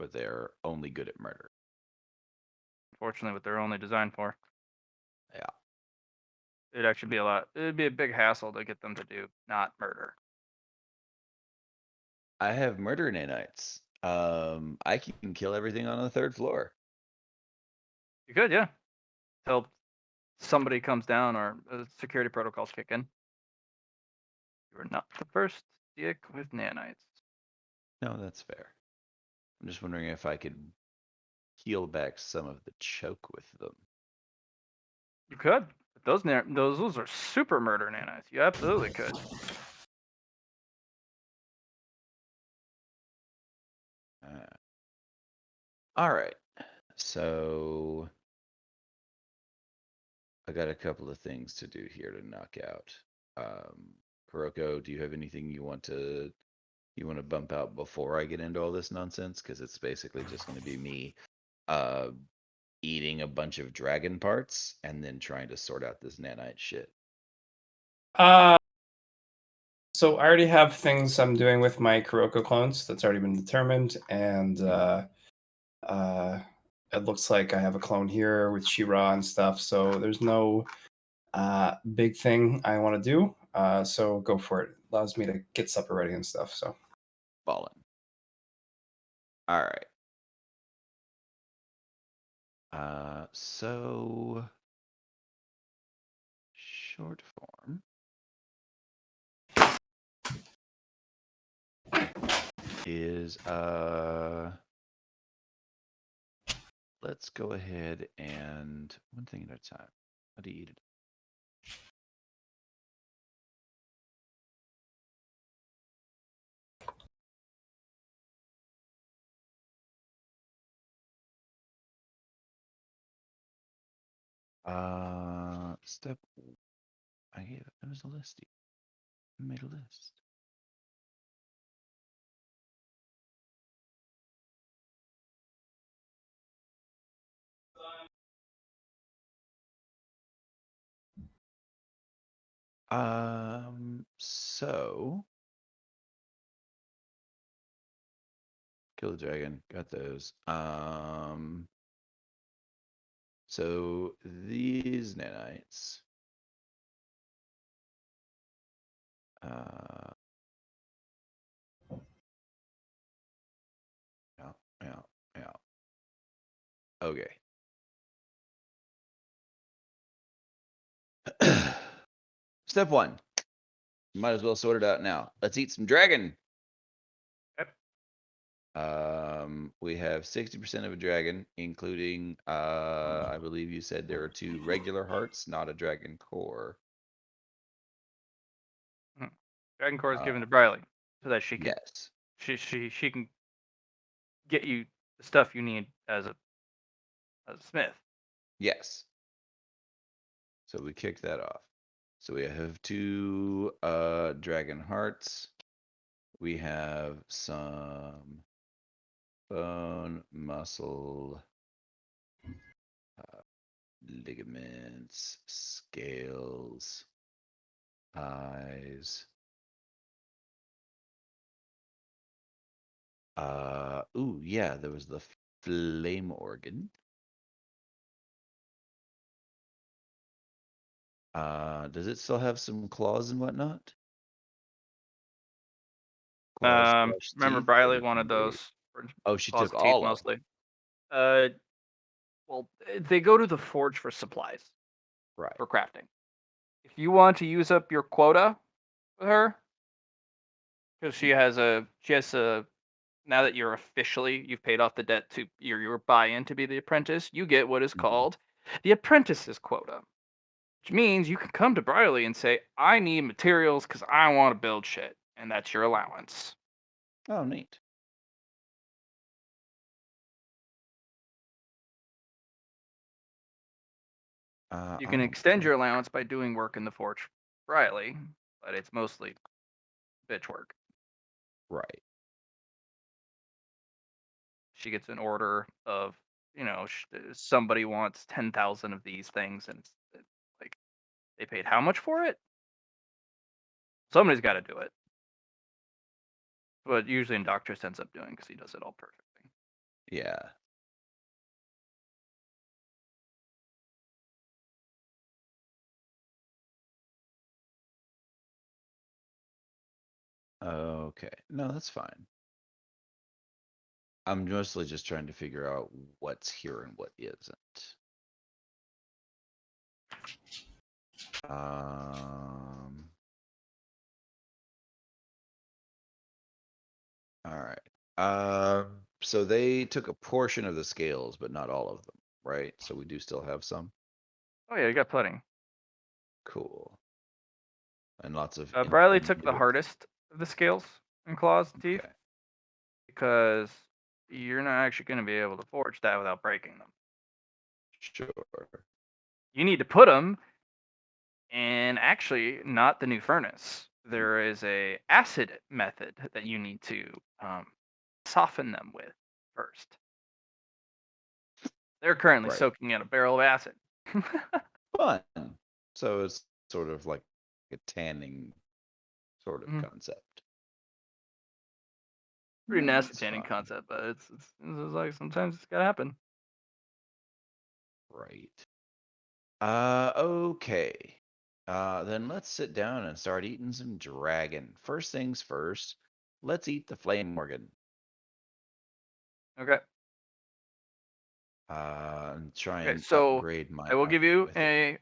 but they're only good at murder. Unfortunately, what they're only designed for. Yeah. It'd actually be a lot. It'd be a big hassle to get them to do not murder. I have murder nanites. I can kill everything on the third floor. You could, yeah. Till somebody comes down or security protocols kick in. You are not the first dick with nanites. No, that's fair. I'm just wondering if I could heal back some of the choke with them. You could. But those are super murder nanites. You absolutely could. All right. So I got a couple of things to do here to knock out. Kuroko, do you have anything you want to bump out before I get into all this nonsense? Because it's basically just going to be me uh, eating a bunch of dragon parts and then trying to sort out this nanite shit. Uh, so I already have things I'm doing with my Kuroko clones. That's already been determined, and it looks like I have a clone here with She-Ra and stuff. So there's no big thing I want to do. So go for it. Allows me to get supper ready and stuff. So Fallen. All right. So short form is let's go ahead and one thing at a time. How do you eat it? Step. I gave it. It was a listy. I made a list. So kill the dragon. Got those. So these nanites. Uh, yeah, yeah, yeah. Okay. Step one. Might as well sort it out now. Let's eat some dragon. Yep. We have 60% of a dragon, including I believe you said there are 2 regular hearts, not a dragon core. Dragon Core is given to Briley so that she can Yes. she can get you the stuff you need as a smith. Yes. So we kicked that off. So we have 2 dragon hearts. We have some bone, muscle, ligaments, scales, eyes. Ooh, yeah, there was the flame organ. Does it still have some claws and whatnot? Claws slash Remember teeth, Briley or wanted those for oh, she claws took and teeth all of them. mostly. Uh, well, they go to the forge for supplies Right. for crafting. If you want to use up your quota with her, because she has a now that you've paid off the debt to your buy-in to be the apprentice, you get what is Mhm. called the apprentice's quota, which means you can come to Briley and say, "I need materials because I want to build shit," and that's your allowance. Oh, neat. You I can don't extend think. your allowance by doing work in the forge for Briley, but it's mostly bitch work. Right. She gets an order of, somebody wants 10,000 of these things, and it's like they paid how much for it? Somebody's got to do it. But usually Indoctress ends up doing because he does it all perfectly. Yeah. Okay. No, that's fine. I'm mostly just trying to figure out what's here and what isn't. Um, all right. So they took a portion of the scales, but not all of them, right? So we do still have some. Oh yeah, you got plenty. Cool. And lots of Briley took the intermediate. hardest of the scales and claws and teeth Okay. because you're not actually going to be able to forge that without breaking them. Sure. You need to put them in actually not the new furnace. There is a acid method that you need to soften them with first. They're currently Right. soaking in a barrel of acid. Fun. So it's sort of like a tanning sort of Mhm. concept. Pretty No, nasty that's tanning fine. concept, but it's like sometimes it's gotta happen. Right. Okay. Then let's sit down and start eating some dragon. First things first, let's eat the flame organ. Okay. And try Okay. and So upgrade my I will armor give you with it. a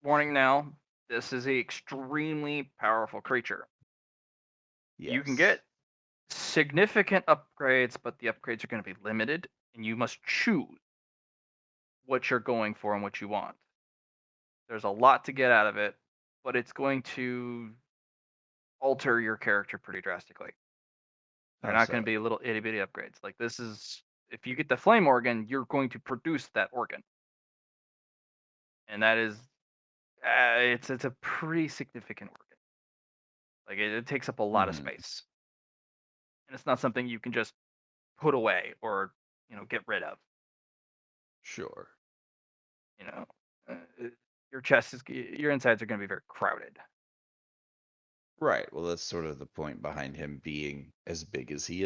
warning now. This is a extremely powerful creature. You can Yes. get significant upgrades, but the upgrades are going to be limited, and you must choose what you're going for and what you want. There's a lot to get out of it, but it's going to alter your character pretty drastically. They're How not going to so? be little itty bitty upgrades. Like this is, if you get the flame organ, you're going to produce that organ, and that is, it's a pretty significant organ. Like it takes up a lot of Hmm. space, and it's not something you can just put away or get rid of. Sure. You know, your chest is your insides are going to be very crowded. Right. Well, that's sort of the point behind him being as big as he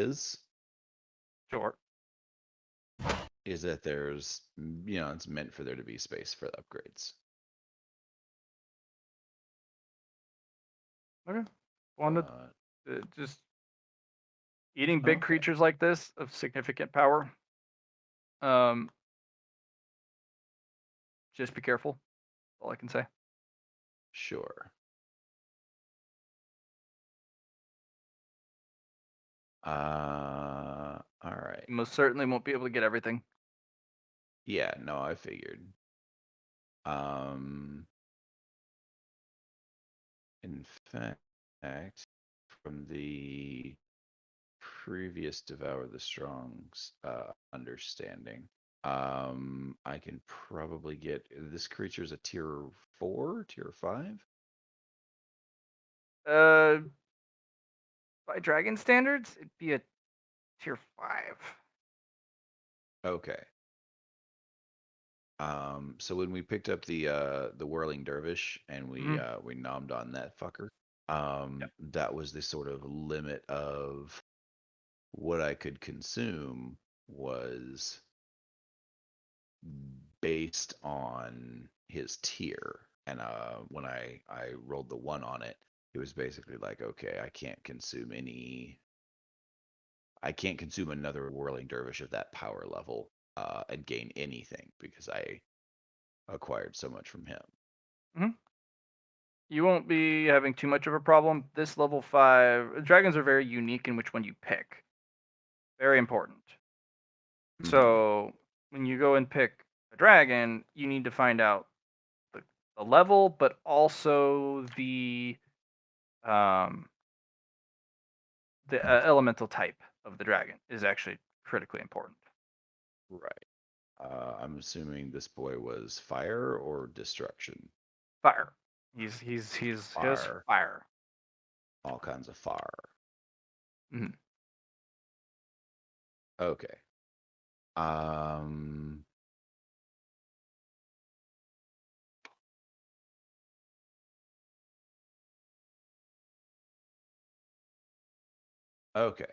Sure. is that it's meant for there to be space for the upgrades. Okay. Wanted But just eating big okay. creatures like this of significant power. Um, just be careful. That's all I can say. Sure. All right. You most certainly won't be able to get everything. Yeah, no, I figured. Um, in fact, from the previous Devour the Strong's understanding, I can probably get this creature's a tier 4, tier 5. Uh, by dragon standards, it'd be a tier 5. Okay. So when we picked up the whirling dervish and Hmm. we nommed on that fucker, Yep. that was the sort of limit of what I could consume was based on his tier. And when I rolled the 1 on it, it was basically like, okay, I can't consume another whirling dervish of that power level and gain anything because I acquired so much from him. Hmm. You won't be having too much of a problem. This level 5 dragons are very unique in which one you pick. Very important. Hmm. So when you go and pick a dragon, you need to find out the, the level, but also um, the elemental type of the dragon is actually critically important. Right. I'm assuming this boy was fire or destruction. Fire. He has Fire. fire. All kinds of fire. Mhm. Okay. Um. Okay.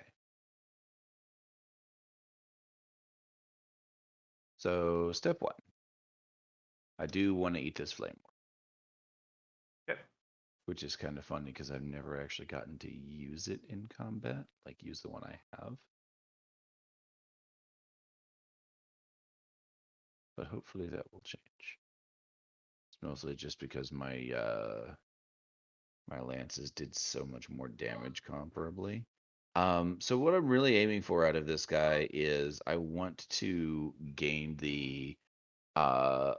So step 1. I do want to eat this flame orb. Okay. Which is kind of funny because I've never actually gotten to use it in combat, like use the one I have. But hopefully that will change. It's mostly just because my my lances did so much more damage comparably. So what I'm really aiming for out of this guy is I want to gain the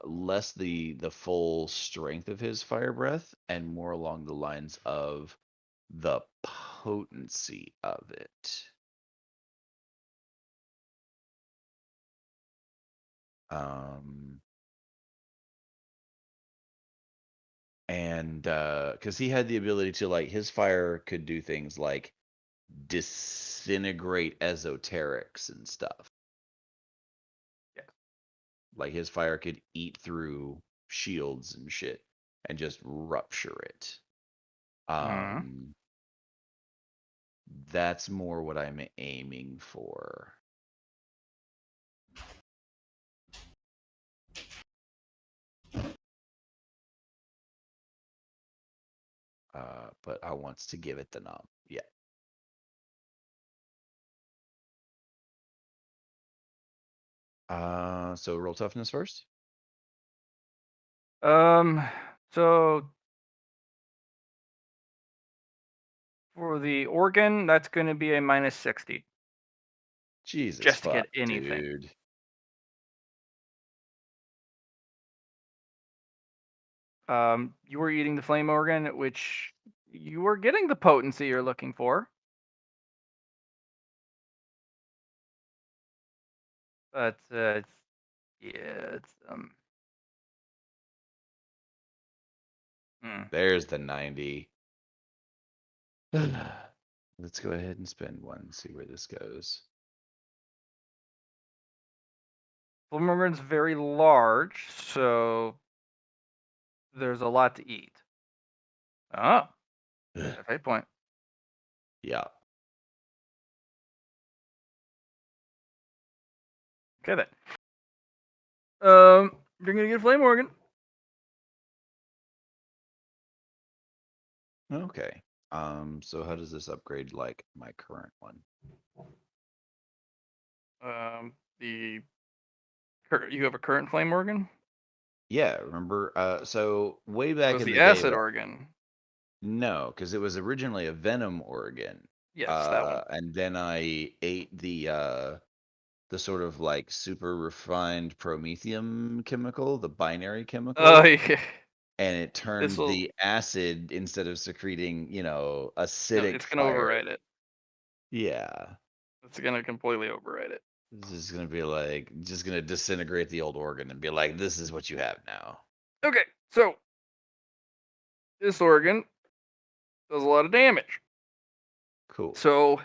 less the full strength of his fire breath and more along the lines of the potency of it. And because he had the ability to, like, his fire could do things like disintegrate esoterics and stuff. Yeah. Like his fire could eat through shields and shit and just rupture it. That's more what I'm aiming for. But I wants to give it the nom. Yeah. So roll toughness first. So for the organ, that's going to be a -60 Jesus just to fuck, get anything. dude. You were eating the flame organ, which you were getting the potency you're looking for. But it's There's the 90. Let's go ahead and spend 1, see where this goes. Flame organ's very large, so there's a lot to eat. Oh, FA point. Yeah. Okay then. You're gonna get flame organ. Okay. So how does this upgrade like my current one? You have a current flame organ? Yeah, remember? So way back It was in the the day, acid organ. no, because it was originally a venom organ. Yes, that one. And then I ate the sort of like super refined promethium chemical, the binary chemical. Oh yeah. And it turned This'll the acid, instead of secreting, no, acidic it's gonna fire. override it. Yeah. It's gonna completely override it. This is gonna be like just gonna disintegrate the old organ and be like, this is what you have now. Okay, so this organ does a lot of damage. Cool. So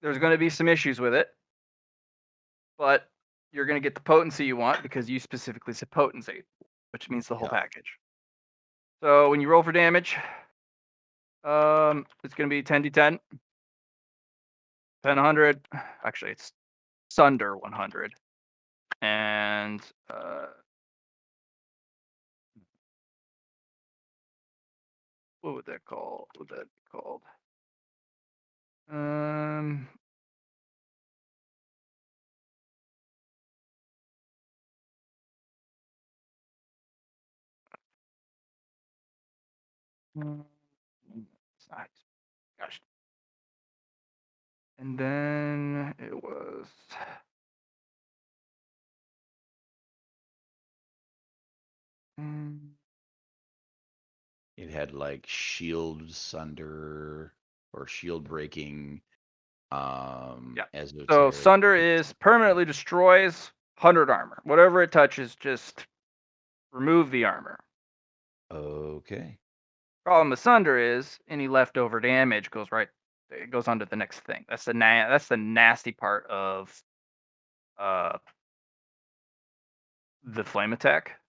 there's going to be some issues with it, but you're going to get the potency you want because you specifically said potency, which means the whole Yeah. package. So when you roll for damage, it's going to be 10d10, 10 100. Actually, it's Sunder 100, and what would that call? What would that be called? Nice. Gosh. And then it was. It had like shield sunder or shield breaking. Yeah. So Esoteric. Sunder is permanently destroys 100 armor. Whatever it touches, just remove the armor. Okay. Problem with Sunder is any leftover damage goes right. It goes on to the next thing. That's the nasty part of the flame attack.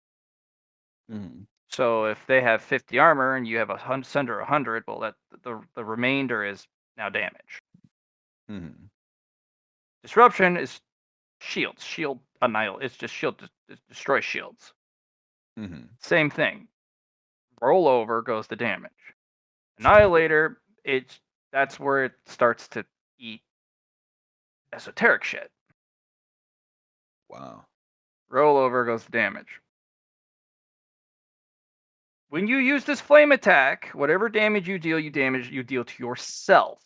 Mhm. So if they have 50 armor and you have Sunder 100, well, that the remainder is now damage. Mhm. Disruption is shields. Shield annihilate. It's just destroy shields. Mm-hmm. Same thing. Rollover goes the damage. Annihilator, that's where it starts to eat esoteric shit. Wow. Rollover goes the damage. When you use this flame attack, whatever damage you deal to yourself.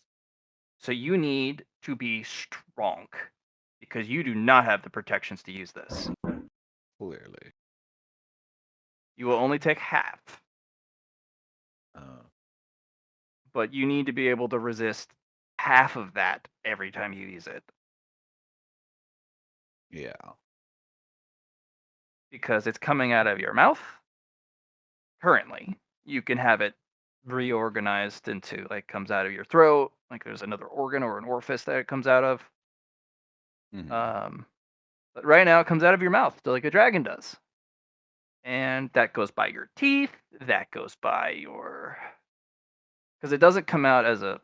So you need to be strong because you do not have the protections to use this. Clearly. You will only take half, but you need to be able to resist half of that every time you use it. Yeah. Because it's coming out of your mouth. Currently, you can have it reorganized into like comes out of your throat, like there's another organ or an orifice that it comes out of. Mm-hmm. But right now it comes out of your mouth, like a dragon does. And that goes by your teeth, that goes by your, because it doesn't come out as a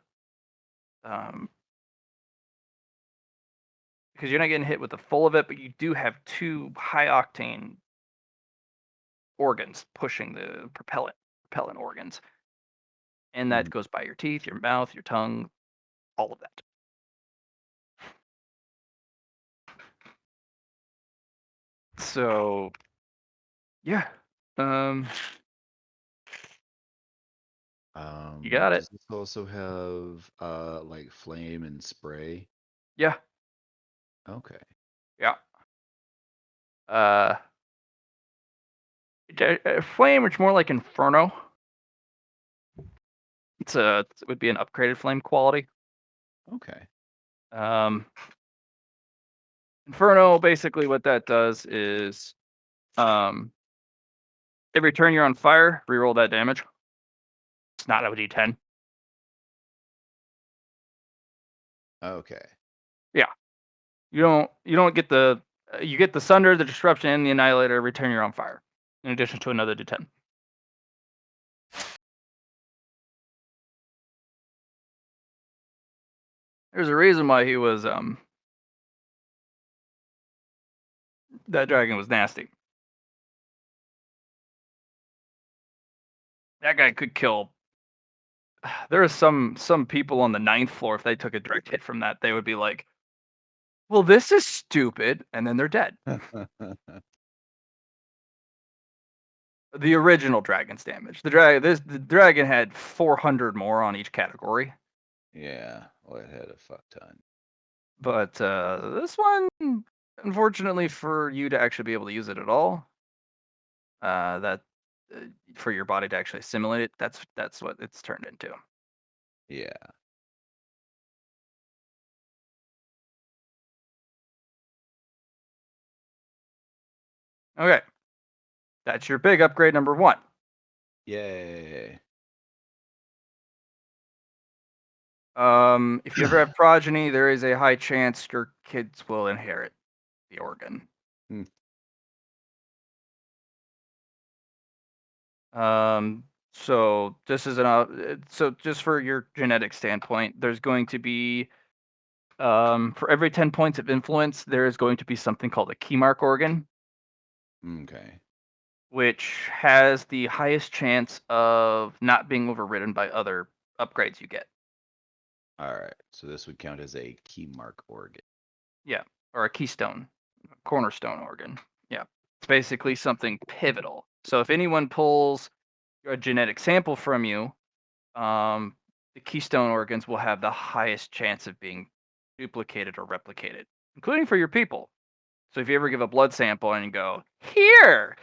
because you're not getting hit with the full of it, but you do have 2 high octane organs pushing the propellant organs. And that goes by your teeth, your mouth, your tongue, all of that. So yeah. You got it. Does this also have like flame and spray? Yeah. Okay. Yeah. Flame, it's more like Inferno. It would be an upgraded flame quality. Okay. Inferno, basically what that does is every turn you're on fire, reroll that damage. It's not a D10. Okay. Yeah. You don't get you get the Sunder, the Disruption, and the Annihilator every turn you're on fire, in addition to another D10. There's a reason why he was that dragon was nasty. That guy could kill. There are some people on the 9th floor, if they took a direct hit from that, they would be like, well, this is stupid, and then they're dead. The original dragon's damage. The dragon had 400 more on each category. Yeah. Well, it had a fuck ton. But this one, unfortunately, for you to actually be able to use it at all, for your body to actually assimilate it, that's what it's turned into. Yeah. Okay, that's your big upgrade number 1. Yay. If you ever have progeny, there is a high chance your kids will inherit the organ. Hmm. So this is so just for your genetic standpoint, there's going to be for every 10 points of influence, there is going to be something called a key mark organ, Okay. which has the highest chance of not being overridden by other upgrades you get. All right. So this would count as a key mark organ. Yeah, or a keystone, cornerstone organ. Yeah, it's basically something pivotal. So if anyone pulls a genetic sample from you, the keystone organs will have the highest chance of being duplicated or replicated, including for your people. So if you ever give a blood sample and you go, here,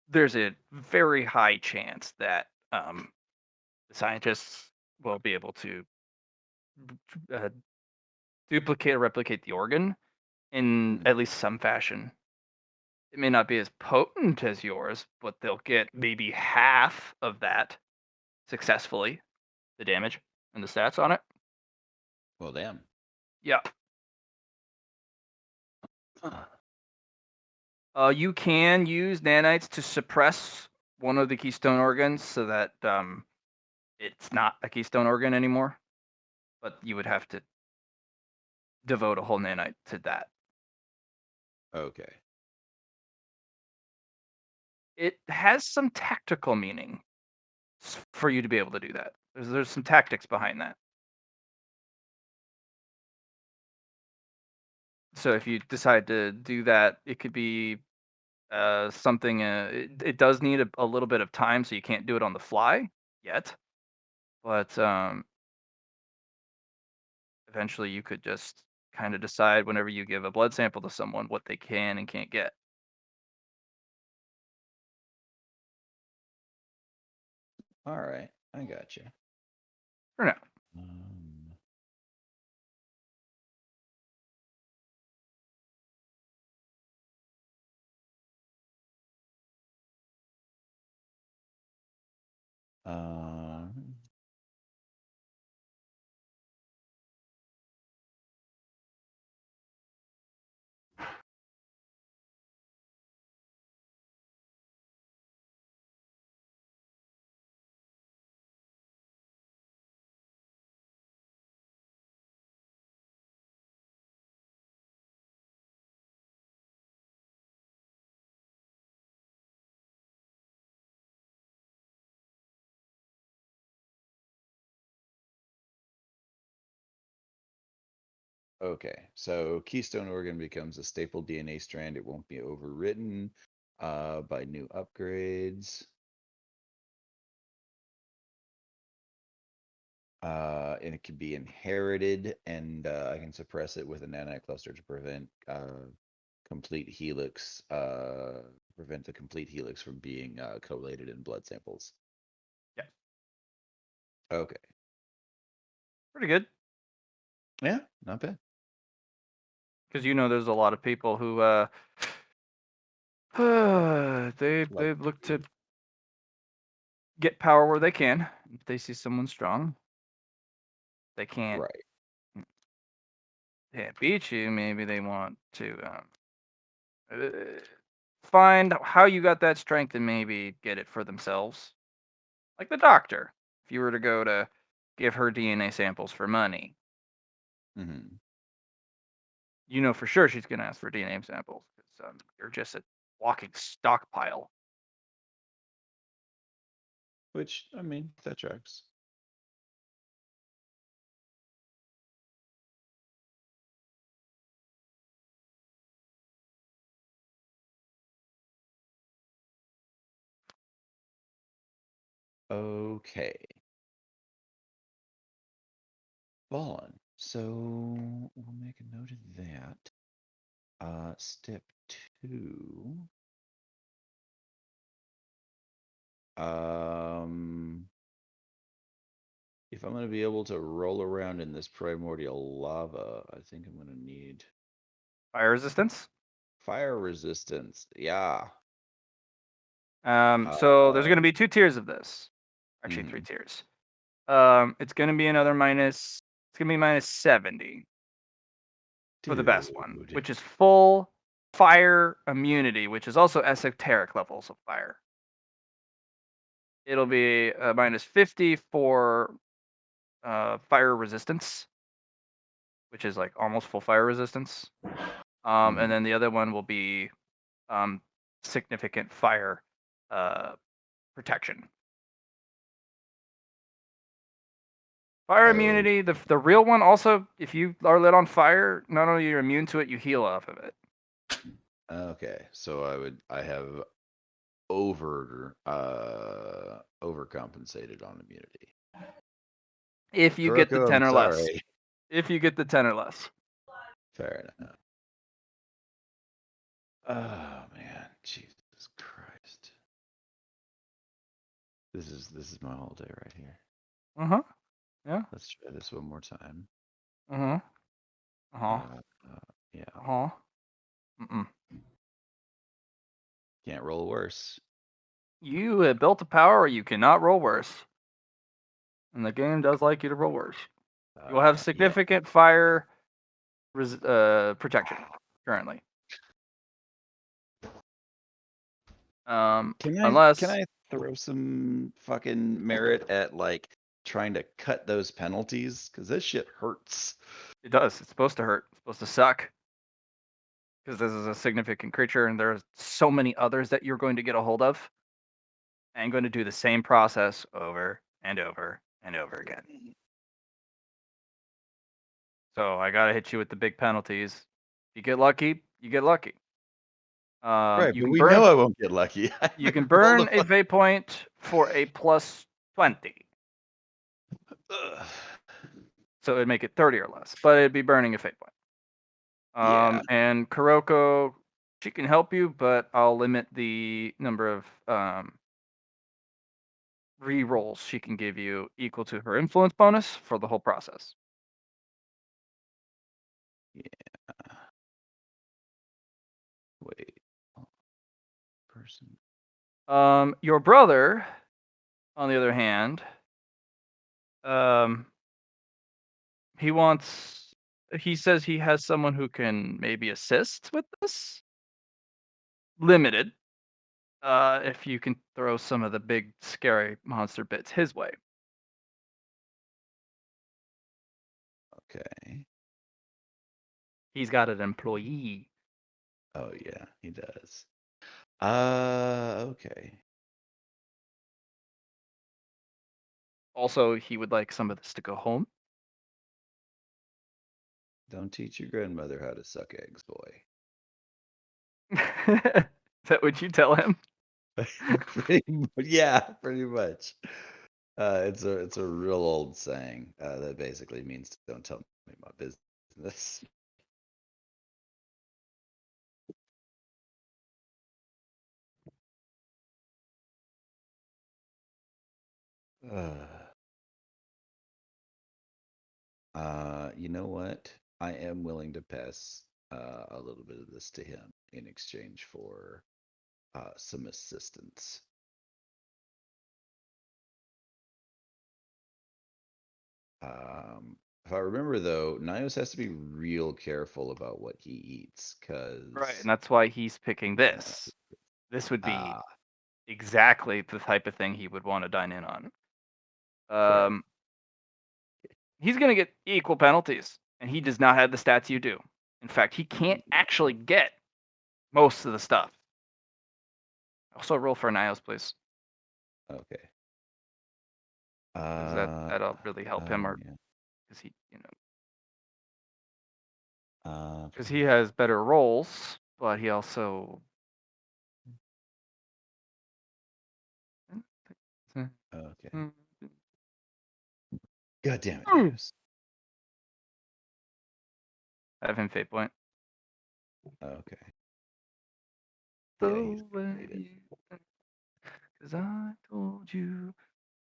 there's a very high chance that the scientists will be able to uh, duplicate or replicate the organ in at least some fashion. It may not be as potent as yours, but they'll get maybe half of that successfully, the damage and the stats on it. Well, damn. Yeah. You can use nanites to suppress one of the keystone organs so that it's not a keystone organ anymore. But you would have to devote a whole nanite to that. Okay. It has some tactical meaning for you to be able to do that. There's some tactics behind that. So if you decide to do that, it could be something. It does need a little bit of time, so you can't do it on the fly yet. But eventually, you could just kind of decide whenever you give a blood sample to someone what they can and can't get. All right. I got you. For now. Um, Okay, so Keystone Organ becomes a staple DNA strand. It won't be overwritten by new upgrades. And it can be inherited, and I can suppress it with a nanite cluster to prevent complete helix, prevent the complete helix from being collated in blood samples. Yeah. Okay. Pretty good. Yeah, not bad. Because there's a lot of people who they've looked to get power where they can. If they see someone strong, they can't Right. beat you. Maybe they want to find how you got that strength and maybe get it for themselves. Like the doctor. If you were to go to give her DNA samples for money, Hmm. you know for sure she's going to ask for DNA samples because you're just a walking stockpile. Which, I mean, that tracks. Okay. Ballin. So we'll make a note of that. Step 2. If I'm gonna be able to roll around in this primordial lava, I think I'm gonna need Fire resistance. fire resistance. Yeah. So there's Uh, going to be 2 tiers of this. Actually, 3 mhm. tiers. It's going to be another minus. It's going to be minus 70 for the best one, Dude. which is full fire immunity, which is also esoteric levels of fire. It'll be minus 50 for fire resistance, which is like almost full fire resistance. And Mhm. then the other one will be significant fire protection. Fire Oh, immunity, the real one also, if you are lit on fire, not only you're immune to it, you heal off of it. okay. So I have overcompensated on immunity. If you get the Kuroko, 10 I'm or less. sorry. If you get the 10 or less. Fair enough. Oh man, Jesus Christ. This is my whole day right here. Uh-huh. Yeah. Let's try this one more time. Uh-huh. Uh-huh. Yeah. Uh-huh. Mm-mm. Can't roll worse. You have built a power where you cannot roll worse. And the game does like you to roll worse. You will have Yeah. significant fire protection currently. Can Unless I throw some fucking merit at like trying to cut those penalties because this shit hurts. It does. It's supposed to hurt. It's supposed to suck. Because this is a significant creature, and there's so many others that you're going to get a hold of. And going to do the same process over and over and over again. So I gotta hit you with the big penalties. If you get lucky, you get lucky. Right, You but can we burn know a, I won't get lucky. you can Roll burn the a fate point for a plus 20. Ugh. So it'd make it 30 or less, but it'd be burning a fate point. Yeah. And Kuroko, she can help you, but I'll limit the number of re-rolls she can give you equal to her influence bonus for the whole process. Wait. Person. Your brother, on the other hand, he says he has someone who can maybe assist with this. Limited. If you can throw some of the big scary monster bits his way. Okay. He's got an employee. Oh yeah, he does. Okay. Also, he would like some of this to go home. Don't teach your grandmother how to suck eggs, boy. Is that what you tell him? Yeah, pretty much. It's a real old saying that basically means don't tell me my business. You know what? I am willing to pass a little bit of this to him in exchange for some assistance. If I remember though, Nios has to be real careful about what he eats Right, because and that's why he's picking this. This would be exactly the type of thing he would want to dine in on. fair. He's going to get equal penalties, and he does not have the stats you do. In fact, he can't actually get most of the stuff. Also, roll for Nios, please, Okay. because that'll really help him, or yeah. because he, Uh, because he has better rolls, but he also. okay. God damn it, Mm. Nios. Have him fate point. Okay. So Yeah, he's faded. because I told you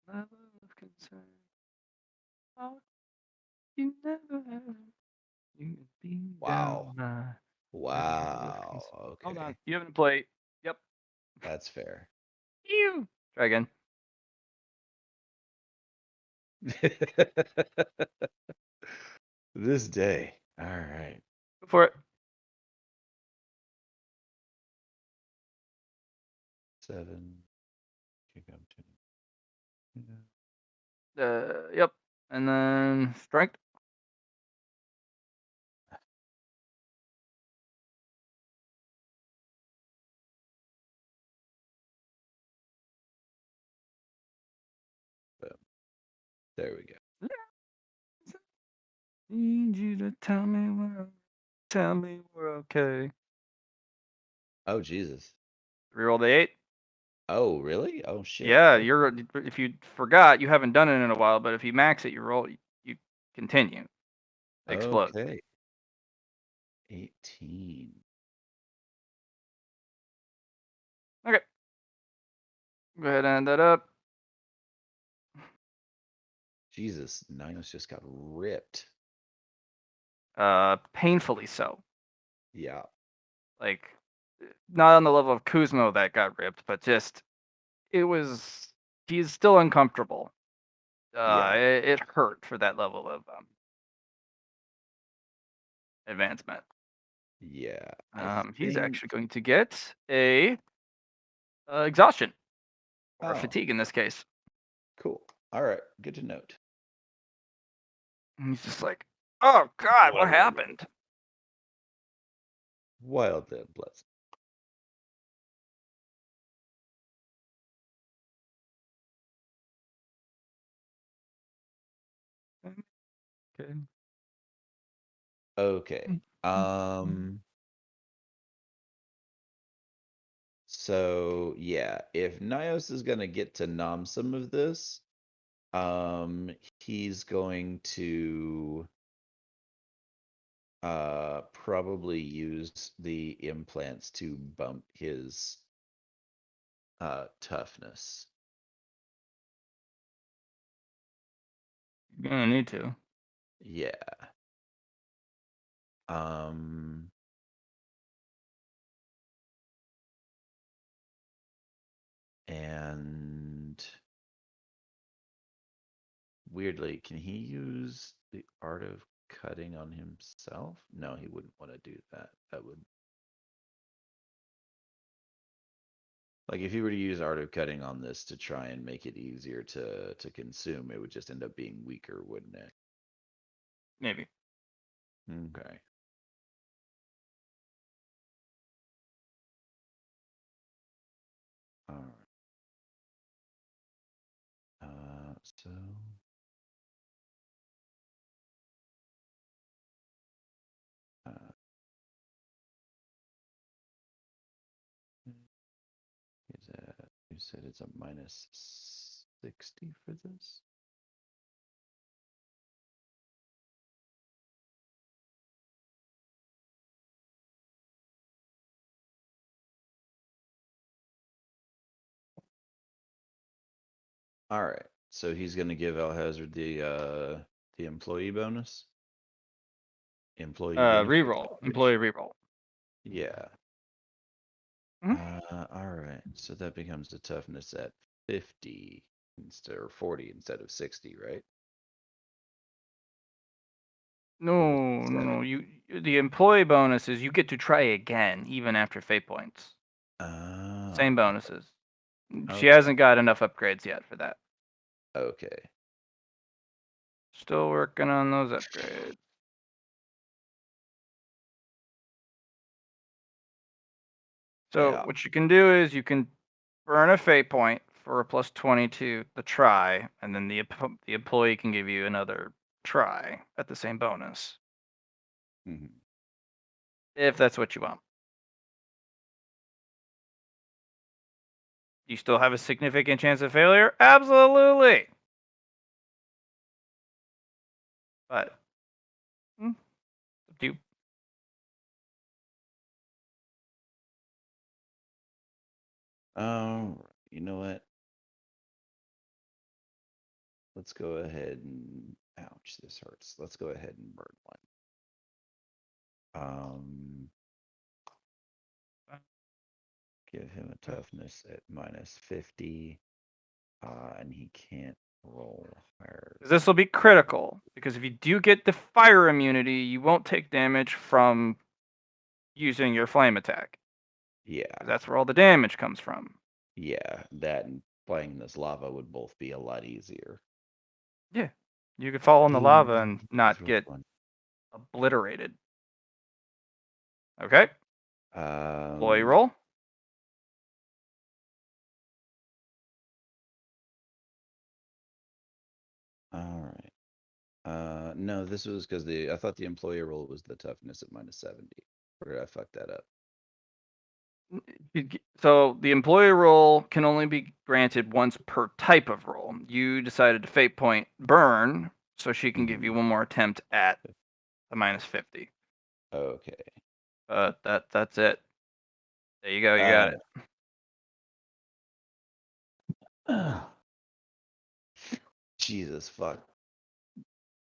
love of concern. Oh, you never have. You be Wow. down my Wow. Hold on. Okay. You haven't played. Yep. That's fair. You try again. This day. All right. Go for it. 7. Kick up Yep. And then strength. There we go. Need you to tell me we're okay. Oh Jesus. Reroll the 8. Oh really? Oh shit. Yeah, Okay. you're. If you forgot, you haven't done it in a while. But if you max it, you roll. You continue. Explode. Okay. 18. Okay. Go ahead and end that up. Jesus, Ninos just got ripped. Painfully so. Yeah. Like, not on the level of Kuzmo that got ripped, but just it was. He's still uncomfortable. Yeah. It hurt for that level of advancement. Yeah. I He's think. actually going to get a exhaustion or Oh, fatigue in this case. cool. All right, good to note. And he's just like, oh God, what happened? Wild and pleasant. Okay. Okay. So yeah, if Nios is gonna get to nom some of this, he's going to probably use the implants to bump his toughness. You're gonna need to. Yeah. Um and weirdly, can he use the art of cutting on himself? No, he wouldn't want to do that. That would like if he were to use art of cutting on this to try and make it easier to consume, it would just end up being weaker, wouldn't it? Maybe. Okay. All right. So is that you said it's a minus 60 for this? All right. So he's gonna give Alhazard the employee bonus. Employee benefit, Reroll. Employee reroll. yeah. Mhm. All right. So that becomes the toughness at 50 instead or 40 instead of 60, right? No, no, no. The employee bonus is you get to try again even after fate points. Same Oh, bonuses. She okay. hasn't got enough upgrades yet for that. Okay. Still working on those upgrades. So Yeah. what you can do is you can burn a fate point for a plus 20 to the try, and then the employee can give you another try at the same bonus, Mhm. if that's what you want. You still have a significant chance of failure? Absolutely. But do You know what? Let's go ahead and ouch, this hurts. Let's go ahead and burn one. Give him a toughness at minus 50. And he can't roll higher. this will be critical because if you do get the fire immunity, you won't take damage from using your flame attack. Yeah, 'Cause that's where all the damage comes from. yeah. That and playing this lava would both be a lot easier. Yeah. You could fall in the lava and not Throw get one. obliterated. Okay. Employee roll. All right. No, this was because I thought the employee roll was the toughness at minus 70. Or did I fuck that up? So the employee roll can only be granted once per type of roll. You decided to fate point burn, so she can give you one more attempt at the minus 50. Okay. That's it. There you go. You got it. Jesus fuck.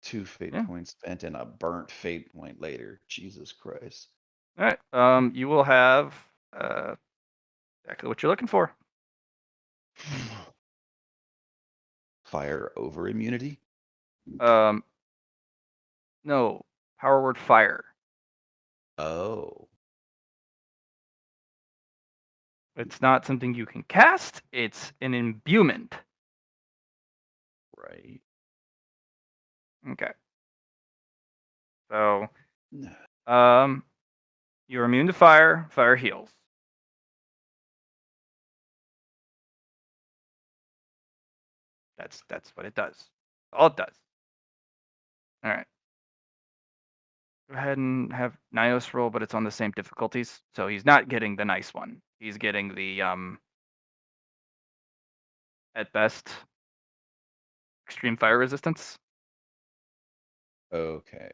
2 fate Yeah. points spent and a burnt fate point later. Jesus Christ. All right. You will have exactly what you're looking for. Fire over immunity? No, power word fire. Oh. It's not something you can cast. It's an imbuement. right. Okay. So, you're immune to fire. Fire heals. That's what it does. All it does. All right. Go ahead and have Nios roll, but it's on the same difficulties. So he's not getting the nice one. He's getting the at best extreme fire resistance. Okay.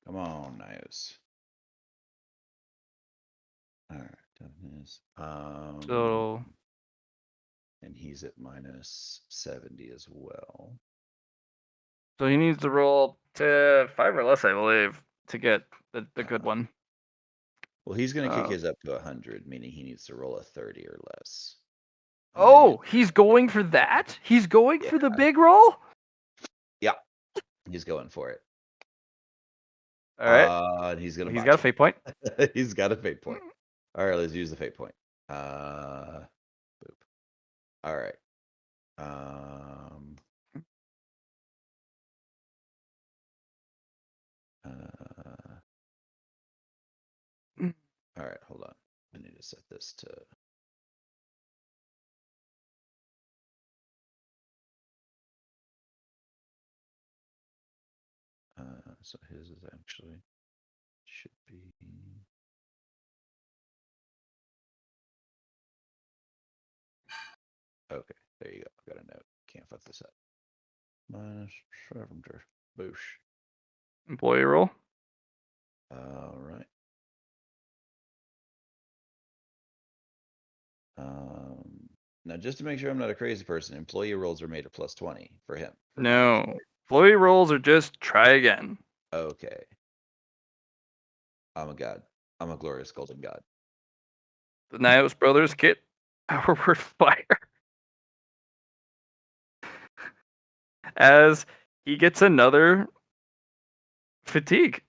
Come on, Nios. All right, done his. So And he's at -70 as well. so he needs to roll to 5 or less, I believe, to get the good one. Well, he's gonna kick Uh, his up to 100, meaning he needs to roll a 30 or less. And then Oh, he's going for that? He's going for the Yeah. big roll? he's going for it. All right. And he's gonna He's botch got a fate point. it. He's got a fate point. All right, let's use the fate point. Boop. All right. All right, hold on. I need to set this to. So his is actually should be. Okay, there you go. I got a note. Can't fuck this up. -7. Boosh. Employee roll. All right. Now, just to make sure I'm not a crazy person, employee rolls are made at +20 for him. For Nios. No. Employee rolls are just try again. Okay. I'm a god. I'm a glorious golden god. The Nios brothers get Outward Fire. As he gets another fatigue.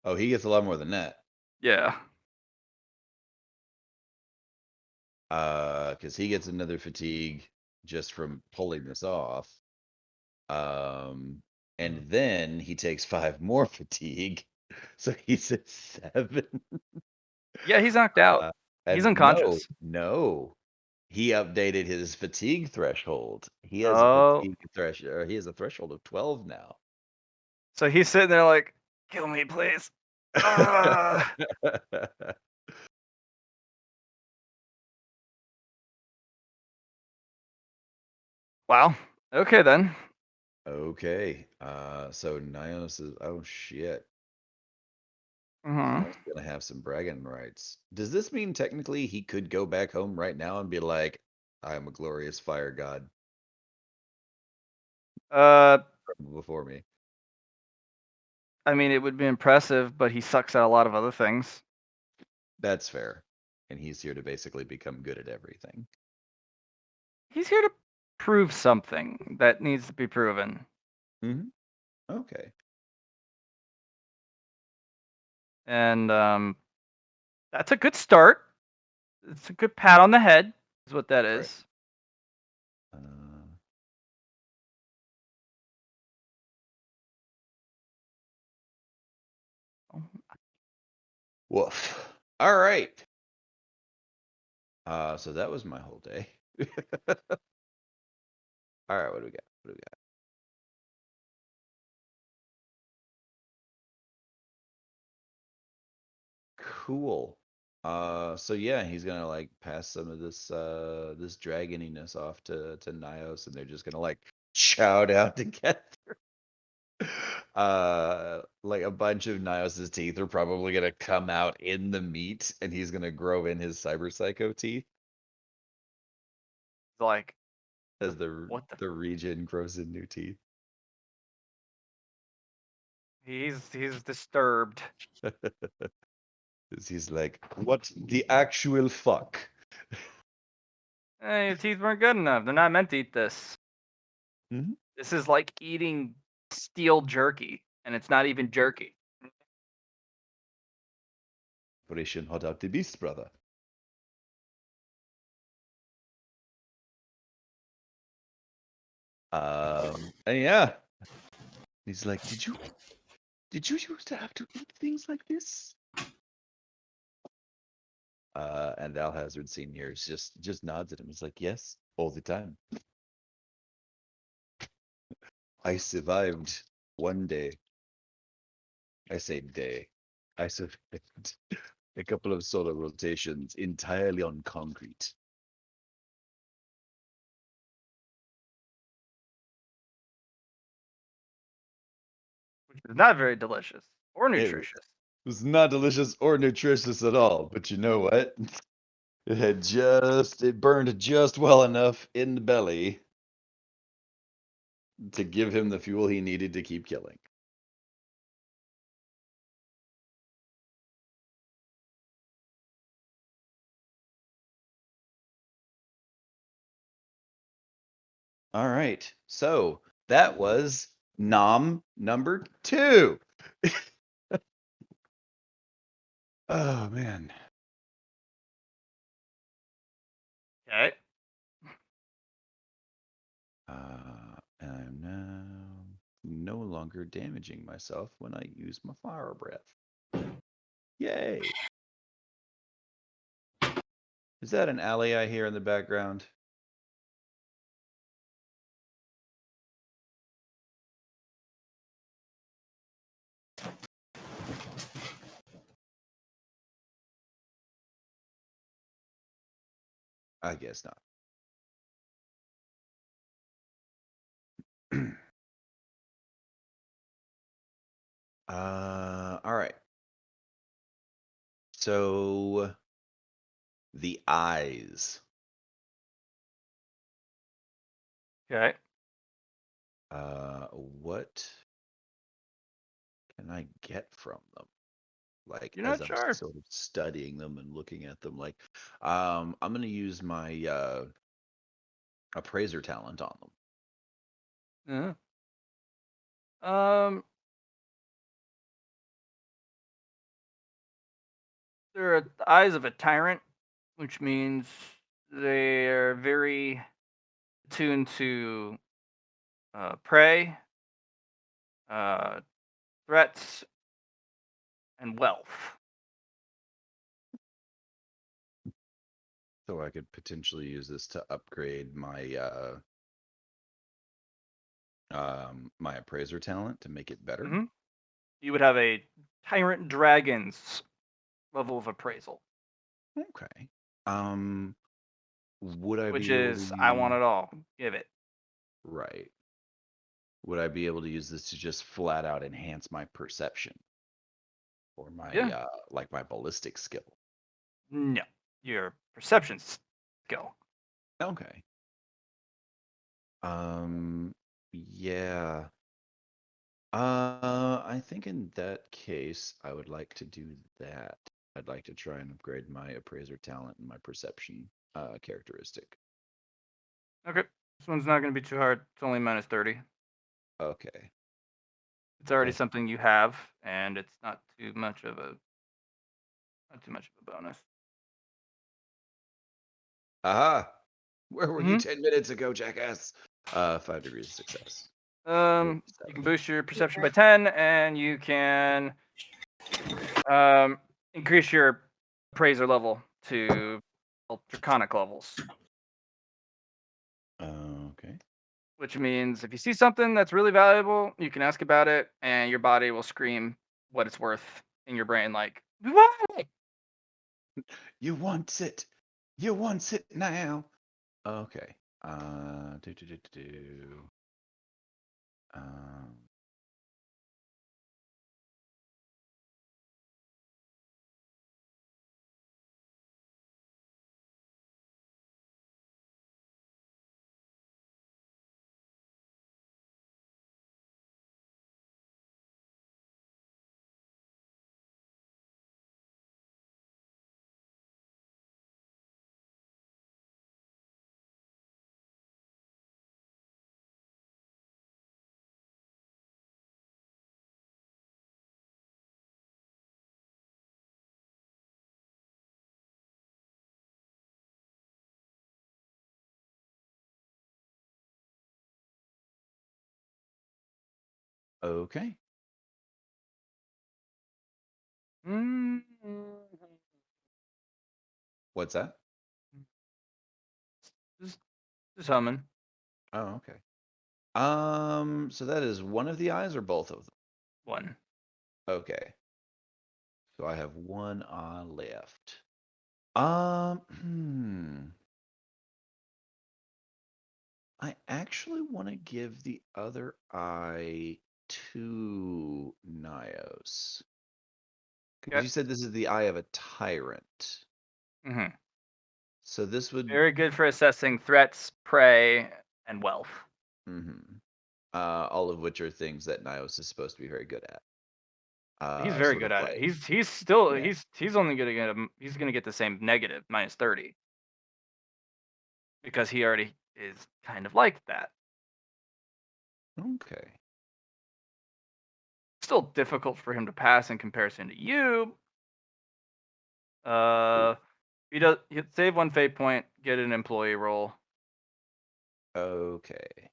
Oh, he gets a lot more than that. Yeah. Because he gets another fatigue just from pulling this off. And then he takes 5 more fatigue. So he's at 7. Yeah, he's knocked out. He's And unconscious. no. He updated his fatigue threshold. He has a Oh. fatigue threshold, or he has a threshold of 12 now. So he's sitting there like, kill me, please. Ah. Wow. Okay then. Okay. So Nios is, oh shit. Mhm. Nios gonna have some bragging rights. Does this mean technically he could go back home right now and be like, I am a glorious fire god before me? I mean, it would be impressive, but he sucks at a lot of other things. That's fair. And he's here to basically become good at everything. He's here to prove something that needs to be proven. Okay. And that's a good start. It's a good pat on the head, is what that Right. is. Woof. All right. So that was my whole day. All right, what do we got? What do we got? Cool. So yeah, he's gonna like pass some of this this dragoniness off to Nios, and they're just gonna like chow down together. Like a bunch of Nios's teeth are probably gonna come out in the meat, and he's gonna grow in his cyber psycho teeth Like, as the what the? the region grows in new teeth. He's disturbed. He's like, what the actual fuck? Hey, your teeth weren't good enough. They're not meant to eat this. Mhm. This is like eating steel jerky, and it's not even jerky. Operation Hot Out the Beast, brother. And yeah, he's like, did you used to have to eat things like this? And Alhazard Senior just nods at him. He's like, yes, all the time. I survived one day. I say day. I survived a couple of solar rotations entirely on concrete. Which is not very delicious or It nutritious. was not delicious or nutritious at all, but you know what? It burned just well enough in the belly to give him the fuel he needed to keep killing. All right. So that was Nom number 2. Oh man. Okay. I'm now no longer damaging myself when I use my fire breath. Yay. Is that an alley I hear in the background? I guess not. All right. So the eyes. Okay. What can I get from them? Like You're as not I'm sure. sort of studying them and looking at them, like I'm gonna use my appraiser talent on them. Yeah. They're the eyes of a tyrant, which means they are very attuned to prey, uh, threats, and wealth. So I could potentially use this to upgrade my my appraiser talent to make it better. Hmm. You would have a tyrant dragon's level of appraisal, Okay. Um, would I which be able to is I want use it all. Give it. right? Would I be able to use this to just flat out enhance my perception or my Yeah. like my ballistic skill? No. Your perception skill. Okay. Yeah. I think in that case, I would like to do that. I'd like to try and upgrade my appraiser talent and my perception characteristic. Okay. This one's not going to be too hard. It's only minus 30. Okay. It's already That's something you have, and it's not too much of a bonus. aha. Where were you Hmm. 10 minutes ago, jackass? 5 degrees of success. You 7. can boost your perception by 10, and you can um, increase your appraiser level to draconic levels, Okay. which means if you see something that's really valuable, you can ask about it, and your body will scream what it's worth in your brain, like, "What?" You want it. You want it now. Okay. Do. Um, Okay. Mm, What's that? just humming. Oh, okay. So that is one of the eyes or both of them? One. Okay. So I have one eye left. I actually want to give the other eye to Nios. Because Okay. you said this is the eye of a tyrant. hmm So this would Very good for assessing threats, prey, and wealth. mhm. All of which are things that Nios is supposed to be very good at. He's very Sort of good at it. like, He's still yeah. he's only gonna get he's gonna get the same negative -30 because he already is kind of like that. Okay. Still difficult for him to pass in comparison to you. He'd save one fate point, get an employee role. Okay.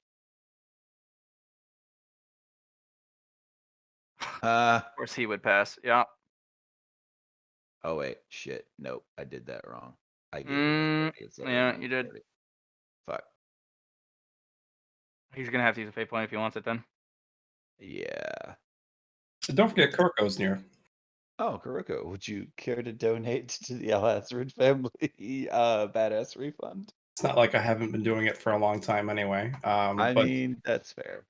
Of course, he would pass. Yeah. Oh wait, shit. Nope, I did that wrong. I gave him Mm, authority instead of yeah, you did. authority. Fuck. He's gonna have to use a fate point if he wants it. Then. Yeah. So don't forget Kurko's near. Oh, Kuroko, would you care to donate to the Alhazard family badass refund? It's not like I haven't been doing it for a long time anyway. I But mean, that's fair.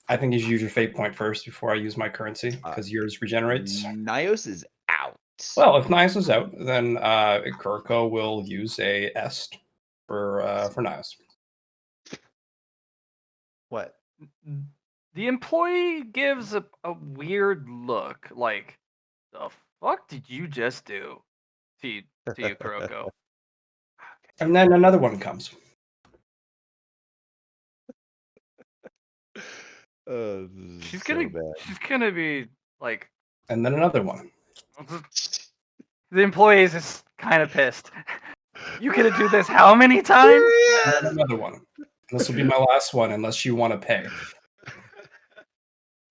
I think you should use your fate point first before I use my currency Uh, because yours regenerates. Nios is out. Well, if Nias is out, then Kurko will use a Est for Nias. What? The employee gives a weird look, like, the fuck did you just do to you, Kuroko? And then another one comes. Oh, this is so bad. She's gonna be like, And then another one. the employee is just kind of pissed. You gonna do this how many times? And then another one. This will be my last one unless you want to pay.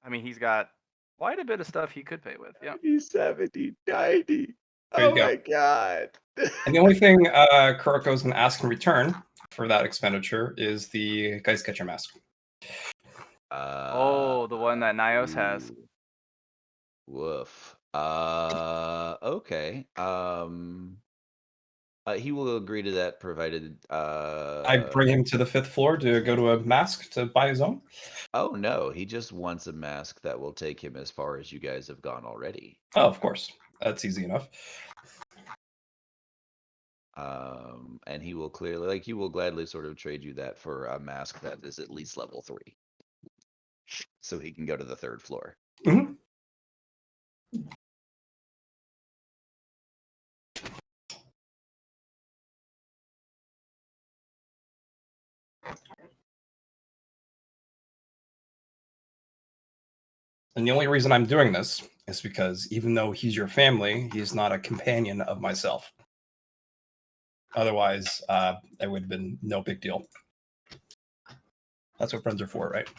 I mean, he's got quite a bit of stuff he could pay with. Yeah. 70, 90. There you Oh go. my god. And the only thing Kuroko's going to ask in return for that expenditure is the Geist Catcher Mask. Oh, the one that Nios has. Ooh. Woof. Okay. He will agree to that provided. I bring him to the 5th floor to go to a mask to buy his own. Oh no, he just wants a mask that will take him as far as you guys have gone already. Oh, of course. That's easy enough. And he will clearly, like, he will gladly sort of trade you that for a mask that is at least level 3, so he can go to the 3rd floor. Mhm. And the only reason I'm doing this is because even though he's your family, he's not a companion of myself. Otherwise, it would have been no big deal. That's what friends are for, right?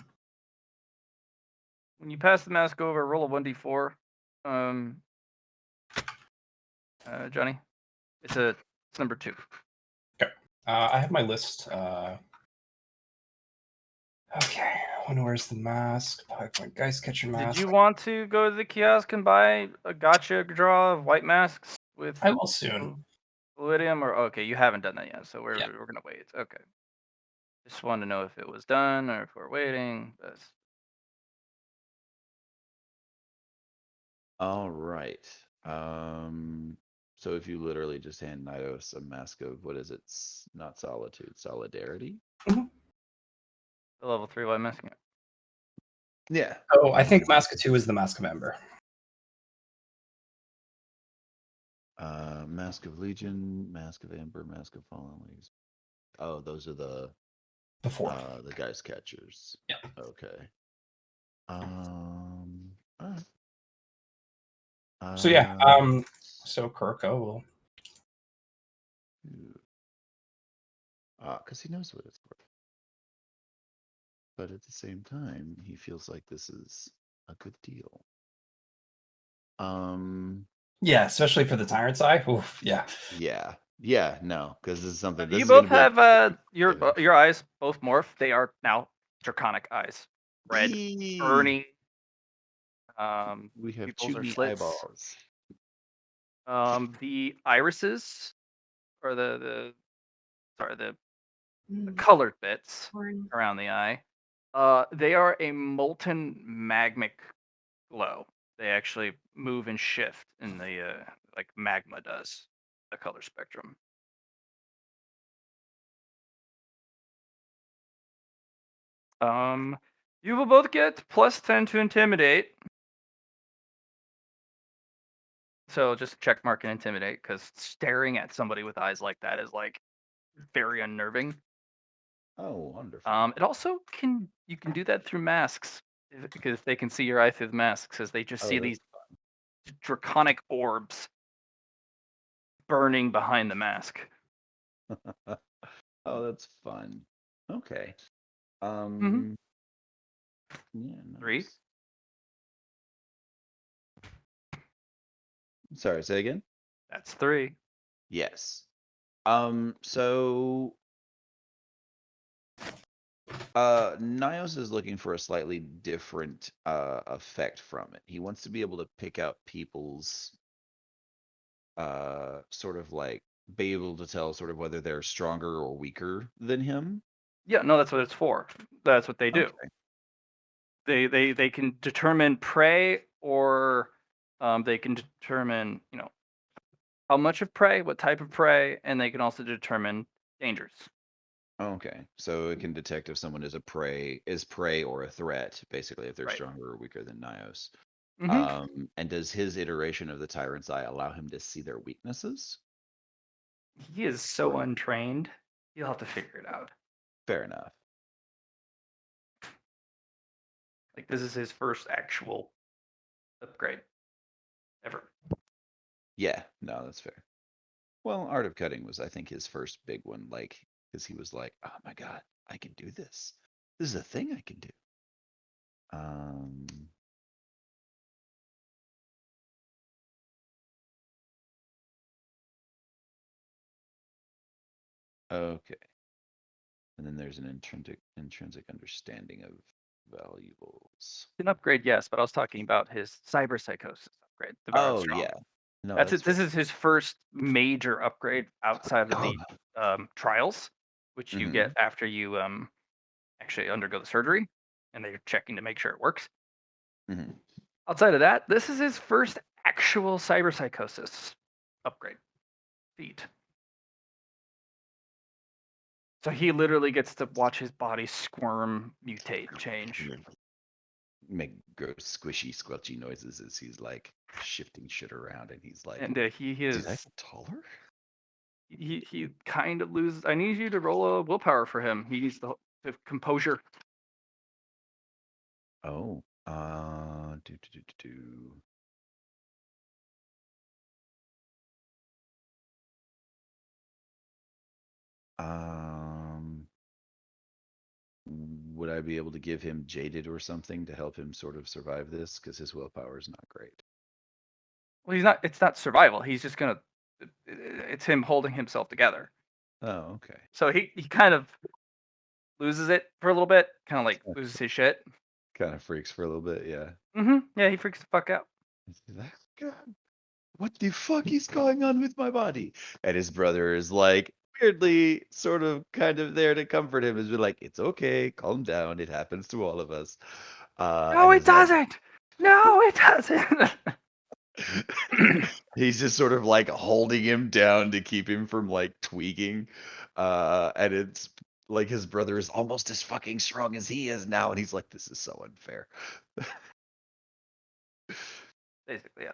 When you pass the mask over, roll a 1d4. Johnny, it's number 2. I have my list. Okay, I wonder where's the mask? PowerPoint Geist Catcher mask. Did you want to go to the kiosk and buy a gotcha draw of white masks with I will soon. Iridium? Or okay, you haven't done that yet, so Yeah. we're gonna wait. Okay. Just wanted to know if it was done or if we're waiting. All right. So if you literally just hand Nidos a mask of, what is it? Not solitude, solidarity. The level 3 white mask. Yeah. Oh, I think Mask of 2 is the Mask of Ember. Mask of Legion, Mask of Amber, Mask of Fallen Leaves. Oh, those are the Before. the Geist Catchers. Yeah. Okay. Alright. So yeah, so Kurko will. Because he knows what it's worth. But at the same time, he feels like this is a good deal. Yeah, especially for the Tyrant's Eye. Oof, yeah. Yeah, no, because this is something. This You is gonna both be like have your David. your eyes both morph. They are now draconic eyes, red, Eee, burning. We have Pupils are chewny slits. eyeballs. The irises or the Mm, colored bits corn. around the eye. They are a molten magmic glow. They actually move and shift in the like magma does. The color spectrum. You will both get +10 to intimidate. So just check mark and intimidate, because staring at somebody with eyes like that is like very unnerving. Oh, wonderful. It also you can do that through masks, because they can see your eye through the masks, as they just Oh, see that's these draconic orbs burning behind the mask. Oh, that's fun. Okay. Mhm. Yeah, 3. nice. Sorry, say again? That's 3. Yes. So Nios is looking for a slightly different effect from it. He wants to be able to pick out people's sort of like be able to tell sort of whether they're stronger or weaker than him. Yeah, no, that's what it's for. That's what they do. Okay. They can determine prey, or they can determine how much of prey, what type of prey, and they can also determine dangers. Okay. So it can detect if someone is prey or a threat, basically if they're Right. stronger or weaker than Nios. Mhm. And does his iteration of the Tyrant's Eye allow him to see their weaknesses? He is so untrained. You'll have to figure it out. Fair enough. Like, this is his first actual upgrade ever. Yeah, no, that's fair. Well, Art of Cutting was, I think, his first big one, like, because he was like, oh my God, I can do this. This is a thing I can do. Okay. And then there's an intrinsic understanding of valuables. An upgrade, yes, but I was talking about his cyber psychosis upgrade. The Bard Oh Strong. yeah. No, That's that's it. This fair. is his first major upgrade outside of the trials, which you get after you actually undergo the surgery, and they're checking to make sure it works. Mhm. Outside of that, this is his first actual cyber psychosis upgrade feat. So he literally gets to watch his body squirm, mutate, change. Make gross, squishy, squelchy noises as he's like shifting shit around, and he's like, And he "Did I is get taller?" he kind of loses. I need you to roll a willpower for him. He needs the composure. Oh, do. Would I be able to give him jaded or something to help him sort of survive this? Because his willpower is not great. Well, he's not. It's not survival. He's just gonna. It's him holding himself together. Oh, okay. So he kind of loses it for a little bit. Kind of like loses his shit. Kind of freaks for a little bit, yeah. Yeah, he freaks the fuck out. He's like, God, what the fuck is going on with my body? And his brother is like weirdly sort of kind of there to comfort him, is be like, it's okay, calm down, it happens to all of us. No, And it is like doesn't. No, it doesn't. he's just sort of like holding him down to keep him from like tweaking. And it's like his brother is almost as fucking strong as he is now, and he's like, this is so unfair. Basically, yeah.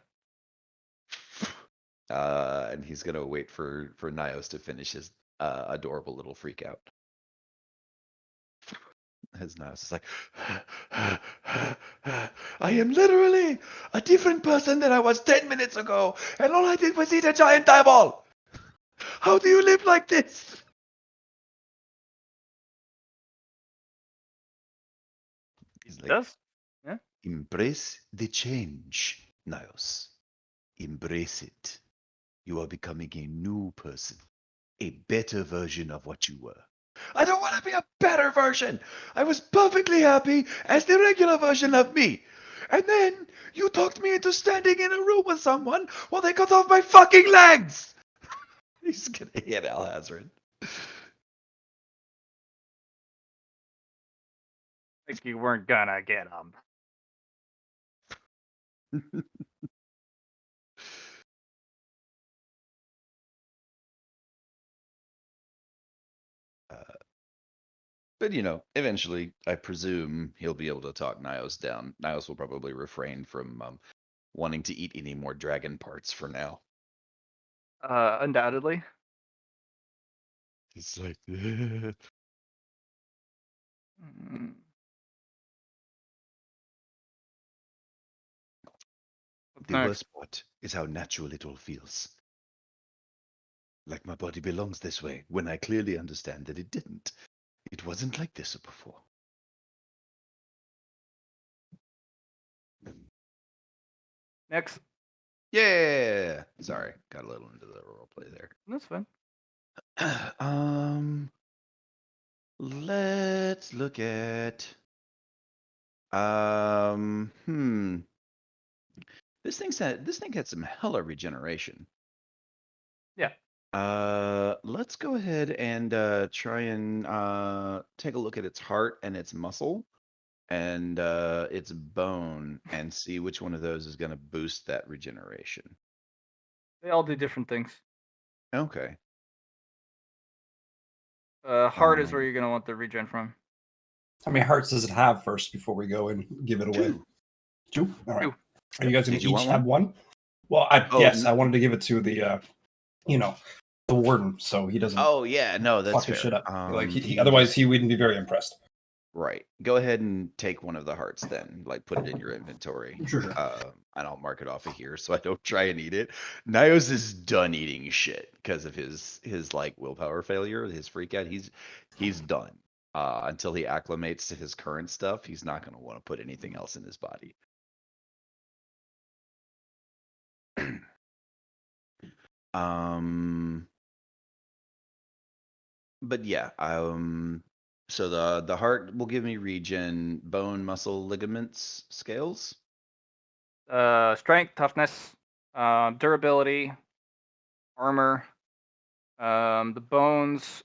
And he's gonna wait for Nios to finish his adorable little freak out. His Nios is like, I am literally a different person than I was 10 minutes ago, and all I did was eat a giant eyeball. How do you live like this? He's like, Does? Yeah. Embrace the change, Nios. Embrace it. You are becoming a new person, a better version of what you were. I don't want to be a better version. I was perfectly happy as the regular version of me. And then you talked me into standing in a room with someone while they cut off my fucking legs. He's gonna hit Alhazard. Like you weren't gonna get him. But you know, eventually, I presume he'll be able to talk Nios down. Nios will probably refrain from wanting to eat any more dragon parts for now. Undoubtedly. It's like, Mm, What's the next? worst part is how natural it all feels. Like my body belongs this way, when I clearly understand that it didn't. It wasn't like this before. Next. Yeah. Sorry, got a little into the roleplay there. That's fine. Let's look at. This thing had some hella regeneration. Yeah. Let's go ahead and try and take a look at its heart and its muscle and its bone and see which one of those is going to boost that regeneration. They all do different things. Okay. Heart is where Um, you're gonna want the regen from. How many hearts does it have first before we go and give it away? 2. Two? All right. Two. Are you guys going Did to you each want have one? Well, Oh, yes, I wanted to give it to the, the warden, so he doesn't Oh yeah, no, that's fuck his fair. shit up. Like You otherwise, just he wouldn't be very impressed. right. Go ahead and take one of the hearts then. Like put it in your inventory. Sure. And I'll mark it off of here so I don't try and eat it. Nios is done eating shit because of his like willpower failure, his freak out. He's done. Until he acclimates to his current stuff, he's not gonna want to put anything else in his body. um but yeah, so the heart will give me regen, bone, muscle, ligaments, scales. Strength, toughness, durability, armor. The bones.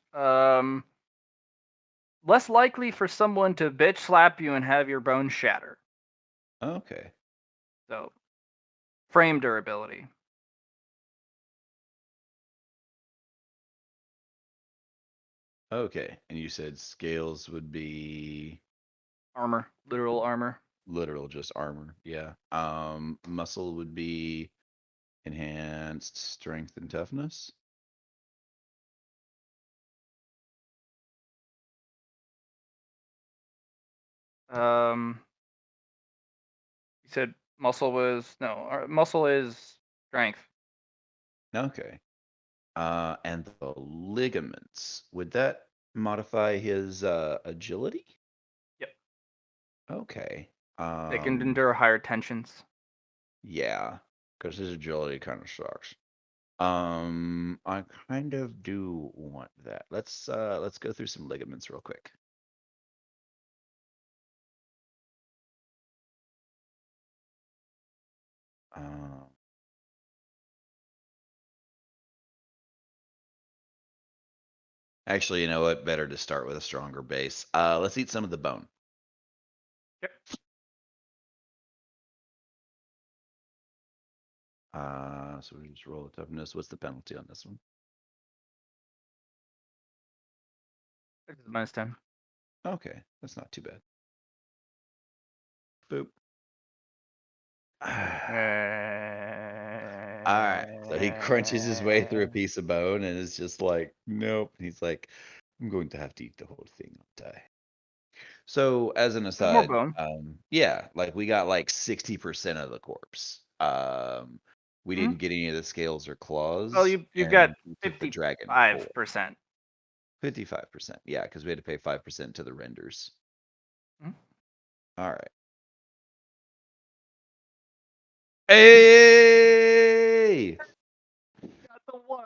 Less likely for someone to bitch slap you and have your bones shatter. Okay. So, frame durability. Okay. And you said scales would be Armor, literal armor. literal just armor. Yeah. Muscle would be enhanced strength and toughness. You said muscle was muscle is strength. Okay. And the ligaments, would that modify his agility? Yep. Okay. They can endure higher tensions. Yeah, because his agility kind of sucks. I kind of do want that. Let's go through some ligaments real quick. Uh, Actually, you know what? Better to start with a stronger base. Let's eat some of the bone. Yep. So we just roll a toughness. What's the penalty on this one? -10. Okay, that's not too bad. Boop. All right. So he crunches his way through a piece of bone and is just like, nope. He's like, I'm going to have to eat the whole thing, aren't I? So as an More aside, bone. yeah, like we got like 60% of the corpse. We Mhm. didn't get any of the scales or claws. Oh, you've got and we took the dragon core. 55%. 55%. Yeah, because we had to pay 5% to the renders. Mhm. All right. Hey! Got the one.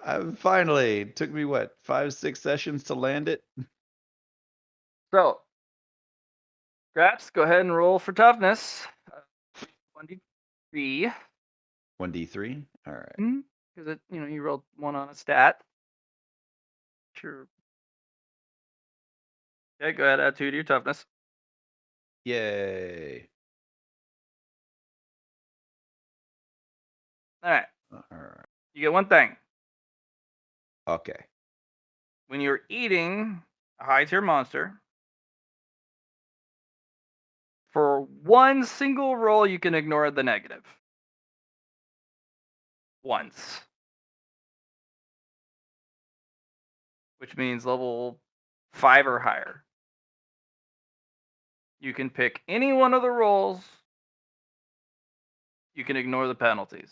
I finally took me what 5-6 sessions to land it. So, Graps, go ahead and roll for toughness. 1d3. 1d3. All right. Because it, you rolled one on a stat. Sure. Okay, go ahead, add 2 to your toughness. Yay! All right, All right. you get one thing. Okay. When you're eating a high tier monster, for one single roll, you can ignore the negative. Once. Which means level 5 or higher. You can pick any one of the rolls. You can ignore the penalties.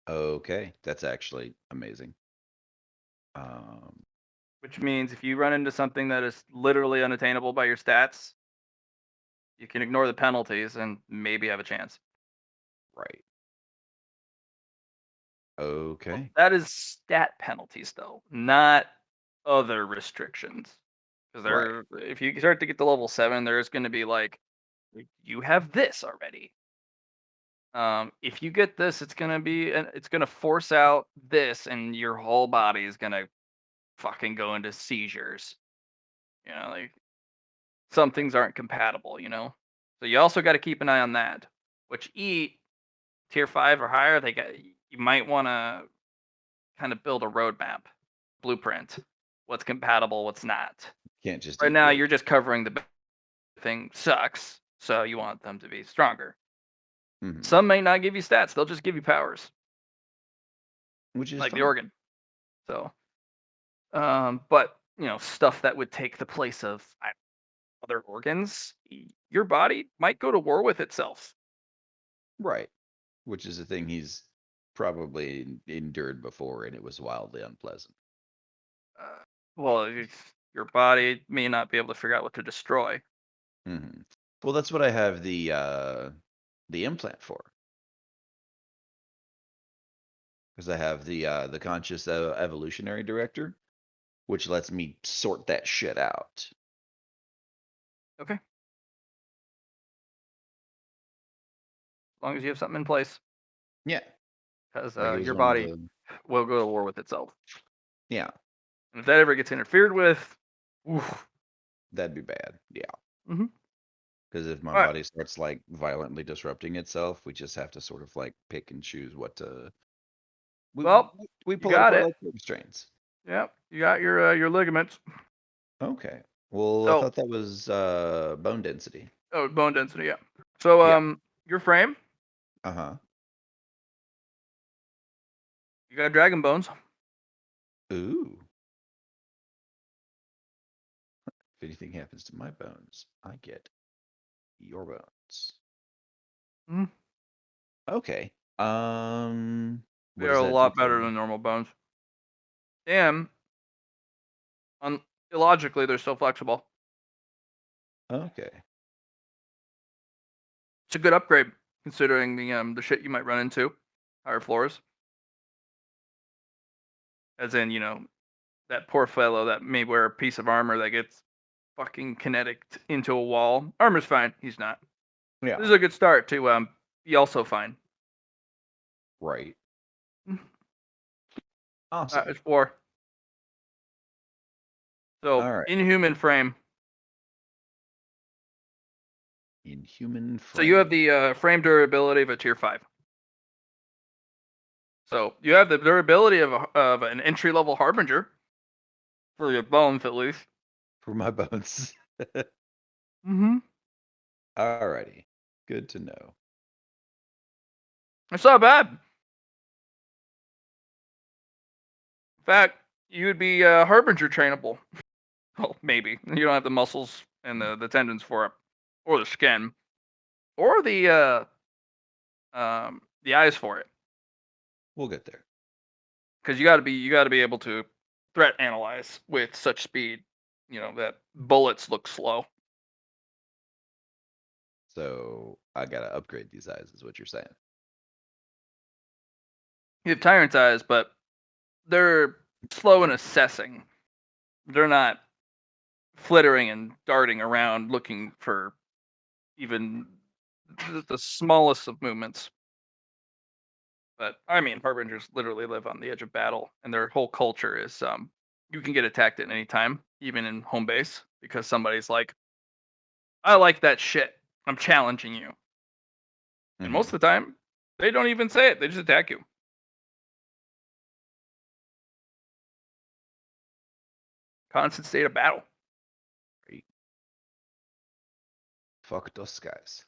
Okay, that's actually amazing. Which means if you run into something that is literally unattainable by your stats, you can ignore the penalties and maybe have a chance. Right. Okay. That is stat penalties, though, not other restrictions. Because if you start to get to level 7, there's going to be like, you have this already. If you get this, it's gonna force out this, and your whole body is gonna fucking go into seizures. Like some things aren't compatible. So you also got to keep an eye on that. Which eat tier 5 or higher, you might want to kind of build a roadmap, blueprint, what's compatible, what's not. Can't just Right eat now, wood. you're just covering the thing sucks, so you want them to be stronger. Mhm. Some may not give you stats; they'll just give you powers, Which is like the fine. organ. So, but stuff that would take the place of other organs, your body might go to war with itself. Right. Which is a thing he's probably endured before, and it was wildly unpleasant. Well, your body may not be able to figure out what to destroy. Mhm. Well, that's what I have the implant for. Because I have the conscious evolutionary director, which lets me sort that shit out. Okay. As long as you have something in place, Yeah. because Like it was your one of body the will go to war with itself. yeah, And if that ever gets interfered with, oof. that'd be bad. Yeah. Mm-hmm. Because if my All right. body starts like violently disrupting itself, we just have to sort of like pick and choose what to we Well, we you pull it got apart it. like restraints. Yep. You got your ligaments. Okay. Well, I So, thought that was bone density. oh, bone density. Yeah. So, Yeah. your frame, Uh-huh. you got dragon bones. Ooh. If anything happens to my bones, I get your bones. Mm-hmm. Okay. They What are does a that do lot for better me? than normal bones. And illogically, they're still flexible. Okay. It's a good upgrade considering the shit you might run into higher floors. As in, that poor fellow that may wear a piece of armor that gets fucking kinetic into a wall. Armor's fine. He's not. This Yeah. is a good start to be also fine. Right. Awesome. It's 4. So All right. inhuman frame. Inhuman So you have frame. the frame durability of a tier 5. So you have the durability of an entry level harbinger for your bones at least. For my bones. Mm-hmm. Alrighty. Good to know. It's not bad. In fact, you would be harbinger trainable. Well, maybe you don't have the muscles and the tendons for it, or the skin, or the eyes for it, We'll get there. because you got to be able to threat analyze with such speed, that bullets look slow. So I gotta upgrade these eyes, is what you're saying. You have Tyrant's eyes, but they're slow in assessing. They're not flittering and darting around looking for even the smallest of movements. But I mean, harbingers literally live on the edge of battle, and their whole culture is you can get attacked at any time, even in home base, because somebody's like, I like that shit. I'm challenging you. And most Mhm. of the time, they don't even say it, they just attack you. Constant state of battle. Great. Fuck those guys.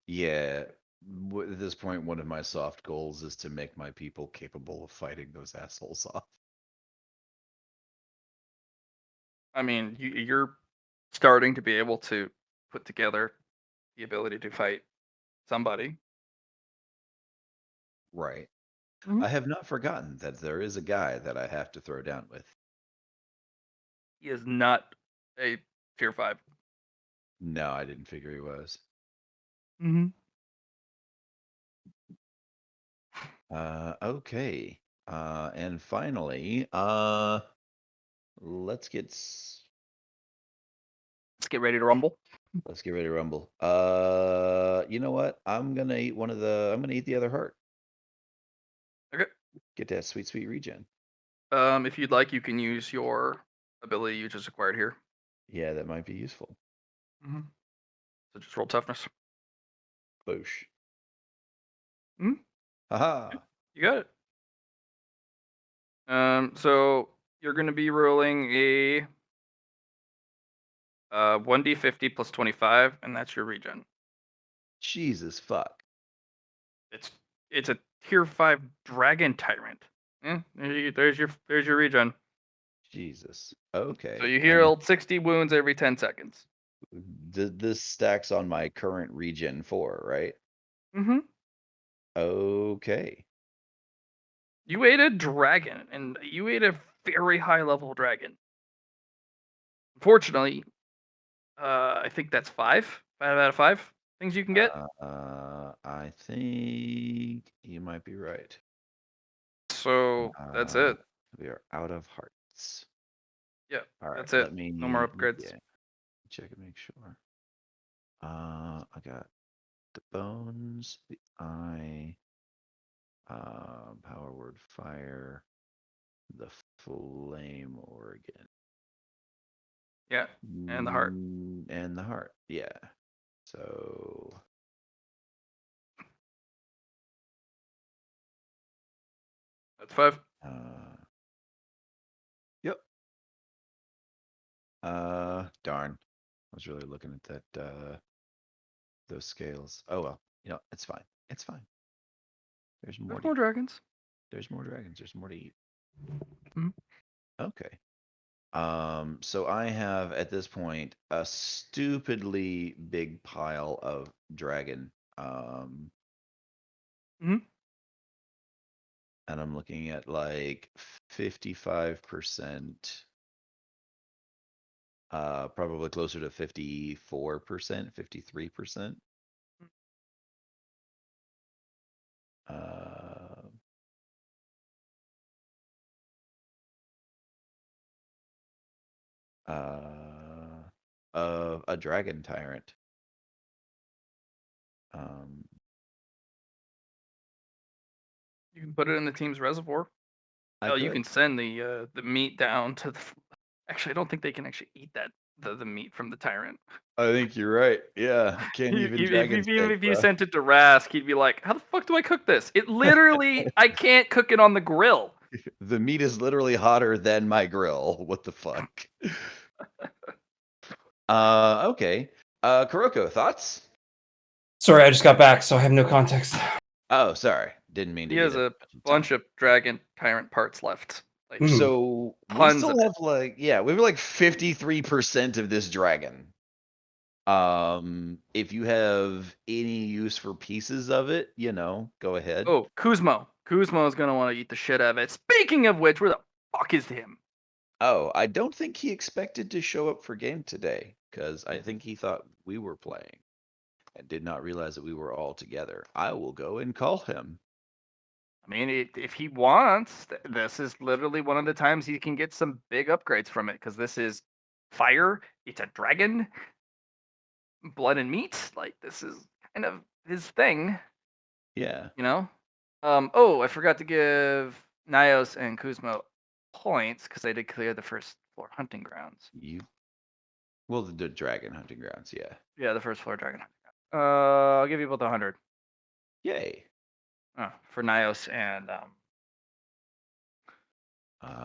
Yeah. At this point, one of my soft goals is to make my people capable of fighting those assholes off. I mean, you're starting to be able to put together the ability to fight somebody. Right. Mhm. I have not forgotten that there is a guy that I have to throw down with. He is not a tier 5. No, I didn't figure he was. Mm-hmm. Okay. And finally, let's get Let's get ready to rumble. let's get ready to rumble. You know what? I'm gonna eat I'm gonna eat the other heart. Okay. Get that sweet, sweet regen. If you'd like, you can use your ability you just acquired here. Yeah, that might be useful. Mm-hmm. So just roll toughness. Boosh. Mhm. Haha. You got it. So you're going to be rolling a 1d50 plus 25, and that's your regen. Jesus fuck. It's it's a tier 5 dragon tyrant. There's your regen. Jesus. So Okay. you And heal 60 wounds every 10 seconds. this stacks on my current regen 4, right? Mm-hmm. Okay. You ate a dragon, and you ate a very high level dragon. Unfortunately, I think that's 5 out of 5 things you can get. I think you might be right. So that's it. We are out of hearts. Yeah, All right, that's it. let me No more upgrades. yeah, check and make sure. I got the bones, the eye, power word fire, the flame organ. Yeah, and the heart. And the heart. Yeah. So That's 5. yep. Darn. I was really looking at that those scales. Oh well, it's fine. It's fine. There's more There's to more eat. dragons. There's more dragons. There's more to eat. Mhm. Okay. So I have at this point a stupidly big pile of dragon. Mhm. And I'm looking at like 55%, probably closer to 54%, 53%. Uh, of a dragon tyrant. Um, You can put it in the team's reservoir. I Hell, you could. can send the meat down to the. Actually, I don't think they can actually eat the meat from the tyrant. I think you're right. Yeah, can't even dragon Even steak, if you bro. sent it to Rask, he'd be like, "How the fuck do I cook this? It literally, I can't cook it on the grill." The meat is literally hotter than my grill. What the fuck? Okay. Kuroko, thoughts? Sorry, I just got back, so I have no context. Oh, sorry. Didn't mean to He eat has up a your bunch time. of dragon tyrant parts left. Like Mhm. So we tons still of it. have we have like 53% of this dragon. If you have any use for pieces of it, go ahead. Oh, Kuzmo. Kuzmo is gonna want to eat the shit out of it. Speaking of which, where the fuck is him? Oh, I don't think he expected to show up for game today, because I think he thought we were playing and did not realize that we were all together. I will go and call him. I mean, if he wants, this is literally one of the times he can get some big upgrades from it because this is fire. It's a dragon, blood and meat. Like this is kind of his thing, Yeah. you know. Oh, I forgot to give Nios and Kuzmo points because they did clear the first floor hunting grounds. Well, the dragon hunting grounds, yeah. Yeah, the first floor dragon. I'll give you both 100 Yay. for Nios and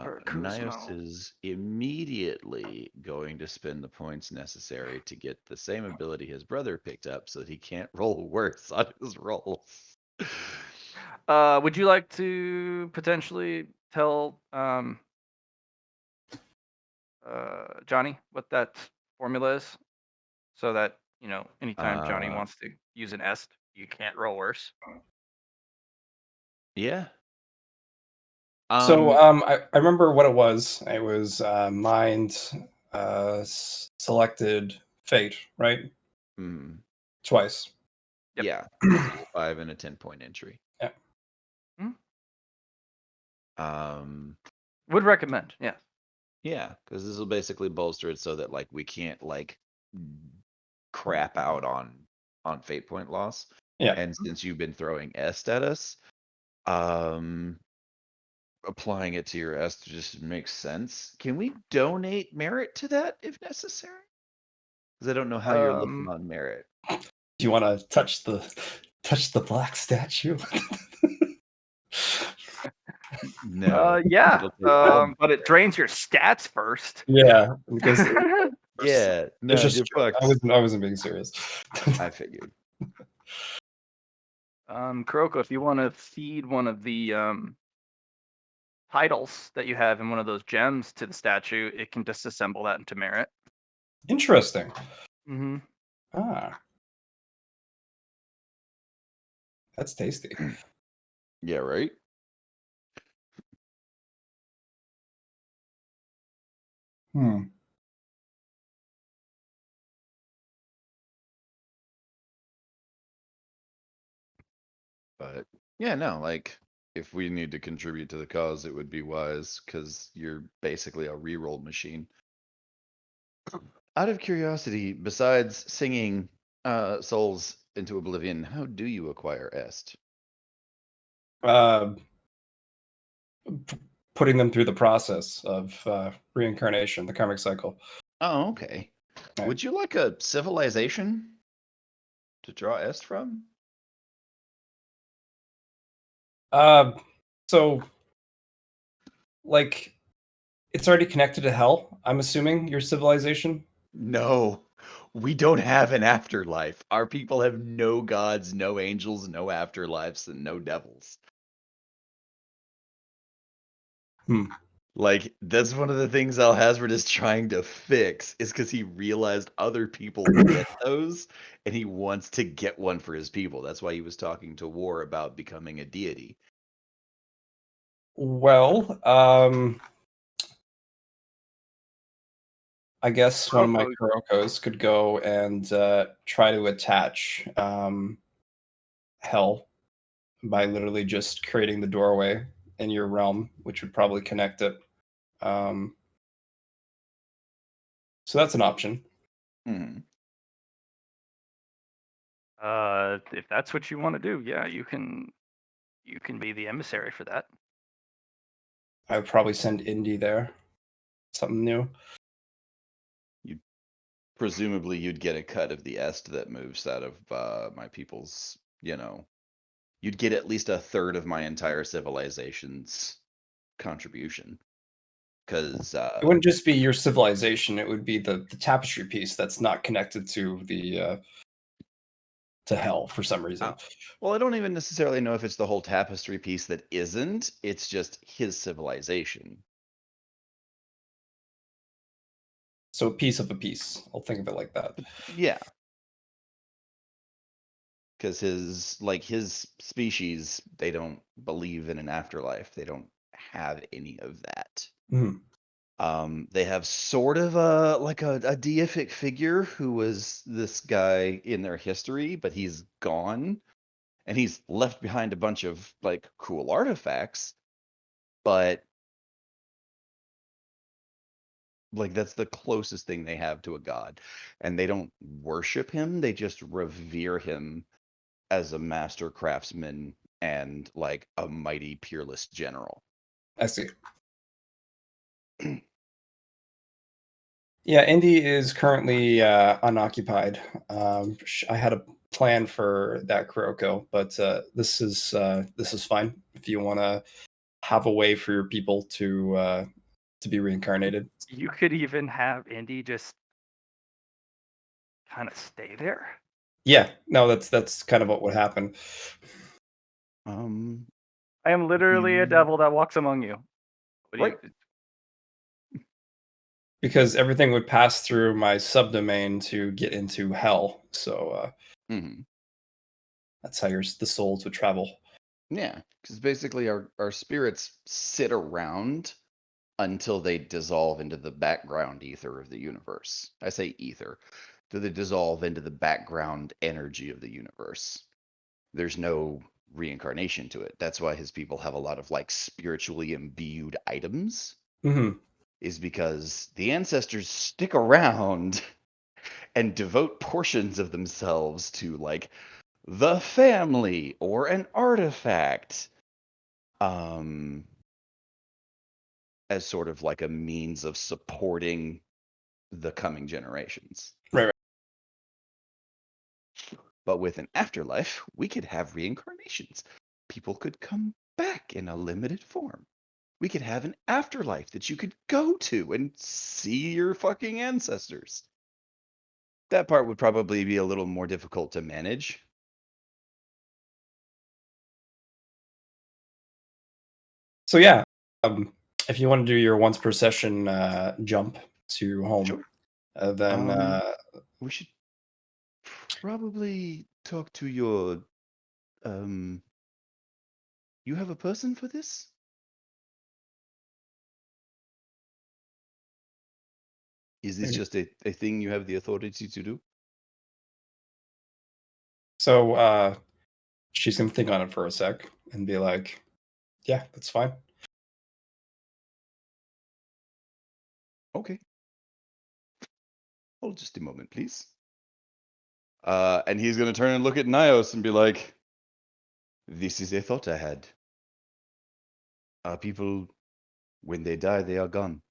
for Nios Kuzmo. is immediately going to spend the points necessary to get the same ability his brother picked up so that he can't roll worse on his rolls. Would you like to potentially tell Johnny what that formula is, so that anytime Johnny Uh, wants to use an est, you can't roll worse. yeah. So I remember what it was. It was mind selected fate, right? mm, Twice. Yep. yeah, it's a 5 and a 10-point entry. Yeah. Would recommend, yes. Yeah, because this will basically bolster it so that we can't crap out on fate point loss. Yeah. And since you've been throwing est at us, applying it to your est just makes sense. Can we donate merit to that if necessary? Because I don't know how you're looking on merit. Do you want to touch the black statue? No. Yeah. It'll take- But it drains your stats first. Yeah, because yeah, no, it's just you're fucked. I wasn't being serious. I figured. Kuroko, if you want to feed one of the titles that you have in one of those gems to the statue, it can disassemble that into merit. Interesting. Mm-hmm. Ah, that's tasty. Yeah, right? Hmm. But yeah, no, if we need to contribute to the cause, it would be wise because you're basically a reroll machine. Out of curiosity, besides singing souls into oblivion, how do you acquire est? Putting them through the process of reincarnation, the karmic cycle. Oh, okay. Right. Would you like a civilization to draw est from? So it's already connected to hell, I'm assuming, your civilization? No, we don't have an afterlife. Our people have no gods, no angels, no afterlives, and no devils. That's one of the things Alhazred is trying to fix, is because he realized other people get those, and he wants to get one for his people. That's why he was talking to War about becoming a deity. Well, I guess one of my Kurokos could go and try to attach hell by literally just creating the doorway in your realm, which would probably connect it. So that's an option. If that's what you want to do, yeah, you can be the emissary for that. I would probably send Indy there. Something new. Presumably you'd get a cut of the est that moves out of my people's, you'd get at least a third of my entire civilization's contribution. Because it wouldn't just be your civilization, it would be the tapestry piece that's not connected to the to hell for some reason. Well, I don't even necessarily know if it's the whole tapestry piece that isn't. It's just his civilization. So a piece of a piece. I'll think of it like that. Yeah. Because his species, they don't believe in an afterlife. They don't have any of that. Mhm. They have sort of a deific figure who was this guy in their history, but he's gone, and he's left behind a bunch of like cool artifacts, but like that's the closest thing they have to a god, and they don't worship him. They just revere him as a master craftsman and like a mighty peerless general. I see. Yeah, Indy is currently unoccupied. I had a plan for that Kuroko, but this is fine if you want to have a way for your people to be reincarnated. You could even have Indy just kind of stay there. Yeah, no, that's kind of what would happen. Um, I am literally a you devil that walks among you. What do Right. Because everything would pass through my subdomain to get into hell. So mhm. that's how the souls would travel. Yeah, because basically our spirits sit around until they dissolve into the background ether of the universe. I say ether, do they dissolve into the background energy of the universe? There's no reincarnation to it. That's why his people have a lot of like spiritually imbued items, Hmm. is because the ancestors stick around and devote portions of themselves to like the family or an artifact. As sort of like a means of supporting the coming generations. Right. But with an afterlife, we could have reincarnations. People could come back in a limited form. We could have an afterlife that you could go to and see your fucking ancestors. That part would probably be a little more difficult to manage. So yeah, if you want to do your once per session jump to home, Sure. then We should probably talk to your um you have a person for this? Is this just a thing you have the authority to do? so she's gonna think on it for a sec and be like, "Yeah, that's fine." Okay. Hold just a moment, please. And he's gonna turn and look at Nios and be like, "This is a thought I had. Our people, when they die, they are gone.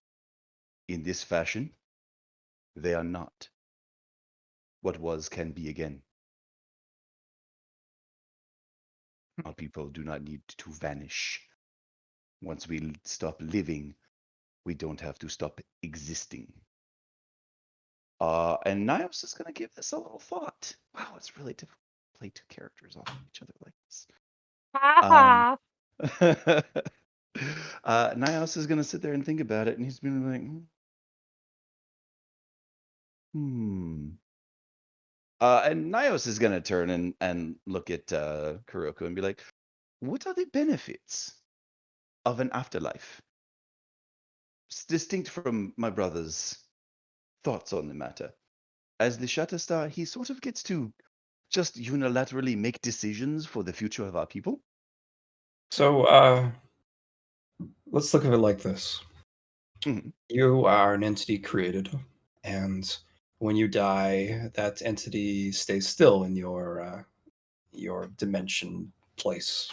In this fashion, they are not. What was can be again. Our people do not need to vanish. Once we stop living, we don't have to stop existing." And Nios is gonna give this a little thought. Wow, it's really difficult to play two characters off of each other like this. Um, Nios is gonna sit there and think about it, and he's gonna be like, hmm. And Nios is gonna turn and look at Kuroko and be like, "What are the benefits of an afterlife? Distinct from my brother's thoughts on the matter. As the Shatterstar, he sort of gets to just unilaterally make decisions for the future of our people." So let's look at it like this: Mhm. you are an entity created, and when you die, that entity stays still in your dimension place,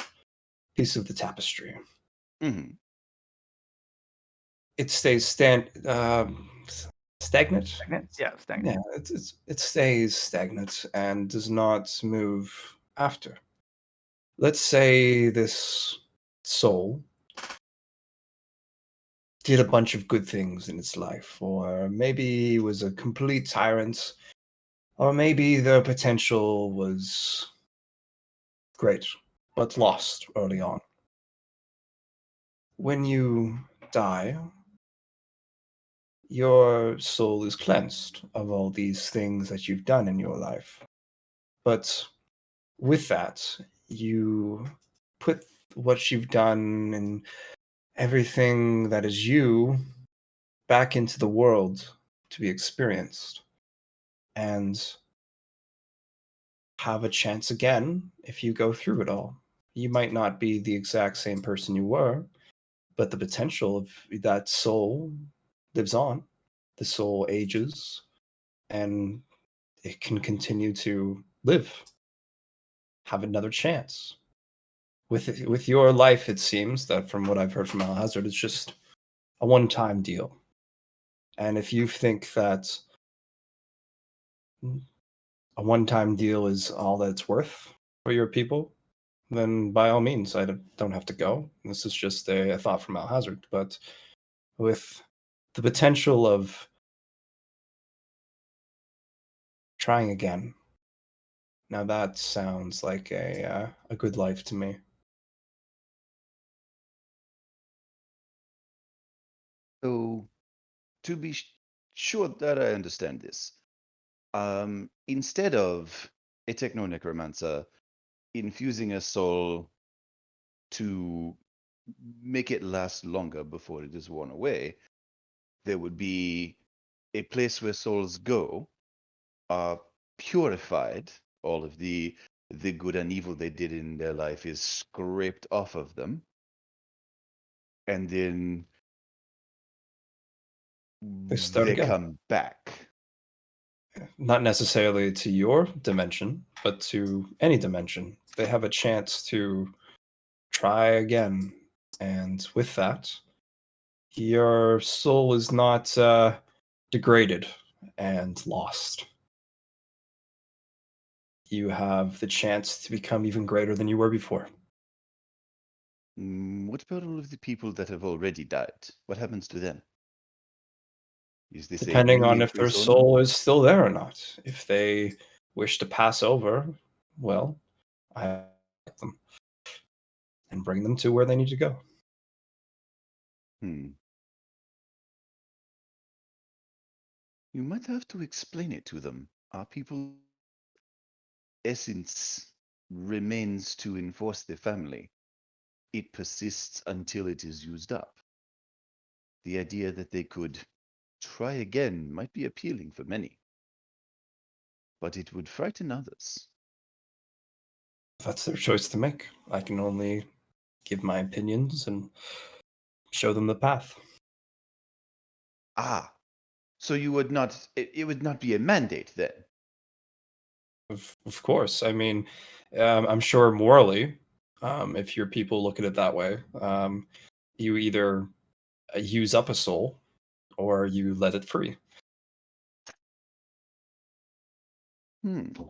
piece of the tapestry. Mhm. It stays stagnant. Stagnant? Yeah, stagnant. Yeah, it stays stagnant and does not move after. Let's say this soul did a bunch of good things in its life, or maybe was a complete tyrant, or maybe the potential was great, but lost early on. When you die, your soul is cleansed of all these things that you've done in your life. But with that, you put what you've done and everything that is you back into the world to be experienced and have a chance again if you go through it all. You might not be the exact same person you were, but the potential of that soul lives on. The soul ages and it can continue to live, have another chance. With your life, it seems that from what I've heard from Alhazard, it's just a one-time deal. And if you think that a one-time deal is all that it's worth for your people, then by all means, I don't have to go. This is just a thought from Alhazard. But with the potential of trying again, now that sounds like a good life to me. So, to be sure that I understand this, instead of a techno necromancer infusing a soul to make it last longer before it is worn away, there would be a place where souls go, are purified, all of the good and evil they did in their life is scraped off of them, and then They start they again. come back. Not necessarily to your dimension, but to any dimension. They have a chance to try again. And with that, your soul is not degraded and lost. You have the chance to become even greater than you were before. What about all of the people that have already died? What happens to them? Is this a Depending new on if their increase only? soul is still there or not. If they wish to pass over, well, I like them and bring them to where they need to go. You might have to explain it to them. Our people essence remains to enforce the family. It persists until it is used up. The idea that they could try again might be appealing for many, but it would frighten others. That's their choice to make. I can only give my opinions and show them the path. Ah, so you would not, it would not be a mandate then? Of course. I mean, I'm sure morally, if your people look at it that way, you either use up a soul or you let it free. The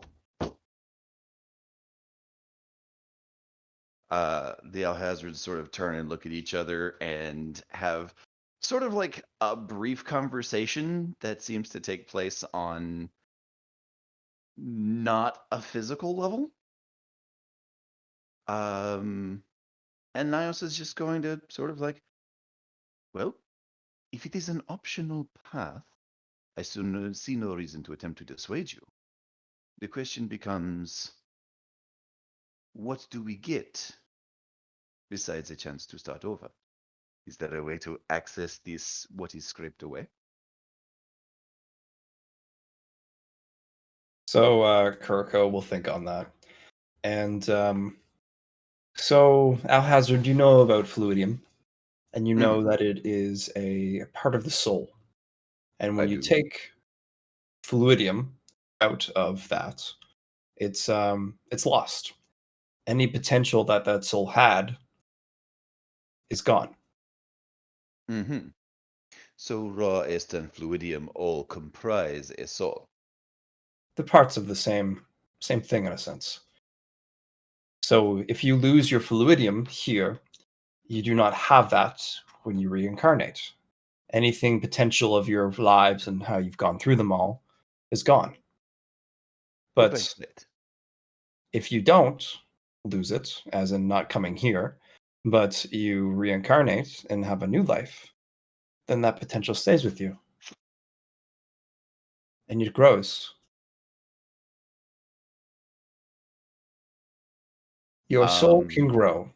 Alhazards sort of turn and look at each other and have sort of like a brief conversation that seems to take place on not a physical level. And Nios is just going to sort of like, well, if it is an optional path, I see no reason to attempt to dissuade you. The question becomes, what do we get besides a chance to start over? Is there a way to access this, what is scraped away? So Kuriko will think on that. And so Alhazard, you know about fluidium, and you know that it is a part of the soul. And when I you do. take fluidium out of that, it's lost. Any potential that that soul had is gone. So raw est and fluidium all comprise a soul. The parts of the same thing in a sense. So if you lose your fluidium here, you do not have that when you reincarnate. Anything potential of your lives and how you've gone through them all is gone. But if you don't lose it, as in not coming here, but you reincarnate and have a new life, then that potential stays with you. and it grows. Your soul can Um, grow.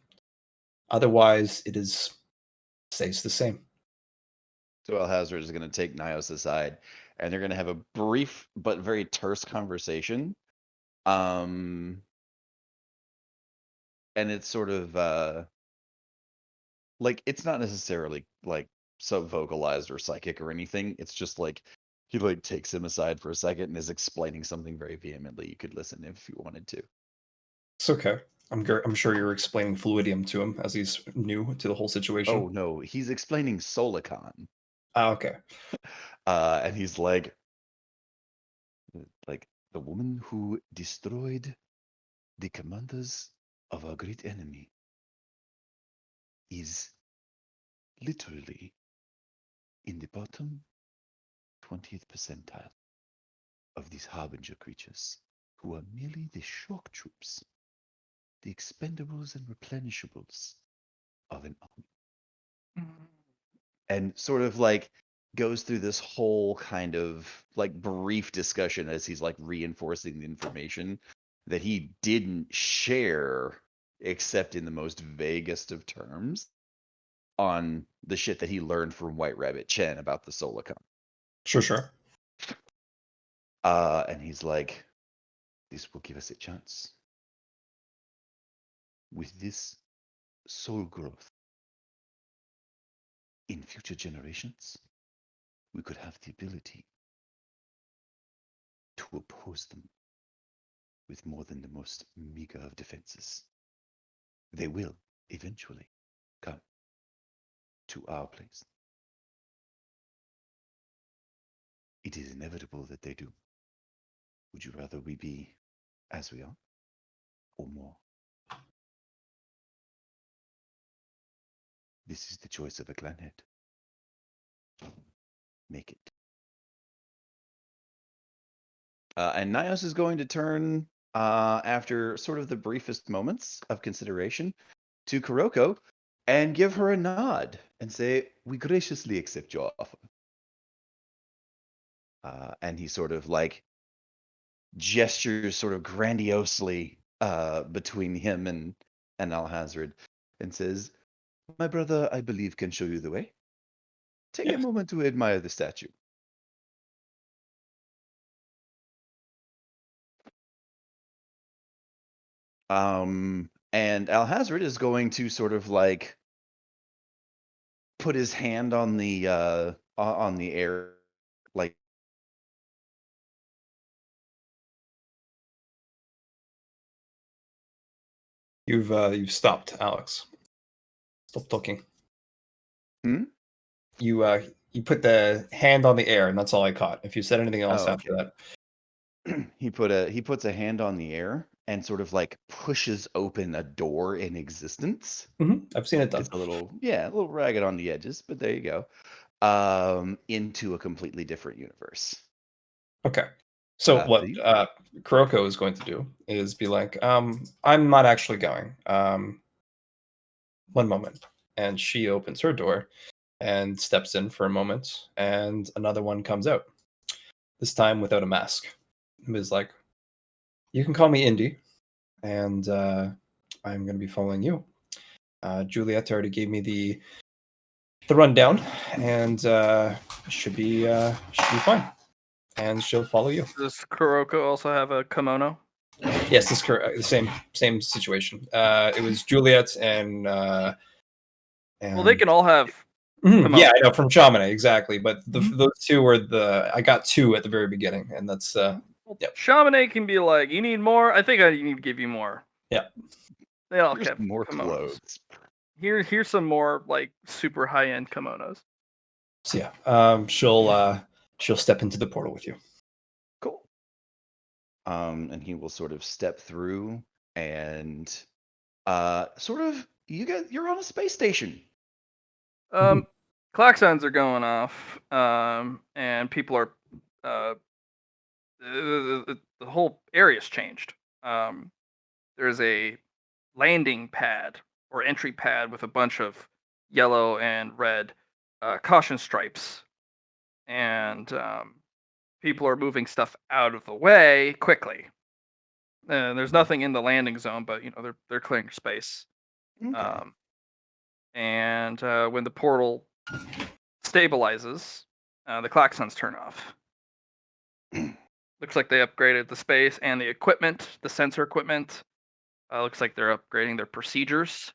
Otherwise, stays the same. so Alhazard is going to take Nios aside, and they're going to have a brief but very terse conversation. And it's sort of like it's not necessarily like sub-vocalized or psychic or anything. It's just like he like takes him aside for a second and is explaining something very vehemently. You could listen if you wanted to. It's okay. I'm sure you're explaining Fluidium to him as he's new to the whole situation. Oh no, he's explaining Solicon. Okay. And he's like the woman who destroyed the commanders of our great enemy is literally in the bottom 20th percentile of these harbinger creatures, who are merely the shock troops, the expendables and replenishables of an army. And sort of like goes through this whole kind of like brief discussion as he's like reinforcing the information that he didn't share except in the most vaguest of terms on the shit that he learned from White Rabbit Chen about the Solicon. Sure. And he's like, this will give us a chance. With this soul growth in future generations, we could have the ability to oppose them with more than the most meager of defenses. They will eventually come to our place. It is inevitable that they do. Would you rather we be as we are, or more? This is the choice of a clan head. Make it. And Nios is going to turn, after sort of the briefest moments of consideration, to Kuroko and give her a nod and say, we graciously accept your offer. And he sort of like gestures sort of grandiosely between him and Alhazard and says, my brother, I believe, can show you the way. Take a Yes. moment to admire the statue. And Alhazard is going to sort of like put his hand on the air, like You've stopped, Alex. Stop talking. Hmm? You put the hand on the air, and that's all I caught. If you said anything else Oh, after that, he puts a hand on the air and sort of like pushes open a door in existence. I've seen it done. It's a little ragged on the edges, but there you go. Into a completely different universe. Okay. So what See? Kuroko is going to do is be like, I'm not actually going. One moment. And she opens her door and steps in for a moment, and another one comes out. This time without a mask. It was like, you can call me Indy, and I'm going to be following you. Juliet already gave me the rundown, and should be fine. And she'll follow you. Does Kuroko also have a kimono? Yes, this the same situation. It was Juliet and Well, they can all have. yeah, I know from Chamonix exactly, but Mhm. those two were I got two at the very beginning, and that's yep. Chamonix can be like, you need more? I think I need to give you more. Yeah. They all Here's have more kimonos. clothes. Here's some more like super high end kimonos. So yeah, she'll step into the portal with you. Cool. And he will sort of step through and sort of you're on a space station. Clock signs are going off, and people are the whole area's changed. There's a landing pad or entry pad with a bunch of yellow and red caution stripes, and people are moving stuff out of the way quickly. There's Mhm. nothing in the landing zone, but they're clearing space. Okay. And when the portal stabilizes, the klaxons turn off. Looks like they upgraded the space and the equipment, the sensor equipment. Looks like they're upgrading their procedures.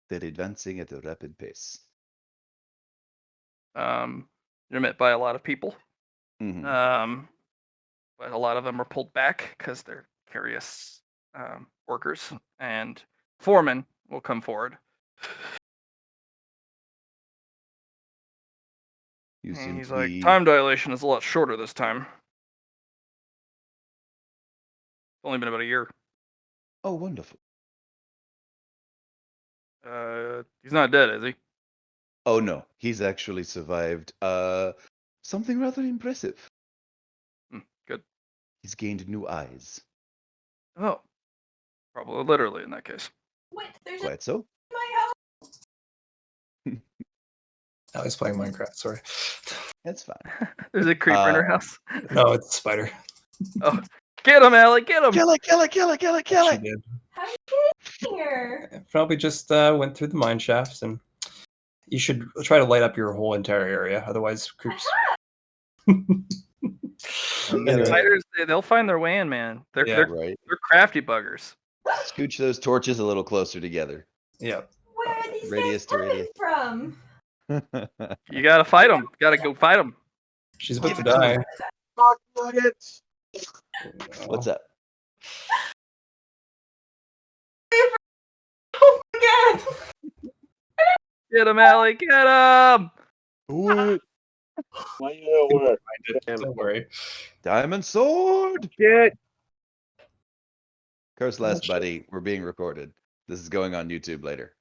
They're advancing at a rapid pace. They're met by a lot of people. Mhm. But a lot of them are pulled back because they're curious workers. And Foreman will come forward. You And seem he's to like, be. time dilation is a lot shorter this time. It's only been about a year. Oh, wonderful. He's not dead, is he? Oh no, he's actually survived. Something rather impressive. Good. He's gained new eyes. Oh, probably literally in that case. Wait, there's a Quite so. my house. Oh, he's playing Minecraft. Sorry. That's fine. There's a creeper in her house. No, it's a spider. Oh, get him, Allie, get him! Kill it! Kill it! Kill it! Kill it! Kill She it! did. How you get here? Probably just went through the mine shafts, and you should try to light up your whole entire area. Otherwise, creeps. Anyway, Spiders, they'll find their way in, man. They're Yeah. they're, Right. they're crafty buggers. Scooch those torches a little closer together. yeah. Where are these Radius guys to coming radius. from? You gotta fight them. Gotta go fight them. She's about Give to it to die. me. Fuck nuggets. What's up? Oh my god! Get him, Allie, get him! What? Why you don't work? Don't worry. Diamond sword. Shit. Curse less, shit. buddy. We're being recorded. This is going on YouTube later.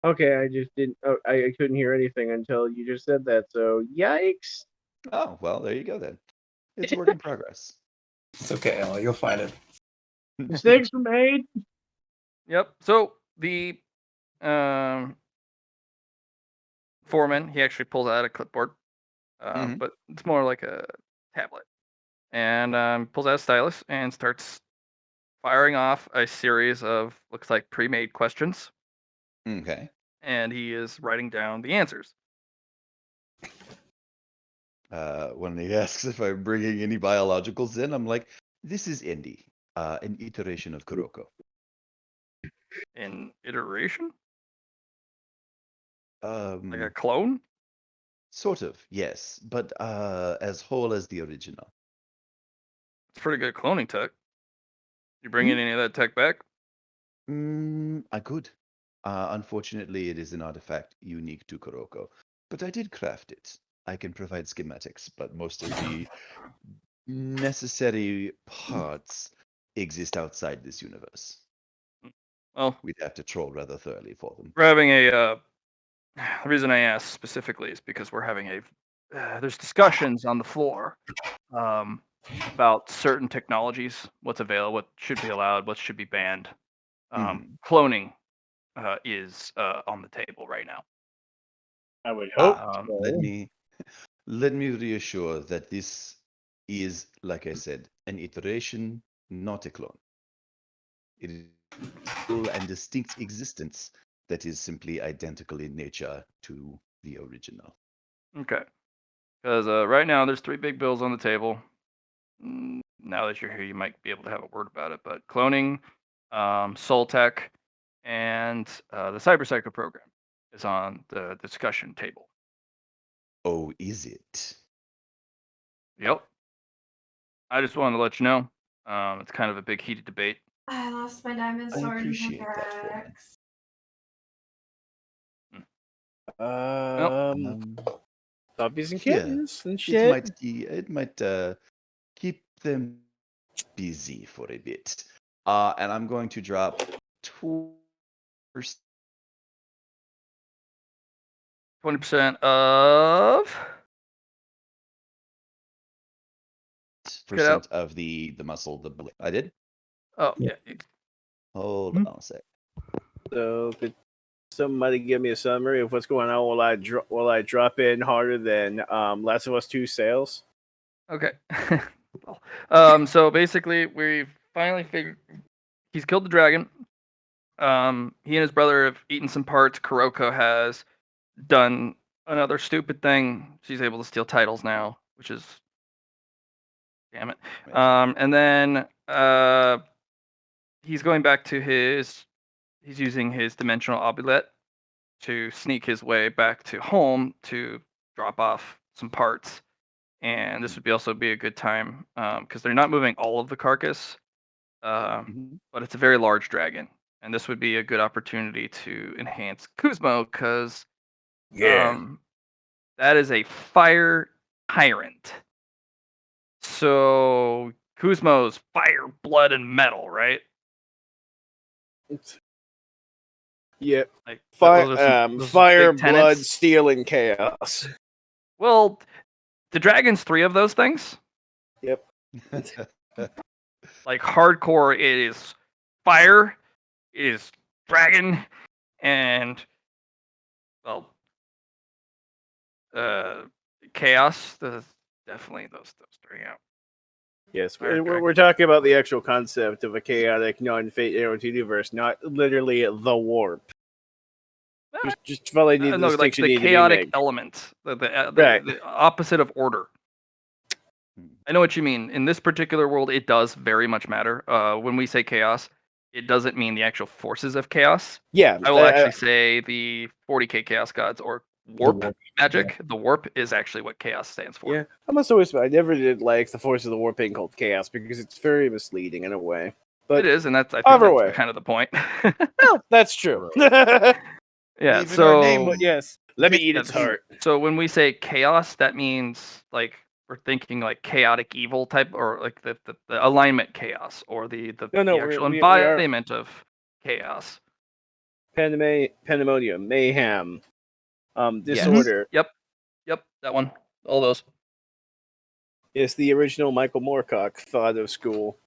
Okay, I just didn't. Oh, I couldn't hear anything until you just said that. So yikes. Oh well, there you go then. It's a work in progress. It's okay, Ella. You'll find it. Mistakes were made. Yep. So the foreman, he actually pulls out a clipboard, Mhm. but it's more like a tablet, and pulls out a stylus and starts firing off a series of looks like pre-made questions, Okay. and he is writing down the answers. When he asks if I'm bringing any biologicals in, I'm like, this is Indy, an iteration of Kuroko. In iteration, like a Um, clone. sort of, yes, but as whole as the original. It's pretty good cloning tech. You bring in any of that tech back? I could. Unfortunately, it is an artifact unique to Kuroko, but I did craft it. I can provide schematics, but most of the necessary parts exist outside this universe. Well, We'd have to troll rather thoroughly for them. we're having a. The reason I asked specifically is because we're having a. There's discussions on the floor about certain technologies, what's available, what should be allowed, what should be banned. Cloning is on the table right now. I would hope. Um, so. Let me reassure that this is, like I said, an iteration, not a clone. It is a full and distinct existence that is simply identical in nature to the original. Okay. Because right now there's 3 big bills on the table. Now that you're here, you might be able to have a word about it. But cloning, Soul Tech, and the Cyber Psycho program is on the discussion table. Oh, is it? Yep. I just wanted to let you know. It's kind of a big heated debate. I lost my diamond I sword and appreciate that, Foreman. Um, Puppies and yeah, kittens and It shit. might keep them busy for a bit. And I'm going to drop 20% of. percent of the muscle. I did. Oh, Yeah. yeah. Hold Hmm. on a sec. So somebody give me a summary of what's going on while I drop in harder than Last of Us 2 sales? Okay. So basically, we've finally figured he's killed the dragon. He and his brother have eaten some parts. Kuroko has done another stupid thing. She's able to steal titles now, which is damn it. And then he's going back to he's using his dimensional obulet to sneak his way back to home to drop off some parts. And this would also be a good time because they're not moving all of the carcass, but it's a very large dragon, and this would be a good opportunity to enhance Kuzmo because that is a fire tyrant. So Kuzmo's fire, blood, and metal, right? Yep. Like Fire, those fire, big blood, tenets. steel, and chaos. Well, the dragon's 3 of those things. Yep. Like hardcore, it is fire, it is dragon, and well, chaos. Definitely those 3 out. Yes, Fire we're talking about the actual concept of a chaotic, non-fate universe, not literally the warp. Just probably need the No, like distinction the need to be chaotic made. element, Right. the opposite of order. I know what you mean. In this particular world, it does very much matter. When we say chaos, it doesn't mean the actual forces of chaos. Yeah, I will actually say the 40k chaos gods or warp warp, magic. The warp is actually what chaos stands for. Yeah, I must always. I never did like the force of the warp being called chaos because it's very misleading in a way. But It is, and I think either that's way. kind of the point. well, that's true. Yeah. Even our So name- But yes, let me eat Yeah, its heart. So when we say chaos, that means like we're thinking like chaotic evil type, or like the alignment chaos, or the No, actual we are- embodiment of chaos. Pandemonium, mayhem, Yes. disorder. Yep, that one. All those. It's the original Michael Moorcock thought of school.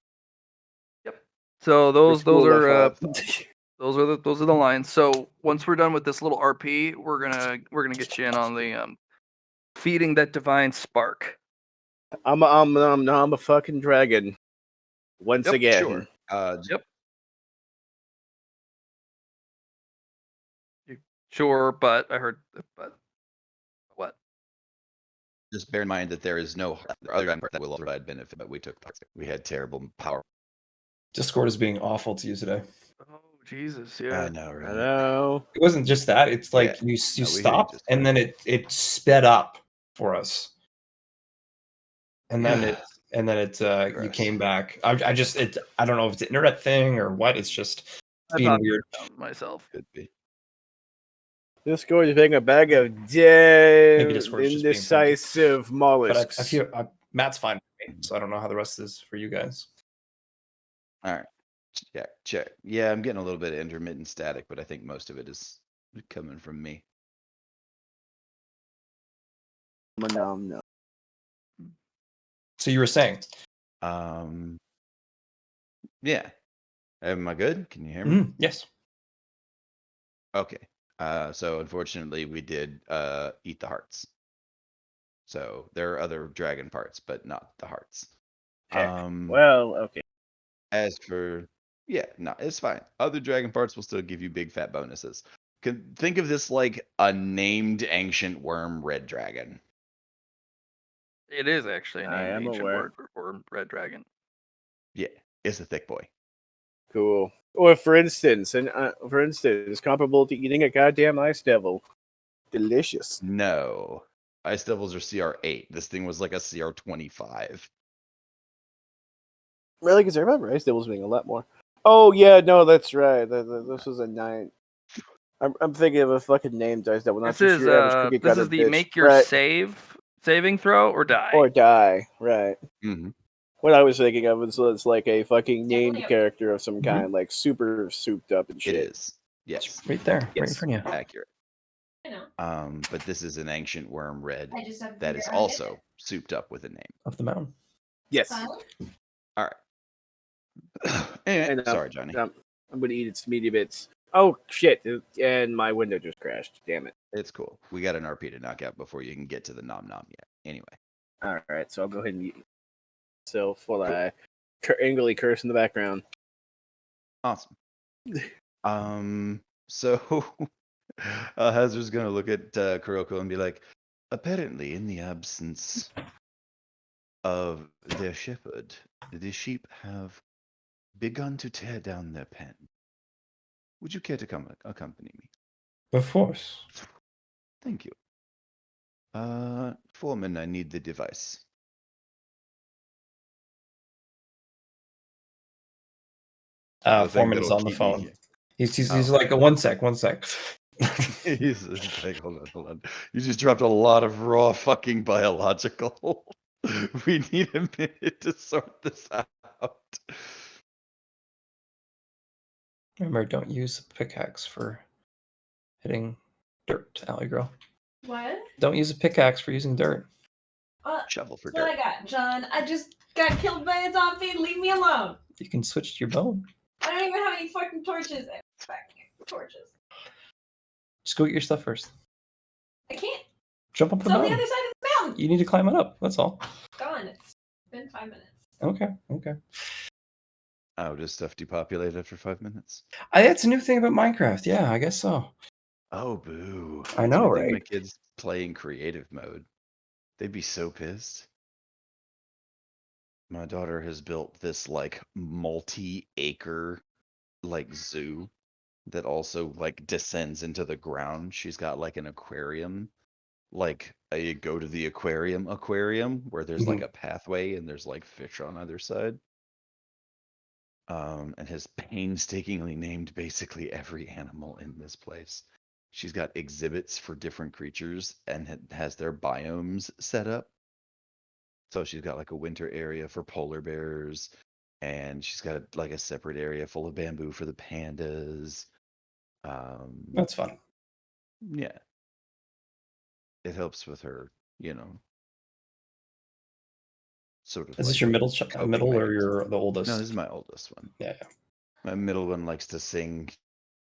So those School of are thought. those are the lines. So once we're done with this little RP, we're gonna get you in on the feeding that divine spark. I'm a fucking dragon. Once Yep, again. Sure. Yep. Sure, but I heard, but what? Just bear in mind that there is no other dragon part that will provide benefit, but we took we had terrible power. Discord is being awful to you today. Oh Jesus, yeah. I know, right? Hello. It wasn't just that. It's like Yeah. you No, we hear you stopped just and fine. then it sped up for us. And then you Gross. came back. I don't know if it's an internet thing or what. It's just I being thought weird. myself. Could be. Discord is being a bag of dead, Discord's just being indecisive But mollusks. I feel Matt's fine with me, so I don't know how the rest is for you guys. All right. Check. Yeah, I'm getting a little bit of intermittent static, but I think most of it is coming from me. No. So you were saying? Yeah. Am I good? Can you hear me? Yes. Okay. So unfortunately we did eat the hearts. So there are other dragon parts, but not the hearts. Heck. Well, okay. As for no, it's fine. Other dragon parts will still give you big fat bonuses. Think of this like a named ancient worm red dragon. It is actually an I am ancient aware. word for red dragon. Yeah, it's a thick boy. Cool. Or for instance, comparable to eating a goddamn ice devil. Delicious. No. Ice Devils are CR8. This thing was like a CR25. Really? Because I remember ice devils being a lot more. Oh yeah, no, that's right. This was a 9. I'm thinking of a fucking named ice devil. Not This just is your average cookie this cutter is the bitch. make your Right. saving throw or die. Or die. Right. Mm-hmm. What I was thinking of was like a fucking named Definitely. character of some kind, like super souped up and shit. It is. Yes. It's right there, right in Yes. front of you. Accurate. I know. But this is an ancient worm red I just have to that figure is out how to get also souped up with a name. Of the mountain. Yes. Silent? All right. Anyway, And, sorry, Johnny. I'm going to eat its meaty bits. Oh shit! And my window just crashed. Damn it! It's cool. We got an RP to knock out before you can get to the nom nom yet. Anyway. All right, so I'll go ahead and mute myself while I angrily curse in the background. Awesome. So Hazard's gonna look at Kuroko and be like, apparently in the absence of their shepherd, the sheep have begun to tear down their pen. Would you care to come accompany me? Of course. Thank you. Foreman, I need the device. The thing Foreman is that'll on the keep me- phone. He's Oh. like, one sec. He's like, hold on. You just dropped a lot of raw fucking biological. We need a minute to sort this out. Remember, don't use a pickaxe for hitting dirt, Alley Girl. What? Don't use a pickaxe for using dirt. Shovel for That's what I dirt. got, John. I just got killed by a zombie. Leave me alone. You can switch to your bow. I don't even have any fucking torches. Torches. Just go get your stuff first. I can't. Jump up It's the on the mountain. other side of the mountain. You need to climb it up. That's all. Gone. It's been 5 minutes. Okay. Oh, does stuff depopulate after 5 minutes? That's a new thing about Minecraft. Yeah, I guess so. Oh, boo. I know, I think my right? kids play in creative mode. They'd be so pissed. My daughter has built this like multi-acre like zoo that also like descends into the ground. She's got like an aquarium, like a go to the aquarium where there's like a pathway and there's like fish on either side. And has painstakingly named basically every animal in this place. She's got exhibits for different creatures and has their biomes set up. So she's got like a winter area for polar bears, and she's got like a separate area full of bamboo for the pandas. That's fun. Yeah. It helps with her, sort of. Is this like your middle coping or mechanism. your the oldest? No, this is my oldest one. Yeah. My middle one likes to sing,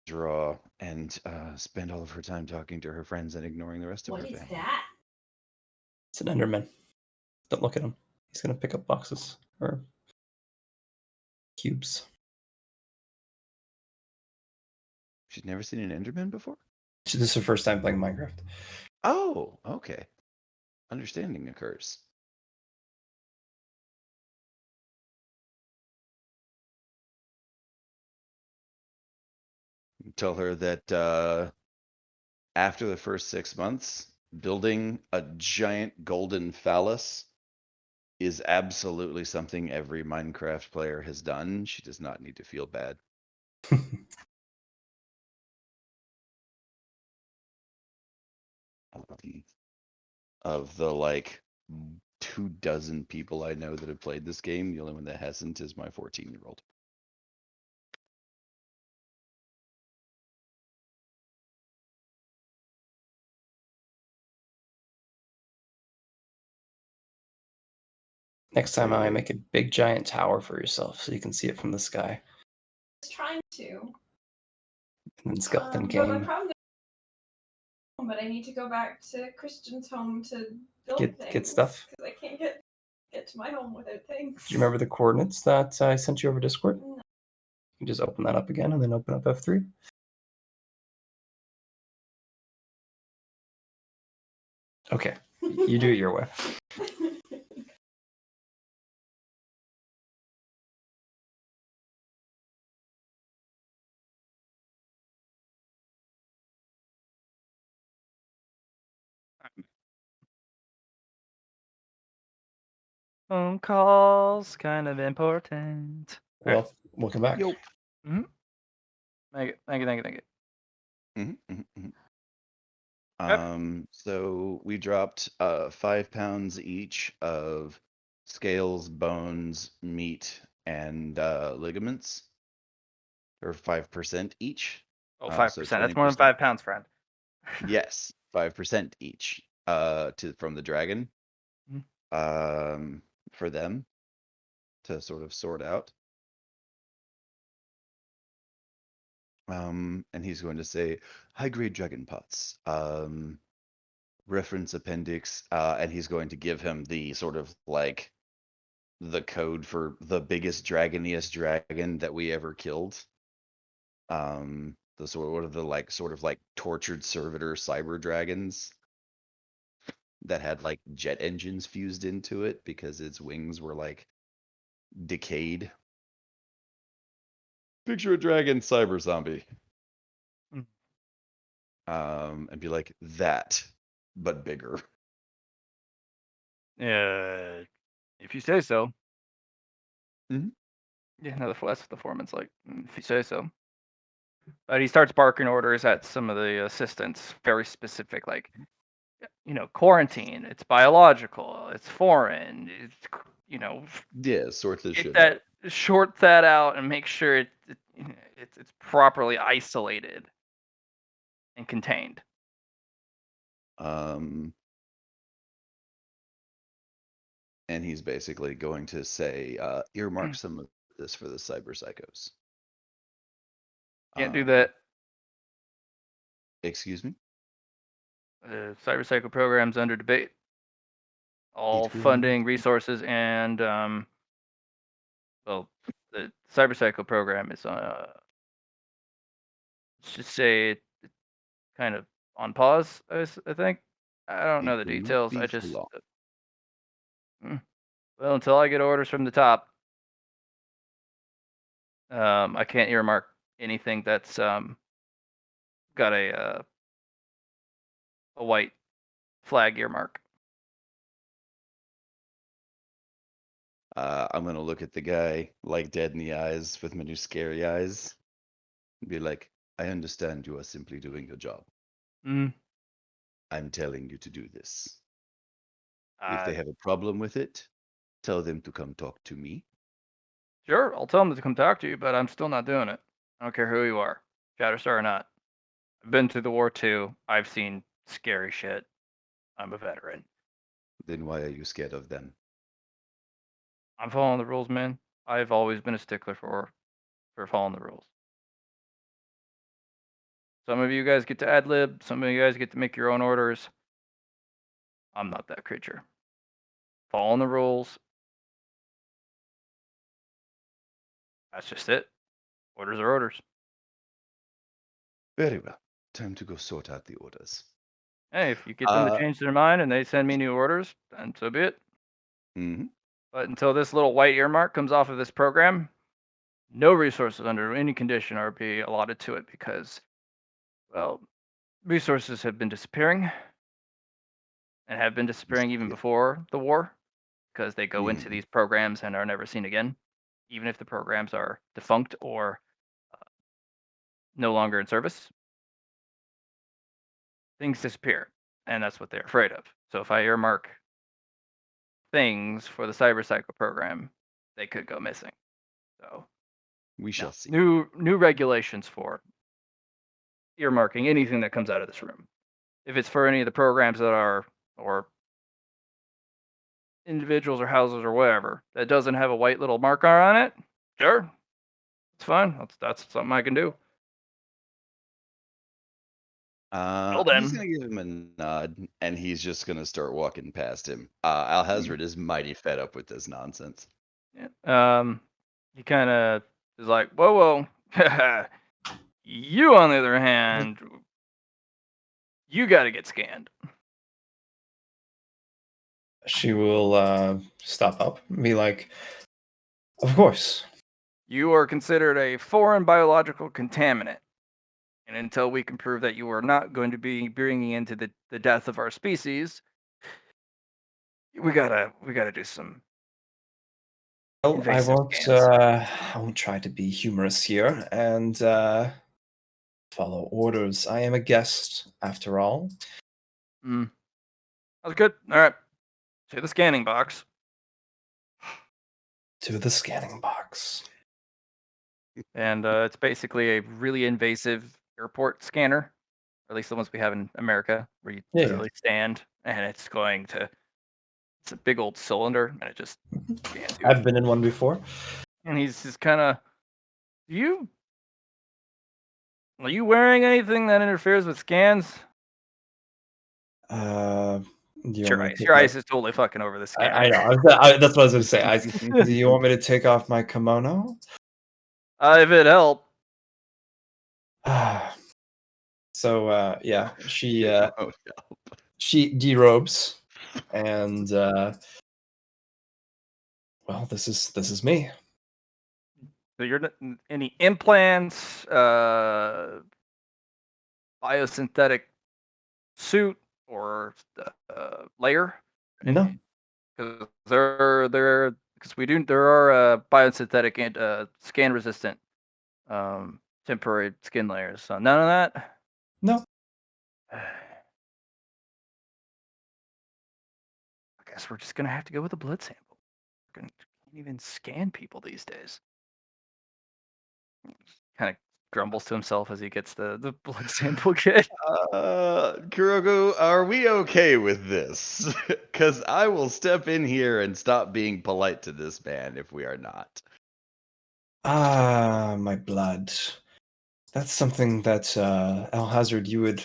draw, and spend all of her time talking to her friends and ignoring the rest of What her is family. that? It's an Enderman. Don't look at him. He's gonna pick up boxes or cubes. She's never seen an Enderman before? This is her first time playing Minecraft. Oh, okay. Understanding occurs. Tell her that after the first 6 months, building a giant golden phallus is absolutely something every Minecraft player has done. She does not need to feel bad. Of the like 24 people I know that have played this game, the only one that hasn't is my 14-year-old. Next time I make a big giant tower for yourself so you can see it from the sky. I was trying to. And then Skeleton But came. my problem is, but I need to go back to Christian's home to build Get things, stuff? because I can't get to my home without things. Do you remember the coordinates that I sent you over Discord? No. You just open that up again and then open up F3. Okay, you do it your way. Phone calls, kind of important. Well, welcome back. Yup. Thank you. Mhm, mhm, mhm. Yep. So we dropped 5 pounds each of scales, bones, meat, and ligaments, or 5% each. Oh, So 5%. That's more than 5 pounds, friend. Yes, 5% each. From the dragon. Mhm. For them to sort of sort out. And he's going to say, high-grade dragon pots. Reference appendix, and he's going to give him the sort of like the code for the biggest dragoniest dragon that we ever killed. The sort of the like sort of like tortured servitor cyber dragons that had like jet engines fused into it because its wings were like decayed. Picture a dragon cyber zombie. And be like that, but bigger. If you say so. Mhm. Yeah, no, that's what the foreman's like. If you say so. But he starts barking orders at some of the assistants, very specific, like, quarantine. It's biological. It's foreign. It's Yeah, sort this get shit that, out. short that out, and make sure it's properly isolated and contained. And he's basically going to say, earmark some of this for the cyber psychos. Can't do that. Excuse me? Cyber Cycle program's under debate. All It will funding, not- resources, and the Cyber Cycle program is let's just say kind of on pause. I think. I don't know the It will not details. be I for just long. well, until I get orders from the top, I can't earmark anything that's got a white flag earmark. I'm gonna look at the guy like dead in the eyes with my new scary eyes and be like, I understand you are simply doing your job. Mm. I'm telling you to do this. If Uh, they have a problem with it, tell them to come talk to me. Sure, I'll tell them to come talk to you, but I'm still not doing it. I don't care who you are, Shatterstar or not. I've been through the war too. I've seen scary shit. I'm a veteran. Then why are you scared of them? I'm following the rules, man. I've always been a stickler for following the rules. Some of you guys get to ad lib. Some of you guys get to make your own orders. I'm not that creature. Following the rules. That's just it. Orders are orders. Very well. Time to go sort out the orders. Hey, if you get them to change their mind and they send me new orders, then so be it. Mm-hmm. But until this little white earmark comes off of this program, no resources under any condition are be allotted to it because, well, resources have been disappearing and have been disappearing even before the war because they go into these programs and are never seen again, even if the programs are defunct or no longer in service. Things disappear, and that's what they're afraid of. So if I earmark things for the cyber cycle program, they could go missing. So We shall see. new regulations for earmarking anything that comes out of this room. If it's for any of the programs that are or individuals or houses or whatever that doesn't have a white little marker on it, sure, it's fine. That's something I can do. Well He's then, gonna give him a nod, and he's just gonna start walking past him. Alhazred is mighty fed up with this nonsense. yeah. He kind of is like, whoa. You, on the other hand, you got to get scanned. She will stop up and be like, of course. You are considered a foreign biological contaminant. And until we can prove that you are not going to be bringing into the death of our species, we gotta do some Well, invasive scans. I won't try to be humorous here and follow orders. I am a guest, after all. That was good. All right. To the scanning box. To the scanning box. And it's basically a really invasive airport scanner, or at least the ones we have in America, where you literally stand and it's a big old cylinder and it just scans you. I've been in one before. And he's just kind of, do you Are you wearing anything that interferes with scans? Do you Your want me to ice. take Your my- ice is totally fucking over the scanner. I know. That's what I was going to say. Do you want me to take off my kimono? If it helped. So yeah, Yeah, oh, no. she derobes, and well, this is me. So you're any implants, biosynthetic suit, or layer? No, Because there are biosynthetic and scan resistant temporary skin layers. So none of that. no. I guess we're just gonna have to go with a blood sample. Can't even scan people these days. Kind of grumbles to himself as he gets the blood sample kit. Kuroko, are we okay with this? Because I will step in here and stop being polite to this man if we are not. Ah, my blood. That's something that Alhazard you would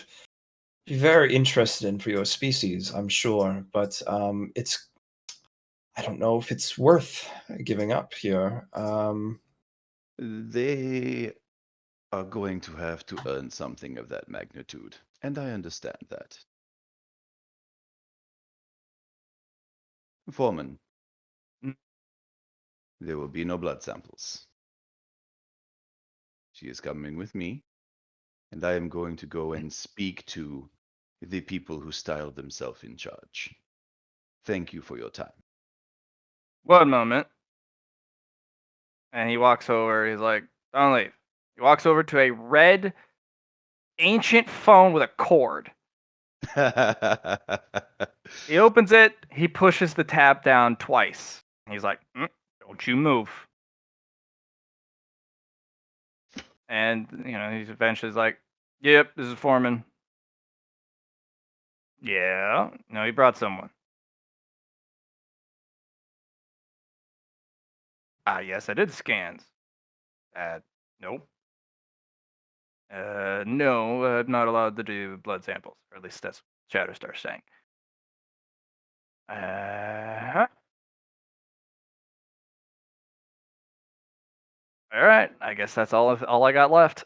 be very interested in for your species, I'm sure. But it's I don't know if it's worth giving up here. They are going to have to earn something of that magnitude, and I understand that. Foreman, Mm. there will be no blood samples. She is coming with me, and I am going to go and speak to the people who styled themselves in charge. Thank you for your time. One moment. And he walks over. He's like, "Don't leave." He walks over to a red ancient phone with a cord. He opens it. He pushes the tab down twice. He's like, "Don't you move." And he's eventually like, "Yep, this is Foreman." Yeah. No, he brought someone. Yes, I did scans. Nope. No, I'm not allowed to do blood samples, or at least that's what Shatterstar's saying. All right, I guess that's all I got left.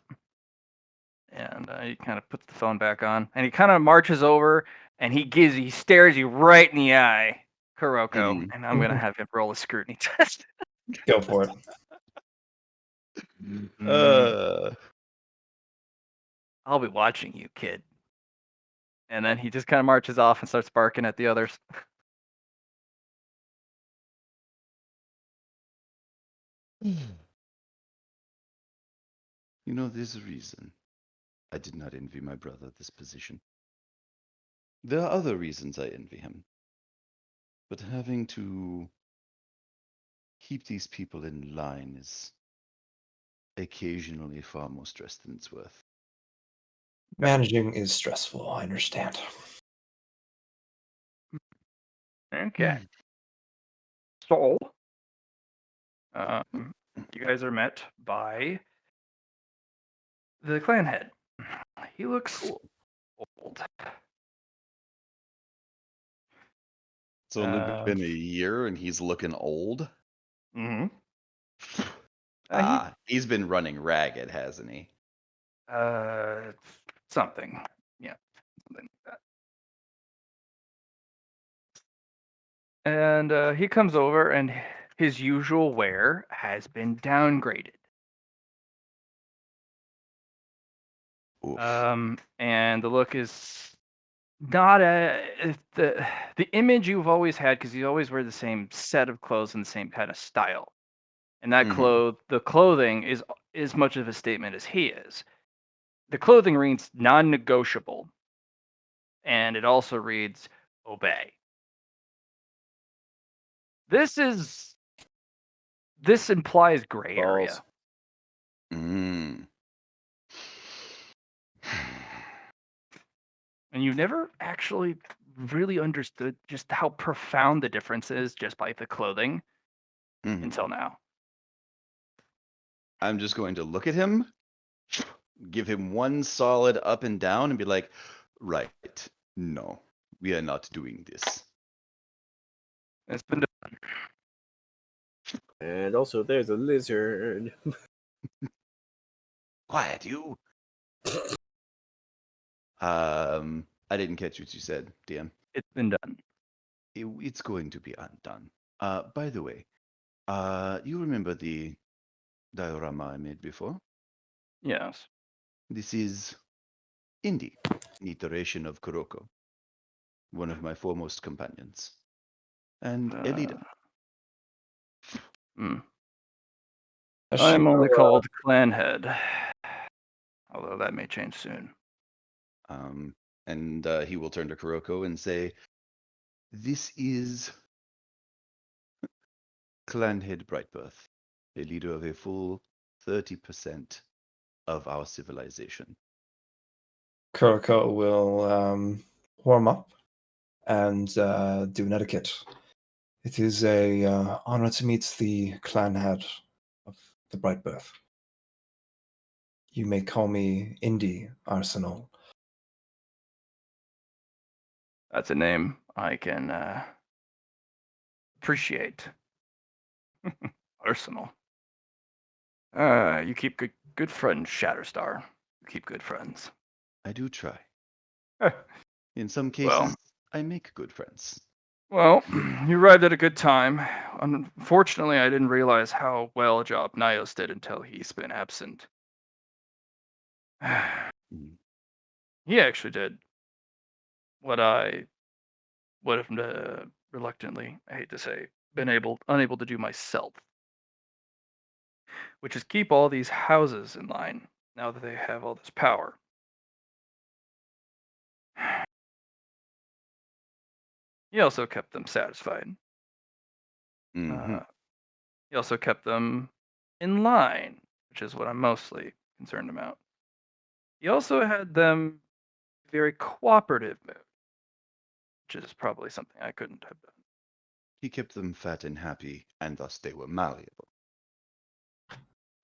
And he kind of puts the phone back on, and he kind of marches over, and he stares you right in the eye, Kuroko, Mhm. and I'm gonna have him roll a scrutiny test. Go for it. I'll be watching you, kid. And then he just kind of marches off and starts barking at the others. There's a reason I did not envy my brother this position. There are other reasons I envy him. But having to keep these people in line is occasionally far more stress than it's worth. Managing is stressful. I understand. Okay. So, you guys are met by the clan head. He looks old. It's only been a year and he's looking old. Mm-hmm. He's been running ragged, hasn't he? Something. Yeah, something like that. And he comes over, and his usual wear has been downgraded. Oof. And the look is not the image you've always had, because you always wear the same set of clothes and the same kind of style. And that Mhm. the clothing is as much of a statement as he is. The clothing reads non-negotiable, and it also reads obey. This implies gray area. Balls. Mm. And you've never actually really understood just how profound the difference is just by the clothing Mhm. until now. I'm just going to look at him give him one solid up and down and be like, right, no, we are not doing this. It's been done. And also, there's a lizard. Quiet, you. I didn't catch what you said, DM. It's been done. It's going to be undone. By the way, you remember the diorama I made before? Yes. This is Indy, an iteration of Kuroko, one of my foremost companions, and Elida. Hmm. Does I she am only know, called Clan Head. Although that may change soon. And he will turn to Kuroko and say, "This is Clanhead Brightbirth, a leader of a full 30% of our civilization." Kuroko will warm up and do an etiquette. It is a honor to meet the clan head of the Bright Birth. You may call me Indy Arsenal. That's a name I can appreciate. Arsenal. You keep good friends, Shatterstar. You keep good friends. I do try. In some Well. cases, I make good friends. Well, you arrived at a good time. Unfortunately, I didn't realize how well a job Nios did until he's been absent. He actually did what I would have reluctantly, I hate to say, unable to do myself, which is keep all these houses in line now that they have all this power. He also kept them satisfied. Mhm. He also kept them in line, which is what I'm mostly concerned about. He also had them very cooperative mood, which is probably something I couldn't have done. He kept them fat and happy, and thus they were malleable.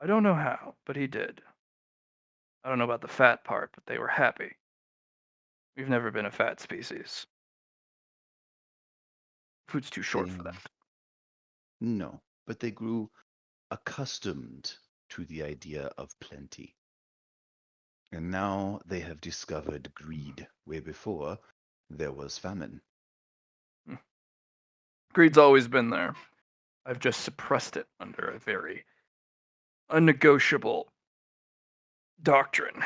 I don't know how, but he did. I don't know about the fat part, but they were happy. We've never been a fat species. Food's too short for that. No, but they grew accustomed to the idea of plenty. And now they have discovered greed, where before there was famine. Greed's always been there. I've just suppressed it under a very unnegotiable doctrine.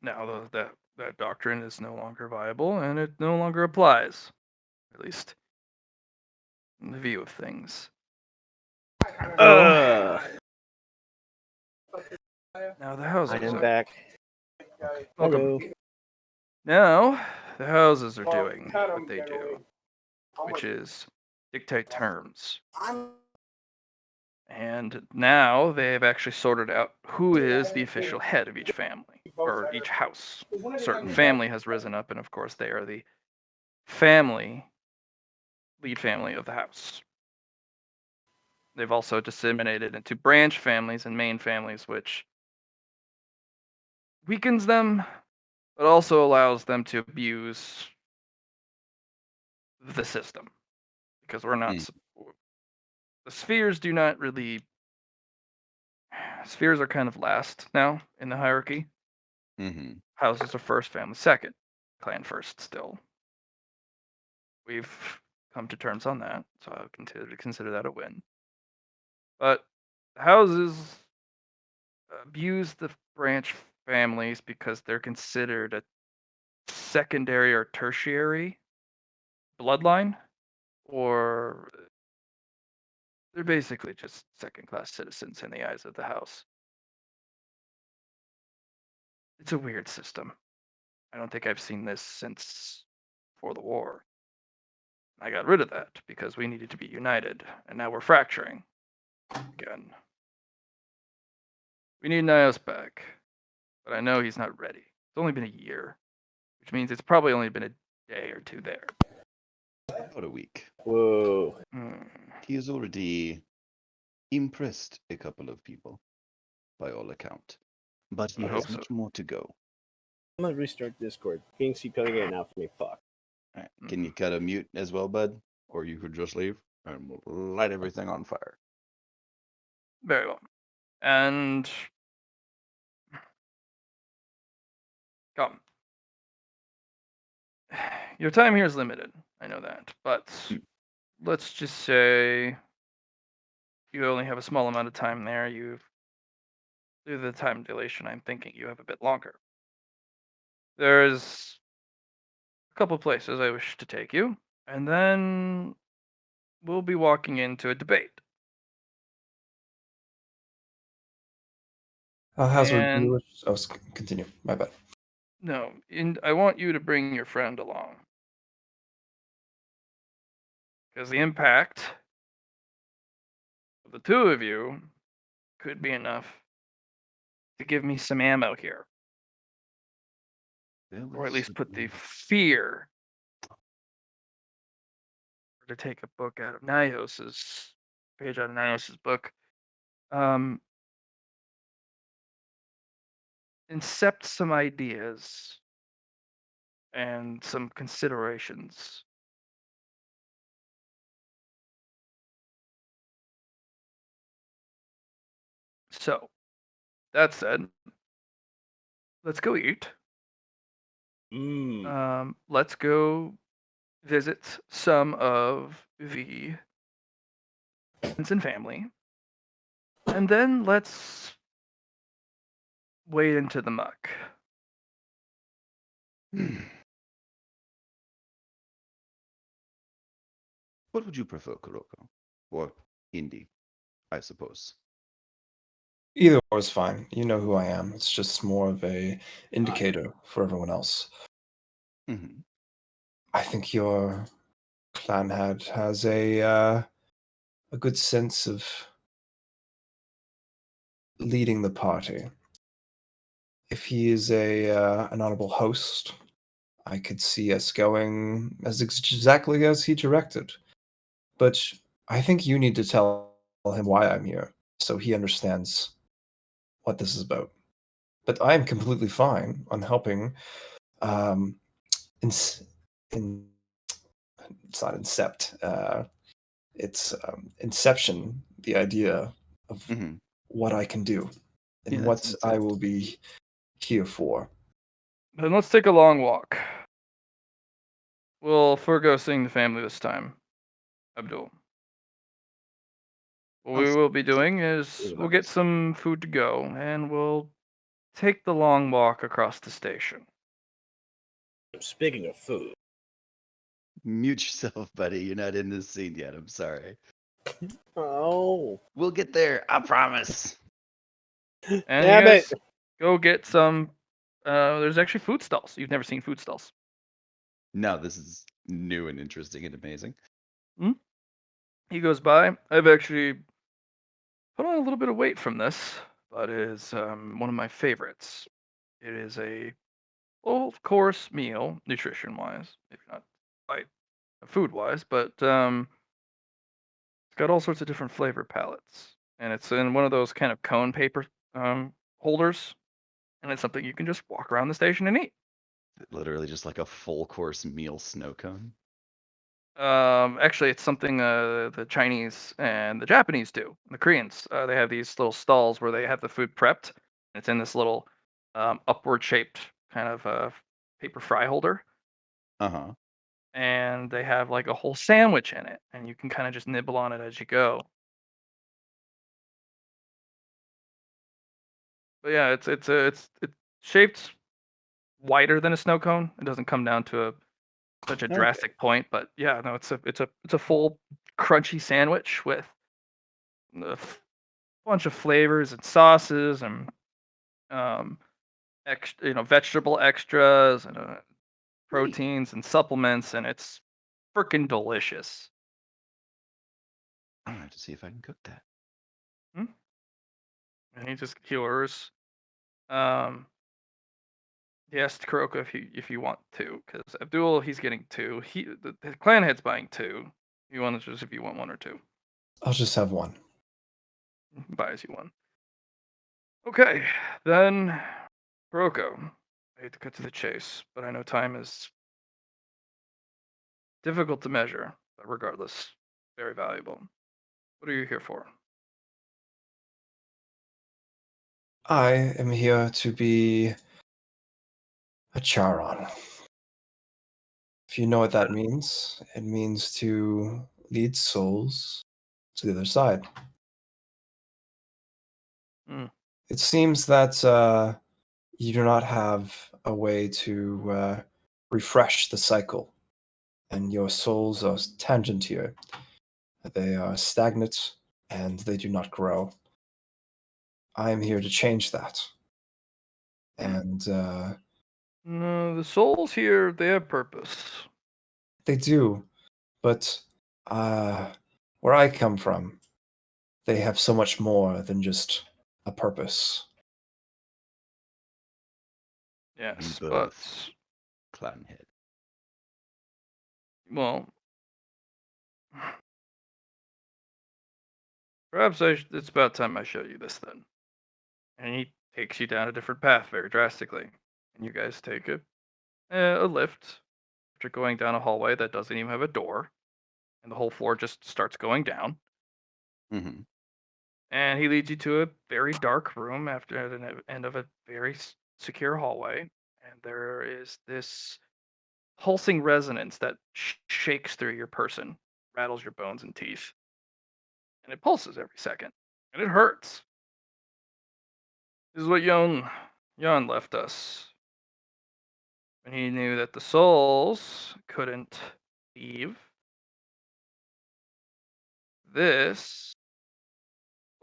Now that doctrine is no longer viable and it no longer applies, at least in the view of things. Uh, Now the houses I am are back. welcome. Hello. Now the houses are doing what they do, which is dictate terms. And now they've actually sorted out who is the official head of each family or each house. A certain family has risen up, and of course, they are the lead family of the house. They've also disseminated into branch families and main families, which weakens them, but also allows them to abuse the system because we're not. The spheres do not really. Spheres are kind of last now in the hierarchy. Mm-hmm. Houses are first, family second, clan first still. We've come to terms on that, so I would consider that a win. But houses abuse the branch families because they're considered a secondary or tertiary bloodline, or they're basically just second-class citizens in the eyes of the house. It's a weird system. I don't think I've seen this since before the war. I got rid of that because we needed to be united, and now we're fracturing again. We need Nios back, but I know he's not ready. It's only been a year, which means it's probably only been a day or two there. About a week. Whoa. He has already impressed a couple of people, by all account. but he I has hope so. much more to go. I'm gonna restart Discord. Can't keep cutting it now for me. Fuck. All right. Can you cut a mute as well, bud? Or you could just leave and we'll light everything on fire. Very well. And come. Your time here is limited. I know that, but let's just say you only have a small amount of time there. You've due to the time dilation, I'm thinking you have a bit longer. There's a couple places I wish to take you, and then we'll be walking into a debate. Hazard, And- you wish... Oh, continue. My bad. No, and I want you to bring your friend along. Because the impact of the two of you could be enough to give me some ammo here. Or at least put the fear. Or to take a book out of Nios's page out of Nios's book. Incept some ideas and some considerations. So, that said, let's go eat. Let's go visit some of the friends and family. And then let's wade into the muck. What would you prefer, Kuroko? Or Indy, I suppose. Either or is fine. You know who I am. It's just more of a indicator for everyone else. Mm-hmm. I think your clan head has a good sense of leading the party. If he is an honorable host, I could see us going as exactly as he directed. But I think you need to tell him why I'm here, so he understands what this is about. But I am completely fine on helping. It's not incept. It's inception. The idea of Mm-hmm. what I can do and Yeah, what that's I incept. will be here for. Then let's take a long walk. We'll forego seeing the family this time. Abdul. What we will be doing is we'll get some food to go and we'll take the long walk across the station. Speaking of food, Mute yourself, buddy. You're not in this scene yet. I'm sorry. oh, We'll get there. I promise. And damn you it! guys go get some. There's actually food stalls. You've never seen food stalls. No, this is new and interesting and amazing. He goes by. I've actually put on a little bit of weight from this, but it is one of my favorites. It is a full course meal, nutrition wise, maybe not quite food wise, but it's got all sorts of different flavor palettes, and it's in one of those kind of cone paper holders, and it's something you can just walk around the station and eat. Literally just like a full course meal snow cone. Actually, it's something the Chinese and the Japanese do. The Koreans, they have these little stalls where they have the food prepped. It's in this little upward shaped kind of paper fry holder, Uh-huh. and they have like a whole sandwich in it, and you can kind of just nibble on it as you go. But yeah, it's shaped wider than a snow cone. It doesn't come down to such a Okay. drastic point, but yeah, no, it's a full crunchy sandwich with a bunch of flavors and sauces and vegetable extras and proteins and supplements, and it's freaking delicious. I'm gonna have to see if I can cook that. And he orders. He asked Kuroko if you want two, because Abdul he's getting two. The clan head's buying two. You want to just if you want one or two, I'll just have one. buys you one. Okay, then Kuroko. I hate to cut to the chase, but I know time is difficult to measure, but regardless, very valuable. What are you here for? I am here to be a Charon. If you know what that means, it means to lead souls to the other side. Hmm. It seems that you do not have a way to refresh the cycle, and your souls are tangent here. They are stagnant and they do not grow. I am here to change that. And No, the souls here, they have purpose. they do, but where I come from, they have so much more than just a purpose. Yes, but, Rebirth. Clownhead. well, perhaps it's about time I show you this then. And he takes you down a different path very drastically. And you guys take a lift after going down a hallway that doesn't even have a door. And the whole floor just starts going down. Mm-hmm. And he leads you to a very dark room after the end of a very secure hallway. And there is this pulsing resonance that shakes through your person, rattles your bones and teeth. And it pulses every second. And it hurts. This is what Jan left us when he knew that the souls couldn't leave. This,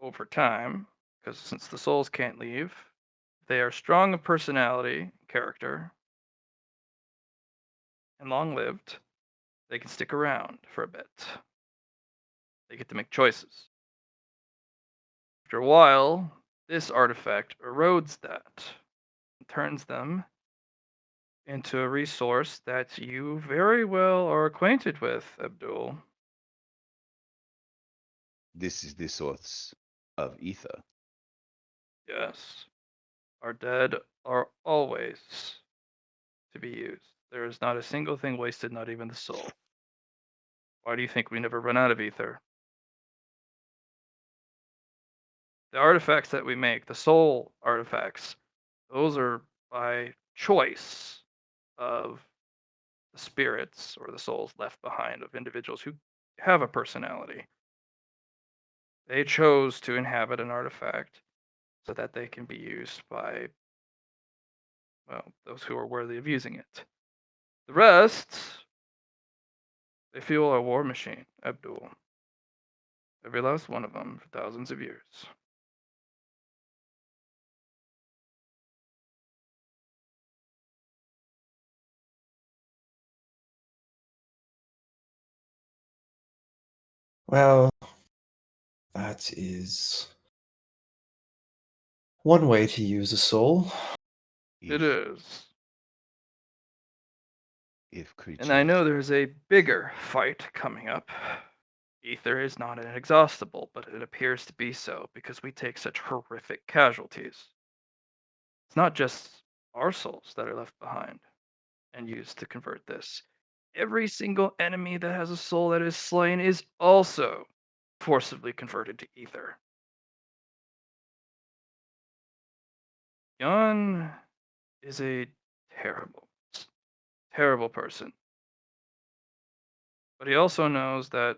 over time, because since the souls can't leave, they are strong of personality, character, and long lived. They can stick around for a bit. They get to make choices. After a while, this artifact erodes that and turns them into a resource that you very well are acquainted with, Abdul. This is the source of ether. Yes. Our dead are always to be used. There is not a single thing wasted, not even the soul. Why do you think we never run out of ether? The artifacts that we make, the soul artifacts, those are by choice of the spirits or the souls left behind of individuals who have a personality. They chose to inhabit an artifact so that they can be used by, well, those who are worthy of using it. The rest, they fuel our war machine, Abdul. Every last one of them for thousands of years. Well, that is one way to use a soul. It If, is. if creatures. And I know there's a bigger fight coming up. Ether is not inexhaustible, but it appears to be so because we take such horrific casualties. It's not just our souls that are left behind and used to convert this. Every single enemy that has a soul that is slain is also forcibly converted to ether. Jan is a terrible, terrible person. But he also knows that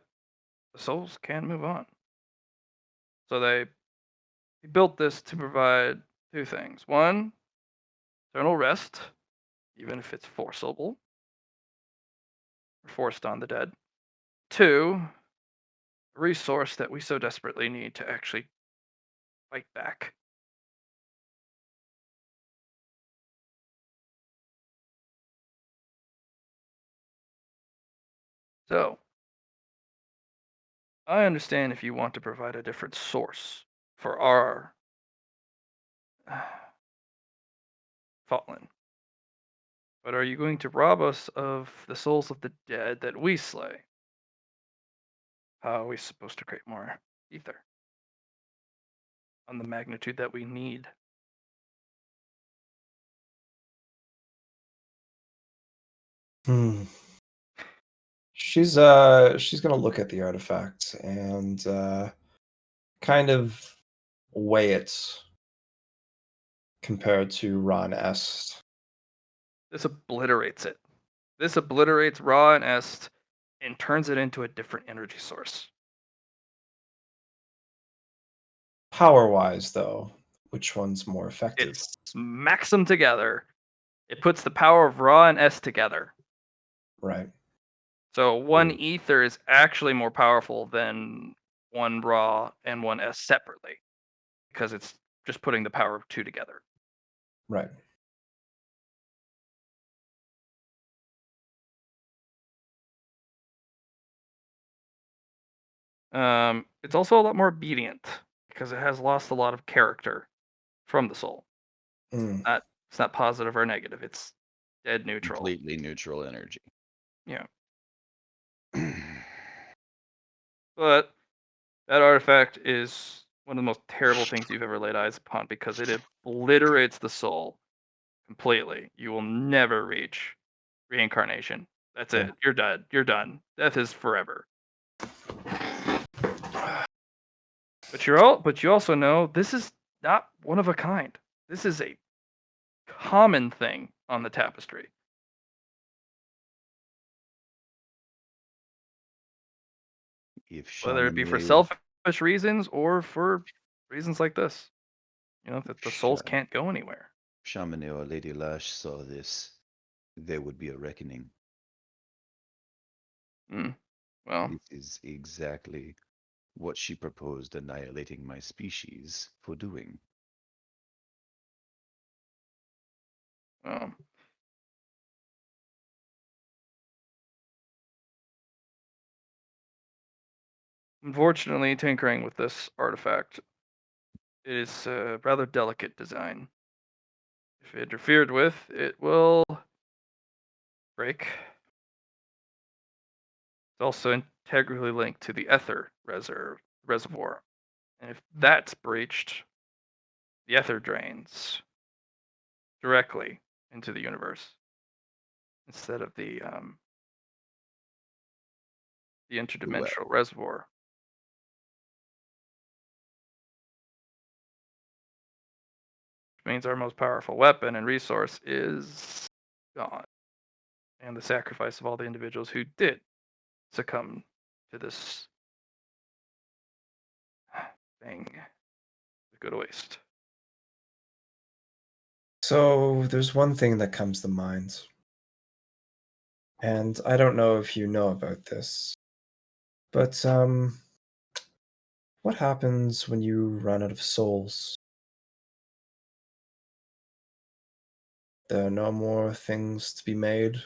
the souls can move on. So he built this to provide two things. One, eternal rest, even if it's forcible or forced on the dead. Two, a resource that we so desperately need to actually fight back. So, I understand if you want to provide a different source for our fallen. But are you going to rob us of the souls of the dead that we slay? How are we supposed to create more ether? on the magnitude that we need. Hmm. She's gonna look at the artifact and kind of weigh it compared to Ron Est. This obliterates it. This obliterates Ra and Est and turns it into a different energy source. Power wise, though, which one's more effective? It smacks them together. It puts the power of Ra and Est together. Right. So one Ooh. ether is actually more powerful than one Ra and one S separately, because it's just putting the power of two together. Right. It's also a lot more obedient because it has lost a lot of character from the soul. Mm. It's not positive or negative. It's dead neutral. Completely neutral energy. Yeah. But that artifact is one of the most terrible things you've ever laid eyes upon because it obliterates the soul completely. You will never reach reincarnation. That's Yeah. it. You're dead. You're done. Death is forever. But you also know this is not one of a kind. This is a common thing on the tapestry. If Whether it be for Chamonix, selfish reasons or for reasons like this. You know, that the souls Sure. can't go anywhere. Chamonix or Lady Lash saw this, there would be a reckoning. Well, This is exactly what she proposed annihilating my species for doing. well. Unfortunately, tinkering with this artifact is a rather delicate design. If interfered with, it will break. It's also integrally linked to the ether reservoir. And if that's breached, the ether drains directly into the universe instead of the interdimensional reservoir. Which means our most powerful weapon and resource is gone. And the sacrifice of all the individuals who did succumb to this thing would go to waste. So there's one thing that comes to mind. And I don't know if you know about this, but what happens when you run out of souls? There are no more things to be made.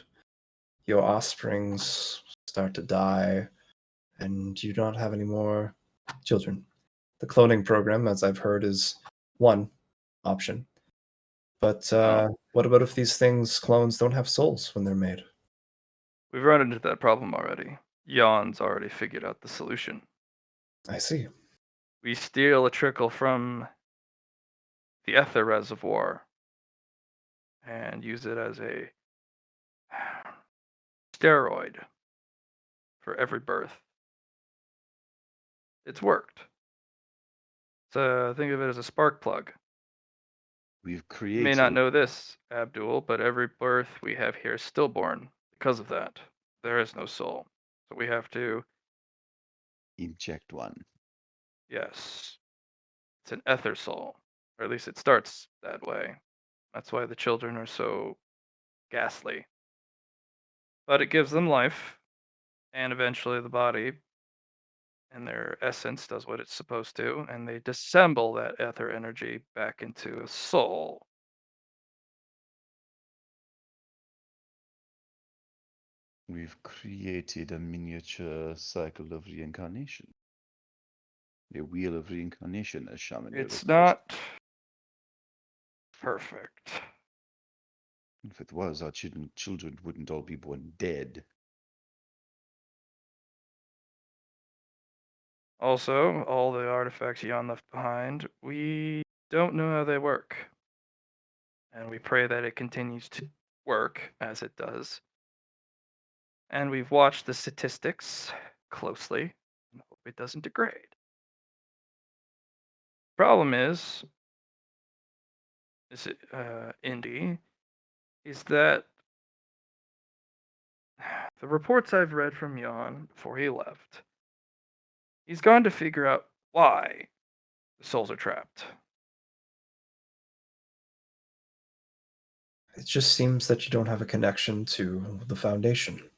Your offsprings start to die, and you don't have any more children. The cloning program, as I've heard, is one option. But what about if these clones don't have souls when they're made? We've run into that problem already. Jan's already figured out the solution. I see. We steal a trickle from the ether reservoir and use it as a steroid for every birth. It's worked. So think of it as a spark plug. We've You created may not know this, Abdul, but every birth we have here is stillborn because of that. There is no soul. So we have to, inject one. yes, it's an ether soul. Or at least it starts that way. That's why the children are so ghastly. But it gives them life, and eventually the body and their essence does what it's supposed to, and they dissemble that ether energy back into a soul. We've created a miniature cycle of reincarnation. A wheel of reincarnation, as Chamonix It's refers. not perfect. If it was, our children wouldn't all be born dead. Also, all the artifacts Jan left behind, we don't know how they work. And we pray that it continues to work as it does. And we've watched the statistics closely and hope it doesn't degrade. Problem is Indy, is that the reports I've read from Jan before he left, he's gone to figure out why the souls are trapped. It just seems that you don't have a connection to the Foundation.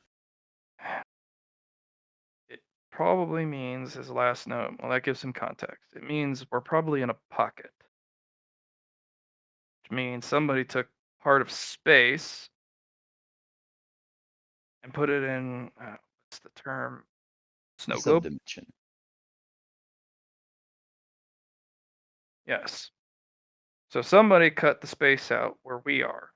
It probably means his last note. Well, that gives some context. It means we're probably in a pocket. Which means somebody took part of space and put it in, what's the term? Snow globe? Subdimension. Yes. So somebody cut the space out where we are.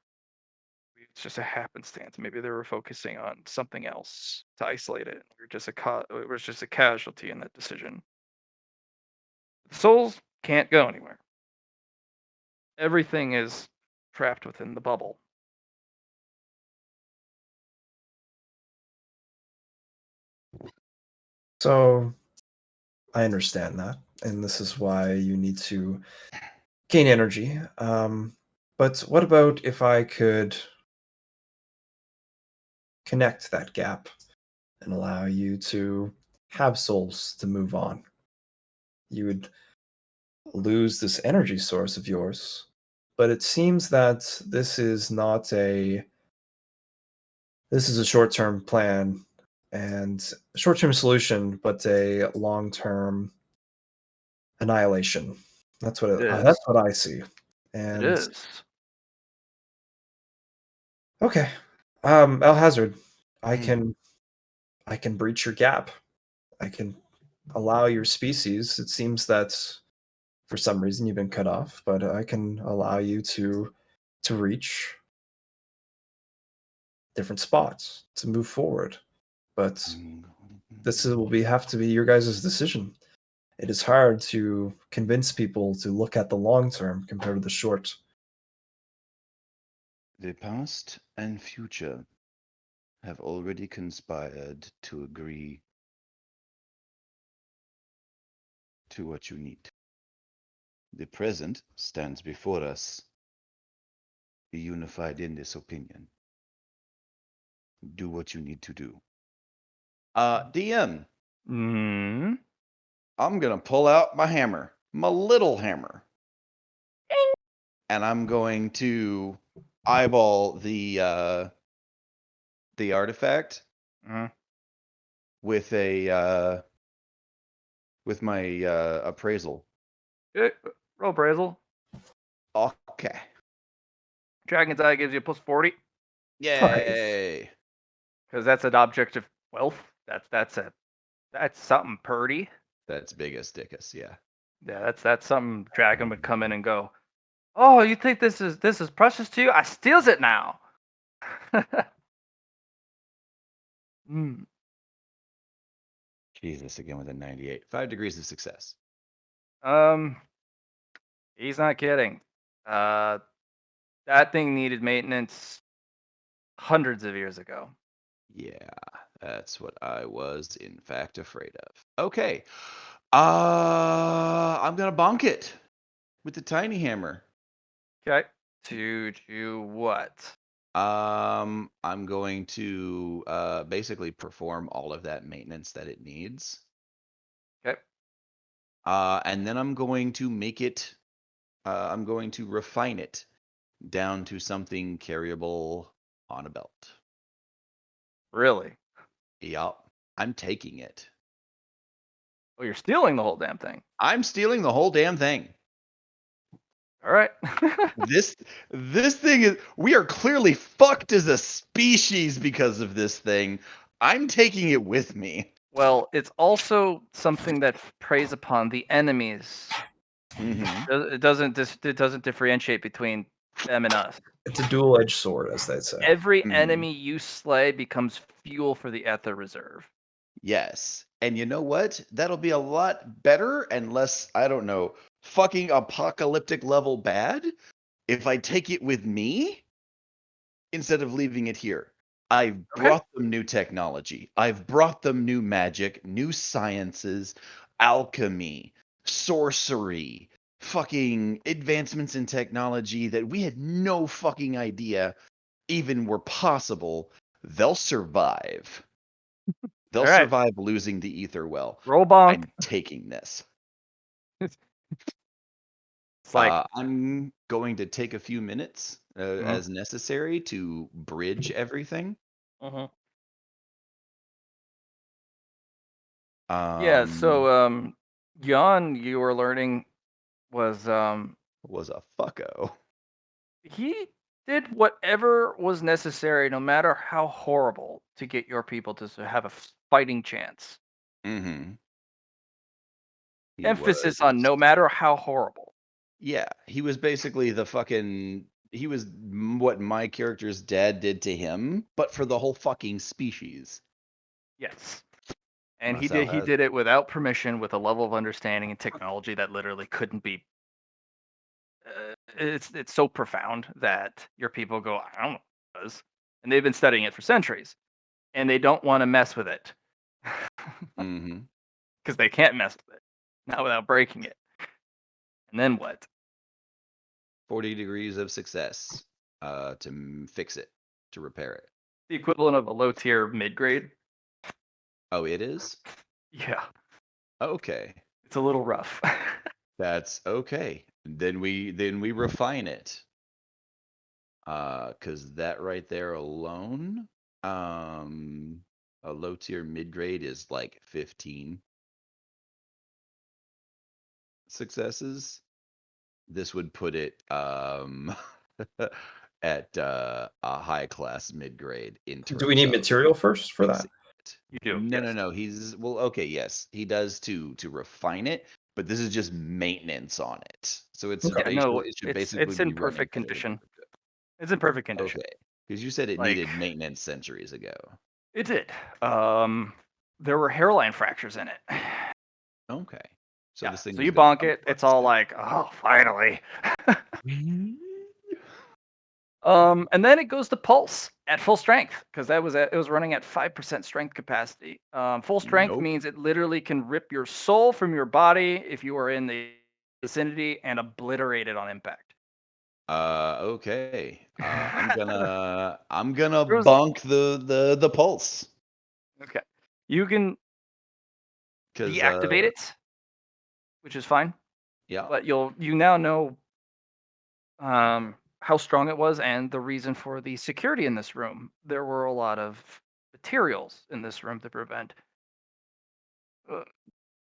It's just a happenstance. Maybe they were focusing on something else to isolate it. It was just a casualty in that decision. The souls can't go anywhere. Everything is trapped within the bubble. So I understand that, and this is why you need to gain energy. But what about if I could connect that gap and allow you to have souls to move on? You would lose this energy source of yours, but it seems that this is a short-term plan and a short-term solution, but a long-term annihilation. That's what It is. that's what I see. It And is. okay, El Hazard, I Hmm. can breach your gap. I can allow your species. It seems that for some reason you've been cut off, but I can allow you to reach different spots to move forward. But will have to be your guys' decision. It is hard to convince people to look at the long term compared to the short. The past and future have already conspired to agree to what you need. The present stands before us. Be unified in this opinion. Do what you need to do. DM, Mm. I'm gonna pull out my hammer, my little hammer, and I'm going to eyeball the artifact Mhm. with my appraisal. Okay, roll appraisal. Okay. Dragon's Eye gives you a plus 40 Yay. because that's an object of wealth. That's something purty. That's biggest dickus, yeah. Yeah, that's something Dragon would come in and go, "Oh, you think this is precious to you? I steals it now." Hmm. Jesus, again with a 98. 5 degrees of success. He's not kidding. That thing needed maintenance hundreds of years ago. Yeah, that's what I was in fact afraid of. Okay. I'm gonna bonk it with the tiny hammer. Okay. To do what? I'm going to basically perform all of that maintenance that it needs. Okay. And then I'm going to make it I'm going to refine it down to something carryable on a belt. Really? Yup. I'm taking it. Well, you're stealing the whole damn thing. I'm stealing the whole damn thing. All right. This thing is, we are clearly fucked as a species because of this thing. I'm taking it with me. Well, it's also something that preys upon the enemies. Mm-hmm. It doesn't differentiate between them and us. It's a dual-edged sword, as they say. Every Mhm. enemy you slay becomes fuel for the Ether Reserve. Yes. And you know what? That'll be a lot better and less, I don't know, fucking apocalyptic level bad if I take it with me instead of leaving it here. I've Okay. brought them new technology. I've brought them new magic, new sciences, alchemy, sorcery, fucking advancements in technology that we had no fucking idea even were possible. They'll survive. They'll All right. survive losing the ether well. Roll bonk. I'm taking this. It's like I'm going to take a few minutes Mhm. as necessary to bridge everything. mhm. Um, Yeah. So Jan, you were learning was was a fucko. he did whatever was necessary, no matter how horrible, to get your people to have a fighting chance. Mm-hmm. He Emphasis was, on no matter how horrible. yeah, he was basically the fucking. He was what my character's dad did to him, but for the whole fucking species. Yes. And he Marcel did. He has did it without permission, with a level of understanding and technology that literally couldn't be. It's so profound that your people go, I don't know what it is, and they've been studying it for centuries, and they don't want to mess with it Mm-hmm. because they can't mess with it, not without breaking it. And then what? 40 degrees of success to fix it, to repair it. The equivalent of a low tier mid grade. Oh, it is? Yeah, Okay. it's a little rough. That's okay. Then we refine it. Cause that right there alone, a low tier mid grade is like 15 successes. This would put it at a high class mid grade in terms Do we need of material first for that? fixing it. You do, No, yes. no. He's well, okay, yes, he does to refine it, but this is just maintenance on it. So it's Yeah, no, it should it's basically in be running perfect condition. It's in perfect condition. Okay, because you said it Like needed maintenance centuries ago. it did. There were hairline fractures in it. Okay, so Yeah. this thing So was you gonna bonk come it. apart It's all still. like, oh, finally. And then it goes to pulse at full strength because it was running at 5% strength capacity. Full strength Nope. means it literally can rip your soul from your body if you are in the vicinity and obliterate it on impact. Okay. I'm gonna There was- bunk the pulse okay. You can because deactivate it, which is fine, yeah. but you now know how strong it was and the reason for the security in this room. There were a lot of materials in this room to prevent uh,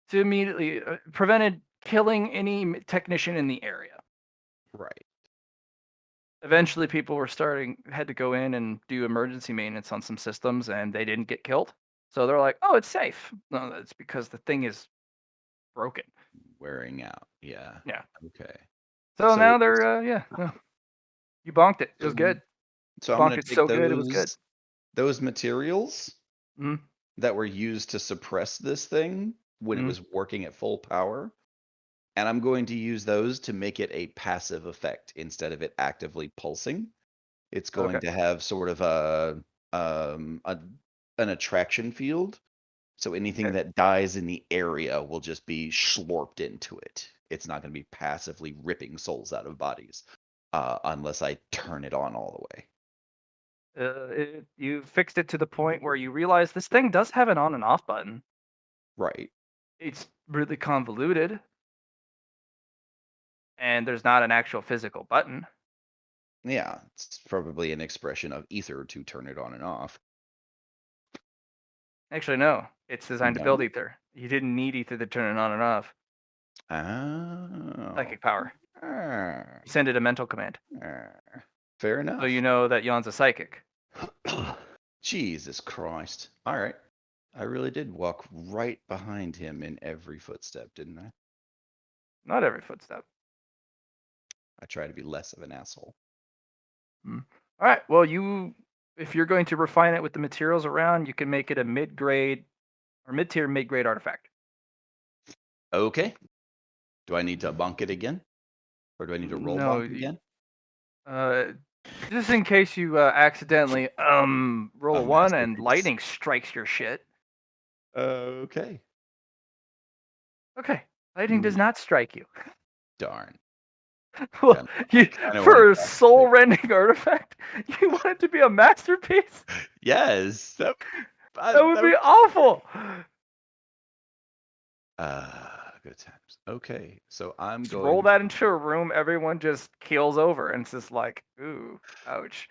to immediately prevented killing any technician in the area. Right. Eventually, people had to go in and do emergency maintenance on some systems, and they didn't get killed. So they're like, "Oh, it's safe." No, that's because the thing is broken. Wearing out. Yeah. Yeah. Okay. So So now they're yeah. You bonked it. It was so good. so You I'm bonked gonna it take so good. It was good. those materials Mm-hmm. that were used to suppress this thing when it Mm-hmm. was working at full power, and I'm going to use those to make it a passive effect instead of it actively pulsing. It's going Okay. to have sort of an attraction field. So anything Okay. that dies in the area will just be slurped into it. It's not going to be passively ripping souls out of bodies unless I turn it on all the way. You fixed it to the point where you realize this thing does have an on and off button. Right. It's really convoluted, and there's not an actual physical button. Yeah, it's probably an expression of ether to turn it on and off. Actually, no. It's designed to build No? ether. You didn't need ether to turn it on and off. Oh. Psychic power. Ah, You send it a mental command. ah. Fair So you enough. know that Jan's a psychic. Jesus Christ. All right. I really did walk right behind him in every footstep, didn't I? Not every footstep. I try to be less of an asshole. All right. Well, if you're going to refine it with the materials around, you can make it a mid-grade or mid-tier mid-grade artifact. Okay. Do I need to bonk it again? Or do I need to roll No, bonk again? Just in case you accidentally roll A a one and masterpiece. lightning strikes your shit. Okay. Okay, lightning does Hmm. not strike you. Darn. Well, Kinda wanna for a try to soul-rending artifact, you want it to be a masterpiece? Yes. That would be would- awful. Good times. Okay. So I'm Just going roll that into a room, everyone just keels over, and it's just like, ooh, ouch.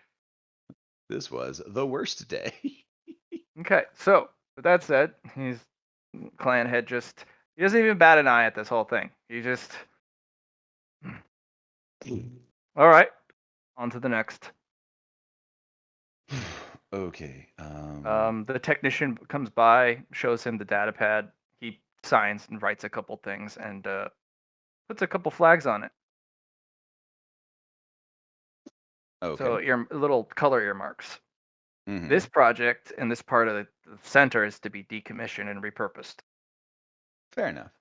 This was the worst day. Okay, so with that said, clan head he doesn't even bat an eye at this whole thing. He just all right, on to the next. Okay. The technician comes by, shows him the data pad. He signs and writes a couple things and puts a couple flags on it. Okay. So little color earmarks. Mhm. This project and this part of the center is to be decommissioned and repurposed. Fair enough.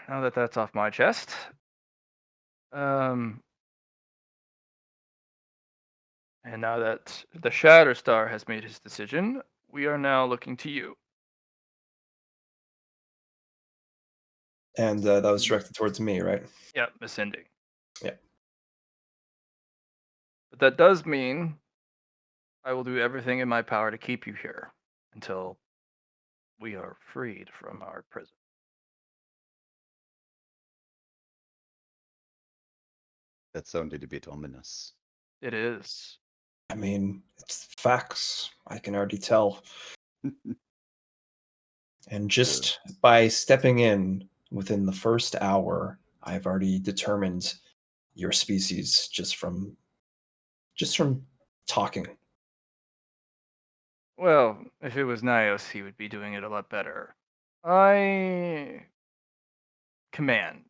Now that that's off my chest, and now that the Shatterstar has made his decision, we are now looking to you. And that was directed towards me, right? Yeah, Miss Cindy. Yeah. But that does mean I will do everything in my power to keep you here until we are freed from our prison. That sounded a bit ominous. It is. I mean, it's facts. I can already tell. And just by stepping in within the first hour, I've already determined your species just from talking. Well, if it was Nios, he would be doing it a lot better. I command.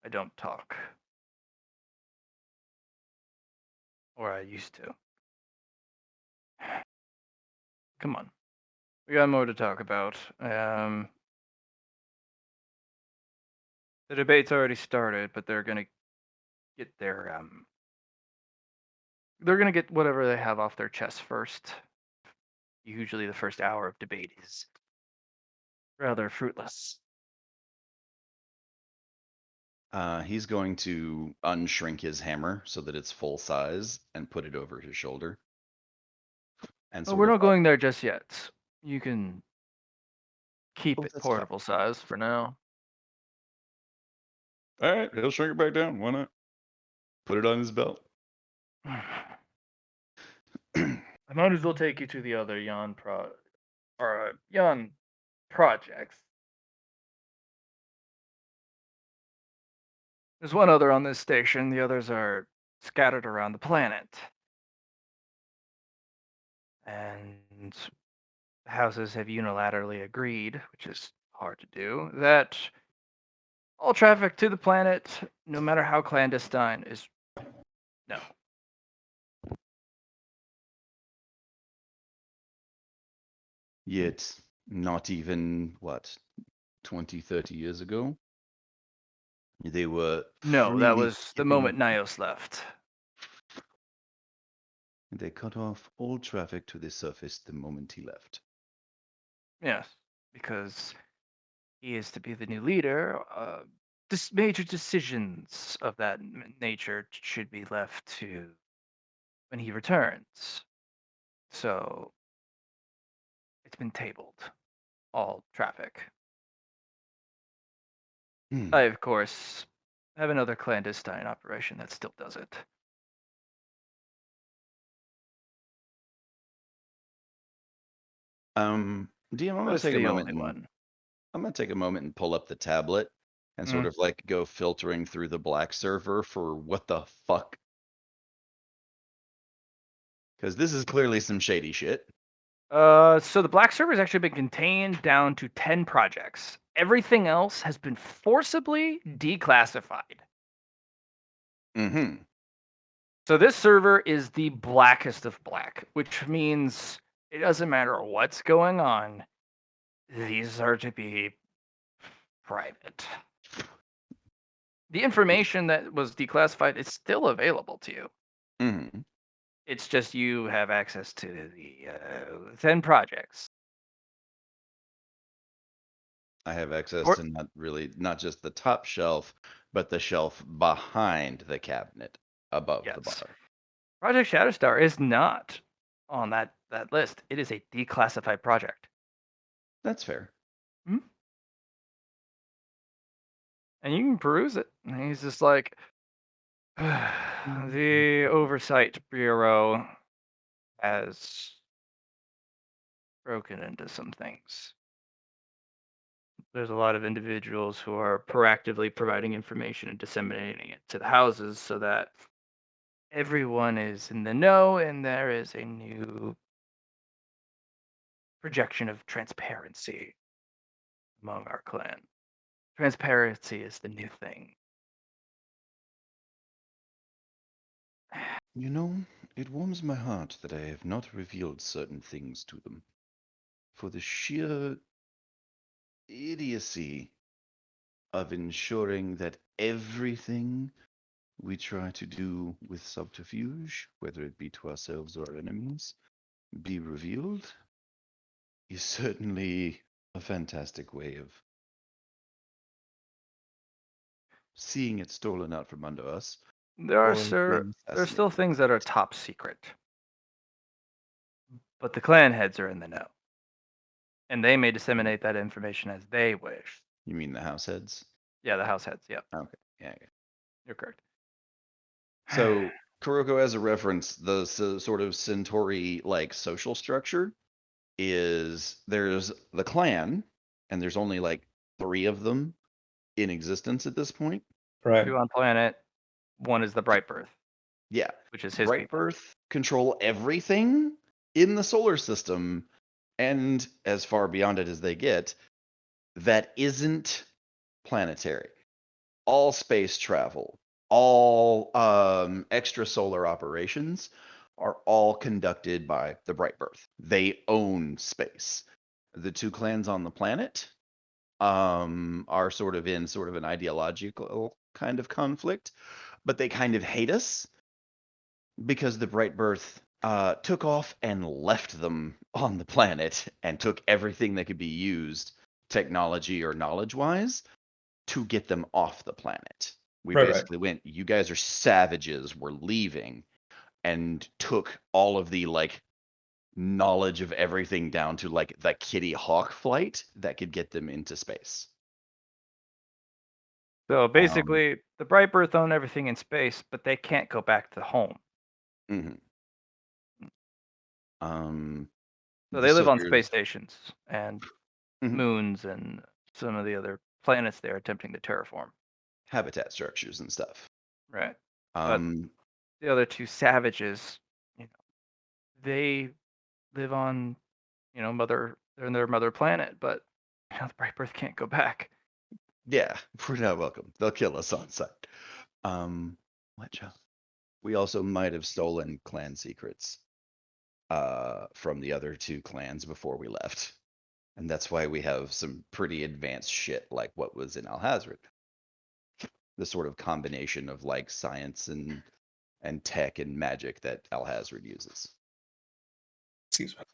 I don't talk. Or I used to. Come on. We got more to talk about. The debate's already started, but they're gonna get they're gonna get whatever they have off their chest first. Usually the first hour of debate is rather fruitless. He's going to unshrink his hammer so that it's full size and put it over his shoulder. And But we're not going there just yet. You can keep Oh, it that's fine. portable size for now. All right, he'll shrink it back down. Why not? Put it on his belt. I might as well take you to the other Yon projects. There's one other on this station. The others are scattered around the planet. And houses have unilaterally agreed, which is hard to do, that all traffic to the planet, no matter how clandestine, is no. Yet, not even, 20, 30 years ago, they were No, that freely was the skipping- moment Nios left. They cut off all traffic to the surface the moment he left. Yes, because he is to be the new leader. Major decisions of that nature should be left to when he returns. So it's been tabled. All traffic. Hmm. I, of course, have another clandestine operation that still does it. DM, I'm But gonna it's take a the moment. only one. I'm gonna take a moment and pull up the tablet and sort of like go filtering through the Black server for what the fuck. Because this is clearly some shady shit. So the Black server has actually been contained down to 10 projects. Everything else has been forcibly declassified. Mm-hmm. So this server is the blackest of black, which means it doesn't matter what's going on. These are to be private. The information that was declassified is still available to you. Mhm. It's just you have access to the 10 projects. I have access Or- to not just the top shelf, but the shelf behind the cabinet above the Yes. bar. Project Shatterstar is not on that list. It is a declassified project. That's fair. And you can peruse it. And he's just like, the Oversight Bureau has broken into some things. There's a lot of individuals who are proactively providing information and disseminating it to the houses so that everyone is in the know and there is a new projection of transparency among our clan. Transparency is the new thing. You know, it warms my heart that I have not revealed certain things to them. For the sheer idiocy of ensuring that everything we try to do with subterfuge, whether it be to ourselves or our enemies, be revealed, is certainly a fantastic way of seeing it stolen out from under us. There are or being there's still assassinated. things that are top secret. But the clan heads are in the know. And they may disseminate that information as they wish. You mean the house heads? Yeah, the house heads. Yep, Okay, yeah. you're correct. So Kuroko, as a reference, the sort of Centauri like social structure is there's the clan, and there's only like 3 of them in existence at this point. Right. 2 on planet, 1 is the Bright Birth, Yeah, which is his Bright people. Birth control everything in the solar system, and as far beyond it as they get, that isn't planetary. All space travel, all extrasolar operations are all conducted by the Bright Birth. They own space. The 2 clans on the planet are sort of in sort of an ideological kind of conflict, but they kind of hate us because the Bright Birth took off and left them on the planet and took everything that could be used technology or knowledge wise to get them off the planet. We Right. basically went, you guys are savages, we're leaving, and took all of the like knowledge of everything down to like the Kitty Hawk flight that could get them into space. So basically, the Bright Birth own everything in space, but they can't go back to home. Mhm. So they live on there's- space stations and Mhm. moons and some of the other planets they're attempting to terraform. habitat structures and stuff. Right. Um, The other 2 savages, they live on, they're in their mother planet, but the Bright Birth can't go back. yeah, we're not welcome. They'll kill us on sight. Watch out. We also might have stolen clan secrets from the other 2 clans before we left. And that's why we have some pretty advanced shit like what was in Alhazred. The sort of combination of like science and tech and magic that Alhazred uses. Excuse me.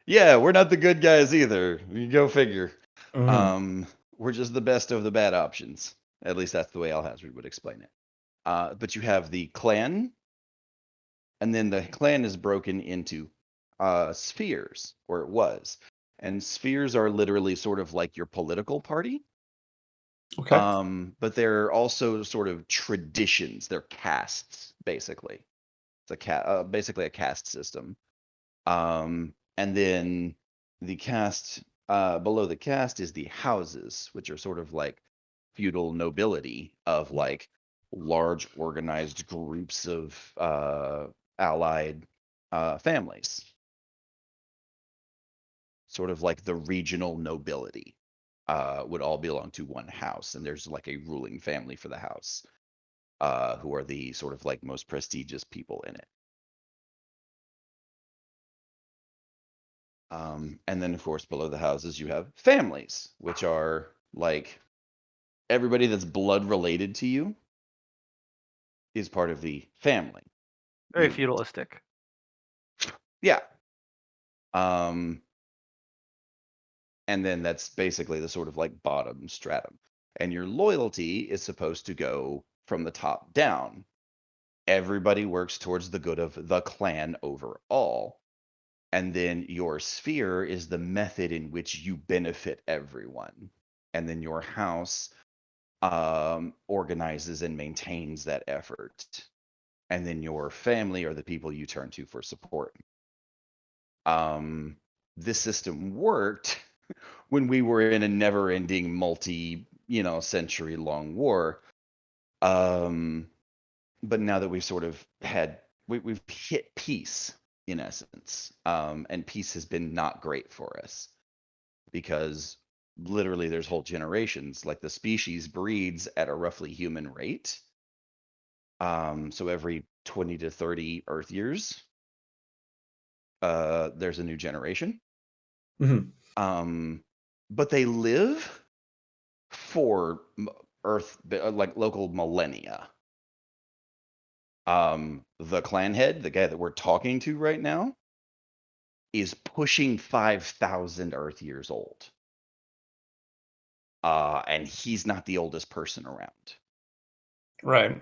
Yeah, we're not the good guys either. You go figure. Mhm. We're just the best of the bad options. At least that's the way Alhazred would explain it. But you have the clan, and then the clan is broken into spheres, or it was. And spheres are literally sort of like your political party. Okay. But they're also sort of traditions. They're castes, basically. It's basically a caste system. And then the caste below the caste is the houses, which are sort of like feudal nobility of like large organized groups of allied families. Sort of like the regional nobility would all belong to one house, and there's like a ruling family for the house, who are the sort of like most prestigious people in it. And then of course below the houses you have families, which are like everybody that's blood related to you is part of the family. Very unit. feudalistic. Yeah. And then that's basically the sort of like bottom stratum. And your loyalty is supposed to go from the top down. Everybody works towards the good of the clan overall. And then your sphere is the method in which you benefit everyone. And then your house organizes and maintains that effort. And then your family are the people you turn to for support. This system worked when we were in a never-ending century long war. But now that we've sort of we've hit peace in essence, and peace has been not great for us because literally there's whole generations, like the species breeds at a roughly human rate. So every 20 to 30 Earth years, there's a new generation. Mhm. But they live for Earth, like local millennia. The clan head, the guy that we're talking to right now, is pushing 5,000 Earth years old. And he's not the oldest person around. Right.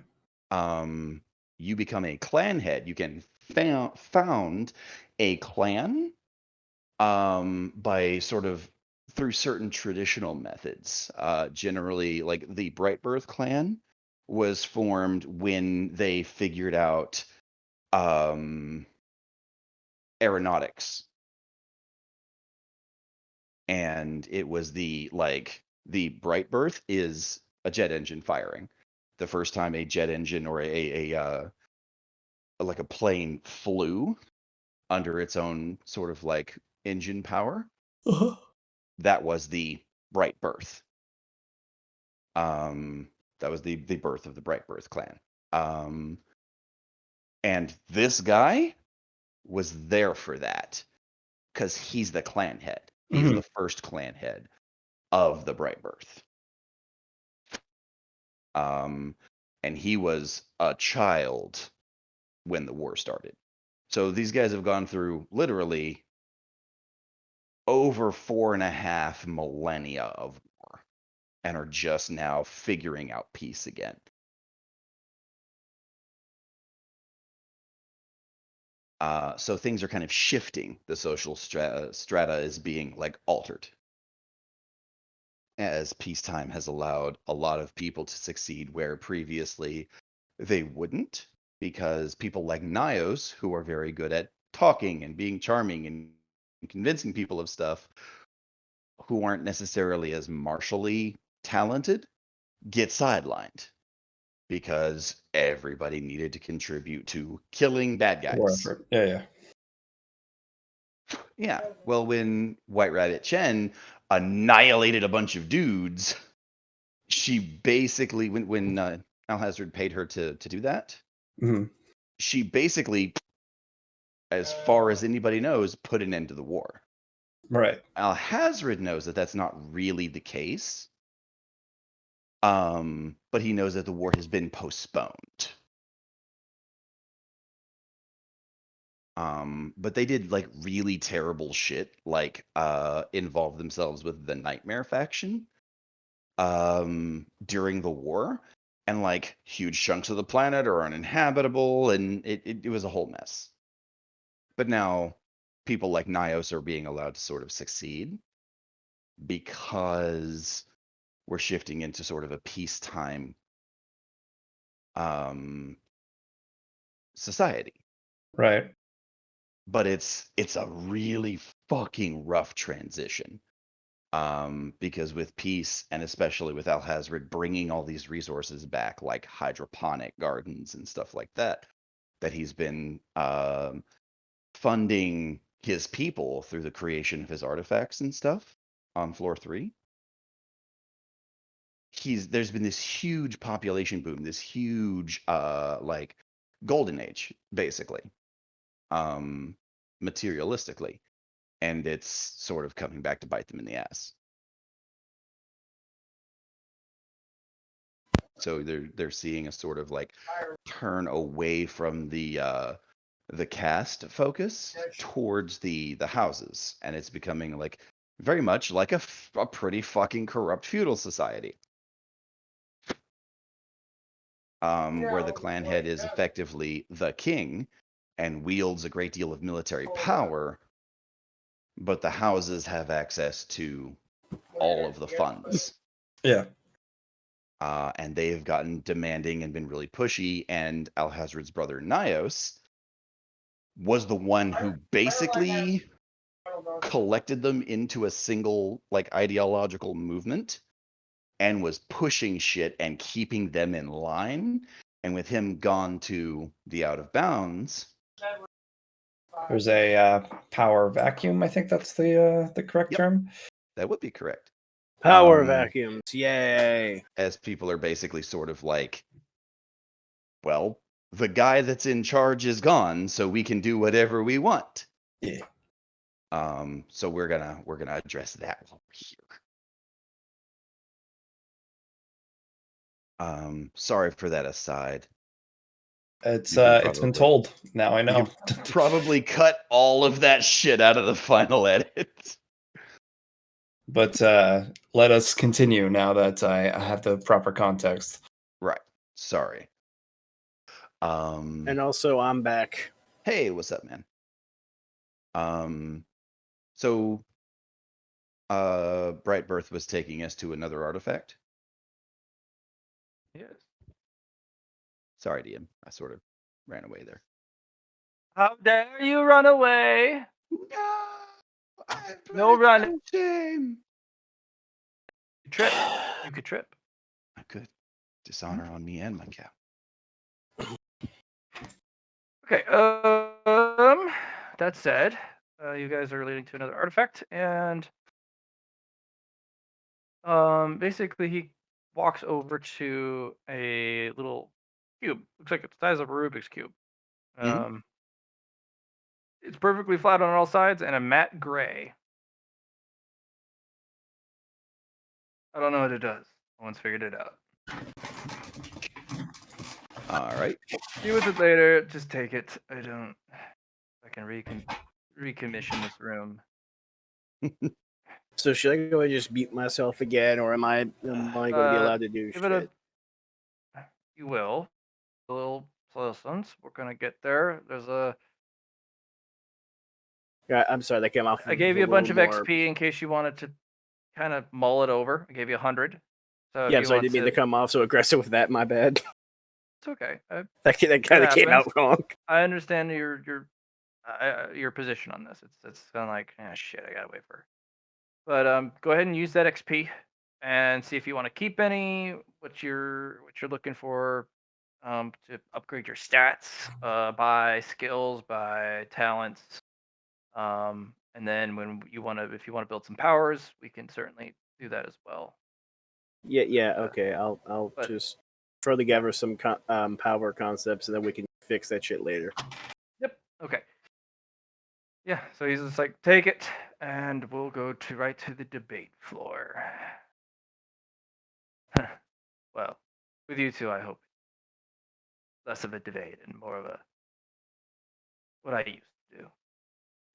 You become a clan head. You can found a clan by sort of through certain traditional methods. Generally, like the Bright Birth clan was formed when they figured out aeronautics. And it was the Bright Birth is a jet engine firing. The first time a jet engine or a plane flew under its own sort of like engine power, that was the Bright Birth. That was the birth of the Bright Birth clan. And this guy was there for that because he's the clan head. He's Mhm. the first clan head of the Bright Birth. And he was a child when the war started. So these guys have gone through literally over 4.5 millennia of war and are just now figuring out peace again. So things are kind of shifting. The social strata is being like altered as peacetime has allowed a lot of people to succeed where previously they wouldn't, because people like Nios, who are very good at talking and being charming and convincing people of stuff, who aren't necessarily as martially talented, get sidelined because everybody needed to contribute to killing bad War guys. effort. Yeah. Yeah. Well, when White Rabbit Chen annihilated a bunch of dudes, she basically, when Alhazred paid her to do that, Mhm. she basically, as far as anybody knows, put an end to the war. Right. Alhazred knows that that's not really the case. But he knows that the war has been postponed. But they did like really terrible shit, like involve themselves with the Nightmare faction during the war, and like huge chunks of the planet are uninhabitable, and it was a whole mess. But now people like Nios are being allowed to sort of succeed because we're shifting into sort of a peacetime society. Right. But it's a really fucking rough transition. Because with peace, and especially with Alhazred bringing all these resources back, like hydroponic gardens and stuff like that, that he's been funding his people through the creation of his artifacts and stuff on floor 3. There's been this huge population boom, this huge like golden age, basically, materialistically. and it's sort of coming back to bite them in the ass. So they're seeing a sort of like turn away from the cast focus towards the houses, and it's becoming like very much like a pretty fucking corrupt feudal society. Where the clan head is effectively the king and wields a great deal of military power, but the houses have access to all of the funds. Yeah. And they've gotten demanding and been really pushy, and Alhazred's brother Nios was the one who basically collected them into a single like ideological movement and was pushing shit and keeping them in line. And with him gone to the out of bounds, There's a power vacuum. I think that's the correct Yep. term. that would be correct. Power Um, vacuums, yay! As people are basically sort of like, well, the guy that's in charge is gone, so we can do whatever we want. Yeah. So we're gonna address that while we're here. Sorry for that aside. It's You can it's been probably- told. Now I You know. can probably cut all of that shit out of the final edit. But let us continue now that I have the proper context. Right. Sorry. And also, I'm back. Hey, what's up, man? So Bright Birth was taking us to another artifact. Yes. Sorry, DM. I sort of ran away there. How dare you run away? No, No running. Shame. You trip. You could trip. I could dishonor on me and my cow. Okay. That said, you guys are leading to another artifact, and basically he walks over to a little cube. Looks like it's the size of a Rubik's cube. Mhm. It's perfectly flat on all sides and a matte gray. I don't know what it does. No one's figured it out. All right. Deal with it later. Just take it. I can recommission this room. So should I go and just mute myself again, or am I going to be allowed to do Give shit? it a. You will. A little lessons. We're gonna get there. There's a. Yeah, I'm sorry, that came off. I gave you a bunch of little more- XP in case you wanted to kind of mull it over. I gave you 100. So if Yeah, you so I want didn't mean to come off so aggressive with that. My bad. It's okay. That kind of came out happens. wrong. I understand your position on this. It's kind of like, shit, I gotta wait for her. But go ahead and use that XP and see if you want to keep any. What you're looking for to upgrade your stats, by skills, by talents. And then when if you want to build some powers, we can certainly do that as well. Yeah, okay. I'll but- just throw together some power concepts, and then we can fix that shit later. Yep. Okay. Yeah. So he's just like, take it, and we'll go right to the debate floor. Well, with you two, I hope less of a debate and more of a what I used to do,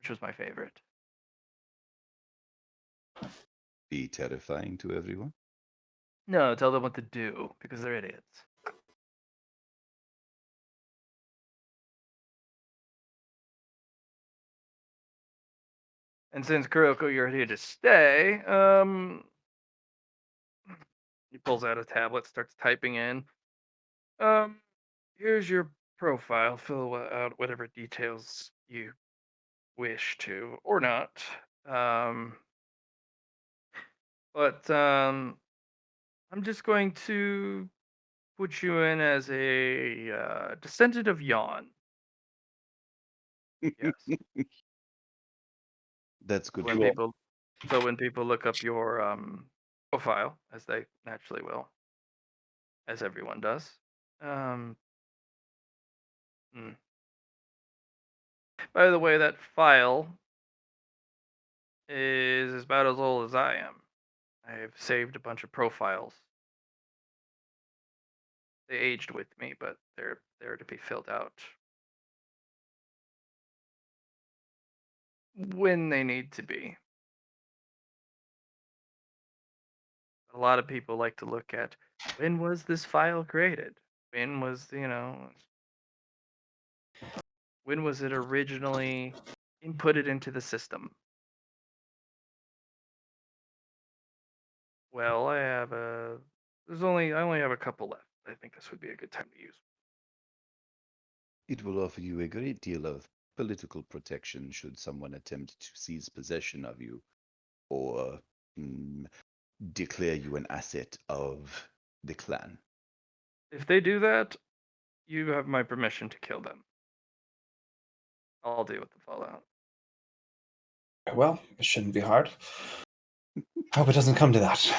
which was my favorite. Be terrifying to everyone. No, tell them what to do because they're idiots. And since Kuroko, you're here to stay, he pulls out a tablet, starts typing in. Here's your profile. Fill out whatever details you wish to, or not. But I'm just going to put you in as a descendant of Yon. Yes. That's good. When for you. when people look up your profile, as they naturally will, as everyone does. By the way, that file is about as old as I am. I've saved a bunch of profiles. They aged with me, but they're there to be filled out when they need to be. A lot of people like to look at when was this file created? When was, when was it originally inputted into the system? Well, I only have a couple left. I think this would be a good time to use. It will offer you a great deal of political protection should someone attempt to seize possession of you or mm, declare you an asset of the clan. If they do that, you have my permission to kill them. I'll deal with the fallout. Well, it shouldn't be hard. Hope it doesn't come to that.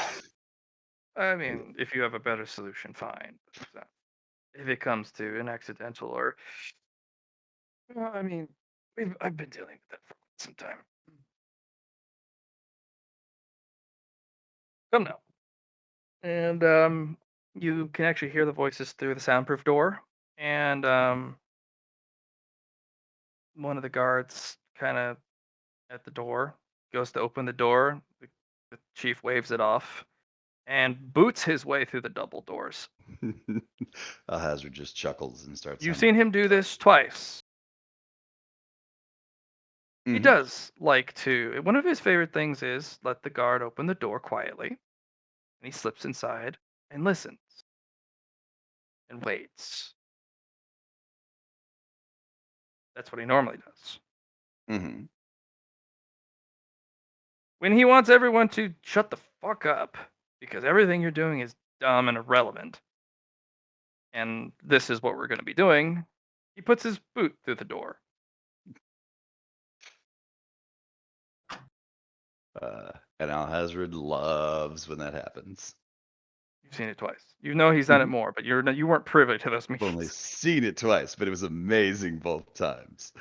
I mean, if you have a better solution, fine. But, if it comes to an accidental or, well, I mean, I've been dealing with that for some time. Come now. And you can actually hear the voices through the soundproof door, and one of the guards kind of at the door goes to open the door. The chief waves it off and boots his way through the double doors. Hazard just chuckles and starts. You've humming. seen him do this twice. He Mhm. does like to. One of his favorite things is let the guard open the door quietly, and he slips inside and listens and waits. That's what he normally does. Mhm. When he wants everyone to shut the fuck up because everything you're doing is dumb and irrelevant, and this is what we're going to be doing, he puts his boot through the door. And Alhazred loves when that happens. You've seen it twice. You know he's done it Mhm. more, but you weren't privy to those I've only meetings. seen it twice, but it was amazing both times.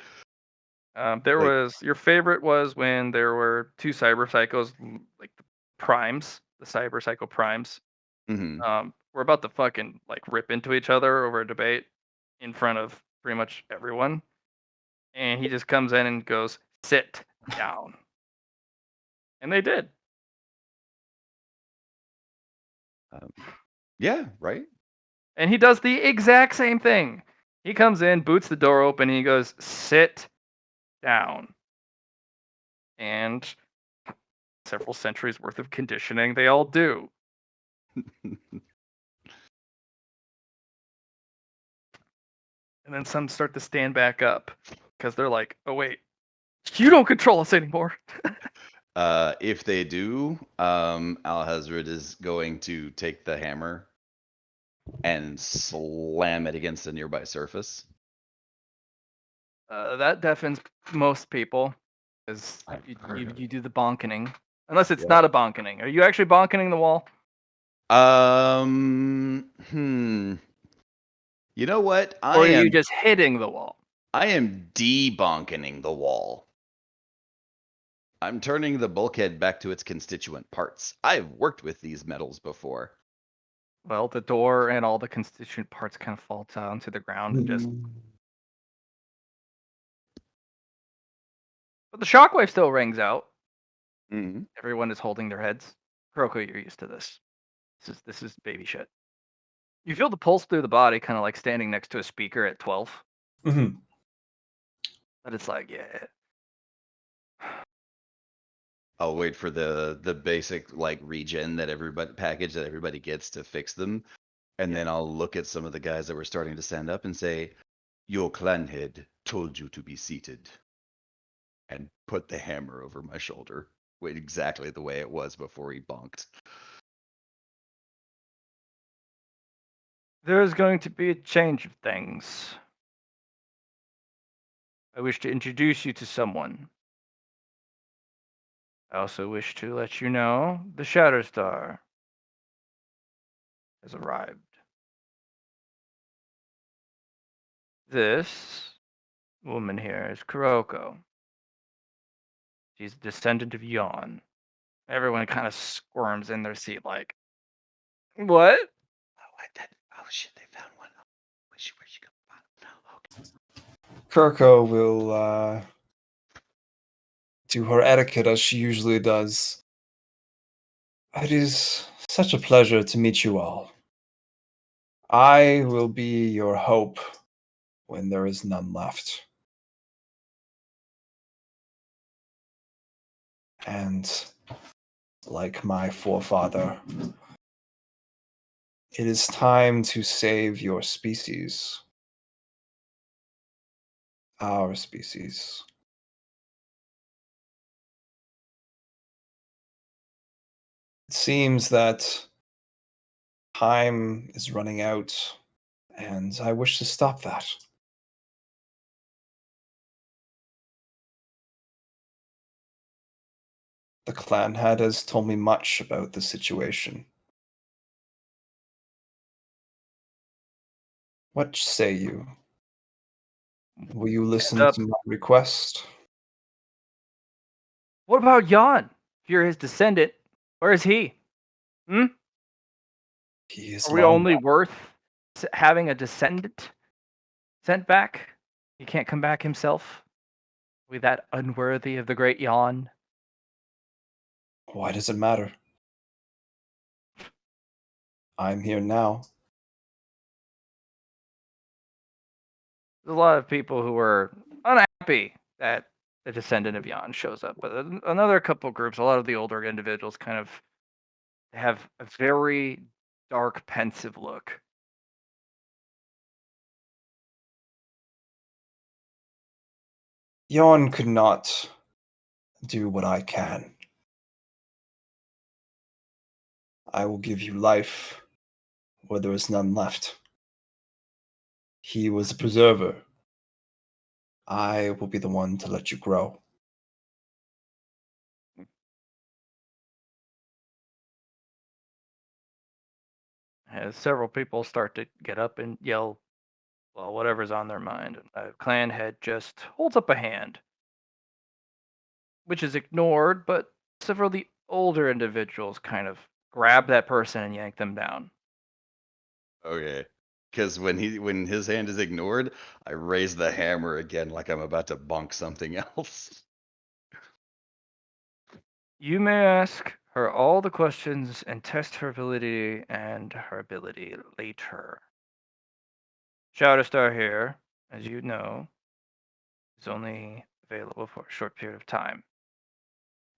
There Like- was your favorite was when there were two cyber psychos, like the primes, the cyber psycho primes. Mhm. We're about to fucking like rip into each other over a debate in front of pretty much everyone, and he just comes in and goes, "Sit down," and they did. Yeah, right? And he does the exact same thing. He comes in, boots the door open, and he goes, "Sit down." And several centuries worth of conditioning, they all do. And then some start to stand back up because they're like, "Oh wait, you don't control us anymore." If they do, Alhazred is going to take the hammer and slam it against a nearby surface. That deafens most people because I've you heard. do the bonkening. Unless it's Yeah. not a bonkening. Are you actually bonkening the wall? You know what? Or are you just hitting the wall? I am debonkening the wall. I'm turning the bulkhead back to its constituent parts. I've worked with these metals before. Well, the door and all the constituent parts kind of fall down to the ground and just. But the shockwave still rings out. Mm-hmm. Everyone is holding their heads. Kuroko, you're used to this. This is baby shit. You feel the pulse through the body, kind of like standing next to a speaker at 12. Mhm. But it's like, yeah. I'll wait for the basic like regen that everybody package that everybody gets to fix them. And Yeah. then I'll look at some of the guys that were starting to stand up and say, "Your clan head told you to be seated." And put the hammer over my shoulder. Wait, exactly the way it was before he bonked. There is going to be a change of things. I wish to introduce you to someone. I also wish to let you know the Shatterstar has arrived. This woman here is Kuroko. She's a descendant of Yon. Everyone kind of squirms in their seat, like, what? Oh shit! They found one. Where'd she go? Okay. Kurko will do her etiquette as she usually does. It is such a pleasure to meet you all. I will be your hope when there is none left. And like my forefather, it is time to save your species. Our species. It seems that time is running out, and I wish to stop that. The clan head has told me much about the situation. What say you? Will you listen up. to my request? What about Yon? If you're his descendant, where is he? He is Are we long only gone. worth having a descendant sent back? He can't come back himself? Are we that unworthy of the great Yon? Why does it matter? I'm here now. There's a lot of people who are unhappy that the descendant of Yon shows up, but another couple groups, a lot of the older individuals, kind of have a very dark, pensive look. Yon could not do what I can. I will give you life where there is none left. He was a preserver. I will be the one to let you grow. As several people start to get up and yell, well, whatever's on their mind. Clan head just holds up a hand, which is ignored, but several of the older individuals kind of grab that person and yank them down. Okay. Because when his hand is ignored, I raise the hammer again, like I'm about to bonk something else. You may ask her all the questions and test her ability and her ability later. Shatterstar here, as you know, is only available for a short period of time.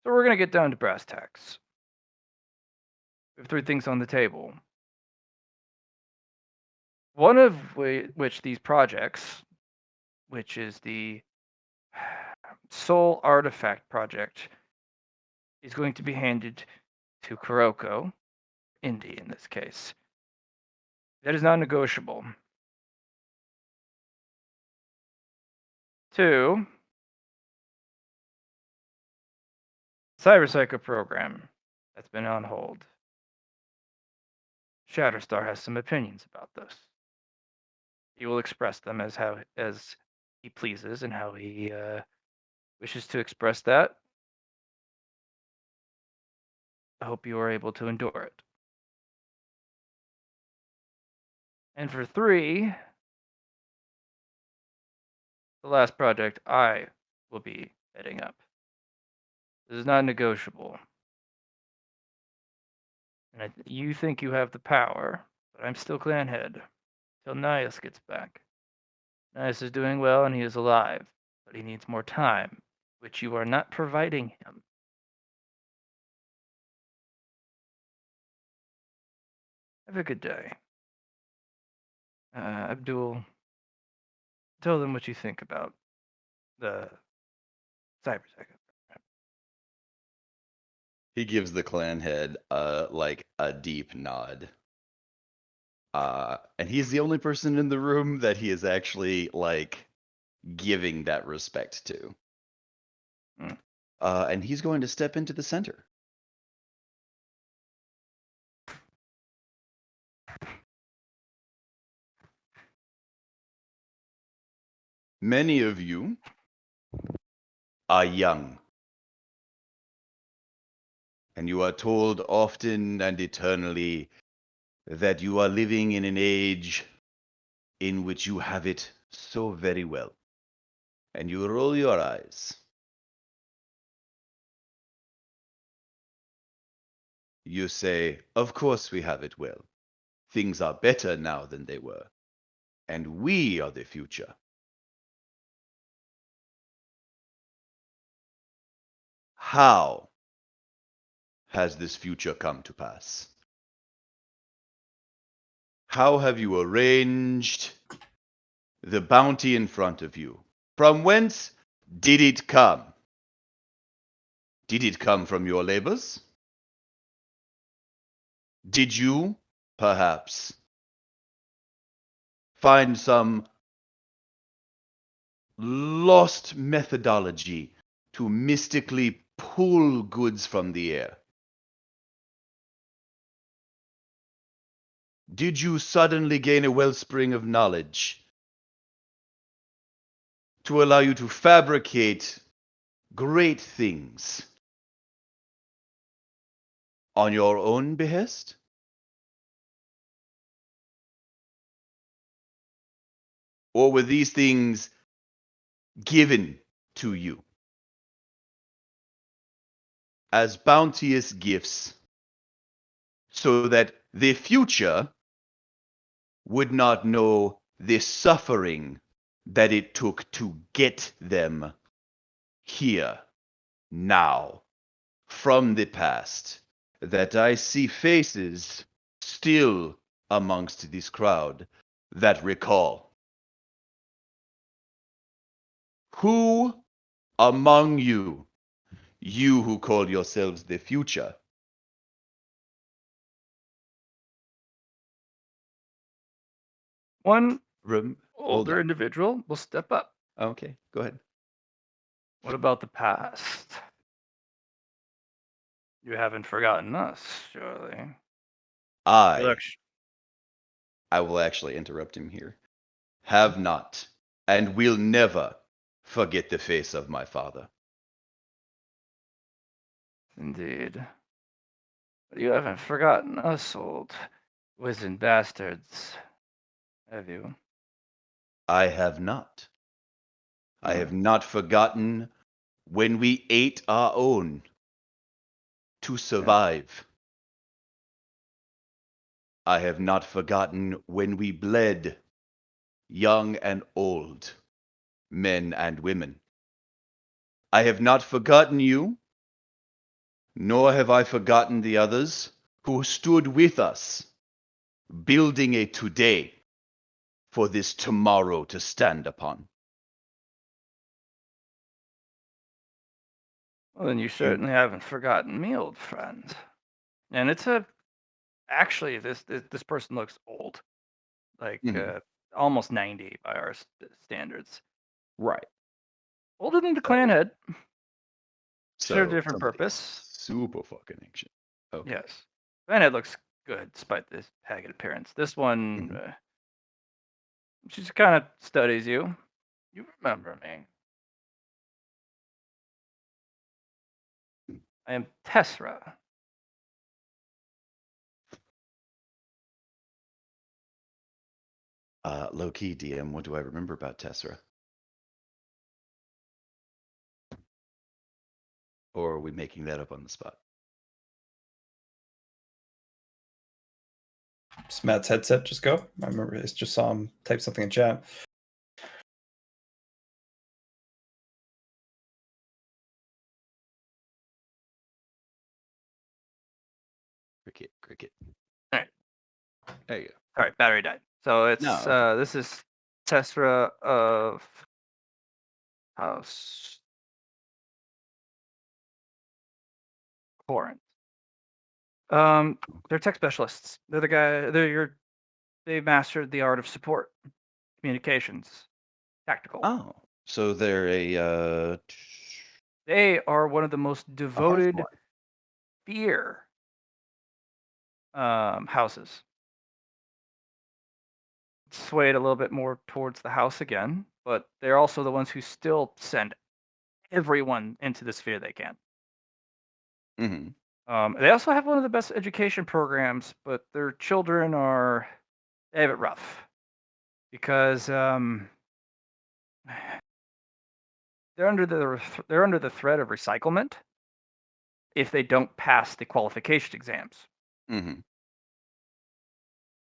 So we're going to get down to brass tacks. We have three things on the table. One of which these projects, which is the Soul Artifact project, is going to be handed to Kuroko, Indy in this case. That is non-negotiable. 2, Cyberpsycho program that's been on hold. Shatterstar has some opinions about this. He will express them as he pleases and how he wishes to express that. I hope you are able to endure it. And for 3, the last project I will be heading up. This is not negotiable. And you think you have the power, but I'm still clan head till Nias gets back. Nias is doing well and he is alive, but he needs more time, which you are not providing him. Have a good day. Abdul, tell them what you think about the cyberpsycho. He gives the clan head like a deep nod. And he's the only person in the room that he is actually like giving that respect to. Mm. And he's going to step into the center. Many of you are young. And you are told often and eternally that you are living in an age in which you have it so very well. And you roll your eyes. You say, of course we have it well. Things are better now than they were. And we are the future. How has this future come to pass? How have you arranged the bounty in front of you? From whence did it come? Did it come from your labors? Did you, perhaps, find some lost methodology to mystically pull goods from the air? Did you suddenly gain a wellspring of knowledge to allow you to fabricate great things on your own behest? Or were these things given to you as bounteous gifts so that the future would not know the suffering that it took to get them here, now, from the past, that I see faces still amongst this crowd that recall? Who among you, you who call yourselves the future, One hold older on. individual will step up. Okay, go ahead. What about the past? You haven't forgotten us, surely. I will actually interrupt him here. Have not, and will never forget the face of my father. Indeed. But you haven't forgotten us, old wizened bastards, have you? I have not. I have not forgotten when we ate our own to survive. I have not forgotten when we bled, young and old, men and women. I have not forgotten you, nor have I forgotten the others who stood with us, building a today for this tomorrow to stand upon. Well, then you certainly haven't forgotten me, old friend. And it's actually this person looks old, like Mhm. almost 90 by our standards. Right. Older than the clan head. Served a So different somebody purpose. super fucking ancient. Okay. Yes. Clan head looks good despite this haggard appearance. This one, Mhm. she just kind of studies you. You remember me. I am Tessera. Low key, DM, what do I remember about Tessera? Or are we making that up on the spot? Does Matt's headset just go? I remember I just saw him type something in chat. Cricket. All right. There you go. All right, battery died. So it's No, okay. this is Tessera of House Corinth. They're tech specialists. They're the guy. They mastered the art of support, communications, tactical. Oh, so they're a They are one of the most a devoted Hearthborn. fear houses. Swayed a little bit more towards the house again, but they're also the ones who still send everyone into the sphere they can. Mhm. They also have one of the best education programs, but their children they have it rough because they're under the threat of recyclement if they don't pass the qualification exams. Mm-hmm.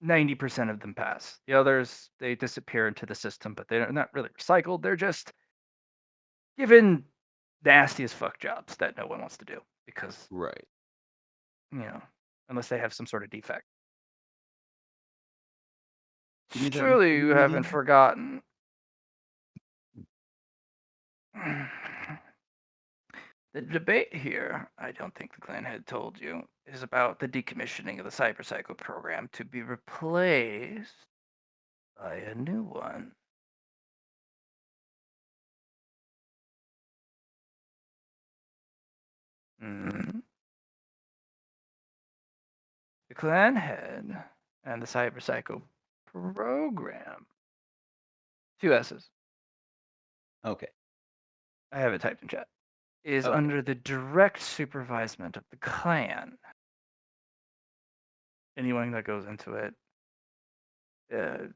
90% of them pass. The others, they disappear into the system, but they're not really recycled. They're just given nasty as fuck jobs that no one wants to do because, Right. unless they have some sort of defect. Give me that Surely you money haven't again. forgotten. The debate here, I don't think the clan had told you, is about the decommissioning of the Cyberpsycho program to be replaced by a new one. Mhm. The clan head and the Cyberpsycho program, 2 S's, Okay. I have it typed in chat, is Okay. under the direct supervisement of the clan. Anyone that goes into it, Did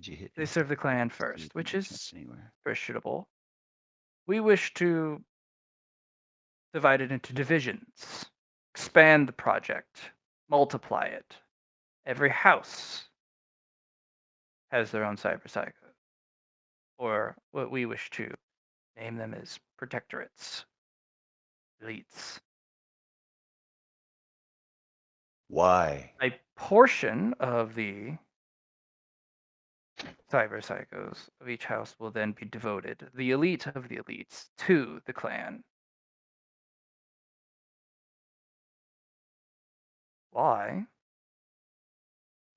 you hit? they enter? serve the clan See if first, you which can jump is anywhere. appreciable. We wish to divide it into divisions, expand the project, multiply it. Every house has their own cyberpsycho, or what we wish to name them as protectorates, elites. Why? A portion of the cyberpsychos of each house will then be devoted, the elite of the elites, to the clan. Why?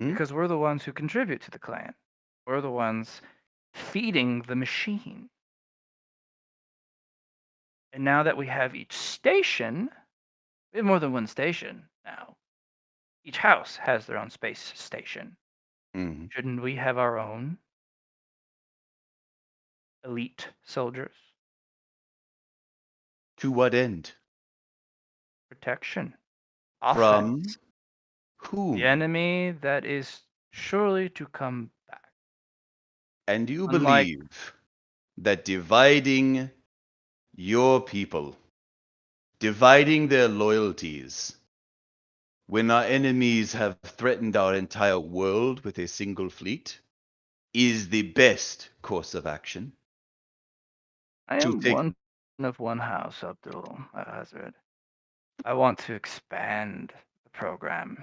Hmm? Because we're the ones who contribute to the clan. We're the ones feeding the machine. And now that we have each station, we have more than one station now. Each house has their own space station. Mm-hmm. Shouldn't we have our own elite soldiers? To what end? Protection. From Offense. whom? The enemy that is surely to come back. And you Unlike- believe that dividing your people, dividing their loyalties, when our enemies have threatened our entire world with a single fleet, is the best course of action? I to am take- one of one house, Abdul Hazard. I want to expand the program.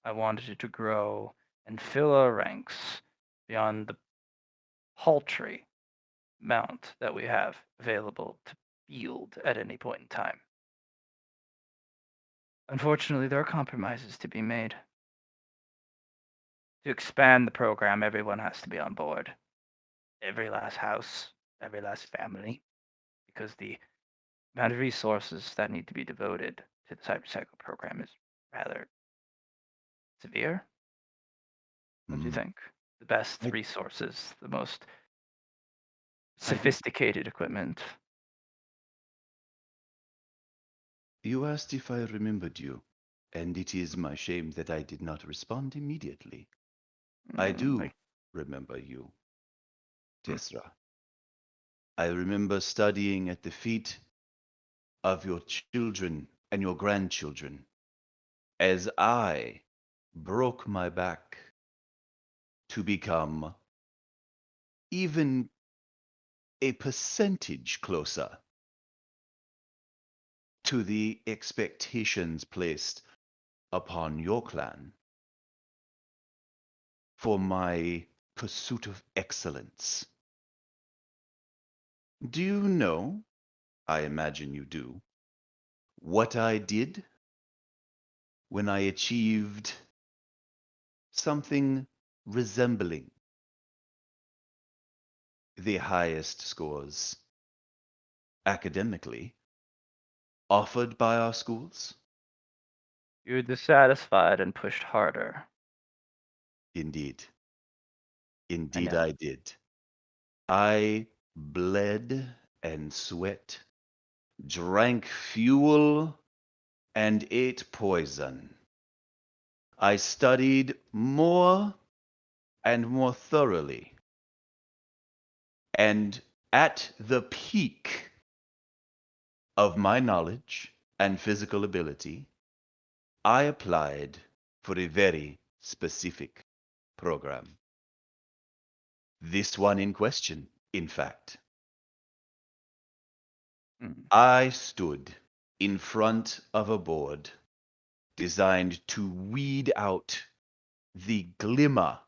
I wanted it to grow and fill our ranks beyond the paltry amount that we have available to field at any point in time. Unfortunately, there are compromises to be made. To expand the program, everyone has to be on board. Every last house, every last family, because the amount of resources that need to be devoted to the cyberpsycho program is rather severe. What do you Hmm. think? The best I- resources, the most I do- sophisticated equipment. You asked if I remembered you, and it is my shame that I did not respond immediately. I do Like, remember you, Tesra. I remember studying at the feet of your children and your grandchildren as I broke my back to become even a percentage closer to the expectations placed upon your clan for my pursuit of excellence. Do you know, I imagine you do, what I did when I achieved something resembling the highest scores academically offered by our schools? you were dissatisfied and pushed harder. Indeed. Indeed, know. I did. I bled and sweat, drank fuel and ate poison. I studied more and more thoroughly. And at the peak of my knowledge and physical ability, I applied for a very specific program. This one in question, in fact. Mm. I stood in front of a board designed to weed out the glimmer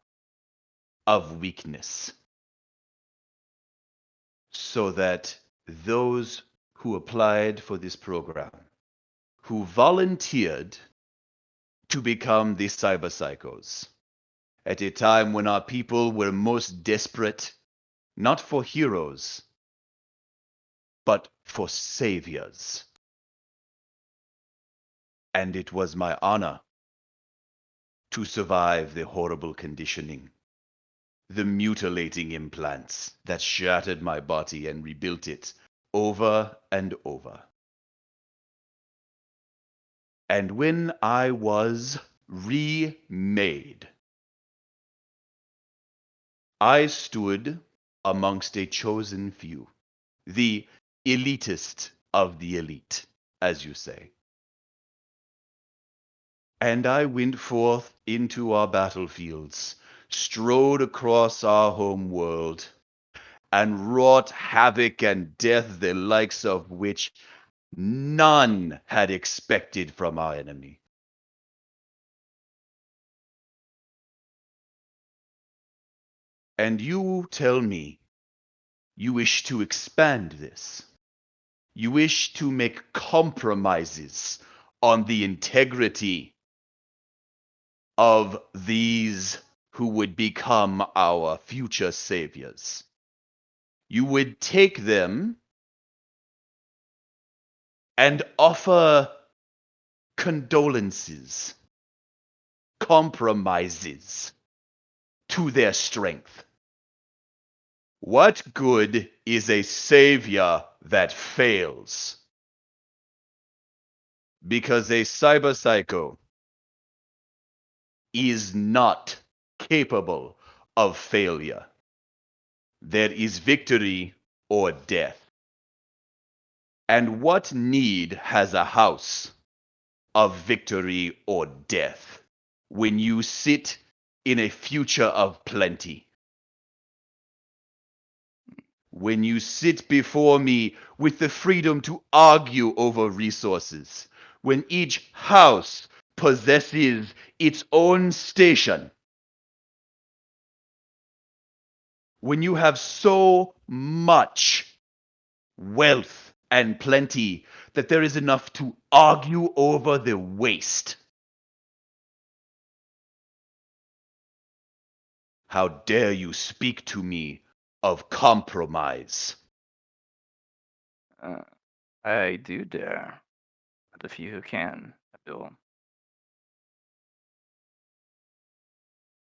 of weakness so that those who applied for this program, who volunteered to become the cyber psychos at a time when our people were most desperate, not for heroes, but for saviors. And it was my honor to survive the horrible conditioning, the mutilating implants that shattered my body and rebuilt it over and over. And when I was remade, I stood amongst a chosen few, the elitist of the elite, as you say. And I went forth into our battlefields, strode across our home world, and wrought havoc and death the likes of which none had expected from our enemy. And you tell me you wish to expand this. You wish to make compromises on the integrity of these who would become our future saviors. You would take them and offer condolences, compromises to their strength. What good is a savior that fails? Because a cyber psycho is not capable of failure. There is victory or death. And what need has a house of victory or death when you sit in a future of plenty? When you sit before me with the freedom to argue over resources, when each house possesses its own station, when you have so much wealth and plenty that there is enough to argue over the waste. How dare you speak to me of compromise? I do dare. The few who can, Abdul.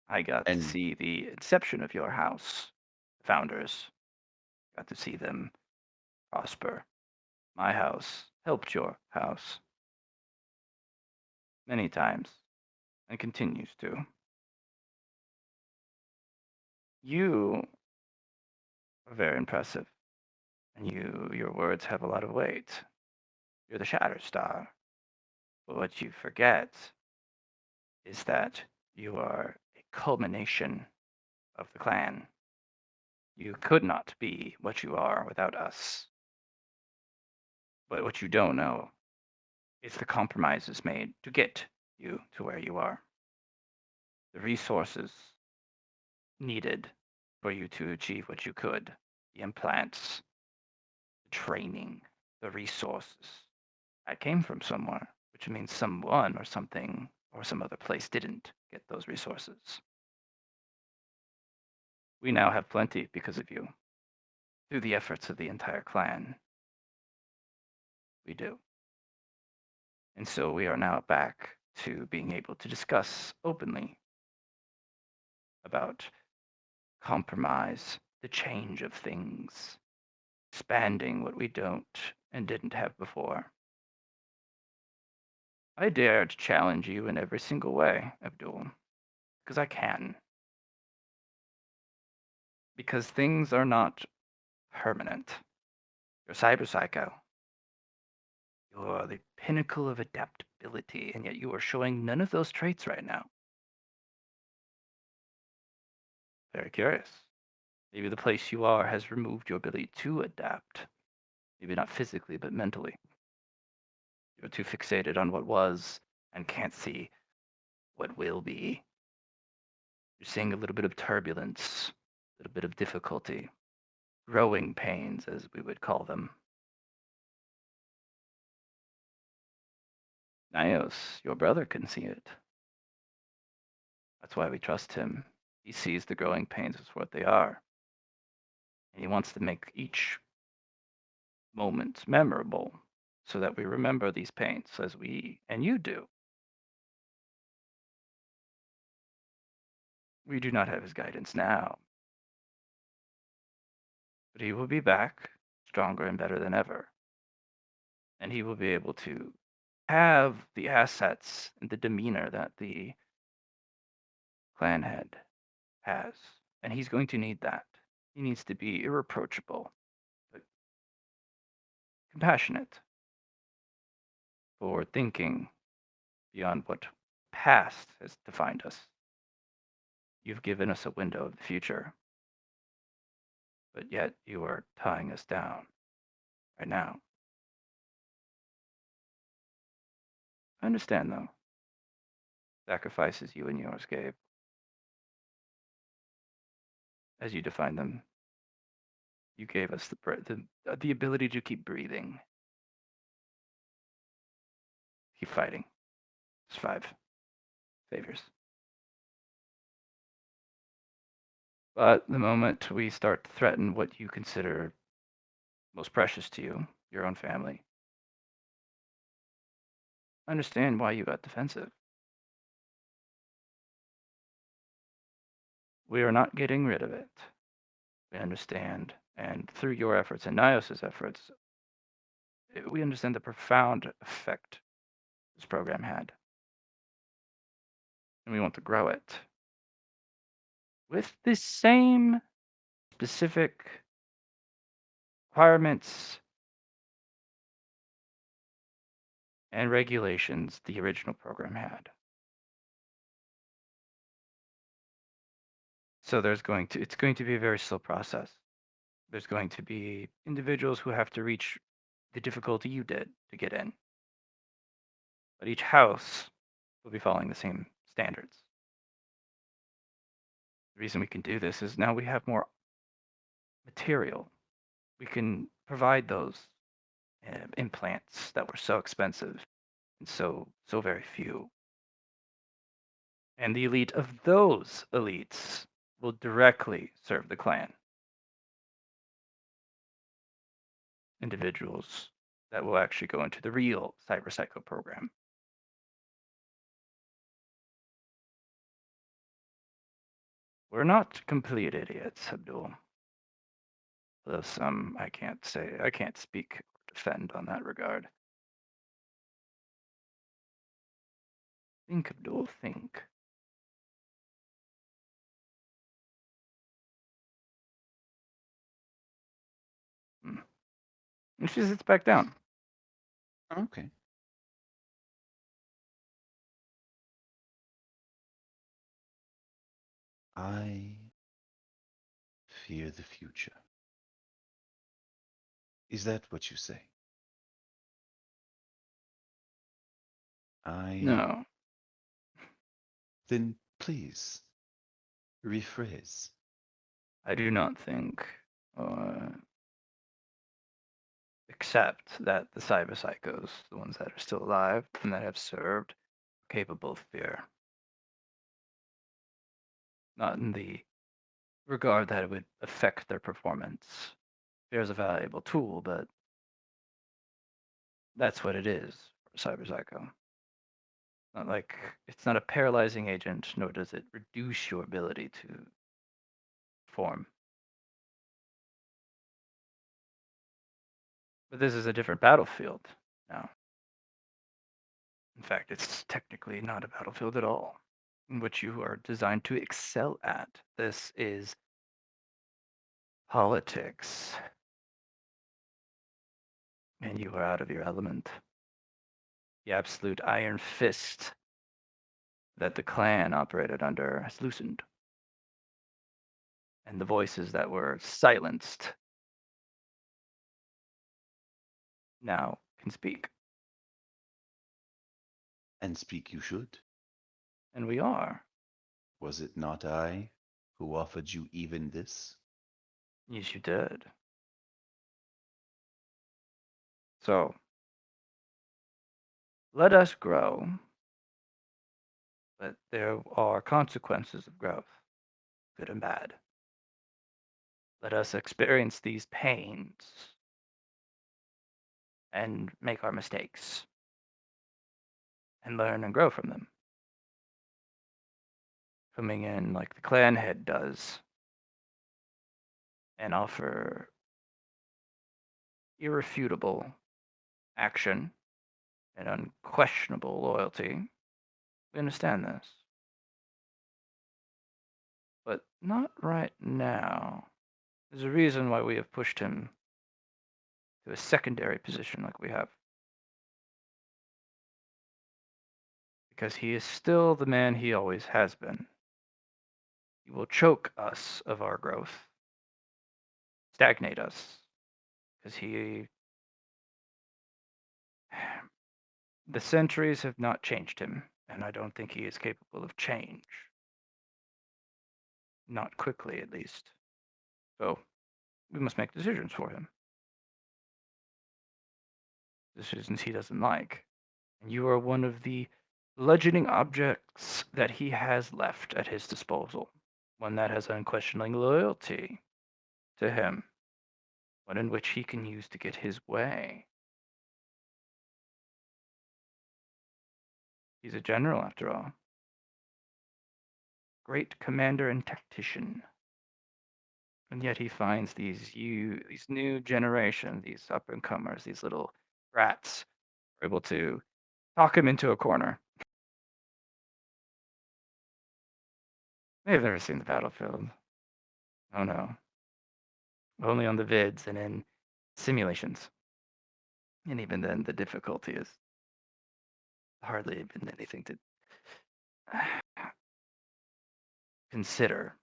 I got to And see the inception of your house, founders. Got to see them prosper. My house helped your house many times and continues to. You are very impressive, and your words have a lot of weight. You're the Shatterstar. But what you forget is that you are a culmination of the clan. You could not be what you are without us. But what you don't know is the compromises made to get you to where you are. The resources needed for you to achieve what you could. The implants, the training, the resources. I came from somewhere, which means someone or something or some other place didn't get those resources. We now have plenty because of you. Through the efforts of the entire clan. We do. And so we are now back to being able to discuss openly about compromise, the change of things, expanding what we don't and didn't have before. I dare to challenge you in every single way, Abdul. Because I can. Because things are not permanent. You're a cyber psycho. You're the pinnacle of adaptability, and yet you are showing none of those traits right now. Very curious. Maybe the place you are has removed your ability to adapt. Maybe not physically, but mentally. You're too fixated on what was and can't see what will be. You're seeing a little bit of turbulence, a little bit of difficulty, growing pains, as we would call them. Nios, your brother, can see it. That's why we trust him. He sees the growing pains as what they are. And he wants to make each moment memorable so that we remember these pains as we and you do. We do not have his guidance now, but he will be back stronger and better than ever. And he will be able to have the assets and the demeanor that the clan head has. And he's going to need that. He needs to be irreproachable, but compassionate, forward thinking beyond what past has defined us. You've given us a window of the future, but yet you are tying us down right now. I understand, though. Sacrifices you and yours gave, as you define them, you gave us the ability to keep breathing, keep fighting. It's 5 saviors. But the moment we start to threaten what you consider most precious to you, your own family, I understand why you got defensive. We are not getting rid of it. We understand, and through your efforts and Nios's efforts, we understand the profound effect this program had. And we want to grow it with the same specific requirements and regulations the original program had. So it's going to be a very slow process. There's going to be individuals who have to reach the difficulty you did to get in. But each house will be following the same standards. The reason we can do this is now we have more material. We can provide those implants that were so expensive and so very few. And the elite of those elites will directly serve the clan. Individuals that will actually go into the real Cyber Psycho program. We're not complete idiots, Abdul. Though some I can't speak or defend on that regard. Think, Abdul, think. And she sits back down. Okay. I fear the future. Is that what you say? No. Then please rephrase. I do not think or accept that the cyber psychos, the ones that are still alive and that have served, are capable of fear. Not in the regard that it would affect their performance. Fear is a valuable tool, but that's what it is for cyber psycho. Not like it's not a paralyzing agent, nor does it reduce your ability to perform. But this is a different battlefield now. In fact, it's technically not a battlefield at all, in which you are designed to excel at. This is politics, and you are out of your element. The absolute iron fist that the clan operated under has loosened, and the voices that were silenced now can speak, And speak you should. and we are. Was it not I who offered you even this? Yes, you did. So, let us grow, but there are consequences of growth, good and bad. Let us experience these pains and make our mistakes and learn and grow from them. Coming in like the clan head does and offer irrefutable action and unquestionable loyalty. We understand this. But not right now. There's a reason why we have pushed him to a secondary position like we have. Because he is still the man he always has been. He will choke us of our growth, stagnate us, because the centuries have not changed him, and I don't think he is capable of change. Not quickly, at least. So, we must make decisions for him. Decisions he doesn't like. And you are one of the bludgeoning objects that he has left at his disposal. One that has unquestioning loyalty to him. One in which he can use to get his way. He's a general, after all. Great commander and tactician. And yet he finds these new generation, these up-and-comers, these little rats, are able to talk him into a corner. They've never seen the battlefield. Oh no. Only on the vids and in simulations. And even then, the difficulty is hardly even anything to consider.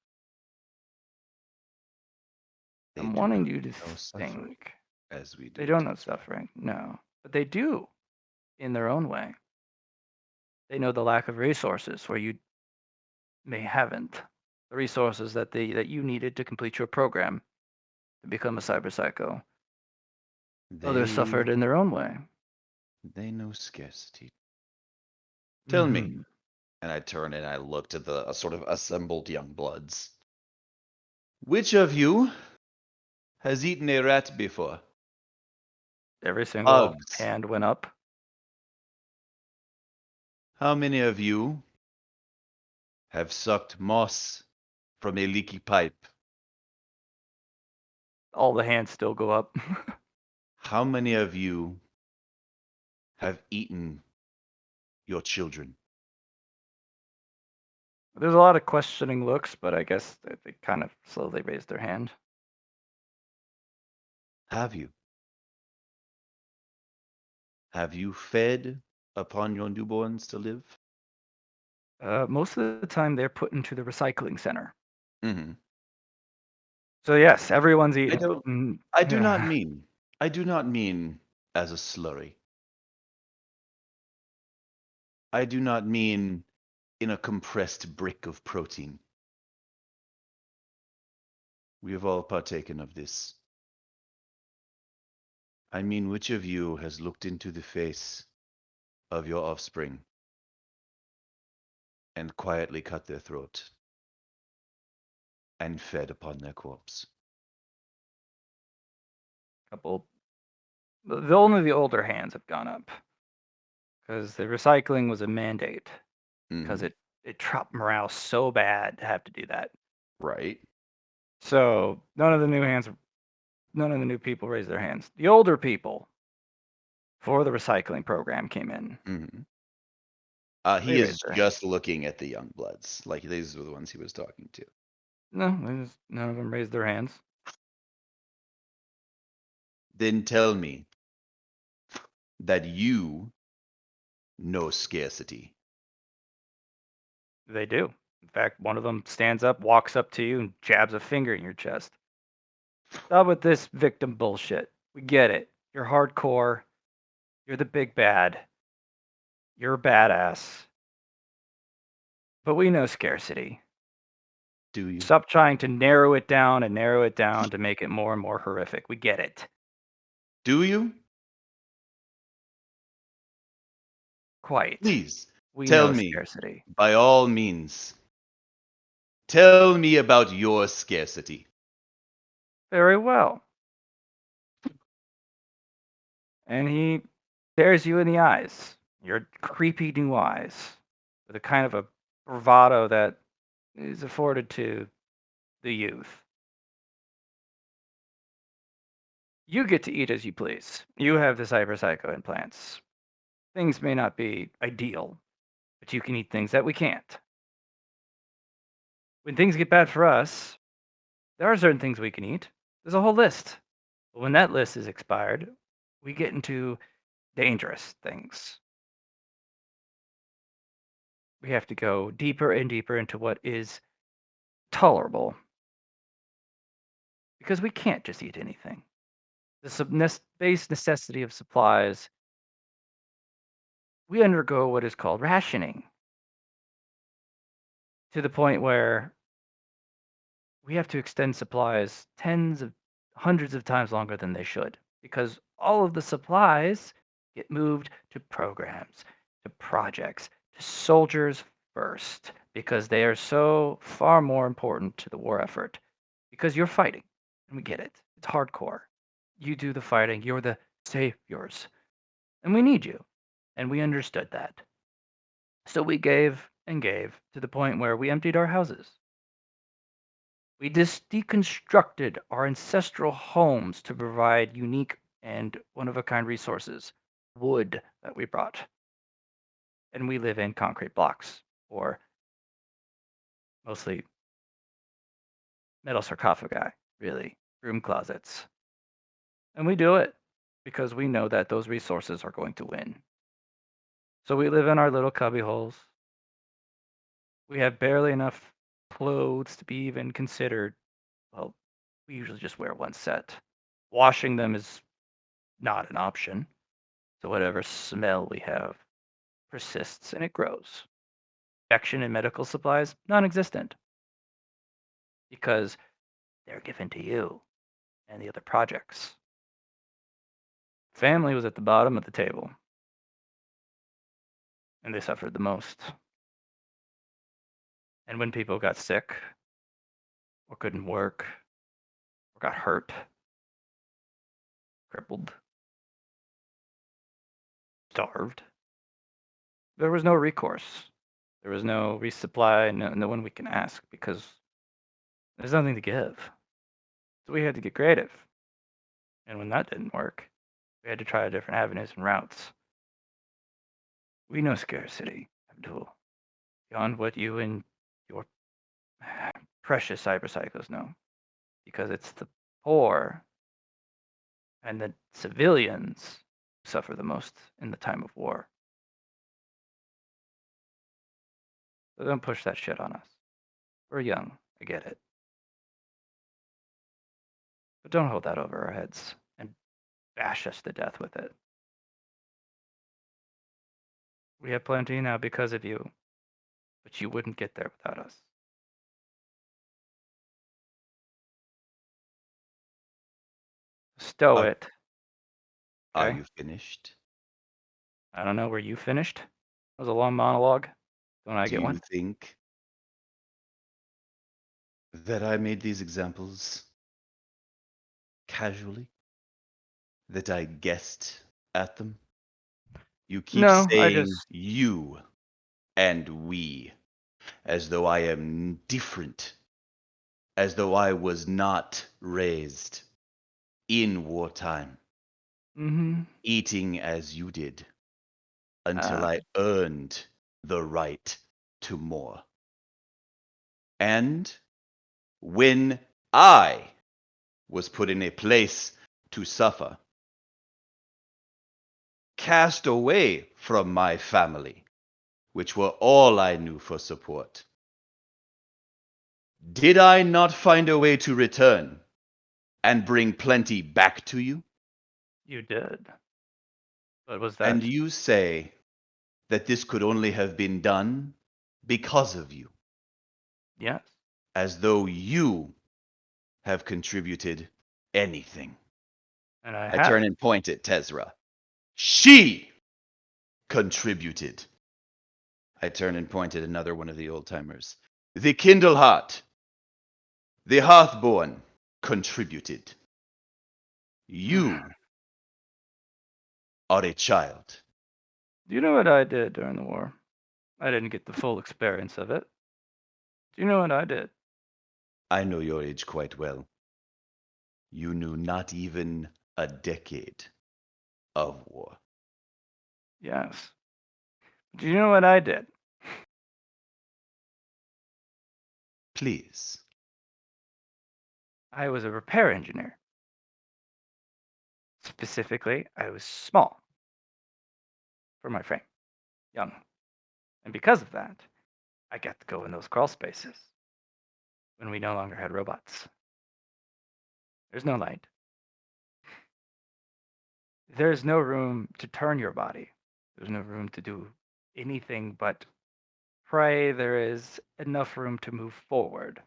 They I'm do wanting not you to know suffering think. as we do. They don't know Tetra. suffering, no. But they do in their own way. They know the lack of resources where you may haven't. The resources that you needed to complete your program to become a cyber psycho. Others suffered in their own way. They know scarcity. Tell me. Mhm. And I turn and I look to the sort of assembled young bloods. Which of you has eaten a rat before? Every single Uggs. hand went up. How many of you have sucked moss from a leaky pipe? All the hands still go up. How many of you have eaten your children? There's a lot of questioning looks, but I guess they kind of slowly raise their hand. Have you? Have you fed upon your newborns to live? Most of the time, they're put into the recycling center. Mm-hmm. So yes, everyone's eating. I do not mean as a slurry. I do not mean in a compressed brick of protein. We have all partaken of this. I mean, which of you has looked into the face of your offspring and quietly cut their throat and fed upon their corpse? Couple. Only the older hands have gone up because the recycling was a mandate because Mhm. it dropped morale so bad to have to do that. Right. So none of the new people raised their hands. The older people for the recycling program came in. Mhm. He They is raised their just looking at the young bloods. Like these were the ones he was talking to. No, none of them raised their hands. Then tell me that you know scarcity. They do. In fact, one of them stands up, walks up to you, and jabs a finger in your chest. Stop with this victim bullshit. We get it. You're hardcore. You're the big bad. You're a badass. But we know scarcity. Do you? Stop trying to narrow it down to make it more and more horrific. We get it. Do you? Quite. Please We tell know me, scarcity. by all means. Tell me about your scarcity. Very well. And he stares you in the eyes, your creepy new eyes, with a kind of a bravado that is afforded to the youth. You get to eat as you please. You have the cyberpsycho implants. Things may not be ideal, but you can eat things that we can't. When things get bad for us, there are certain things we can eat. There's a whole list. But when that list is expired, we get into dangerous things. We have to go deeper and deeper into what is tolerable. Because we can't just eat anything. The base necessity of supplies, we undergo what is called rationing. To the point where we have to extend supplies hundreds of times longer than they should. Because all of the supplies get moved to programs, to projects, to soldiers first. Because they are so far more important to the war effort. Because you're fighting, and we get it. It's hardcore. You do the fighting, you're the saviors. And we need you. And we understood that. So we gave and gave to the point where we emptied our houses. We deconstructed our ancestral homes to provide unique and one of a kind resources, wood that we brought. And we live in concrete blocks or mostly metal sarcophagi, really, room closets. And we do it because we know that those resources are going to win. So we live in our little cubby holes. We have barely enough clothes to be even considered. Well, we usually just wear one set. Washing them is not an option. So whatever smell we have persists and it grows. Protection and medical supplies, non-existent. Because they're given to you and the other projects. Family was at the bottom of the table. And they suffered the most. And when people got sick, or couldn't work, or got hurt, crippled, starved, there was no recourse. There was no resupply, no one we can ask because there's nothing to give. So we had to get creative. And when that didn't work, we had to try different avenues and routes. We know scarcity, Abdul, beyond what you and your precious cyberpsychos know. Because it's the poor and the civilians who suffer the most in the time of war. So don't push that shit on us. We're young, I get it. But don't hold that over our heads and bash us to death with it. We have plenty now because of you, but you wouldn't get there without us. Stow Are- it. Are Okay. you finished? I don't know, were you finished? That was a long monologue. Don't I Do get you one? think that I made these examples casually? That I guessed at them? You keep No, I saying just you and we, as though I am different, as though I was not raised in wartime, mm-hmm. eating as you did, until Uh, I earned the right to more. And when I was put in a place to suffer, cast away from my family, which were all I knew for support, did I not find a way to return and bring plenty back to you? You did. But was that And you say that this could only have been done because of you, yes? as though you have contributed anything. And I I have. turn and point at Tezra. She contributed. I turn and point at another one of the old timers. The Kindleheart, the Hearthborn contributed. You are a child. Do you know what I did during the war? I didn't get the full experience of it. Do you know what I did? I know your age quite well. You knew not even a decade of war. Yes. Do you know what I did? Please. I was a repair engineer. Specifically, I was small for my frame, young. And because of that, I got to go in those crawl spaces when we no longer had robots. There's no light. There's no room to turn your body. There's no room to do anything but pray there is enough room to move forward.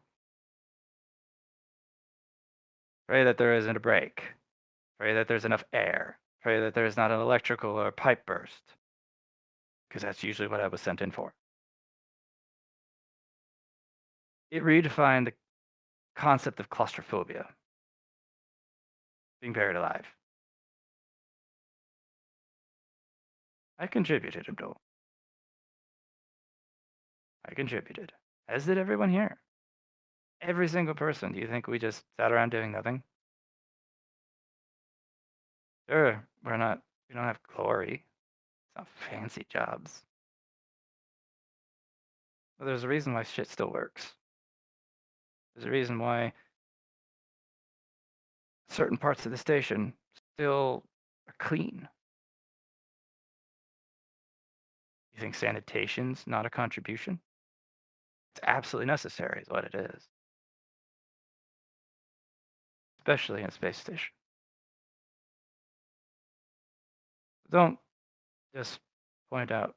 Pray that there isn't a break. Pray that there's enough air. Pray that there's not an electrical or pipe burst. Because that's usually what I was sent in for. It redefined the concept of claustrophobia, being buried alive. I contributed, Abdul. I contributed, as did everyone here. Every single person. Do you think we just sat around doing nothing? Sure, we don't have glory. It's not fancy jobs. But there's a reason why shit still works. There's a reason why certain parts of the station still are clean. You think sanitation's not a contribution? It's absolutely necessary, is what it is. Especially in a space station. Don't just point out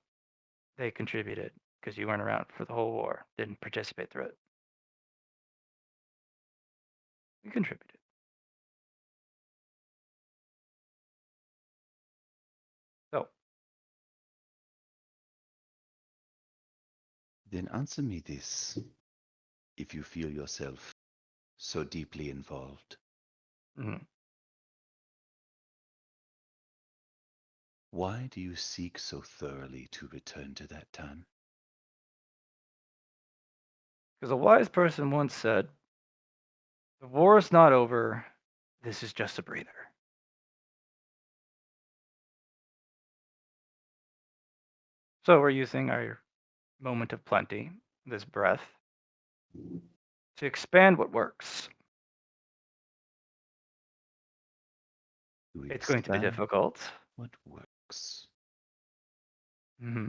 they contributed because you weren't around for the whole war, didn't participate through it. You contributed. So, Then answer me this, if you feel yourself so deeply involved. mhm. Why do you seek so thoroughly to return to that time? Because a wise person once said, the war is not over, this is just a breather. So we're using our moment of plenty, this breath, to expand what works. To It's going to be expand difficult. what works. Mm-hmm.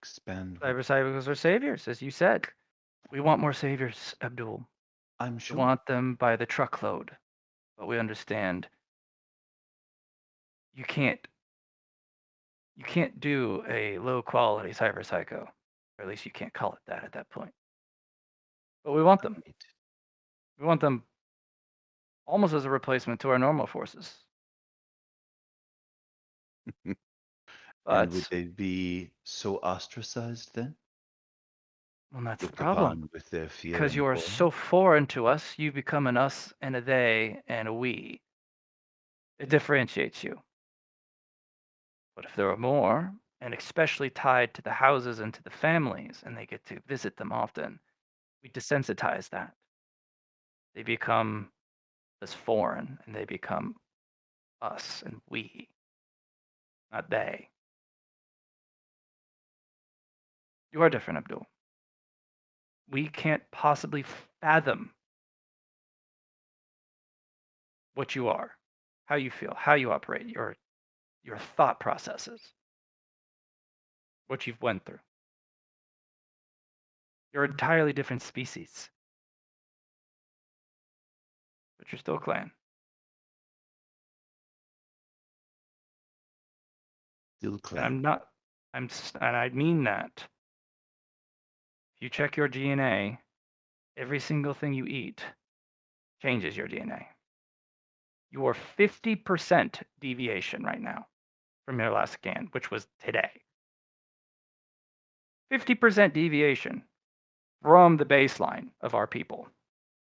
Expand what Cyber are saviors, as you said. We want more saviors, Abdul. I'm We sure. want them by the truckload. But we understand you can't do a low quality cyber psycho. Or at least you can't call it that at that point. But we want them. Right. We want them almost as a replacement to our normal forces. And But would they be so ostracized then? well, that's the Looked problem. upon with their fear Because and you are horror? so foreign to us, you become an us and a they and a we. It differentiates you. But if there are more, and especially tied to the houses and to the families, and they get to visit them often, we desensitize that. They become as foreign and they become us and we, not they. You are different, Abdul. We can't possibly fathom what you are, how you feel, how you operate, your thought processes, what you've went through. You're an entirely different species, but you're still a clan. Still And clan. I'm not. And I mean that. If you check your DNA, every single thing you eat changes your DNA. You are 50% deviation right now from your last scan, which was today. 50% deviation from the baseline of our people.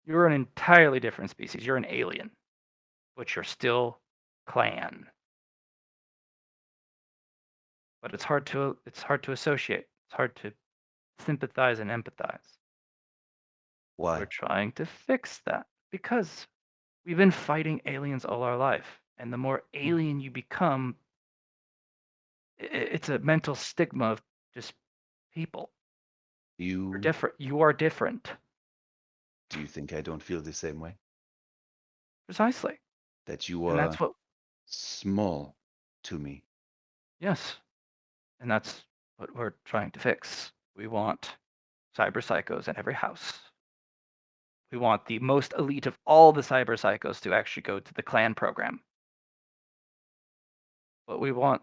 You're an entirely different species. You're an alien, but you're still clan. But it's hard to associate. It's hard to sympathize and empathize. Why? We're trying to fix that because we've been fighting aliens all our life. And the more alien you become, it's a mental stigma of just people. You're You different. You are different. do you think I don't feel the same way? Precisely. That you And are that's what, small to me. yes. And that's what we're trying to fix. We want cyber psychos in every house. We want the most elite of all the cyber psychos to actually go to the clan program. But we want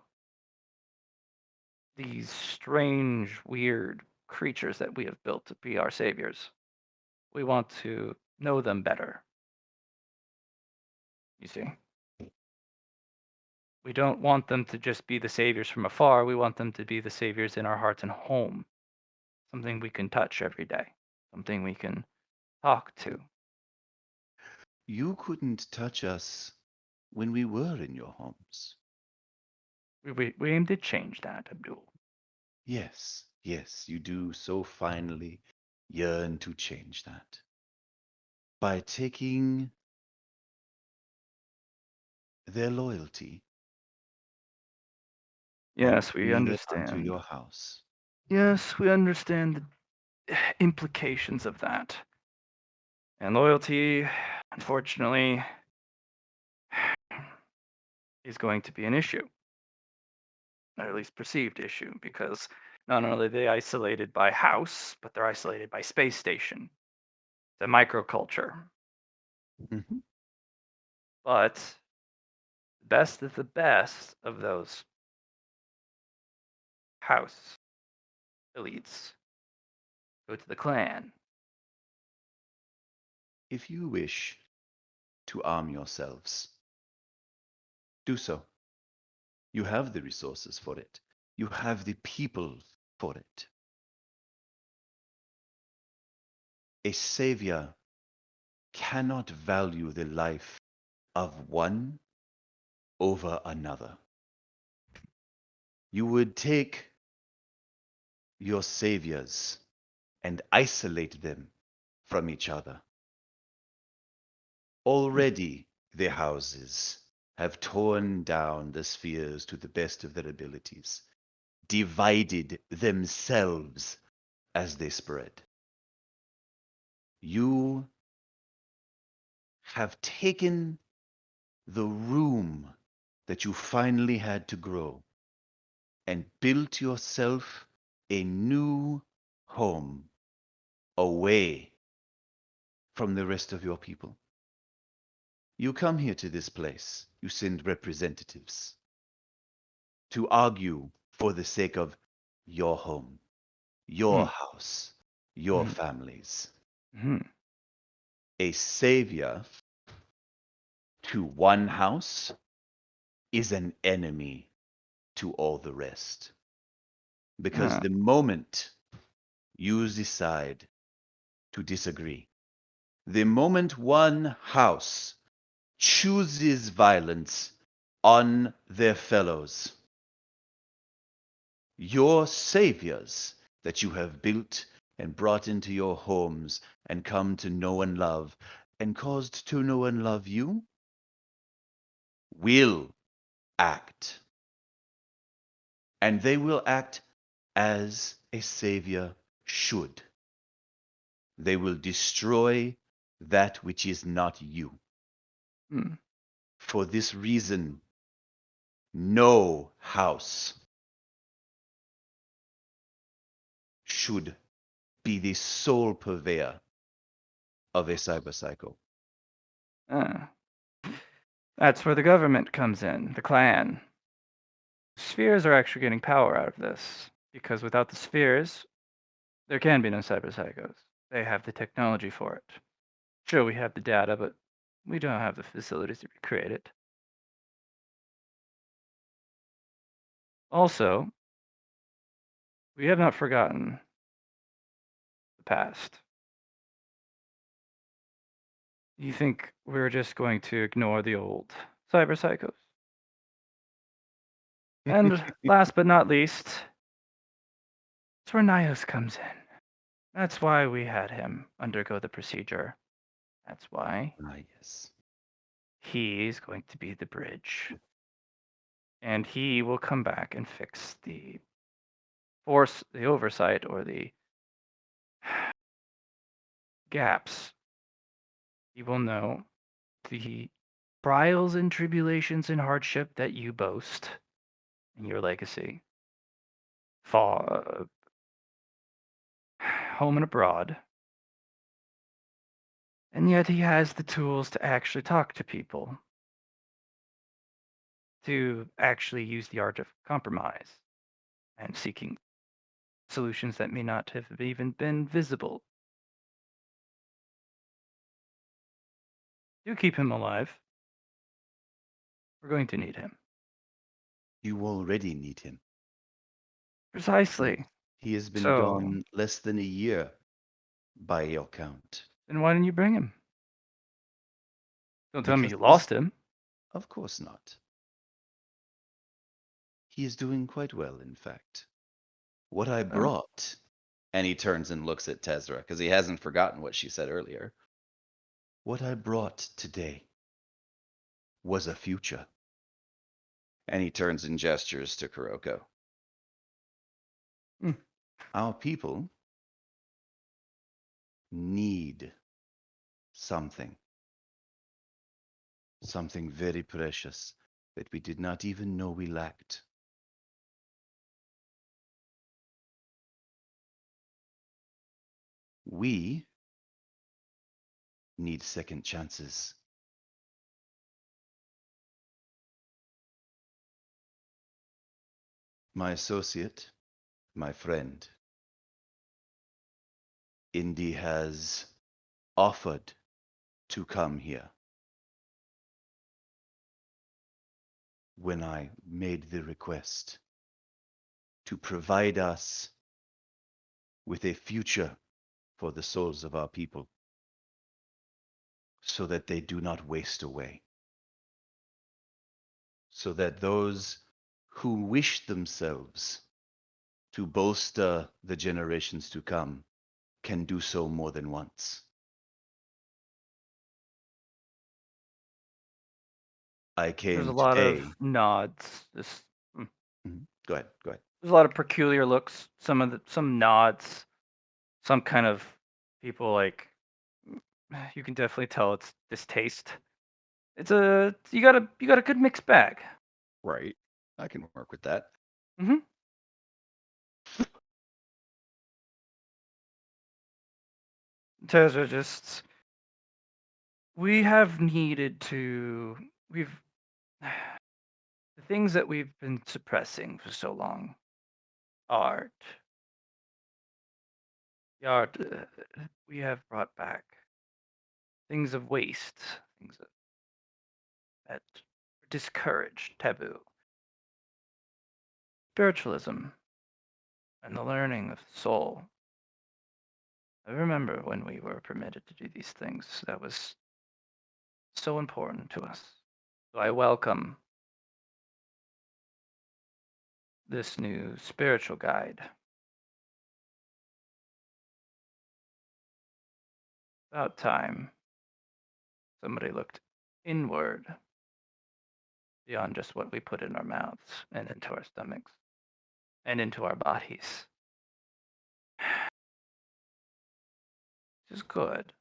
these strange, weird creatures that we have built to be our saviors. We want to know them better. You see? We don't want them to just be the saviors from afar. We want them to be the saviors in our hearts and home. Something we can touch every day. Something we can talk to. You couldn't touch us when we were in your homes. We aim to change that, Abdul. Yes, yes, you do so finely yearn to change that. By taking their loyalty Yes, we bringing it onto understand. your house. Yes, we understand the implications of that. And loyalty, unfortunately, is going to be an issue, or at least perceived issue, because not only are they isolated by house, but they're isolated by space station. It's a microculture. Mhm. But the best of the best of those house elites go to the clan. If you wish to arm yourselves, do so. You have the resources for it. You have the people for it. A savior cannot value the life of one over another. You would take your saviors and isolate them from each other. Already their houses have torn down the spheres to the best of their abilities, divided themselves as they spread. You have taken the room that you finally had to grow and built yourself a new home away from the rest of your people. You come here to this place, you send representatives to argue for the sake of your home, your house, your families. Mhm. A savior to one house is an enemy to all the rest. Because Yeah. the moment you decide to disagree, the moment one house chooses violence on their fellows, your saviors that you have built and brought into your homes and come to know and love and caused to know and love you will act. And they will act as a savior should. They will destroy that which is not you. Hmm. For this reason, no house should be the sole purveyor of a cyber cycle. Uh, that's where the government comes in, the clan. Spheres are actually getting power out of this because without the spheres, there can be no cyber psychos. They have the technology for it. Sure, we have the data, but we don't have the facilities to recreate it. Also, we have not forgotten the past. You think we're just going to ignore the old cyber psychos? And last but not least, it's where Nios comes in. That's why we had him undergo the procedure. That's why Ah, yes. he's going to be the bridge. And he will come back and fix the oversight, or the gaps. He will know the trials and tribulations and hardship that you boast in your legacy. Far, home and abroad. And yet he has the tools to actually talk to people, to actually use the art of compromise and seeking solutions that may not have even been visible. Do keep him alive. We're going to need him. You already need him. Precisely. He has been So, gone less than a year by your count. then why didn't you bring him? Don't tell me Because you he's- lost him. Of course not. He is doing quite well, in fact. What I brought, and he turns and looks at Tezra, because he hasn't forgotten what she said earlier. What I brought today was a future. And he turns and gestures to Kuroko. Hmm. Our people need something. Something very precious that we did not even know we lacked. We need second chances. My associate, my friend, Indy has offered to come here. When I made the request to provide us with a future for the souls of our people, so that they do not waste away, so that those who wish themselves to bolster the generations to come can do so more than once. I came There's a lot today. of nods. Go ahead. Go ahead. There's a lot of peculiar looks. Some nods. Some kind of people like you can definitely tell it's distaste. You got a good mixed bag. Right. I can work with that. Mm-hmm. Tezra, just we have needed to we've the things that we've been suppressing for so long. Art. The art we have brought back. Things of waste. Things that discouraged, taboo. Spiritualism and the learning of the soul. I remember when we were permitted to do these things. That was so important to us. So I welcome this new spiritual guide. About time somebody looked inward beyond just what we put in our mouths and into our stomachs and into our bodies. This is good.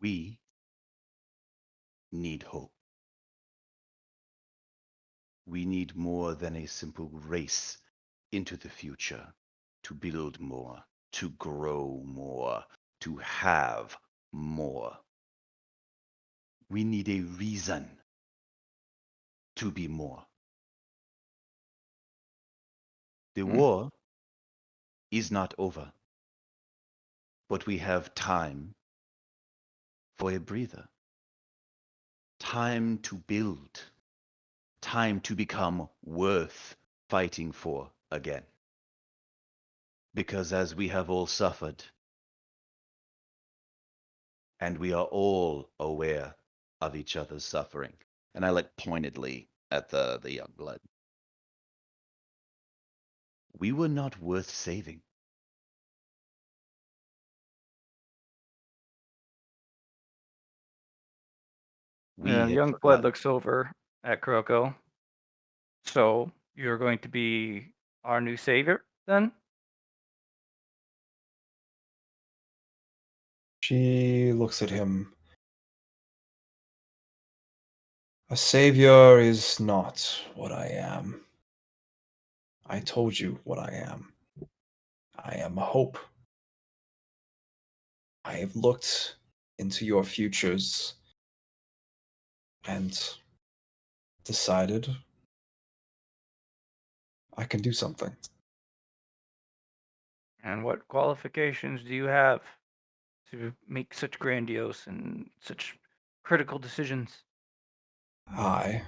We need hope. We need more than a simple race into the future to build more, to grow more, to have more. We need a reason to be more. The war is not over, but we have time for a breather. Time to build. Time to become worth fighting for again. Because as we have all suffered, and we are all aware of each other's suffering. And I look pointedly at the young blood. We were not worth saving. We Yeah, had young blood forgotten. looks over at Kuroko. So you're going to be our new savior then? She looks at him. A savior is not what I am. I told you what I am. I am a hope. I have looked into your futures and decided I can do something. And what qualifications do you have to make such grandiose and such critical decisions? I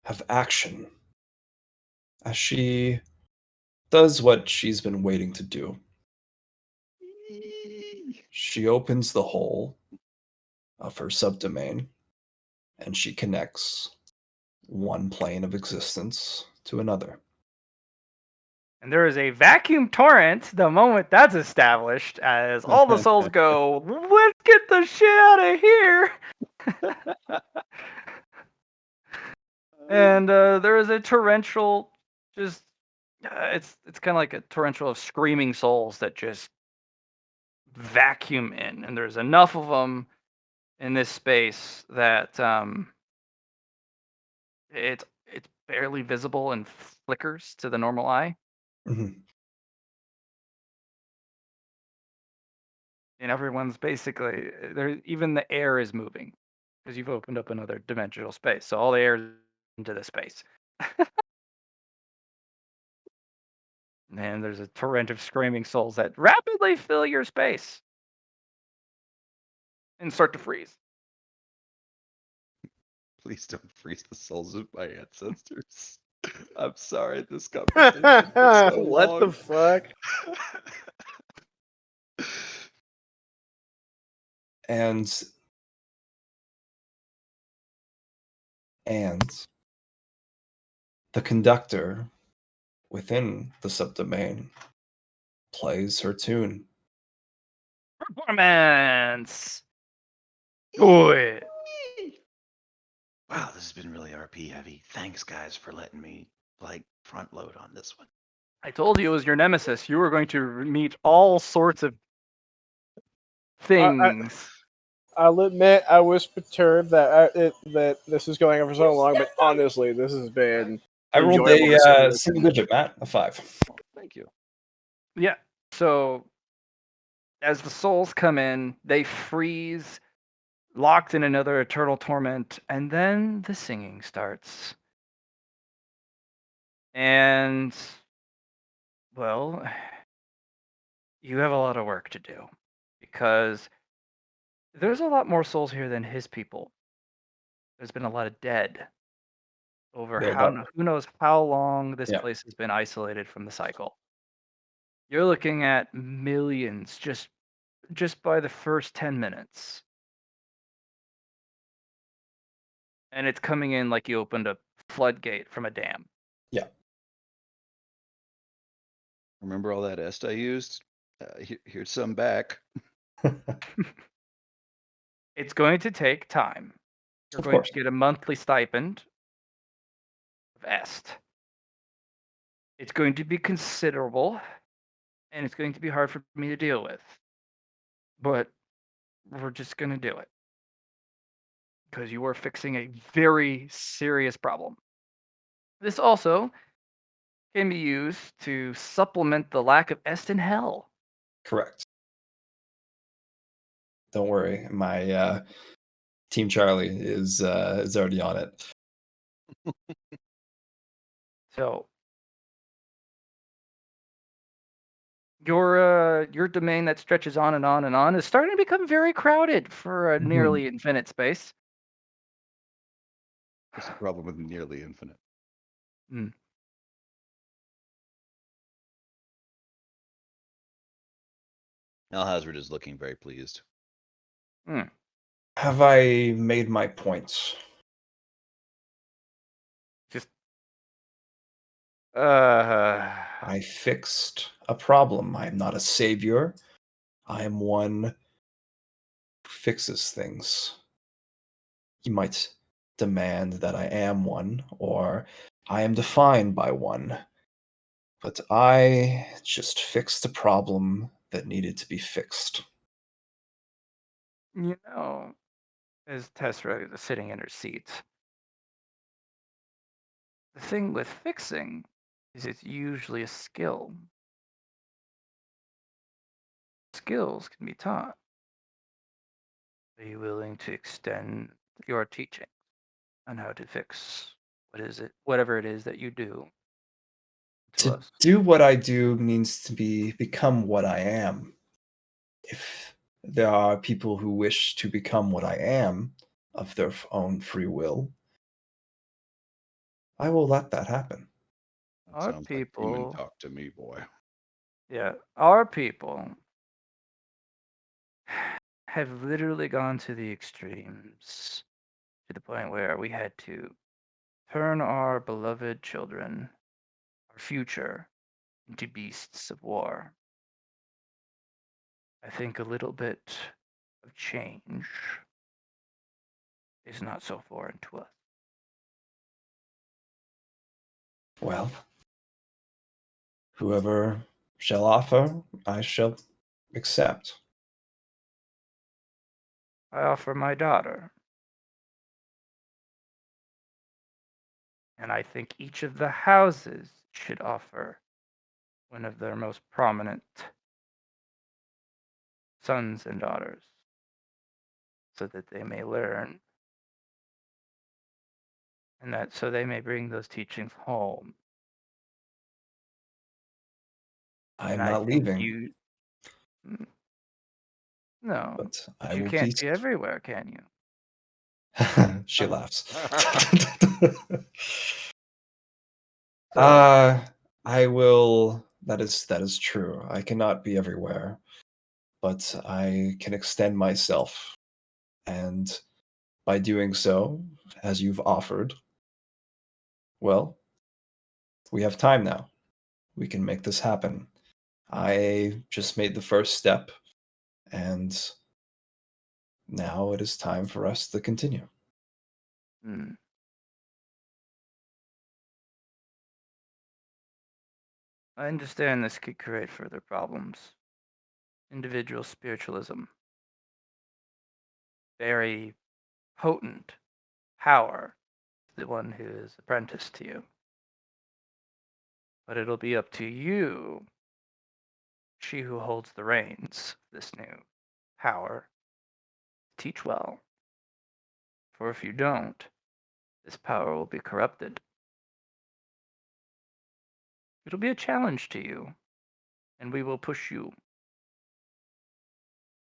have action. As she does what she's been waiting to do. She opens the hole of her subdomain and she connects one plane of existence to another. And there is a vacuum torrent the moment that's established, as all the souls go, let's get the shit out of here! And there is a torrential, just it's kind of like a torrential of screaming souls that just vacuum in, and there's enough of them in this space that it's barely visible and flickers to the normal eye. Mhm. And everyone's basically there. Even the air is moving because you've opened up another dimensional space, so all the air is into the space. And there's a torrent of screaming souls that rapidly fill your space and start to freeze. Please don't freeze the souls of my ancestors. I'm sorry this conversation took so What the long. fuck? And the conductor within the subdomain plays her tune. Performance. Do it. Wow, this has been really RP heavy. Thanks guys for letting me front load on this one. I told you it was your nemesis. You were going to meet all sorts of things. I'll admit I was perturbed that this is going on for so long, but honestly, this has been I rolled enjoyable to sit and a listen. single digit, Matt, a 5. Thank you. Yeah. So as the souls come in, they freeze, locked in another eternal torment, and then the singing starts. And well, you have a lot of work to do because there's a lot more souls here than his people. There's been a lot of dead over Yeah, but who knows how long this Yeah. place has been isolated from the cycle. You're looking at millions just by the first 10 minutes. And it's coming in like you opened a floodgate from a dam. Remember all that est I used? Here's some back. It's going to take time. You're Of going course. to get a monthly stipend of est. It's going to be considerable, and it's going to be hard for me to deal with. But we're just going to do it. Because you are fixing a very serious problem. This also can be used to supplement the lack of est in hell. Correct. Don't worry, my Team Charlie is already on it. So your domain that stretches on and on and on is starting to become very crowded for a Mhm. nearly infinite space. What's the problem with nearly infinite? Hmm. Alhazard is looking very pleased. Have I made my points? Just I fixed a problem. I am not a savior. I am one who fixes things. You might demand that I am one, or I am defined by one. But I just fixed a problem that needed to be fixed. you know, as Tessera is sitting in her seat, the thing with fixing is it's usually a skill. Skills can be taught. Are you willing to extend your teaching on how to fix whatever it is that you do to To us? do what I do means to become what I am. If there are people who wish to become what I am of their own free will, I will let that happen. That Our sounds like human people, talk to me, boy. yeah, our people have literally gone to the extremes to the point where we had to turn our beloved children, our future, into beasts of war. I think a little bit of change is not so foreign to us. Well, whoever shall offer, I shall accept. I offer my daughter. And I think each of the houses should offer one of their most prominent sons and daughters so that they may learn and that so they may bring those teachings home. I am And I not think leaving, you. No, but but I you will can't teach. be everywhere, can you? She laughs. So, I will. That is true. I cannot be everywhere, but I can extend myself, and by doing so, as you've offered, well, we have time now. We can make this happen. I just made the first step, and now it is time for us to continue. hmm, I understand this could create further problems. Individual spiritualism, very potent power, the one who is apprenticed to you. But it'll be up to you, she who holds the reins of this new power, teach well. For if you don't, this power will be corrupted. It'll be a challenge to you, and we will push you.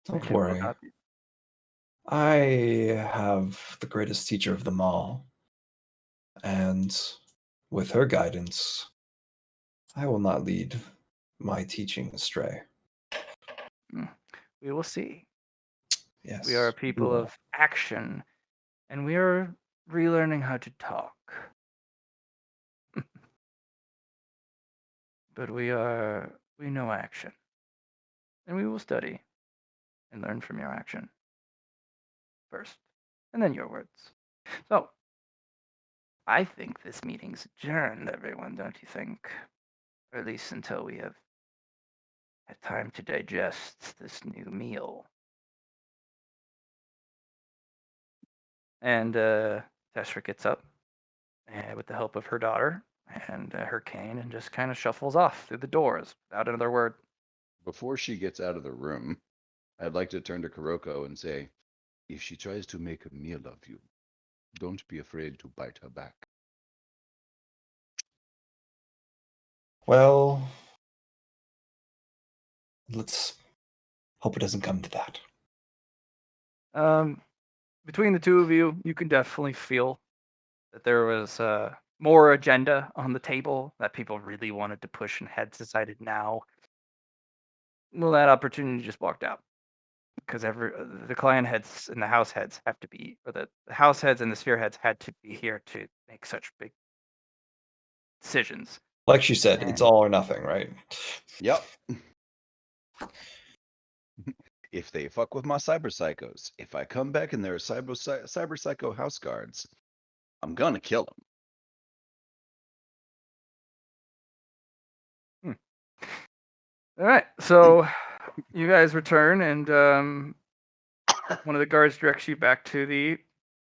Don't And it will worry. not be. I have the greatest teacher of them all, and with her guidance, I will not lead my teaching astray. We will see. Yes, We are a we people will. of action, and we are relearning how to talk. But we know action. And we will study and learn from your action. first, and then your words. So, I think this meeting's adjourned, everyone, don't you think? Or at least until we have had time to digest this new meal. And Teshra gets up with the help of her daughter and her cane and just kind of shuffles off through the doors without another word. Before she gets out of the room, I'd like to turn to Kuroko and say, if she tries to make a meal of you, don't be afraid to bite her back. Well, let's hope it doesn't come to that. Between the two of you, you can definitely feel that there was more agenda on the table that people really wanted to push and had decided now. Well, that opportunity just walked out because the clan heads and the house heads have to be, or the house heads and the sphere heads had to be here to make such big decisions. Like she said, it's all or nothing, right? Yep. If they fuck with my cyber psychos, if I come back and there are cyber psycho house guards, I'm gonna kill them. All right, so you guys return, and one of the guards directs you back to the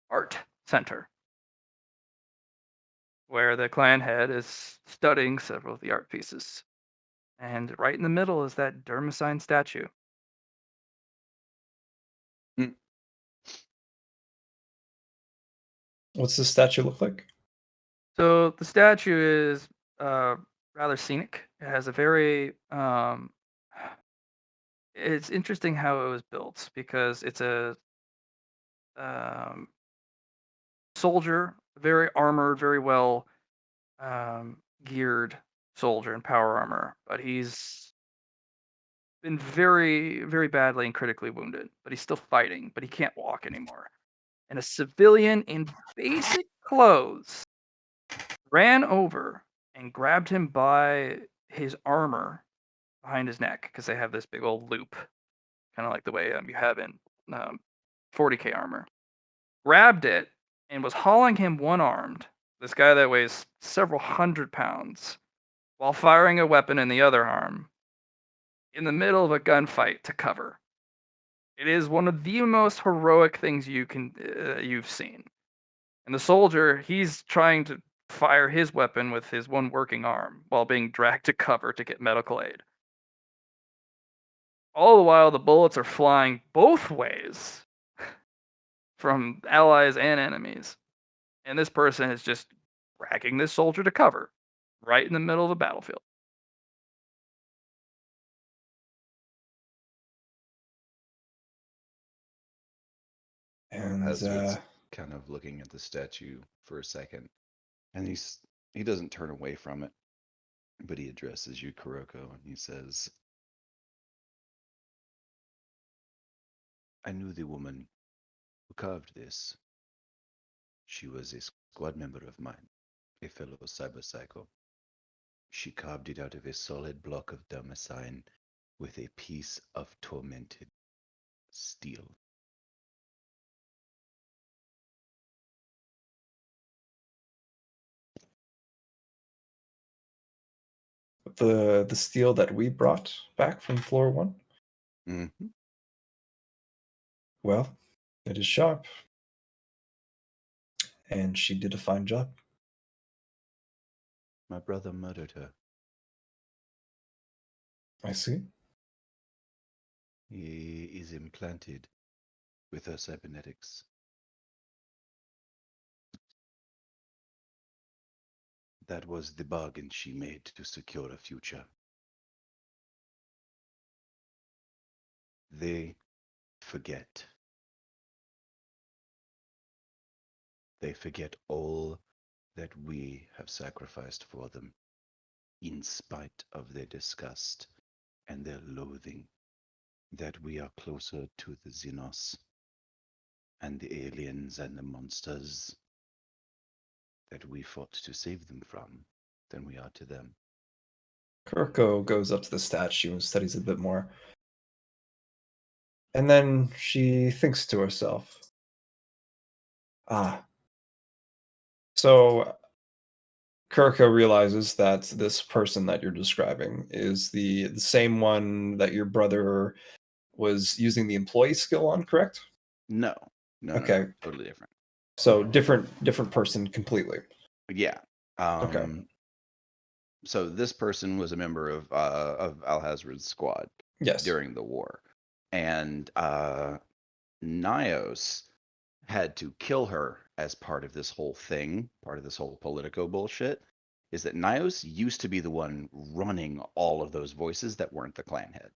art center, where the clan head is studying several of the art pieces. And right in the middle is that Dermacine statue. What's this statue look like? So the statue is rather scenic. It has a very it's interesting how it was built because it's a soldier, very armored, very well geared soldier in power armor, but he's been very, very badly and critically wounded. But he's still fighting, but he can't walk anymore. And a civilian in basic clothes ran over and grabbed him by his armor behind his neck because they have this big old loop, kind of like the way you have in 40k armor. Grabbed it and was hauling him one-armed, this guy that weighs several hundred pounds, while firing a weapon in the other arm in the middle of a gunfight to cover. It is one of the most heroic things you've seen. And the soldier, he's trying to fire his weapon with his one working arm while being dragged to cover to get medical aid. All the while, the bullets are flying both ways from allies and enemies. And this person is just dragging this soldier to cover right in the middle of the battlefield. And Haswit's kind of looking at the statue for a second, and he doesn't turn away from it, but he addresses you, Kuroko, and he says, I knew the woman who carved this. She was a squad member of mine, a fellow cyber psycho. She carved it out of a solid block of Damascene with a piece of tormented steel. the steel that we brought back from floor 1. Mm-hmm. Well, it is sharp. And she did a fine job. My brother murdered her. I see. He is implanted with her cybernetics. That was the bargain she made to secure a future. They forget. They forget all that we have sacrificed for them, in spite of their disgust and their loathing, that we are closer to the Xenos and the aliens and the monsters that we fought to save them from than we are to them. Kuroko goes up to the statue and studies it a bit more. And then she thinks to herself, Ah. So Kuroko realizes that this person that you're describing is the same one that your brother was using the employee skill on, correct? No, no, Okay. totally different. So different person completely. Yeah. Okay. So this person was a member of Alhazred's squad Yes. during the war, and Nios had to kill her as part of this whole thing, part of this whole Politico bullshit. Is that Nios used to be the one running all of those voices that weren't the clan head.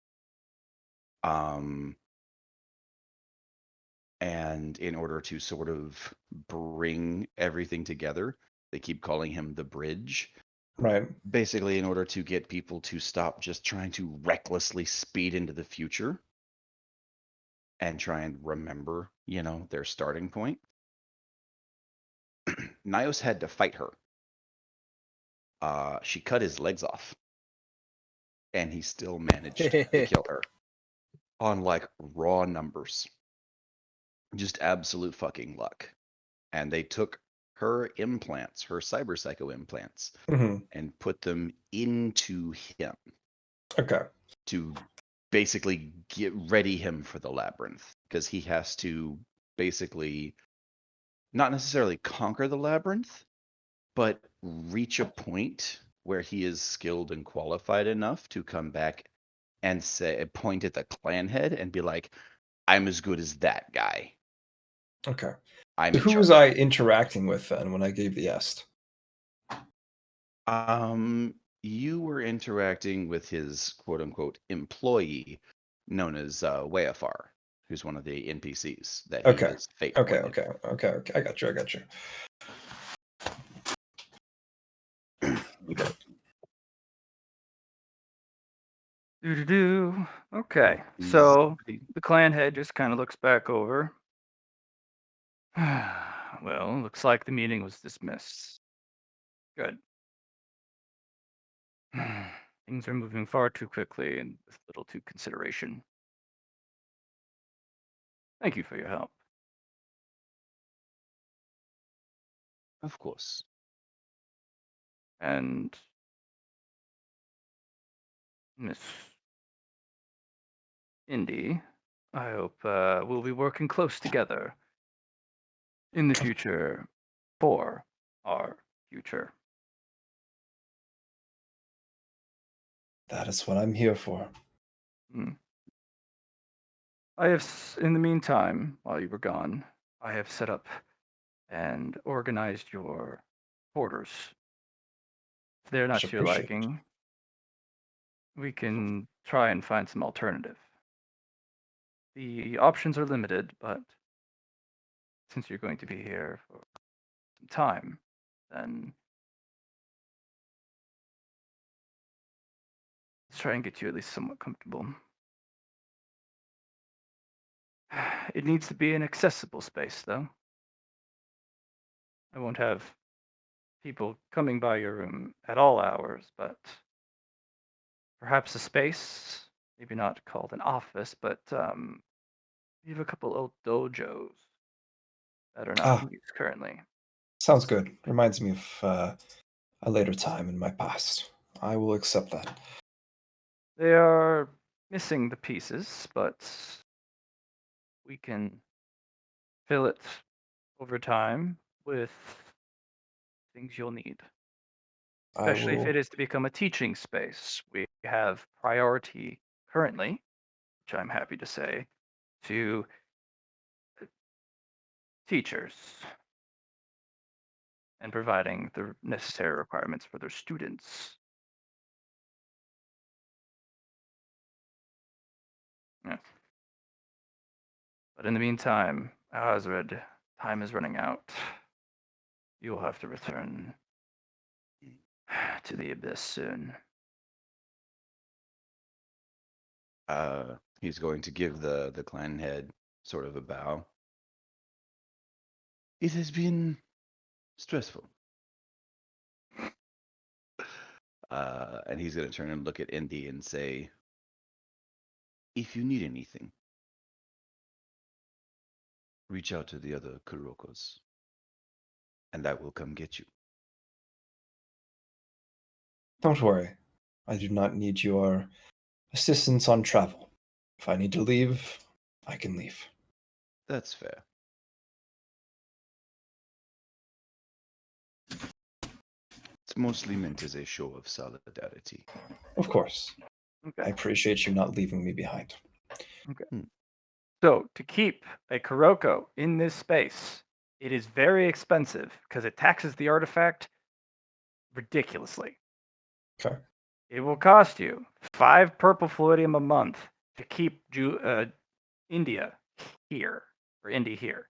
And in order to sort of bring everything together, they keep calling him the bridge. Right. Basically, in order to get people to stop just trying to recklessly speed into the future and try and remember, their starting point. Nios had to fight her. She cut his legs off, and he still managed to kill her on like raw numbers. Just absolute fucking luck. And they took her implants, her cyber psycho implants, hmm and put them into him Okay. to basically get ready him for the labyrinth, because he has to basically not necessarily conquer the labyrinth, but reach a point where he is skilled and qualified enough to come back and point at the clan head and be like, I'm as good as that guy. Okay. I'm So in who was charge. I interacting with then when I gave the est? You were interacting with his quote unquote employee known as Wayafar, who's one of the NPCs that he Okay. is fate Okay. appointed. Okay. I got you. Okay. Do. Okay. He's So pretty- the clan head just kind of looks back over. Well, looks like the meeting was dismissed. Good. Things are moving far too quickly and with little to consideration. Thank you for your help. Of course. And Miss Indy, I hope we'll be working close together in the future for our future. That is what I'm here for. Hmm. I have, in the meantime, while you were gone, I have set up and organized your quarters. If they're not Much to your appreciated. liking, we can try and find some alternative. The options are limited, but since you're going to be here for some time, then let's try and get you at least somewhat comfortable. It needs to be an accessible space, though. I won't have people coming by your room at all hours, but perhaps a space, maybe not called an office, but we have a couple old dojos that are not Ah, in use currently. sounds good. Reminds me of a later time in my past. I will accept that. They are missing the pieces, but we can fill it over time with things you'll need. I Especially if will. it is to become a teaching space. We have priority currently, which I'm happy to say, to teachers and providing the necessary requirements for their students. Yeah. But in the meantime, Azred, time is running out. You will have to return to the abyss soon. He's going to give the clan head sort of a bow. It has been stressful. And he's going to turn and look at Indy and say, if you need anything, reach out to the other Kurokos. and I will come get you. Don't worry. I do not need your assistance on travel. If I need to leave, I can leave. That's fair. It's mostly meant as a show of solidarity. Of course. I Okay. appreciate you not leaving me behind. So to keep a Kuroko in this space, it is very expensive because it taxes the artifact ridiculously. Okay. It will cost you 5 purple fluidium a month to keep India here, or Indy here.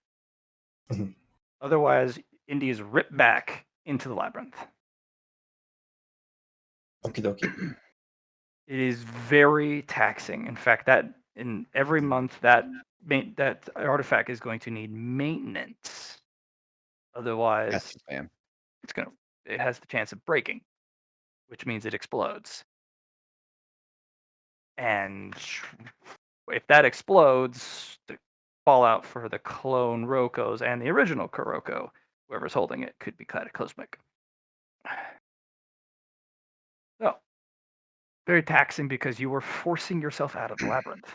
Mhm. Otherwise, Indy is ripped back into the labyrinth. Okie dokie. It is very taxing. In fact, that in every month that artifact is going to need maintenance. Otherwise, That's spam. it has the chance of breaking, which means it explodes. And if that explodes, the fallout for the clone Rokos and the original Kuroko, whoever's holding it, could be cataclysmic. So, very taxing because you were forcing yourself out of the labyrinth.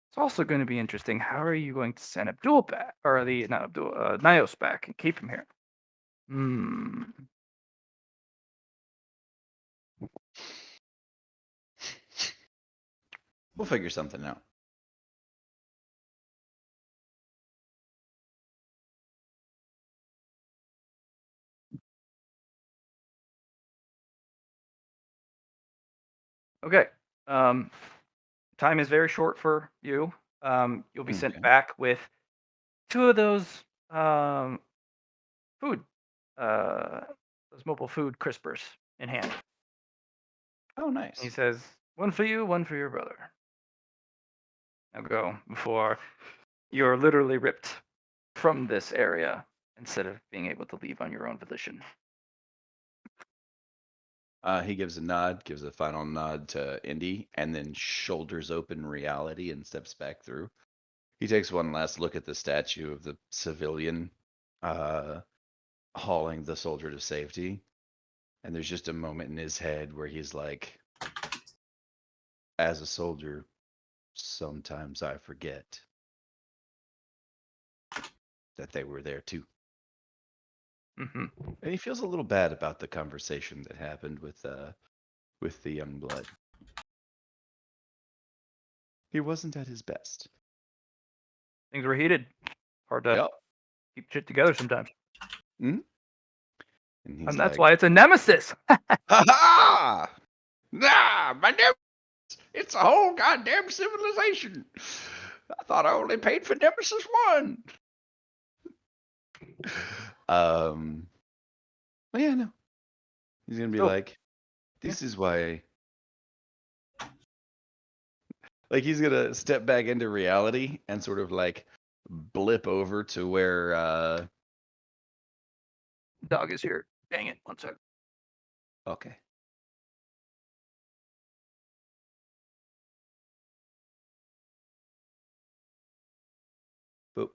It's also going to be interesting. How are you going to send Abdul back, or not Abdul, Nios back, and keep him here? We'll figure something out. Okay. Time is very short for you. You'll be sent Okay. back with 2 of those food, those mobile food crispers in hand. Oh, nice. He says, "One for you, one for your brother. Now go before you're literally ripped from this area instead of being able to leave on your own volition." He gives a nod, gives a final nod to Indy, and then shoulders open reality and steps back through. He takes one last look at the statue of the civilian hauling the soldier to safety. And there's just a moment in his head where he's like, as a soldier, sometimes I forget that they were there too. Hmm. And he feels a little bad about the conversation that happened with the young blood. He wasn't at his best. Things were heated. Hard to Yep. keep shit together sometimes. And he's And that's like, why it's a nemesis. ha ha! Nah, my nemesis! It's a whole goddamn civilization. I thought I only paid for Nemesis 1. Well, yeah, no. He's gonna be So- like, this is why. Like he's gonna step back into reality and sort of like blip over to where. Dog is here. Dang it. One sec. Okay. Boop.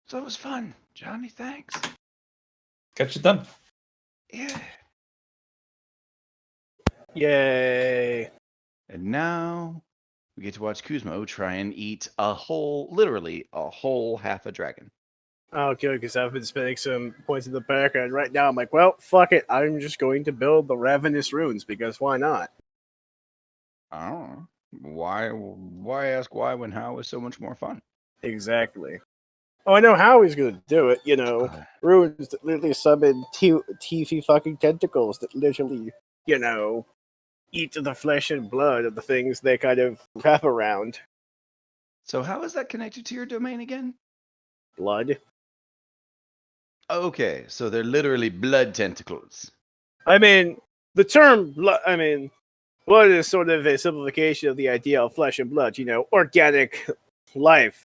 So it was fun, Johnny. Thanks. Got you done. Yeah. Yay. And now we get to watch Kuzmo try and eat literally a whole half a dragon. Oh, good, because I've been spending some points in the background. Right now, I'm like, well, fuck it. I'm just going to build the Ravenous Runes, because why not? I don't know. Why ask why when how is so much more fun? Exactly. Oh, I know how he's going to do it. Uh, Runes that literally summon teethy fucking tentacles that literally, eat the flesh and blood of the things they kind of wrap around. So how is that connected to your domain again? Blood. Okay, so they're literally blood tentacles. I mean, the term blood, blood is sort of a simplification of the idea of flesh and blood, organic life.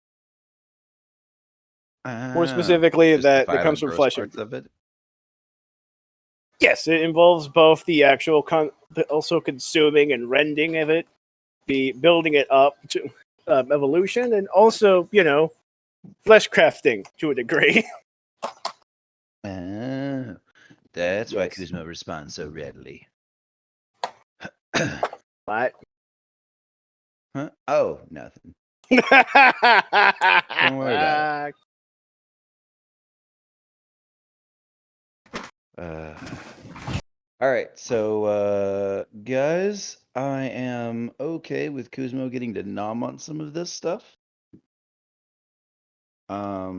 More specifically, Just the that violent, comes from gross flesh parts of it. Yes, it involves both the actual, but also consuming and rending of it, building it up, evolution, and also, flesh crafting to a degree. Oh, that's why Yes. Kuzma responds so readily. What? Huh? Oh, nothing. Don't worry about All right, so guys, I am okay with Kuzmo getting to nom on some of this stuff. How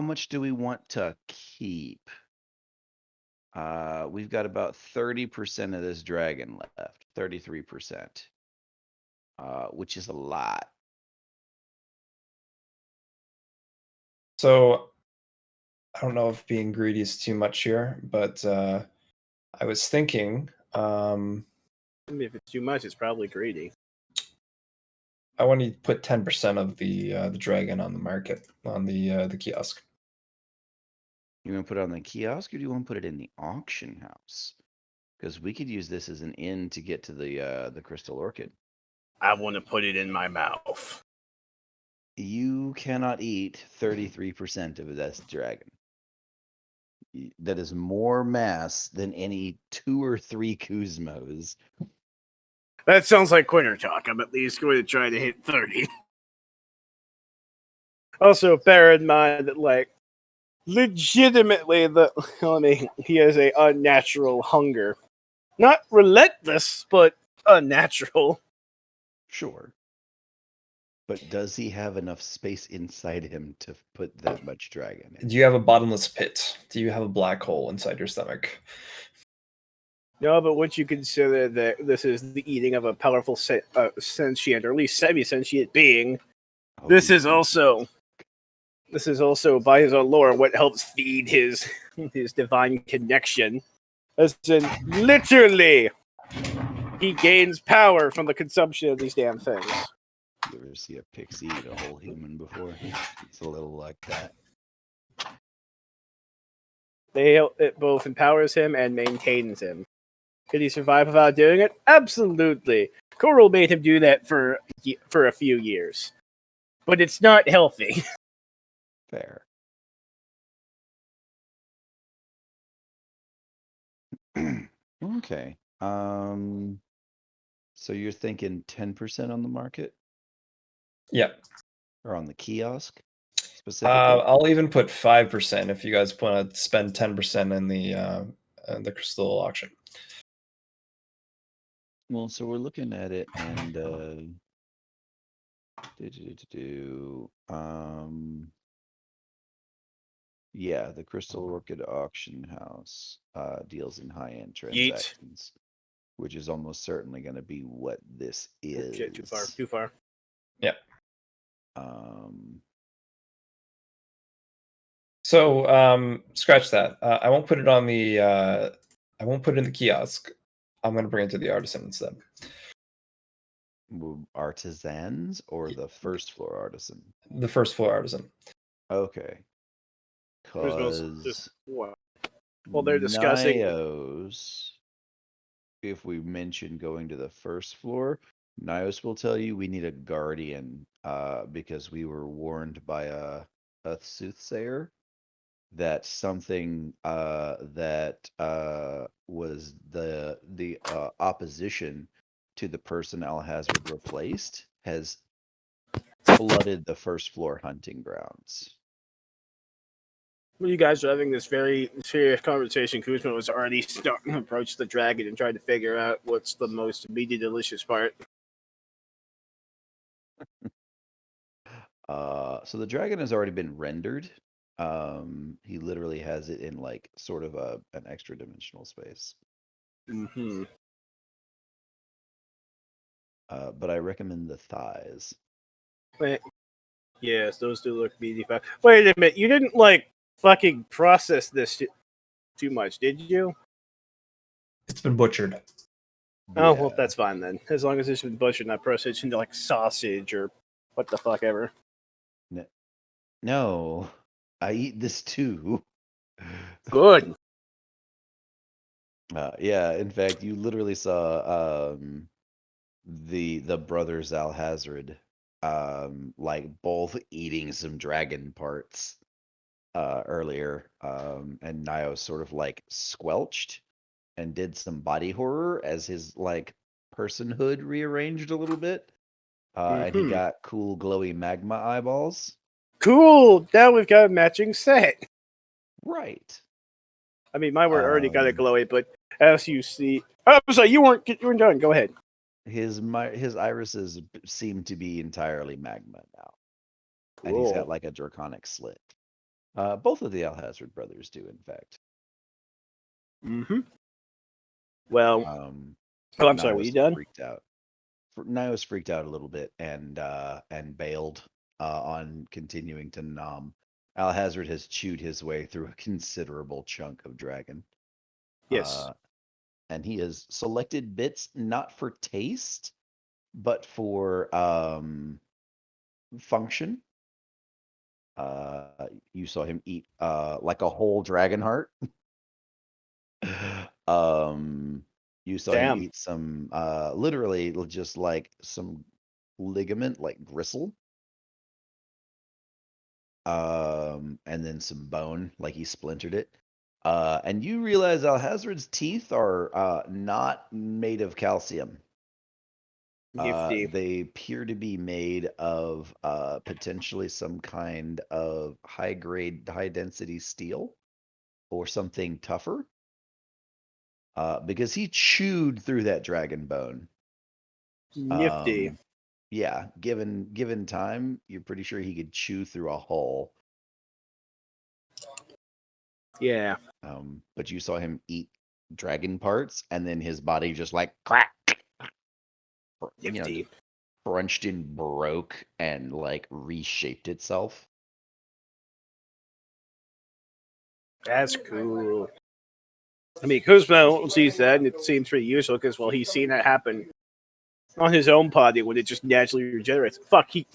much do we want to keep? We've got about 30% of this dragon left, 33%, which is a lot. So I don't know if being greedy is too much here, but I was thinking I mean, if it's too much, it's probably greedy. I want to put 10% of the dragon on the market on the kiosk. You want to put it on the kiosk, or do you want to put it in the auction house? Because we could use this as an in to get to the Crystal Orchid. I want to put it in my mouth. You cannot eat 33% of this dragon. That is more mass than any 2 or 3 Kuzmos. That sounds like Quinter talk. I'm at least going to try to hit 30. Also, bear in mind that, legitimately, he has a unnatural hunger. Not relentless, but unnatural. Sure. But does he have enough space inside him to put that much dragon in? Do you have a bottomless pit? Do you have a black hole inside your stomach? No, but once you consider that this is the eating of a powerful sentient, or at least semi-sentient being, Oh, this you is also by his own lore what helps feed his divine connection. As in, literally, he gains power from the consumption of these damn things. You ever see a pixie eat a whole human before? It's a little like that. It both empowers him and maintains him. Could he survive without doing it? Absolutely. Coral made him do that for a few years, but it's not healthy. Fair. Okay. So you're thinking 10% on the market Yeah. or on the kiosk specifically? I'll even put 5% if you guys want to spend 10% in the crystal auction. Well, so we're looking at it and yeah, the Crystal Orchid auction house deals in high-end Yeet. transactions, which is almost certainly going to be what this is. Shit, too far. So scratch that. I won't put it on the. I won't put it in the kiosk. I'm going to bring it to the artisan instead. Artisans or the first floor artisan? The first floor artisan. Okay. Just Because well, they're discussing. Nios, if we mention going to the first floor, Nios will tell you we need a guardian because we were warned by a soothsayer that something that was the opposition to the person Alhazard replaced has flooded the first floor hunting grounds. When you guys are having this very serious conversation, Kuzma was already starting to approach the dragon and try to figure out what's the most immediate delicious part. So the dragon has already been rendered. He literally has it in like sort of an extra dimensional space. Mm-hmm. But I recommend the thighs. Yes, those do look meaty. Wait a minute, you didn't fucking process this too much, did you? It's been butchered. Oh, well, Yeah. that's fine then. As long as it's been butchered, not processed into sausage or what the fuck ever. No, I eat this too. Good. Yeah, in fact, you literally saw the brothers Alhazred, like both eating some dragon parts earlier, and Nio sort of like squelched and did some body horror as his like personhood rearranged a little bit, and he Mhm. got cool glowy magma eyeballs. Cool. Now we've got a matching set. Right. I mean, mine were already got a Um, glowy, but as you see, oh, I'm sorry, you weren't done. Go ahead. His irises seem to be entirely magma now, and he's got Cool. like a draconic slit. Both of the Alhazred brothers do, in fact. Mm-hmm. Well, Oh, I'm sorry. Were you done? Freaked out. Nio's freaked out a little bit and bailed on continuing to nom. Alhazred has chewed his way through a considerable chunk of dragon. Yes. And he has selected bits not for taste, but for function. You saw him eat like a whole dragon heart. You saw him Damn. eat some literally just like some ligament, like gristle. And then some bone, like he splintered it. And you realize Alhazred's teeth are not made of calcium. Nifty. They appear to be made of potentially some kind of high grade, high density steel or something tougher. Because he chewed through that dragon bone. Nifty. Yeah, given time, you're pretty sure he could chew through a hole. Yeah. But you saw him eat dragon parts, and then his body just like crack, Nifty. crunched and broke and like reshaped itself. That's cool. I mean, Kuzma sees that, and it seems pretty useful because, well, he's seen that happen on his own body when it just naturally regenerates. Fuck, he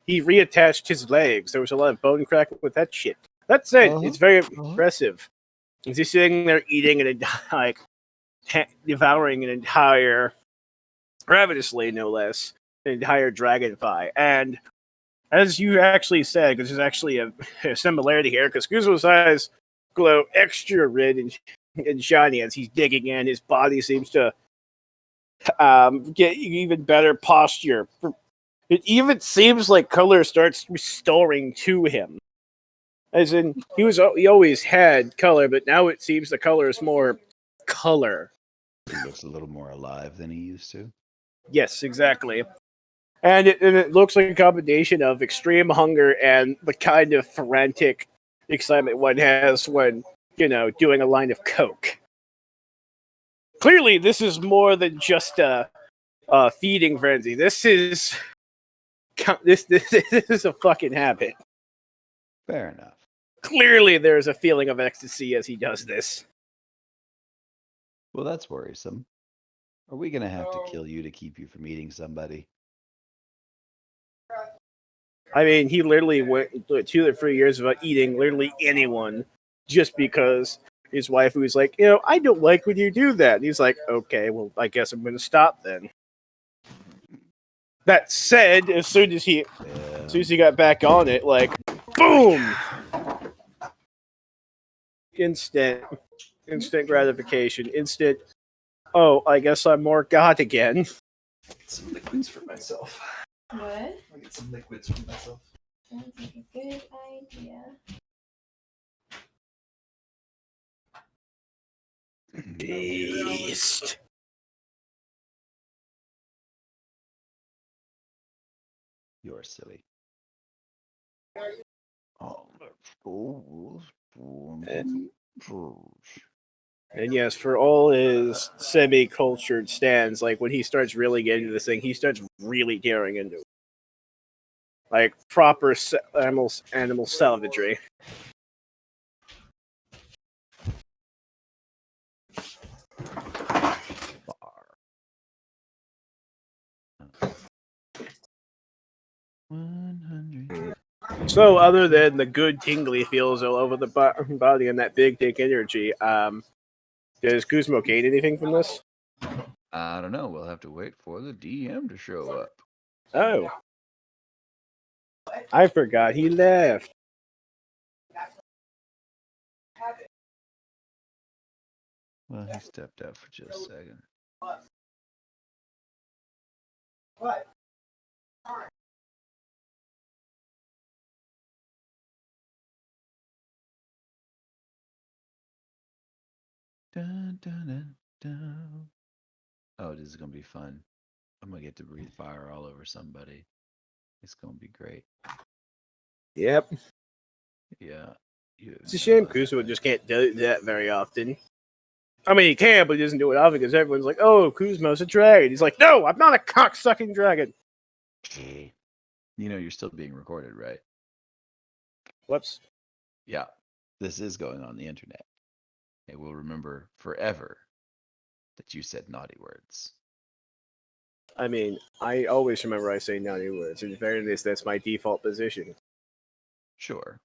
reattached his legs. There was a lot of bone crack with that shit. That said, it's very impressive. Is he sitting there eating and like devouring an entire, ravenously no less, an entire dragonfly? And as you actually said, because there's actually a similarity here, because Kuzma's eyes glow extra red and shiny as he's digging in. His body seems to get even better posture. It even seems like color starts restoring to him. As in, he always had color, but now it seems the color is more color. He looks a little more alive than he used to. Yes, exactly. And it looks like a combination of extreme hunger and the kind of frantic excitement one has when, doing a line of coke. Clearly, this is more than just a feeding frenzy. This is this is a fucking habit. Fair enough. Clearly, there's a feeling of ecstasy as he does this. Well, that's worrisome. Are we gonna have to kill you to keep you from eating somebody? I mean, he literally went 2 or 3 years without eating literally anyone just because his wife was like, I don't like when you do that. And he's like, okay, well, I guess I'm going to stop then. That said, as soon as he got back on it, like, boom! Instant gratification. Instant, oh, I guess I'm more God again. Some liquids for myself. What? I'll get some liquids for myself. Sounds like a good idea. Beast. You're silly. And yes, for all his semi-cultured stands, like when he starts really getting into this thing, he starts really tearing into it. Like proper animal savagery. So, other than the good tingly feels all over the body and that big dick energy, does Kuzmo gain anything from this? I don't know. We'll have to wait for the DM to show up. Oh. I forgot he left. Well, he stepped out for just a second. Dun, dun, dun, dun. Oh, this is gonna be fun. I'm gonna get to breathe fire all over somebody. It's gonna be great. Yep. Yeah. It's a shame Kuzma just can't do that very often. I mean, he can, but he doesn't do it often because everyone's like, oh, Kuzma's a dragon. He's like, no, I'm not a cocksucking dragon. You know, you're still being recorded, right? Whoops. Yeah. This is going on the internet. It will remember forever that you said naughty words. I mean, I always remember I say naughty words. In fairness, that's my default position. Sure.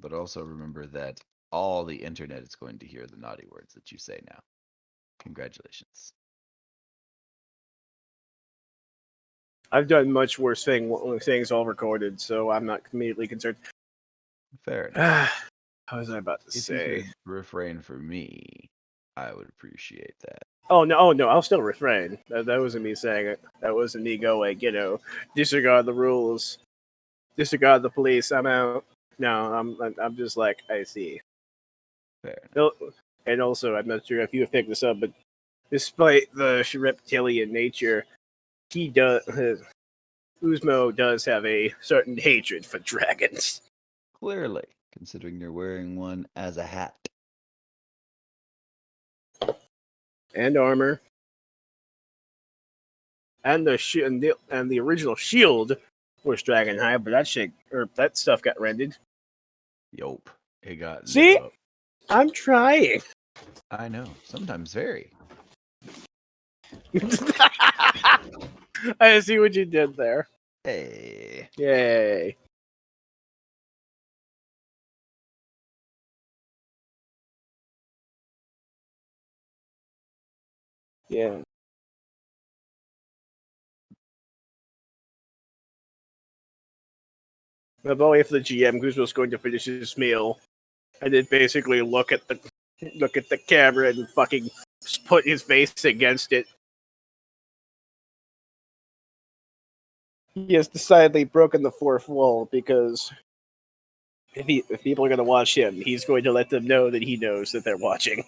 But also remember that all the internet is going to hear the naughty words that you say now. Congratulations. I've done much worse things all recorded, so I'm not immediately concerned. Fair enough. What was I about to If you say? could refrain from me, I would appreciate that. Oh no, I'll still refrain. That wasn't me saying it. That wasn't me going, disregard the rules, disregard the police. I'm out. No, I'm just like, I see. Fair enough. No, and also, I'm not sure if you have picked this up, but despite the reptilian nature, he does. Uzmo does have a certain hatred for dragons. Clearly, considering you're wearing one as a hat. And armor, and the original shield was dragon high, but that stuff got rendered. Yup. It got See? lit up. I'm trying. I know. Sometimes very. I see what you did there. Hey. Yay! Yeah. The boy, if the GM was going to finish his meal, and then basically look at the camera and fucking put his face against it. He has decidedly broken the fourth wall because if people are going to watch him, he's going to let them know that he knows that they're watching.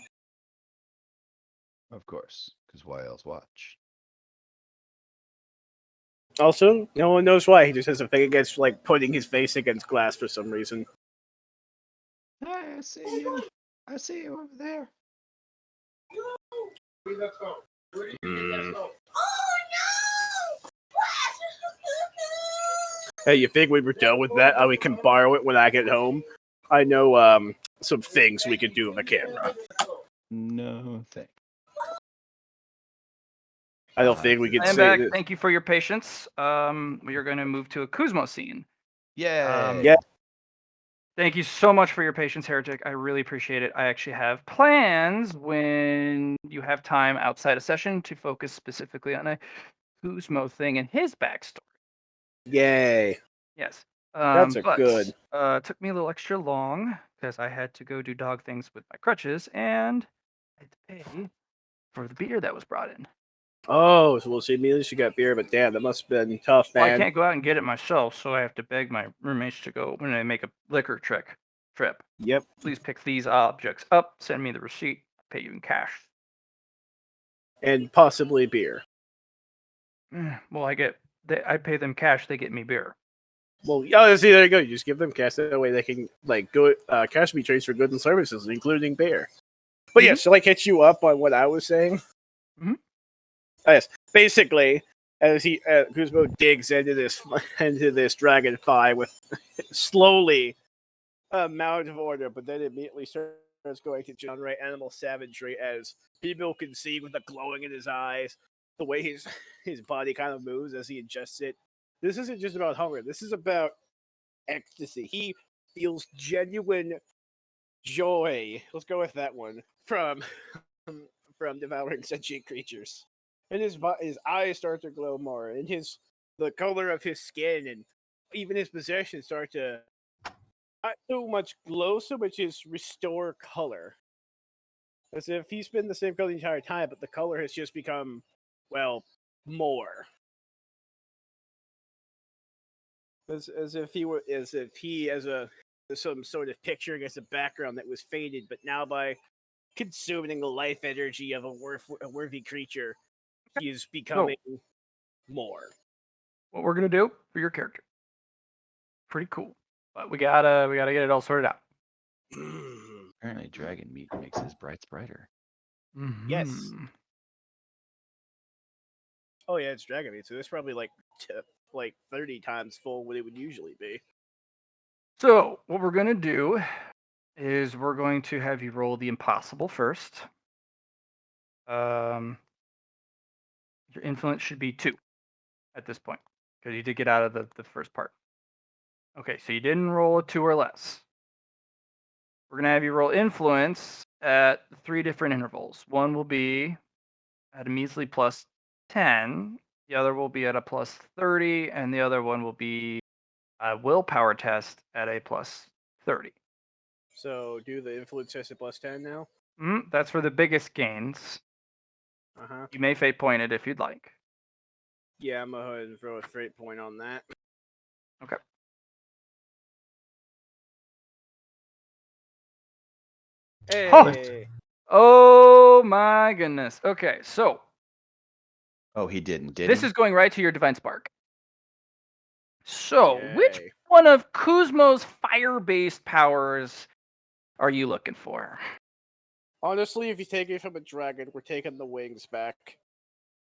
Of course. Because why else watch? Also, no one knows why. He just has a thing against like putting his face against glass for some reason. I see you. I see you over there. Hey, you think we were done with that? We can borrow it when I get home. I know some things we could do with a camera. No thanks. I don't think we could I am say back. that. Thank you for your patience. We are going to move to a Kuzmo scene. Yay. Yeah. Thank you so much for your patience, Heretic. I really appreciate it. I actually have plans when you have time outside a session to focus specifically on a Kuzmo thing and his backstory. Yay. Yes. That's good. It took me a little extra long because I had to go do dog things with my crutches and I had to pay for the beer that was brought in. Oh, so we'll see. Immediately she got beer, but damn, that must have been tough, Well, I man. can't go out and get it myself, so I have to beg my roommates to go when I make a liquor trip. Yep. Please pick these objects up, send me the receipt, pay you in cash. And possibly beer. Well, I pay them cash, they get me beer. Well, yeah, see, there you go. You just give them cash. That way they can, like, go cash be trades for goods and services, including beer. But yeah, shall I catch you up on what I was saying? Mhm. Oh, yes. Basically, as Kuzmo digs into this dragonfly with slowly amount of order, but then immediately starts going to generate animal savagery as people can see with the glowing in his eyes, the way his body kind of moves as he ingests it. This isn't just about hunger. This is about ecstasy. He feels genuine joy. Let's go with that one from devouring sentient creatures. and his eyes start to glow more, and the color of his skin and even his possessions start to not so much glow, so much as restore color. As if he's been the same color the entire time, but the color has just become, well, more. As if he as some sort of picture against a background that was faded, but now by consuming the life energy of a worthy creature, he is becoming more. What we're gonna do for your character, pretty cool, but we gotta get it all sorted out. Apparently, dragon meat makes his brights brighter. Yes. Mhm. Oh yeah, it's dragon meat, so it's probably like 30 times full what it would usually be. So what we're gonna do is we're going to have you roll the impossible first. Your influence should be 2 at this point because you did get out of the first part. Okay, so you didn't roll a 2 or less. We're gonna have you roll influence at 3 different intervals. One will be at a measly plus 10. The other will be at a plus 30, and the other one will be a willpower test at a plus 30. So do the influence test at plus 10 now. That's for the biggest gains. Uh-huh. You may fate point it if you'd like. Yeah, I'm gonna go ahead and throw a fate point on that. Okay. Hey. Oh my goodness. Okay, so Oh, he didn't, did this he? is going right to your divine spark. So, which Yay. one of Kuzmo's fire-based powers are you looking for? Honestly, if you take it from a dragon, we're taking the wings back.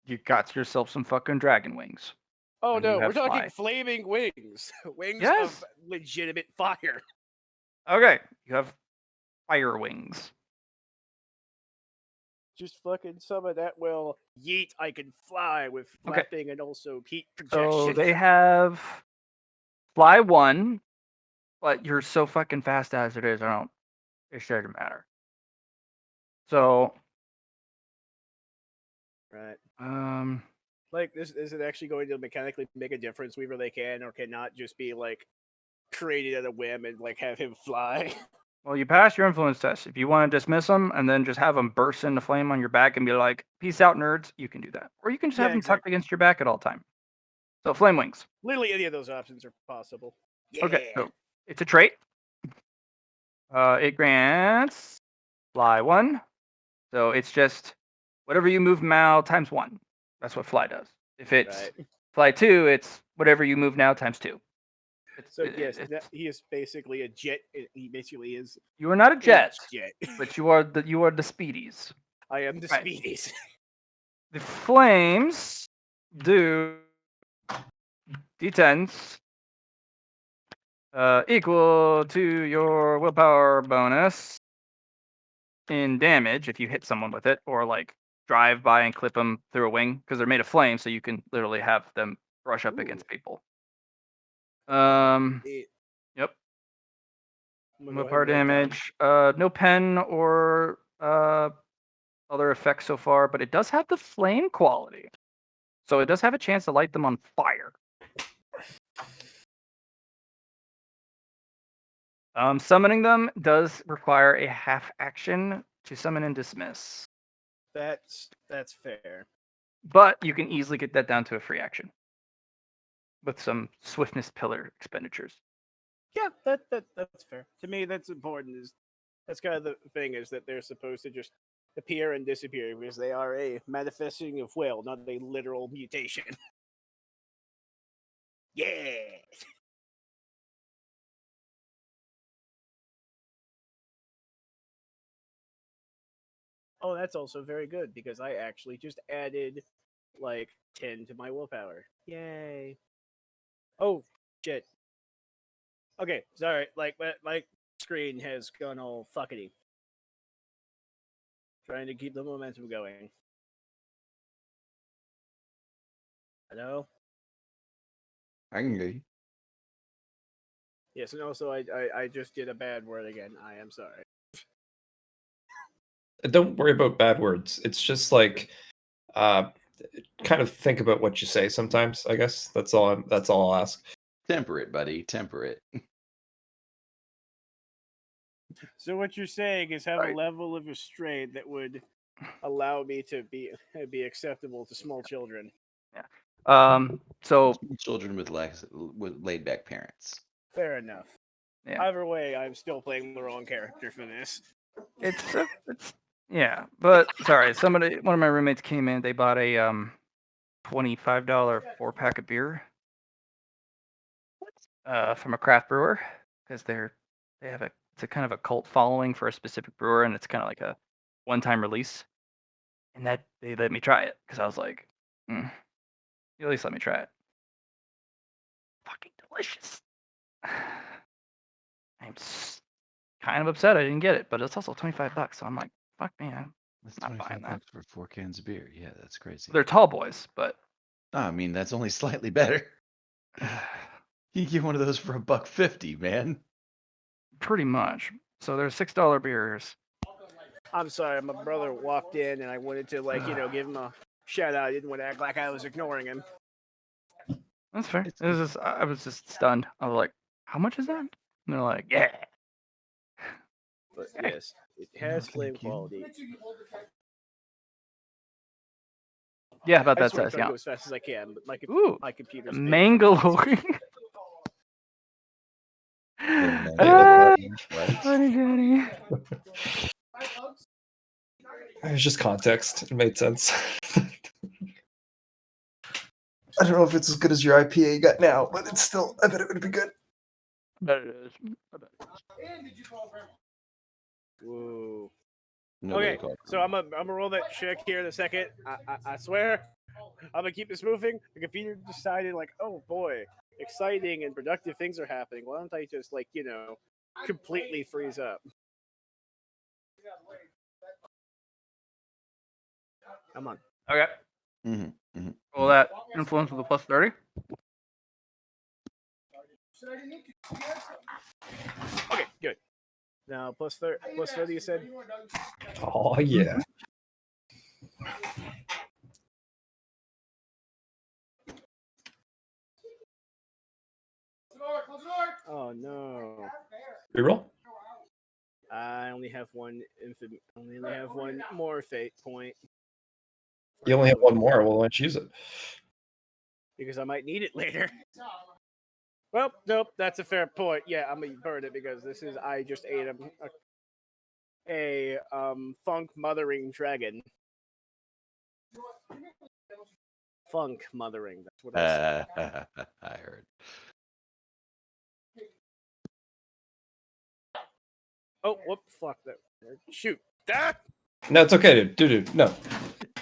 You got yourself some fucking dragon wings. Oh And you no, we're have talking fly. flaming wings. Wings Yes. of legitimate fire. Okay, you have fire wings. Just fucking summon that will yeet, I can fly with Okay. flapping and also heat So projection. they have fly 1, but you're so fucking fast as it is, it doesn't matter. So, Right. like this is it actually going to mechanically make a difference whether they can or cannot just be like created at a whim and like have him fly? well, you pass your influence test. If you want to dismiss them and then just have them burst into flame on your back and be like, "Peace out, nerds," you can do that, or you can just have Yeah, them tucked exactly. against your back at all time. So, flame wings. Literally any of those options are possible. Yeah. Okay, so it's a trait. It grants fly 1. So it's just whatever you move now times 1. That's what fly does. If it's Right. fly 2, it's whatever you move now times 2. So yes, he is basically a jet. He basically is You are not a a jet, jet. but you are the speedies. I am the Right. speedies. The flames do d10s equal to your willpower bonus in damage if you hit someone with it, or like drive by and clip them through a wing because they're made of flame, so you can literally have them brush up against people. Yep. Willpower damage. No pen or other effects so far, but it does have the flame quality, so it does have a chance to light them on fire. Summoning them does require a half action to summon and dismiss, That's fair. but you can easily get that down to a free action with some swiftness pillar expenditures. Yeah, that's fair. To me, that's important. That's kind of the thing, is that they're supposed to just appear and disappear because they are a manifesting of will, not a literal mutation. Yeah. Oh, that's also very good because I actually just added like 10 to my willpower. Yay. Oh, shit. Okay, sorry. Like my screen has gone all fuckety. Trying to keep the momentum going. Hello? I can hear you. Yes, and also I just did a bad word again. I am sorry. Don't worry about bad words. It's just like kind of think about what you say sometimes. I guess that's all. That's all I'll ask. Temper it, buddy. Temper it. So what you're saying is have Right. a level of restraint that would allow me to be acceptable to small children. So Children with laid back parents. Fair enough. Yeah. Either way, I'm still playing the wrong character for this. it's yeah, but sorry, one of my roommates came in. They bought a $25 4-pack of beer from a craft brewer because they have it's a kind of a cult following for a specific brewer, and it's kind of like a one-time release. And that they let me try it because I was like, you at least let me try it. Fucking delicious. I'm kind of upset I didn't get it, but it's also $25, so I'm like, fuck man. That's Not buying 25 that. bucks for 4 cans of beer. Yeah, that's crazy. They're tall boys, but I mean, that's only slightly better. You can get one of those for $1.50, man. pretty much. So they're $6 beers. I'm sorry, my brother walked in and I wanted to give him a shout out. I didn't want to act like I was ignoring him. That's fair. It's- I was just stunned. I was like, how much is that? And they're like, yeah. But yes, it has thank flame you. quality. Yeah, about I that just want size, to try to yeah. go as fast as I can, but Ooh, my computer's Mangalore. Mangalore, right? Funny Daddy. It was just context. It made sense. I don't know if it's as good as your IPA you got now, but it's still. I bet it would be good. But it is. Whoa. Nobody Okay, called so me. I'm gonna roll that check here in a second. I swear, I'm gonna keep this moving. The computer decided, like, oh boy, exciting and productive things are happening. Why don't I just completely freeze up? Come on. Okay. Will that influence with the plus 30? Okay, good. Now plus 30, you said. Oh yeah. Oh no. Reroll. I only have one more fate point. You only have one more. Well, why don't you use it? Because I might need it later. Well, nope, that's a fair point. Yeah, I'm gonna burn it because I just ate a funk mothering dragon. Funk mothering. That's what I said. I heard. Oh, whoop! Fuck that. Shoot. Ah! No, it's okay, dude. No,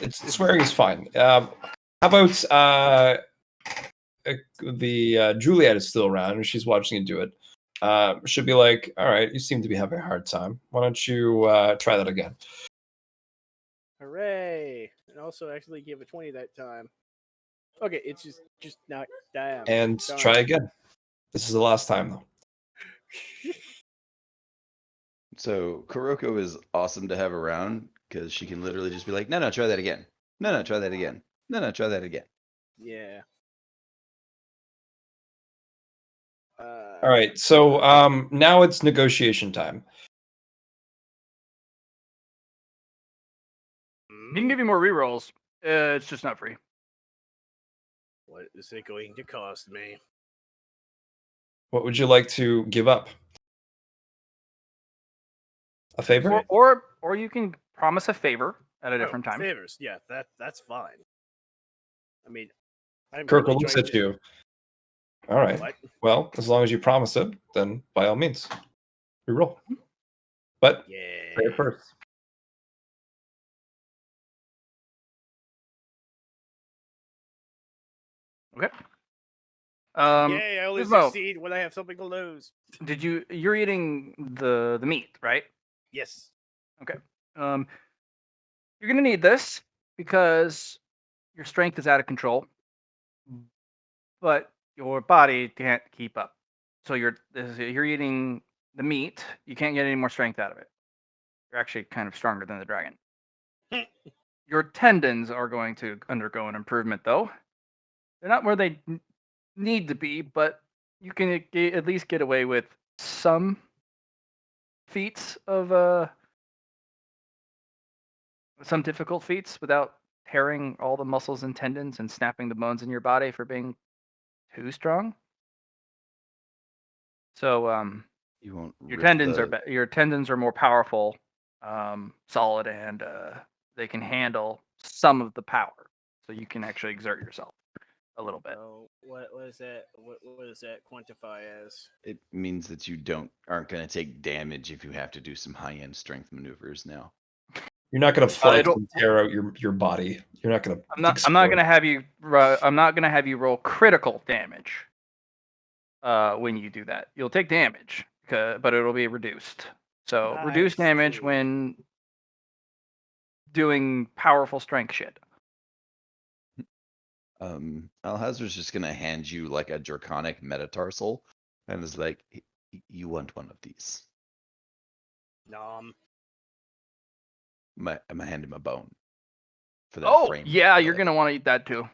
swearing is fine. How about the Juliet is still around and she's watching you do it. Should be like, all right, you seem to be having a hard time. Why don't you try that again? Hooray! And also actually give a 20 that time. Okay, it's just not damn. And Darn. try again. This is the last time though. So Kuroko is awesome to have around because she can literally just be like, no, try that again. No, try that again. No, try that again. Yeah. All right, so now it's negotiation time. You can give you more rerolls. It's just not free. What is it going to cost me? What would you like to give up? A favor? Or you can promise a favor at a different time. Favors, yeah, that's fine. I mean, I'm Kirk really looks trying at you. All right. What? Well, as long as you promise it, then by all means, reroll. But Yeah. pay it first. Okay. Yay! I only Gizmo, succeed when I have something to lose. you're eating the meat, right? Yes. You're gonna need this because your strength is out of control, but your body can't keep up. So you're eating the meat. You can't get any more strength out of it. You're actually kind of stronger than the dragon. Your tendons are going to undergo an improvement, though. They're not where they need to be, but you can at least get away with some feats of some difficult feats without tearing all the muscles and tendons and snapping the bones in your body for being too strong. So You won't your rip tendons the. your tendons are more powerful, solid, and they can handle some of the power. So you can actually exert yourself a little bit. Oh, what is that? What does that quantify as? It means that you aren't going to take damage if you have to do some high-end strength maneuvers now. You're not going to flex it'll- and tear out your body. You're not going to. I'm not gonna have you. I'm not gonna have you roll critical damage. When you do that, you'll take damage, but it'll be reduced. So I reduce damage see. when doing powerful strength shit. Alhazard's just going to hand you like a draconic metatarsal and is like, you want one of these. Nom. I'm gonna hand him a bone for that Oh frame. yeah, you're gonna want to eat that too.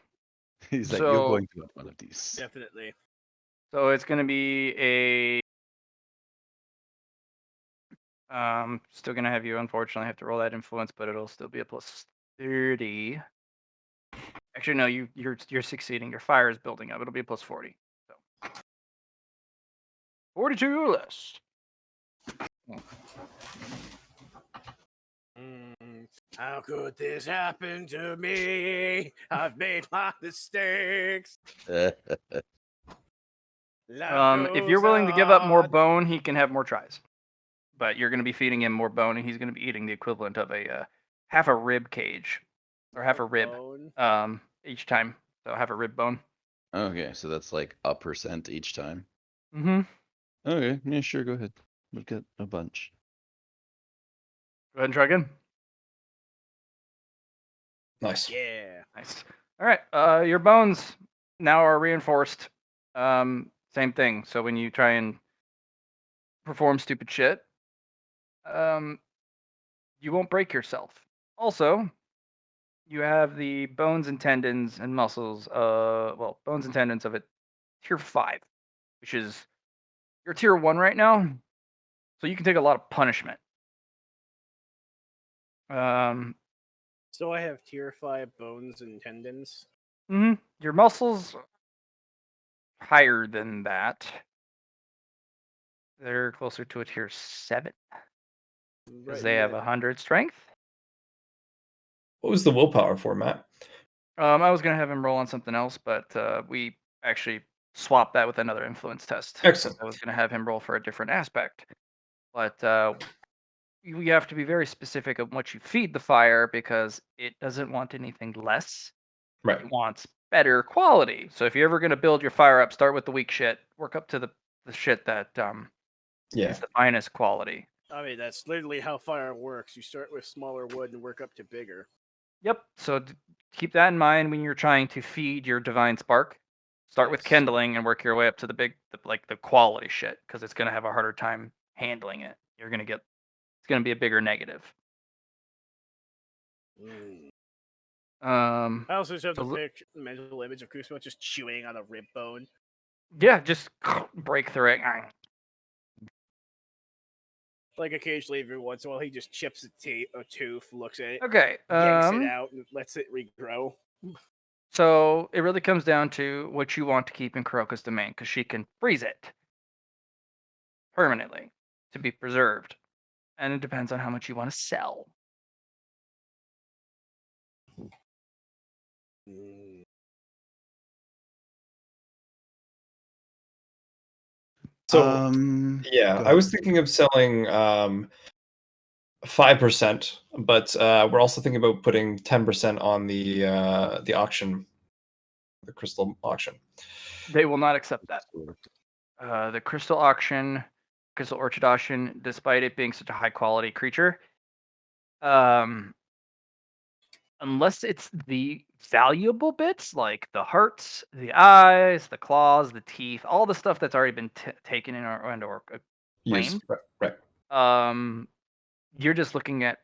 He's like, you're so- going to want one of these. Definitely. So it's gonna be a. Still gonna have you unfortunately have to roll that influence, but it'll still be a plus 30. Actually, no, you're succeeding. Your fire is building up. It'll be a plus 40. So 42 or less. How could this happen to me? I've made my mistakes. Life If you're goes willing to give up more on. bone, he can have more tries. But you're going to be feeding him more bone, and he's going to be eating the equivalent of a half a rib cage, or half a rib, Bone. each time. So half a rib bone. Okay, so that's like a % each time. Mm-hmm. Okay, yeah, sure, go ahead. We've got a bunch. Go ahead and try again. Nice. Yeah. Nice. All right. Your bones now are reinforced. Same thing. So when you try and perform stupid shit, you won't break yourself. Also, you have the bones and tendons and muscles. Bones and tendons of a tier 5, which is you're tier 1 right now, so you can take a lot of punishment. So I have tier 5 bones and tendons. Your muscles higher than that. They're closer to a tier 7 because they have 100 strength. What was the willpower for, Matt? I was gonna have him roll on something else, but we actually swapped that with another influence test. Excellent. I was gonna have him roll for a different aspect, but you have to be very specific of what you feed the fire because it doesn't want anything less. Right. It wants better quality. So if you're ever gonna build your fire up, start with the weak shit, work up to the shit that Yeah. is the finest quality. I mean, that's literally how fire works. You start with smaller wood and work up to bigger. Yep. So keep that in mind when you're trying to feed your divine spark. Start with Yes. kindling and work your way up to the quality shit because it's gonna have a harder time handling it. It's gonna be a bigger negative. I also just have so the mental image of Kusmo just chewing on a rib bone. Yeah, just break through it. Like occasionally, every once in a while, he just chips a tooth, looks at it, Okay. yanks it out, and lets it regrow. So it really comes down to what you want to keep in Kuroko's domain because she can freeze it permanently to be preserved, and it depends on how much you want to sell. So Yeah, I was thinking of selling 5%, but we're also thinking about putting 10% on the auction, the crystal auction. They will not accept that. The crystal orchid auction, despite it being such a high quality creature, unless it's the valuable bits like the hearts, the eyes, the claws, the teeth, all the stuff that's already been taken in or Yes, claimed, right. you're just looking at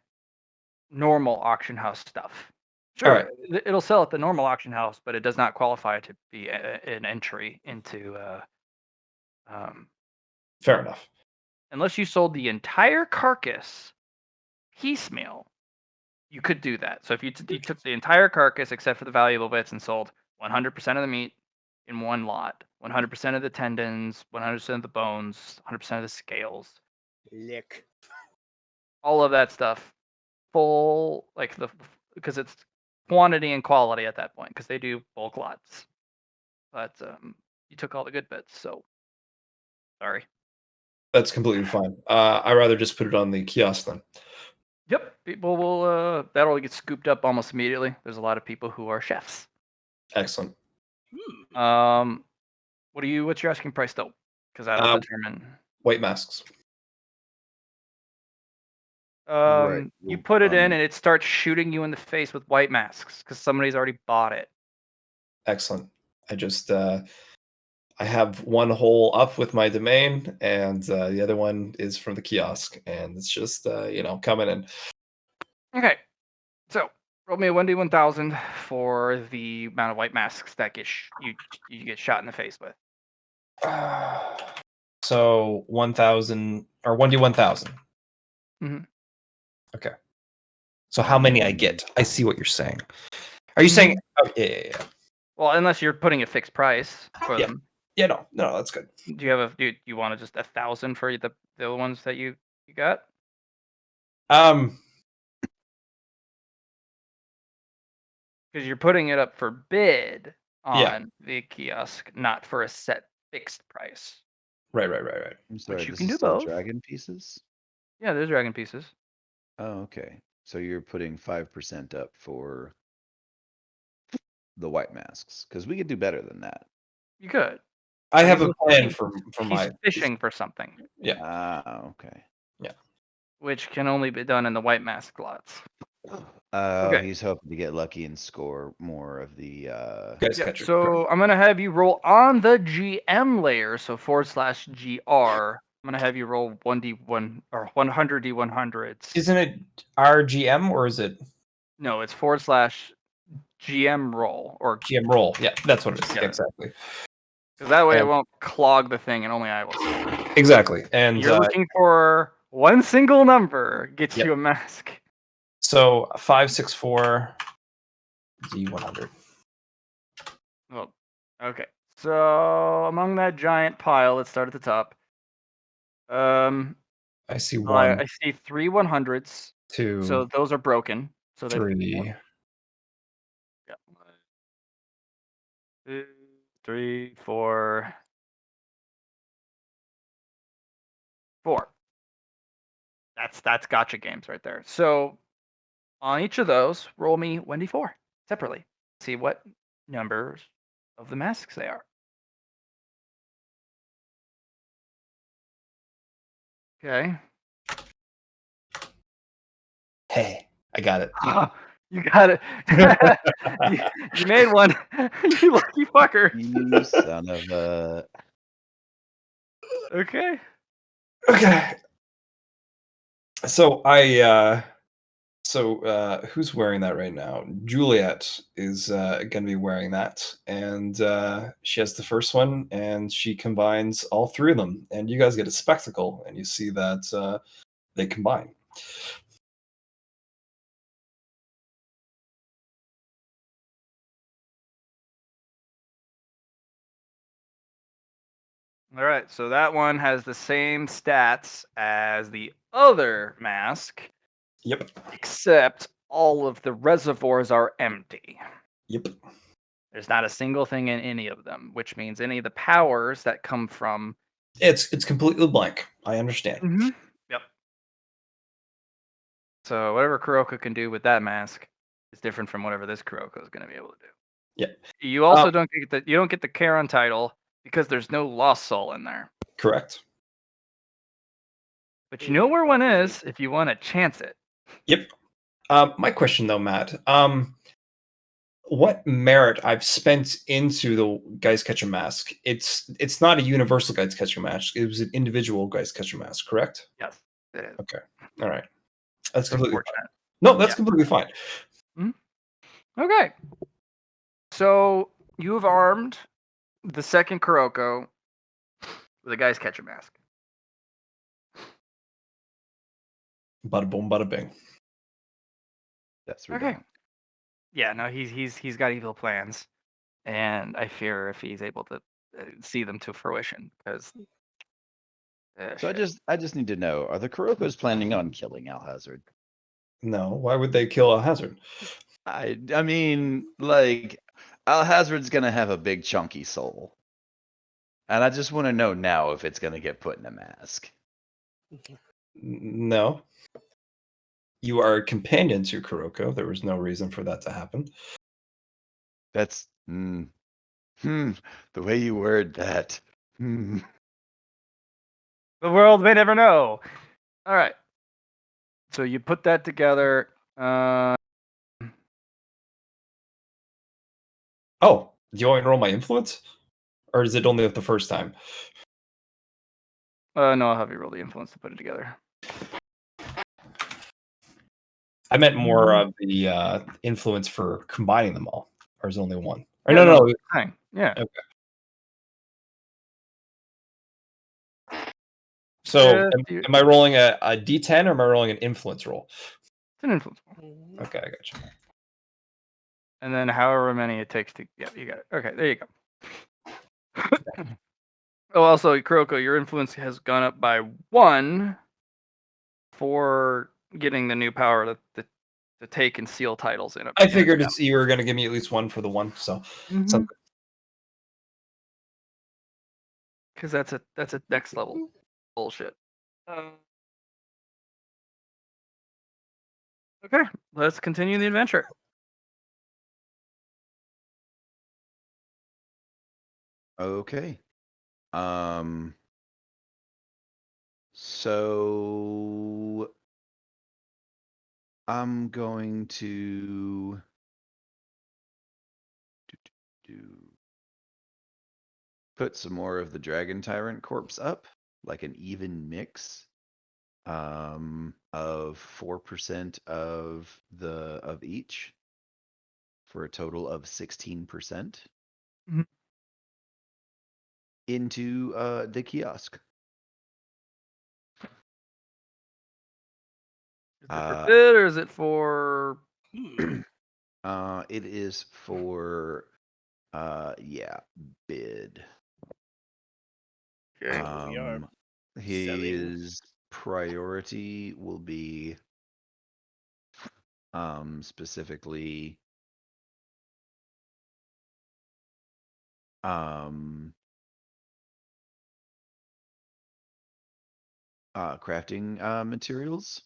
normal auction house stuff. Sure, Alright. it'll sell at the normal auction house, but it does not qualify to be an entry into um, Fair enough. unless you sold the entire carcass piecemeal. You could do that. So if you took the entire carcass except for the valuable bits and sold 100% of the meat in one lot, 100% of the tendons, 100% of the bones, 100% of the scales, Lick. all of that stuff, full like because it's quantity and quality at that point because they do bulk lots. But you took all the good bits, so sorry. That's completely fine. I'd rather just put it on the kiosk then. Yep, people will that'll get scooped up almost immediately. There's a lot of people who are chefs. Excellent. What's your asking price though? Because that'll determine. White masks. Right, You well, put it in and it starts shooting you in the face with white masks because somebody's already bought it. Excellent. I just I have one hole up with my domain, and the other one is from the kiosk, and it's just coming in. Okay, so roll me a 1d1000 for the amount of white masks that you get shot in the face with. So 1,000 or 1d1000. Mhm. Okay. So how many I get? I see what you're saying. Are you saying? Oh, yeah. Well, unless you're putting a fixed price for Yeah. them. Yeah, no, that's good. Do you have do you want just 1,000 for the ones that you got? Because you're putting it up for bid Yeah. on the kiosk, not for a set fixed price. Right. I'm sorry, you this can is do still both. dragon pieces? Yeah, there's dragon pieces. Oh, okay. So you're putting 5% up for the white masks, because we could do better than that. You could. I But have he's a plan looking- for he's my fishing for something, Yeah. Okay. which can only be done in the white mask lots. Oh, Okay. he's hoping to get lucky and score more of the Guys Yeah, catcher. so I'm gonna have you roll on the GM layer, so /GR. I'm gonna have you roll 1d1 or 100 d100s. Isn't it RGM or is it No, it's /GM roll or GM roll? Yeah, that's what it is. Yeah. Exactly. because that way it And- won't clog the thing and only I will see it. Exactly. And You're looking for one single number gets Yep. you a mask. so 564 D100. Well, okay. So among that giant pile, let's start at the top. I see I 1, see 3 100s. 2, So those are broken. So they 3. Yeah. 1, 2, 3, 4, 4. That's gotcha games right there. So on each of those, roll me 1d4 separately. See what numbers of the masks they are. Okay. Hey, I got it. You got it. you made one. You lucky fucker. You son of a. Okay. Okay. So who's wearing that right now? Juliet is gonna be wearing that, and she has the first one, and she combines all three of them, and you guys get a spectacle, and you see that they combine. All right. So that one has the same stats as the other mask, Yep. except all of the reservoirs are empty. Yep. There's not a single thing in any of them, which means any of the powers that come from. It's completely blank. I understand. Yep. So whatever Kuroko can do with that mask is different from whatever this Kuroko is going to be able to do. Yeah. You also don't get the Charon title because there's no Lost Soul in there. Correct. But you know where one is if you want to chance it. Yep. My question though, Matt. What merit I've spent into the Guys Catcher mask? It's not a universal Guys Catcher mask. It was an individual Guys Catcher mask, correct? Yes, it is. Okay. All right. That's It's completely fine. unfortunate. No, that's Yeah. completely fine. Mhm. Okay. So you have armed the second Kuroko with a guy's catcher mask. Bada boom, bada bing. That's Okay. redundant. Yeah, no, he's got evil plans, and I fear if he's able to see them to fruition, because. So I just need to know: are the Kurokos planning on killing Alhazard? No, why would they kill a hazard? I mean, like, Alhazard's gonna have a big chunky soul, and I just want to know now if it's gonna get put in a mask. No. You are a companion to Kuroko. There was no reason for that to happen. That's the way you word that. The world may never know. All right. So you put that together. Oh, do you want me to roll my influence? Or is it only the first time? No, I'll have you roll the influence to put it together. I meant more of the influence for combining them all. Or is it only one? Or Yeah, no. Fine. Yeah. Okay. So am I rolling a D10 or am I rolling an influence roll? It's an influence. Okay, I got you. And then however many it takes to. Yeah, you got it. Okay, there you go. Oh, also, Kuroko, your influence has gone up by 1 for getting the new power to take and seal titles in it. I figured you were going to give me at least 1 for the 1, so something. Because that's a next level bullshit. Okay, let's continue the adventure. Okay. So I'm going to put some more of the Dragon Tyrant corpse up, like an even mix of 4% of each for a total of 16% Mhm. into the kiosk. Is it for bid or is it for? It is for bid. Okay, we are His priority will be specifically crafting materials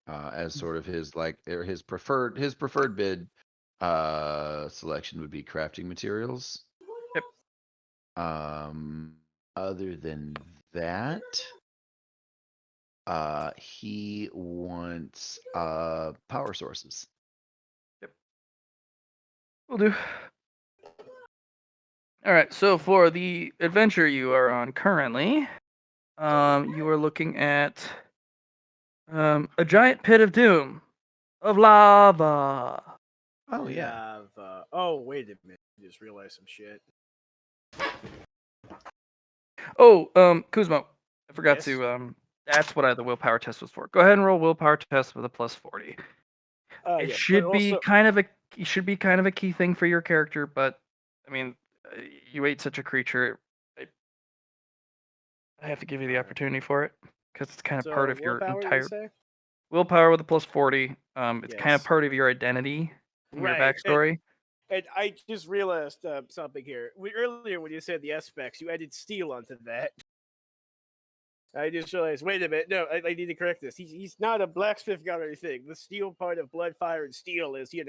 as sort of his his preferred bid selection would be crafting materials. Yep. Other than that, he wants power sources. Will do. All right. So for the adventure you are on currently, you are looking at a giant pit of doom, of lava. Oh yeah. Oh, wait a minute. I just realized some shit. Oh, Kuzmo, I forgot Yes? to. That's what the willpower test was for. Go ahead and roll willpower test with a plus 40. It Yes, should but be also, kind of a key thing for your character, but I mean, you ate such a creature. I have to give you the opportunity for it because it's kind of part of your willpower, you entire say? willpower with a plus 40. It's kind of Yes. part of your identity and your Right. backstory. And I just realized something here. Earlier, when you said the aspects, you added steel onto that. I just realized, wait a minute, no, I need to correct this. He's not a blacksmith god or anything. The steel part of blood, fire, and steel is, Yeah,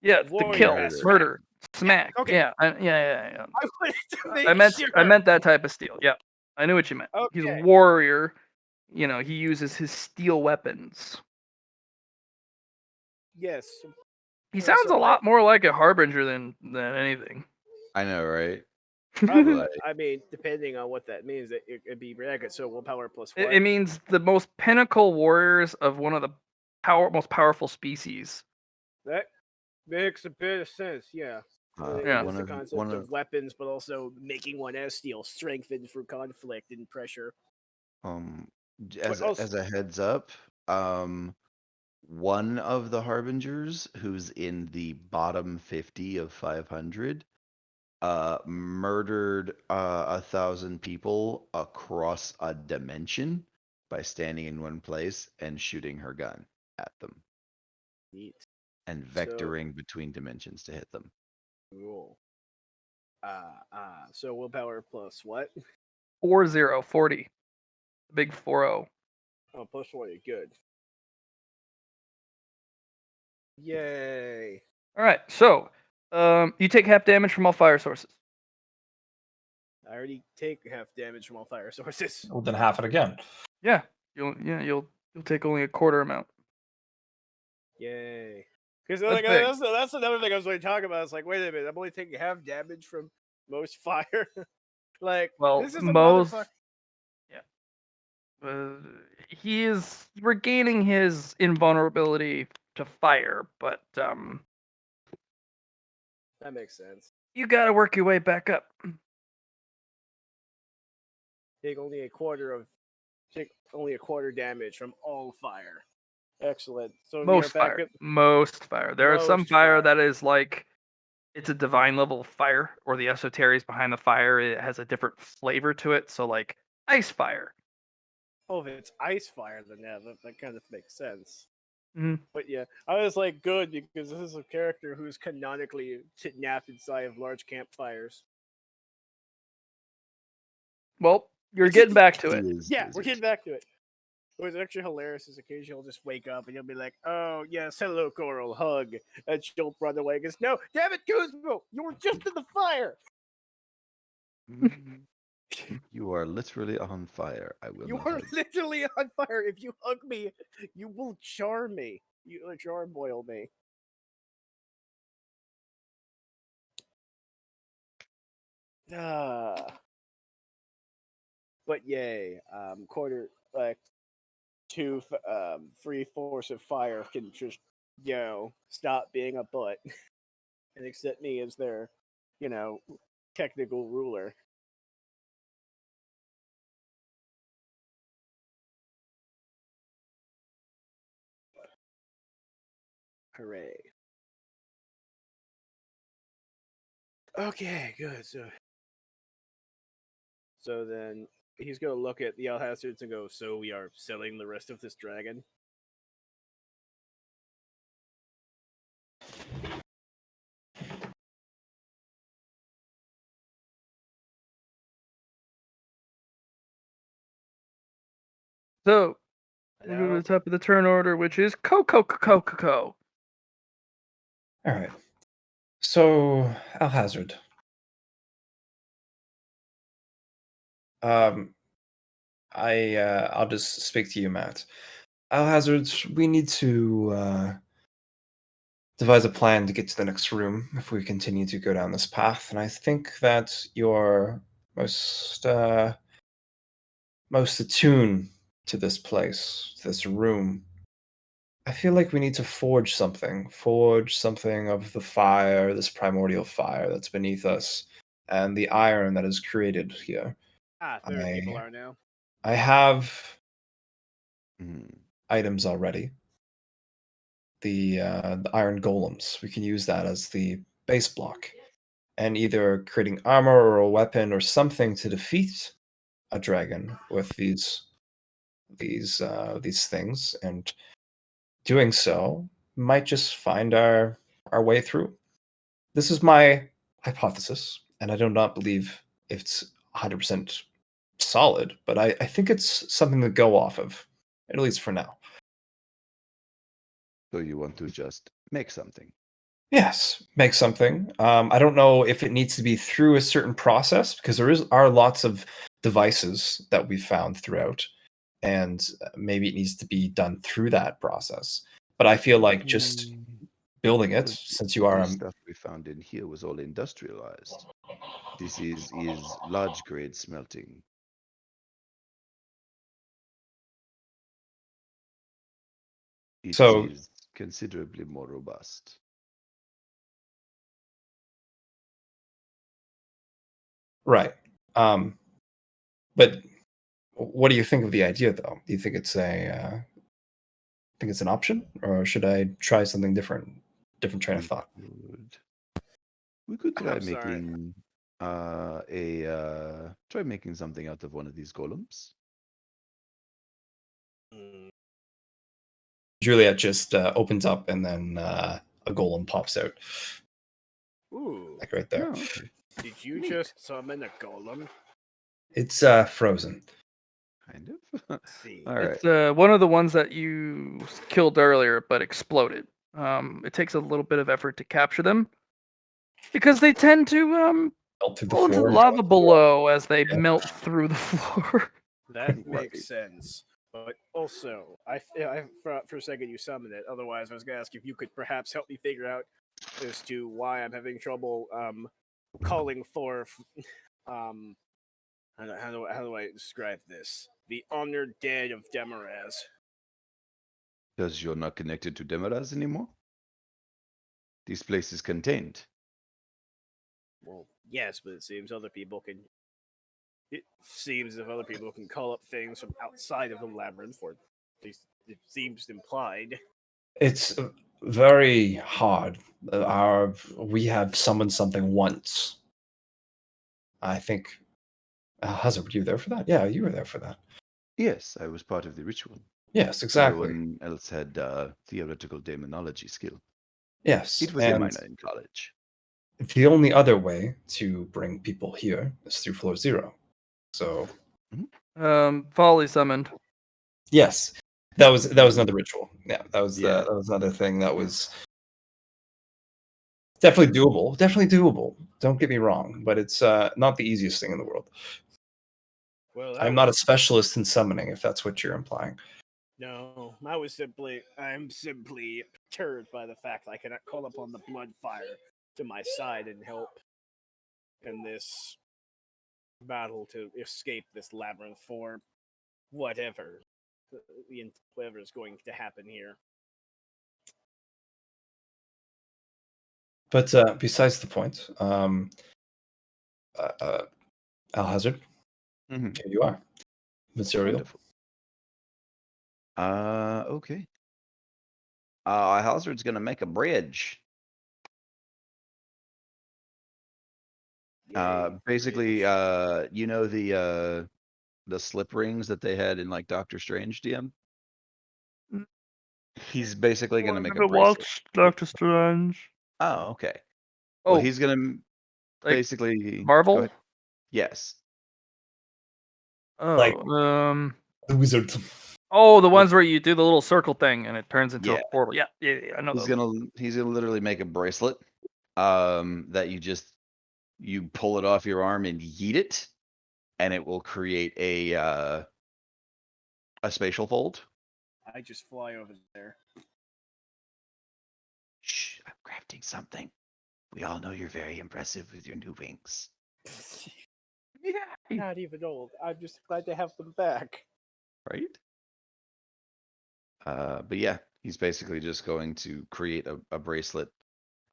it's the warrior kill, aspect. murder, smack. Okay. Yeah, yeah. I wanted to make I sure. meant that type of steel. Yeah, I knew what you meant. He's a Okay. warrior. You know, he uses his steel weapons. Yes. He sounds a lot more like a harbinger than anything. I know, right? Probably. Like, I mean, depending on what that means, it'd be ragged. So willpower plus what? It means the most pinnacle warriors of one of the most powerful species. That makes a bit of sense. Yeah. Yeah. It's the concept of weapons, but also making one as steel, strengthened for conflict and pressure. As a heads up, one of the harbingers who's in the bottom 50 of 500 murdered 1,000 people across a dimension by standing in one place and shooting her gun at them Neat. and vectoring between dimensions to hit them. Cool. So willpower plus what? 40. Big 40. Oh, plus 40. Good. Yay. All right. So, you take half damage from all fire sources. I already take half damage from all fire sources. Well, then half it again. Yeah. You'll take only a quarter amount. Yay. Because That's like, big. that's another thing I was going to talk about. It's like, wait a minute, I'm only taking half damage from most fire. Like, Well, this is a most. motherfucker. He is regaining his invulnerability to fire, but That makes sense. you gotta work your way back up. Take only a quarter damage from all fire. Excellent. So Most we are back fire. at Most fire. There are some Most fire fire. that is like it's a divine level of fire, or the esoteries behind the fire. It has a different flavor to it. So like ice fire. oh, if it's ice fire, then yeah, that kind of makes sense. Mhm. But yeah, I was like, good, because this is a character who's canonically kidnapped inside of large campfires. Well, you're It's getting just- back to it. Yeah, we're getting back to it. What's actually hilarious is occasionally he'll just wake up and he'll be like, oh, yes, hello, Coral, hug. And she'll run away and goes, no, damn it, Kuzmo, you were just in the fire. You are literally on fire. I will You not are hug you. literally on fire. If you hug me, you will char me. You will char-boil me. But yay, free force of fire can just, stop being a butt and accept me as their, technical ruler. Hooray. Okay, good. So then he's gonna look at the Alhazards and go, so we are selling the rest of this dragon? So we'll go to the top of the turn order, which is Coco. All right. So, Alhazard. I'll just speak to you, Matt. Alhazard, we need to devise a plan to get to the next room if we continue to go down this path, and I think that you're most attuned to this place, to this room. I feel like we need to forge something of the fire, this primordial fire that's beneath us, and the iron that is created here. There people are now. I have Mhm. items already. The iron golems. We can use that as the base block, and either creating armor or a weapon or something to defeat a dragon with these things, and doing so might just find our way through. This is my hypothesis, and I do not believe it's 100% solid, but I think it's something to go off of, at least for now. So you want to just make something. Yes, make something. I don't know if it needs to be through a certain process, because are lots of devices that we've found throughout, and maybe it needs to be done through that process. But I feel like just building it, since you are The stuff we found in here was all industrialized. This is large grade smelting. It So- is considerably more robust. Right. But what do you think of the idea, though? Do you think it's think it's an option, or should I try something different? Different train of We thought. we could try I'm sorry. making try making something out of one of these golems. Mm, Juliet just opens up, and then a golem pops out, Ooh, like right there. Oh, okay. did you just summon a golem? It's frozen. Kind of. Let's see. All right. It's one of the ones that you killed earlier, but exploded. It takes a little bit of effort to capture them because they tend to Melt through the fall into the floor. lava below as they Yeah. melt through the floor. That Right. makes sense. But also, I for a second you summoned it. Otherwise, I was gonna ask if you could perhaps help me figure out as to why I'm having trouble calling forth how do I describe this? The honored dead of Demaraz. Because you're not connected to Demaraz anymore? This place is contained. Well, yes, but it seems other people can. It seems if other people can call up things from outside of the labyrinth, or at least it seems implied. It's very hard. We have summoned something once. I think. Hazard, were you there for that? Yeah, you were there for that. Yes, I was part of the ritual. Yes, No exactly. one else had theoretical demonology skill. Yes, It was a and minor in college. the only other way to bring people here is through floor 0. So Folly summoned. yes, that was another ritual. Yeah, that was Yeah. that was another thing that was definitely doable. Definitely doable. Don't get me wrong, but it's not the easiest thing in the world. Well, I'm not a specialist in summoning, if that's what you're implying. No, I'm simply perturbed by the fact I cannot call upon the blood fire to my side and help in this battle to escape this labyrinth for whatever whatever is going to happen here. But besides the point, Alhazard, Mhm. here you are. Material. Wonderful. Okay. Hazard's gonna make a bridge. Yay, Basically, bridge. you know the slip rings that they had in like Doctor Strange DM? Mm. He's basically gonna make a Never bracelet. watched Doctor Strange. Oh, okay. Well, Oh, he's gonna like basically go Marvel? ahead. Yes. Oh, Like- The wizard. oh, the ones where you do the little circle thing and it turns into Yeah. a portal. Yeah, I know He's those. gonna literally make a bracelet that you pull it off your arm and yeet it, and it will create a spatial fold. I just fly over there. Shh, I'm crafting something. We all know you're very impressive with your new wings. Yeah. Not even old. I'm just glad to have them back. Right? But yeah, he's basically just going to create a bracelet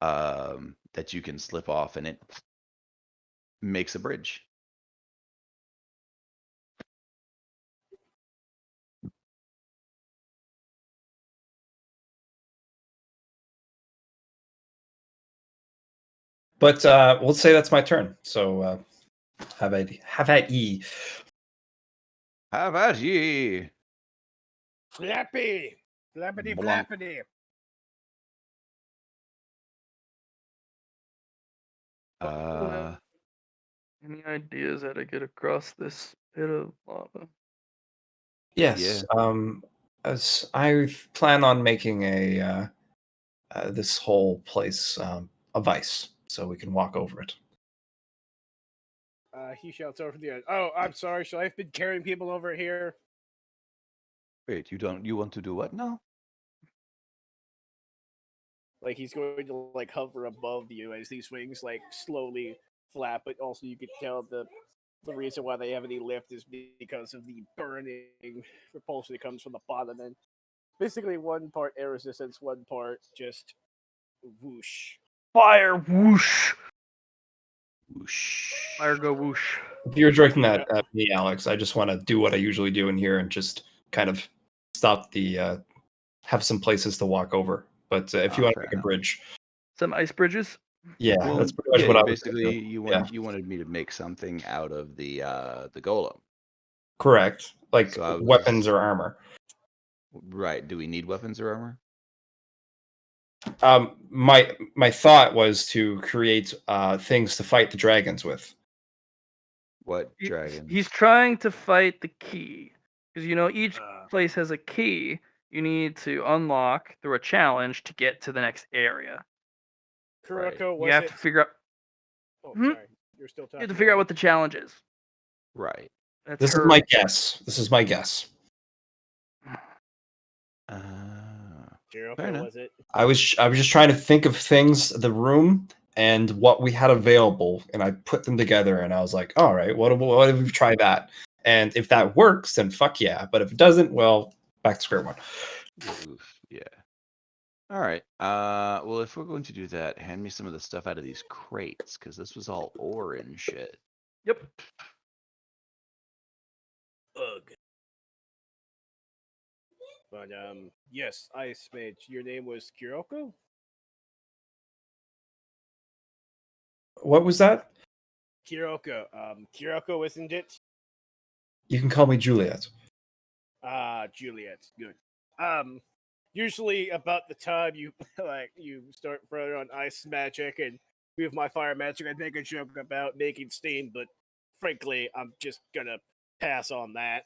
that you can slip off, and it makes a bridge. But we'll say that's my turn. So have at ye. How about ye? Flappy! Flappity Blanc. flappity! Any ideas how to get across this pit of lava? Yes. As I plan on making this whole place of ice, so we can walk over it. He shouts over the end. Oh, I'm sorry. So I've been carrying people over here. Wait, you want to do what now? Like he's going to like hover above you as these wings like slowly flap, but also you can tell the reason why they have any lift is because of the burning repulsion that comes from the bottom. And basically one part air resistance, one part just whoosh. Fire whoosh. Whoosh. Fire go whoosh. If you're directing that at me, Alex, I just want to do what I usually do in here and just kind of stop the have some places to walk over. But if you Oh, want to fair make a enough. bridge, Some ice bridges. yeah, Well, that's pretty much yeah, what I was basically gonna do. you Yeah. wanted me to make something out of the golem. Correct. Like So I weapons was- or armor. Right. Do we need weapons or armor? My thought was to create things to fight the dragons with. What He- dragon? He's trying to fight the key because each Uh. place has a key you need to unlock through a challenge to get to the next area. Right. Kuroko, was You have it? to figure out. Oh, Hmm? sorry. You're still talking. You have to figure out what the challenge is. Right. That's This her. is my guess. This is my guess. Kuroko, fair enough. was it? I was just trying to think of things, the room, and what we had available, and I put them together, and I was like, all right, what if we try that? And if that works, then fuck yeah. But if it doesn't, well, back to square one. Oof, yeah. All right. Well, if we're going to do that, hand me some of the stuff out of these crates, because this was all ore and shit. Yep. Ugh. But yes, Ice Mage. Your name was Kuroko? What was that? Kuroko. Kuroko, isn't it? You can call me Juliet. Juliet. Good. Usually about the time you you start throwing on ice magic and with my fire magic, I'd make a joke about making steam, but frankly, I'm just gonna pass on that.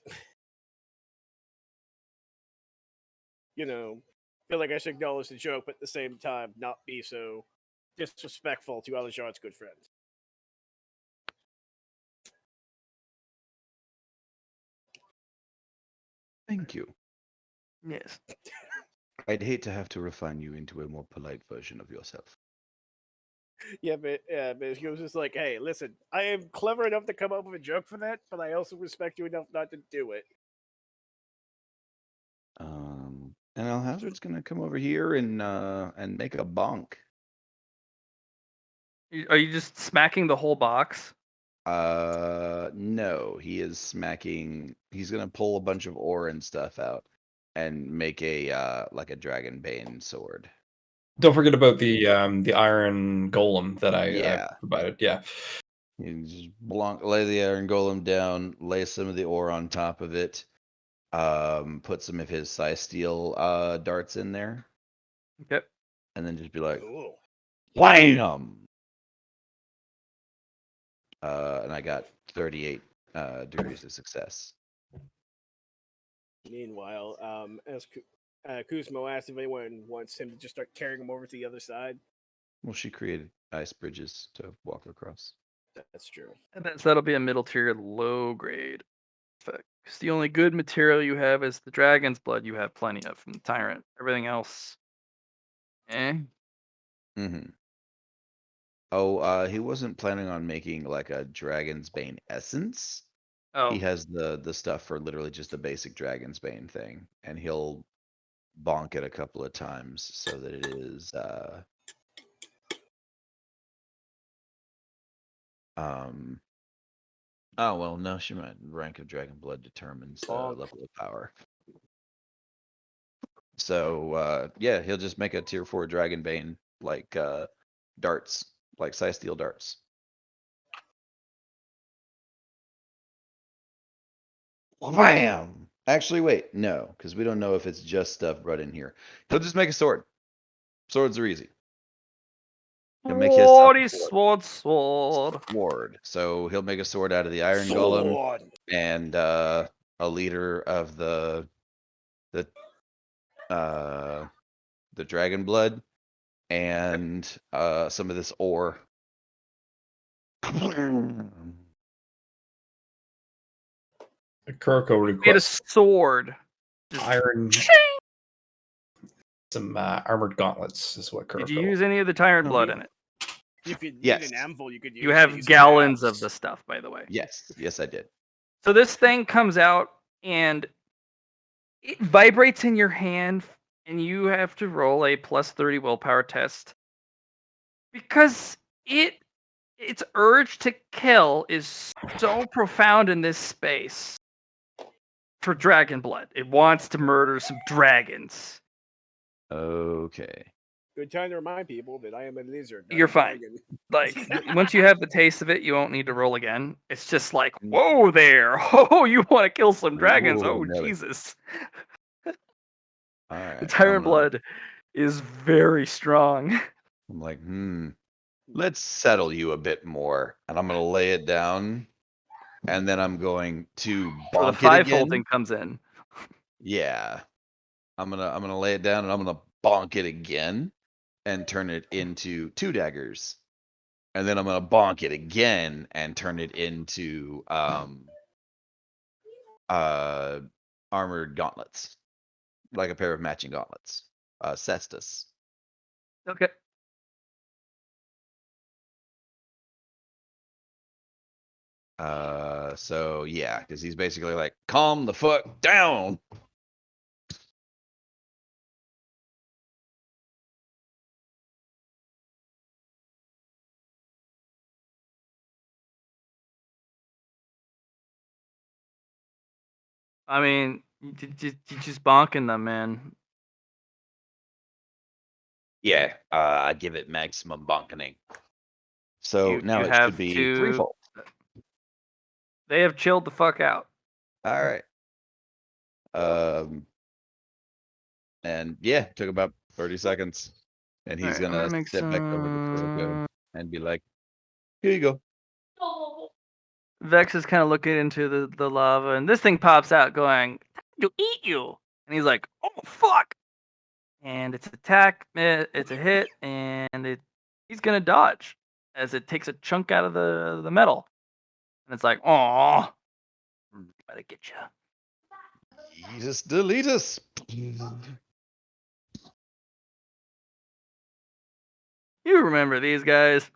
Feel like I should acknowledge the joke, but at the same time, not be so disrespectful to Alejand's good friend. Thank you. Yes. I'd hate to have to refine you into a more polite version of yourself. Yeah, but he was just like, "Hey, listen, I am clever enough to come up with a joke for that, but I also respect you enough not to do it." And Alhazard's gonna come over here and make a bonk. Are you just smacking the whole box? No, he is smacking. He's gonna pull a bunch of ore and stuff out and make a like a dragon bane sword. Don't forget about the iron golem that I Yeah. provided. Yeah. You just lay the iron golem down, lay some of the ore on top of it, put some of his steel darts in there, Okay. and then just be like, Cool. wham! And I got 38 degrees of success. Meanwhile, as Kuzmo asked if anyone wants him to just start carrying him over to the other side. Well, she created ice bridges to walk across. That's true. I bet that'll be a middle tier, low grade effect. 'Cause the only good material you have is the dragon's blood. You have plenty of from the tyrant. Everything else, eh? Mm-hmm. Oh, he wasn't planning on making like a Dragon's Bane essence. Oh, He has the stuff for literally just the basic Dragon's Bane thing, and he'll bonk it a couple of times so that it is oh well, no, she might. Rank of Dragon Blood determines Bonk. level of power. So yeah, he'll just make a tier 4 Dragon Bane like darts, like steel darts. Wham! Actually, wait, no, because we don't know if it's just stuff brought in here. He'll just make a sword. Swords are easy. He'll make his sword. sword. So he'll make a sword out of the iron golem Sword. and a liter of the dragon blood and some of this ore. Kuroko Made a requests sword. iron, some armored gauntlets is what Kuroko. Did you use any of the tyrant Oh, blood yeah. in it? If you need Yes. an anvil, you could use. You have these gallons tabs. of the stuff, by the way. Yes, I did. So this thing comes out, and it vibrates in your hand, and you have to roll a +30 willpower test because its urge to kill is so profound in this space for dragon blood. It wants to murder some dragons. Okay. Good time to remind people that I am a lizard. not You're a fine. dragon. Like once you have the taste of it, you won't need to roll again. It's just like, whoa there. Oh, you want to kill some dragons. Whoa, Oh, Nelly. Jesus. All The right. tyrant blood is very strong. I'm like, let's settle you a bit more. And I'm gonna lay it down. And then I'm going to So the bonk it fivefold again. thing comes in. Yeah. I'm gonna lay it down and I'm gonna bonk it again and turn it into 2 daggers. And then I'm gonna bonk it again and turn it into armored gauntlets. Like a pair of matching gauntlets. Cestus. Okay. So yeah, because he's basically like, calm the fuck down. I mean, you just bonking them, man. Yeah, I give it maximum bonkening. So You now it have should be to- threefold. They have chilled the fuck out. All right. And yeah, took about 30 seconds. And he's Alright, I'm gonna make step back over to Kuroko some. and be like, here you go. Vex is kind of looking into the lava, and this thing pops out, going, "To eat you!" And he's like, "Oh fuck!" And it's it's a hit, and he's gonna dodge as it takes a chunk out of the metal, and it's like, "Oh, gotta get you." Jesus, delete us. You remember these guys,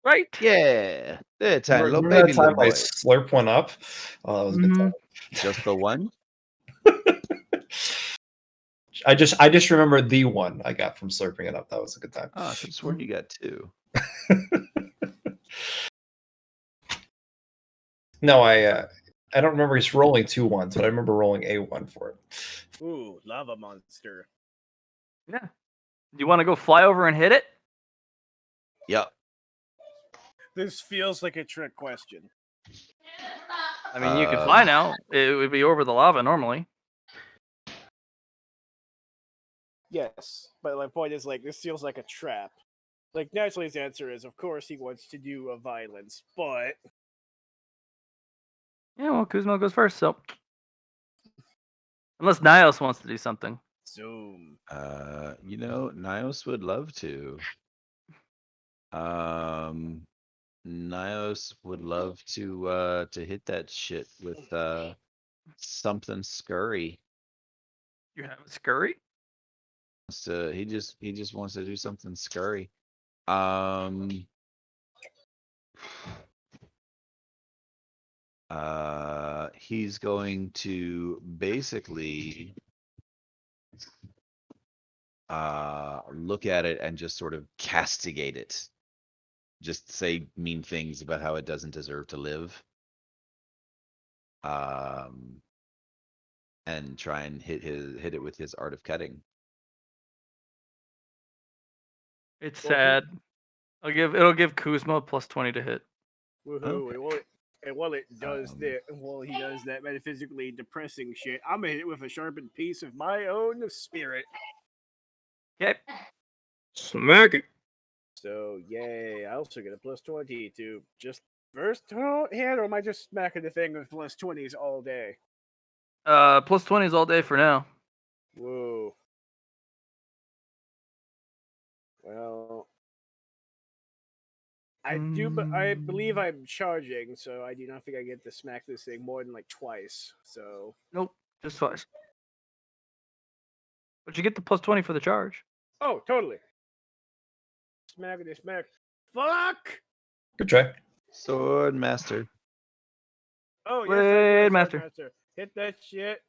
right? Yeah, they're tiny little Remember baby that time little I boys. slurp one up? Oh, that was a good time. Just the one? I just remember the one I got from slurping it up. That was a good time. Oh, I could have sworn you got 2. No, I don't remember just rolling 2 ones, but I remember rolling a 1 for it. Ooh, lava monster. Yeah. Do you want to go fly over and hit it? Yep. This feels like a trick question. I mean, you could fly now. It would be over the lava normally. Yes, but my point is like this feels like a trap. Like naturally, his answer is, of course, he wants to do a violence, but Yeah, well, Kuzma goes first, so unless Nios wants to do something. zoom. Nios would love to. Nios would love to hit that shit with something scurry. You have a scurry? So he just wants to do something scurry. He's going to basically look at it and just sort of castigate it. Just say mean things about how it doesn't deserve to live. And try and hit it with his art of cutting. It's Well, sad. It'll give Kuzma +20 to hit. Woohoo! Okay. And while it does Um, that, while he does that metaphysically depressing shit, I'm gonna hit it with a sharpened piece of my own spirit. Okay. Smack it. So yay! I also get a +20 to just first hit, or am I just smacking the thing with +20s all day? +20s all day for now. Whoa. Well, I do, but I believe I'm charging, so I do not think I get to smack this thing more than like twice. So Nope, just twice. But you get the +20 for the charge. oh, totally. Smackity smack. Fuck. Good try. Sword master. Oh yes, Blade Sword Master. Hit that shit.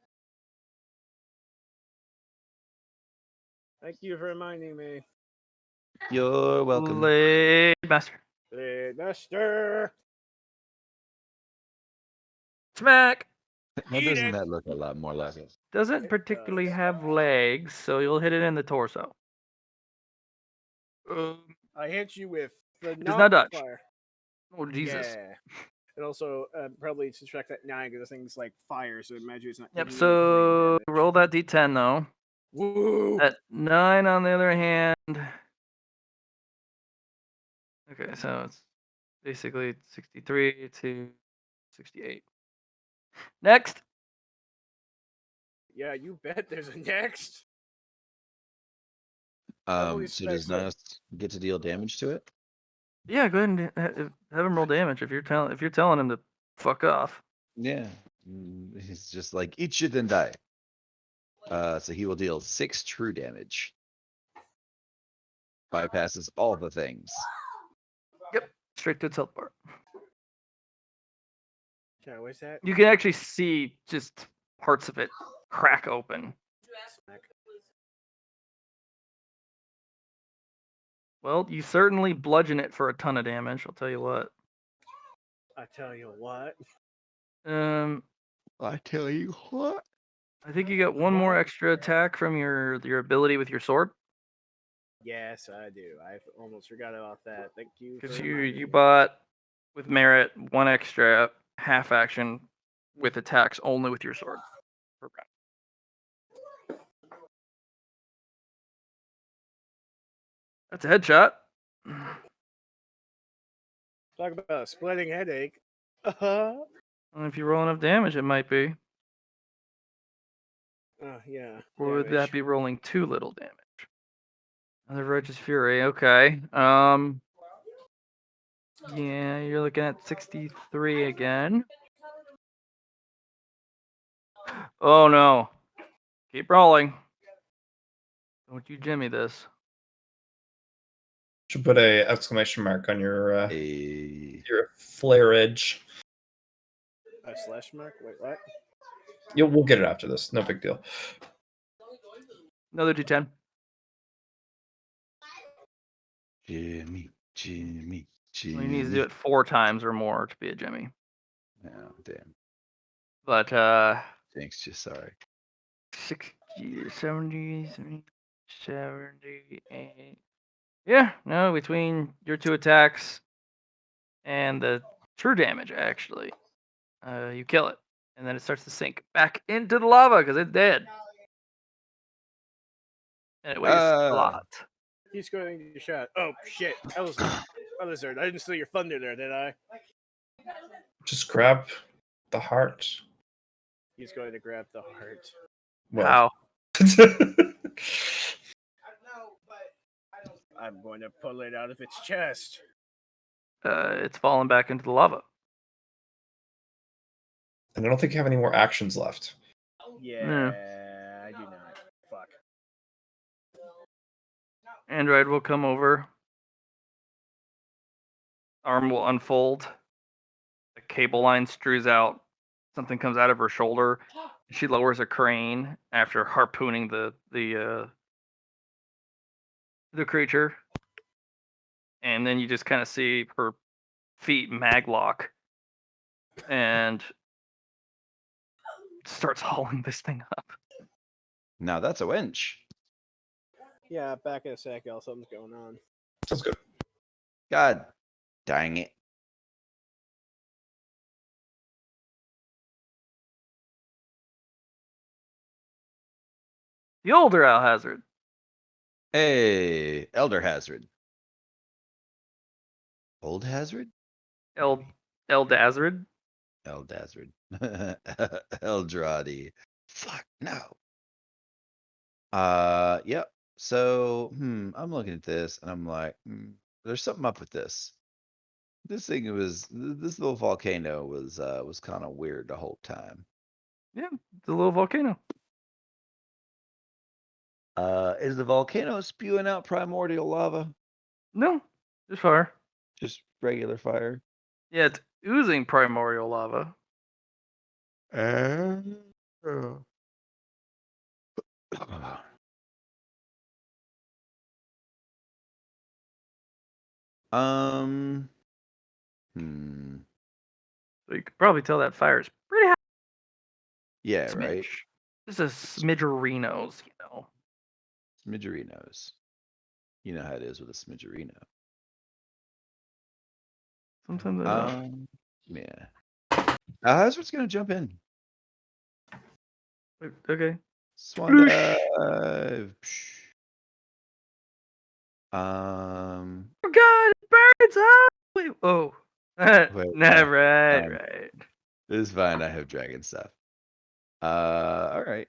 Thank you for reminding me. You're welcome. Blade Master. Master. Smack! Now, Eat doesn't it. that look a lot more like it? Doesn't It particularly does. have legs, so you'll hit it in the torso. I hit you with the does not dodge. fire. Oh, Jesus. Yeah. And also, probably subtract that 9 because the thing's like fire, so imagine it's not Yep, taking any so flame damage. roll that d10 though. Woo! At 9, on the other hand. Okay, so it's basically 63 to 68. Next. Yeah, you bet there's a next. Holy So does smokes, Nast get to deal damage to it? Yeah, go ahead and have him roll damage if you're telling him to fuck off. Yeah. He's just like, eat shit and die. So he will deal 6 true damage. Bypasses all the things. Yep, straight to its health bar. Okay, what's that? You can actually see just parts of it crack open. Well, you certainly bludgeon it for a ton of damage. I'll tell you what. I tell you what. I tell you what. I think you get one more extra attack from your ability with your sword. Yes, I do. I almost forgot about that. Thank you. Because for you reminding me. bought with merit one extra half action with attacks only with your sword. Per round. That's a headshot. Talk about a splitting headache. And if you roll enough damage, it might be. Yeah. Or would that damage. be rolling too little damage? Another Righteous Fury. Okay. Yeah, you're looking at 63 again. Oh no. Keep rolling. Don't you Jimmy this. Should put a exclamation mark on your A flare edge. A slash mark? Wait, what? We'll get it after this. No big deal. Another D10. Jimmy. Well, he needs to do it 4 times or more to be a Jimmy. Oh, damn. But Thanks, just sorry. 60, 70, 78. Yeah, no, between your 2 attacks and the true damage, actually, you kill it. And then it starts to sink back into the lava because it's dead. And it weighs a lot. He's going to your shot. Oh, shit. That was a lizard. I didn't steal your thunder there, did I? Just grab the heart. He's going to grab the heart. How? I'm going to pull it out of its chest. It's fallen back into the lava. And I don't think you have any more actions left. Yeah, I do not. Fuck. Android will come over. Arm will unfold. The cable line strews out. Something comes out of her shoulder. She lowers a crane after harpooning the creature. And then you just kind of see her feet maglock and starts hauling this thing up. Now that's a winch. Yeah, back in a sec, y'all. Something's going on. Sounds good. God dang it. The older Alhazard. Hey, Elder Hazard. Old Hazard? Eldazard. Eldazard. Eldradi. Fuck, no. Yep. So, I'm looking at this and I'm like, there's something up with this. This little volcano was kind of weird the whole time. Yeah, the little volcano. Is the volcano spewing out primordial lava? No, just fire. Just regular fire? Yeah, it's oozing primordial lava. Hmm. So you could probably tell that fire is pretty hot. Yeah, right. Smidge. This is smidgerinos, you know. Smidgerinos. You know how it is with a smidgerino. Sometimes I don't. Yeah. Hazard's gonna jump in. Okay. Swan dive. Psh. Oh God, birds! Ah! Wait, oh. Wait, Nah, right, fine. right. This is fine. I have dragon stuff. All right.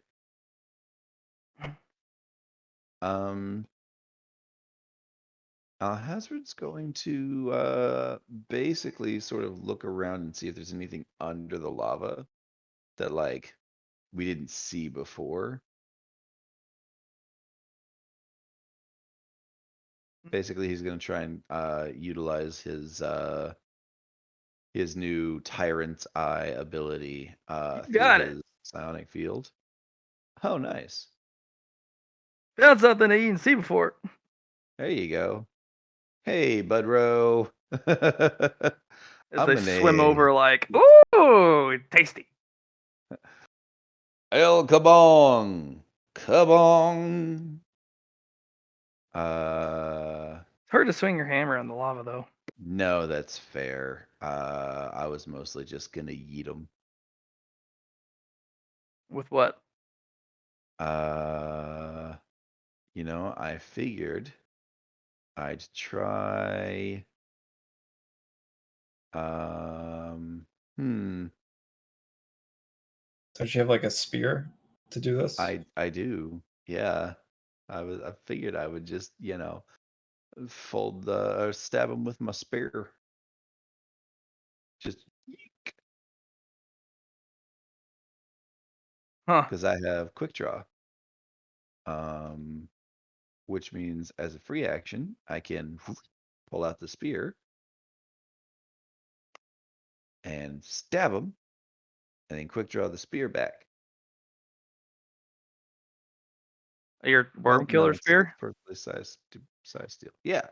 Um, Hazard's going to basically sort of look around and see if there's anything under the lava that like we didn't see before. Basically, he's gonna try and utilize his new Tyrant's Eye ability You through got it. his psionic field. Oh, nice. Found something I didn't see before. There you go. Hey, Budrow. As I'm they an swim A. over, like, ooh, tasty. El Kabong. Kabong. Uh, It's hard to swing your hammer on the lava, though. no, that's fair. I was mostly just gonna yeet him. With what? You know, I figured I'd try. Hmm. Don't you have like a spear to do this? I do. Yeah. I figured I would just, you know, fold the or stab him with my spear. Just Huh. because I have quick draw. Which means as a free action, I can pull out the spear and stab him, and then quick draw the spear back. Your Well, worm no, killer it's spear? perfectly sized steel. Yeah,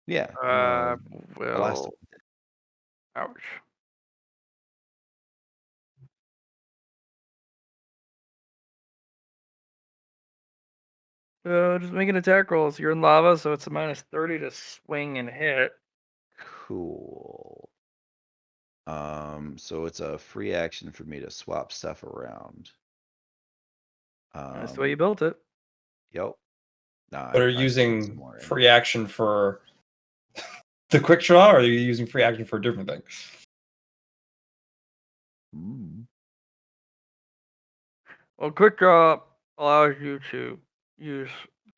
yeah. Blast Well, him. ouch. Just make an attack rolls. You're in lava, so it's a -30 to swing and hit. Cool. So it's a free action for me to swap stuff around. That's the way you built it. Yep. Nah, But are you I put some using more in. free action for the quick draw, or are you using free action for a different thing? Mm. Well, quick draw allows you to use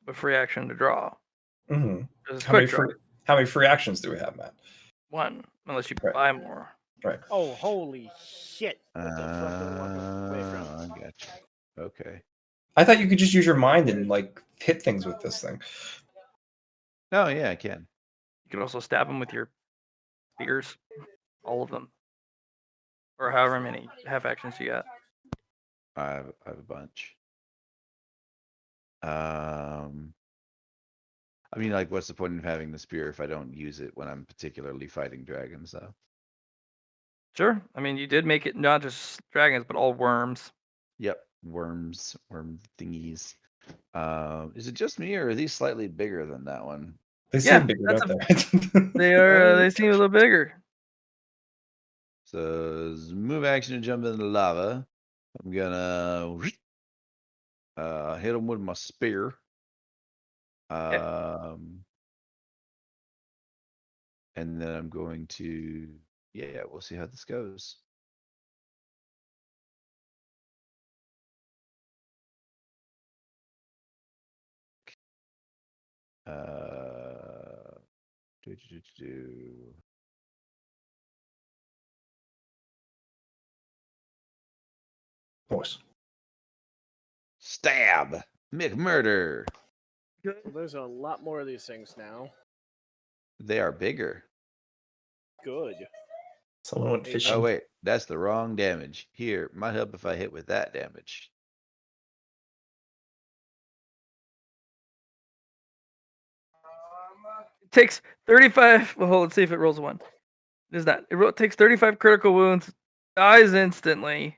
a free action to draw. Mm-hmm. It's How many quick draw. free actions do we have, Matt? One, unless you Right. buy more. Right. Oh, holy shit! What the fuck are we walking away from? I got you. Okay. I thought you could just use your mind and like hit things with this thing. Oh yeah, I can. You can also stab them with your spears, all of them, or however many half actions you got. I have a bunch. I mean, like, what's the point of having the spear if I don't use it when I'm particularly fighting dragons, though? Sure. I mean, you did make it not just dragons, but all worms. Yep, worm thingies. Is it just me, or are these slightly bigger than that one? They Yeah, seem bigger, that's don't they? They are. They seem a little bigger. So move action to jump into the lava. I'm gonna hit them with my spear. And then I'm going to, yeah, we'll see how this goes. Do, do, do, do. Voice. Stab! McMurder! Well, there's a lot more of these things now. They are bigger. Good. Someone went fishing. Oh, wait, that's the wrong damage. Here, might help if I hit with that damage. takes 35. Well, let's see if it rolls a 1. It is not. It takes 35 critical wounds, dies instantly,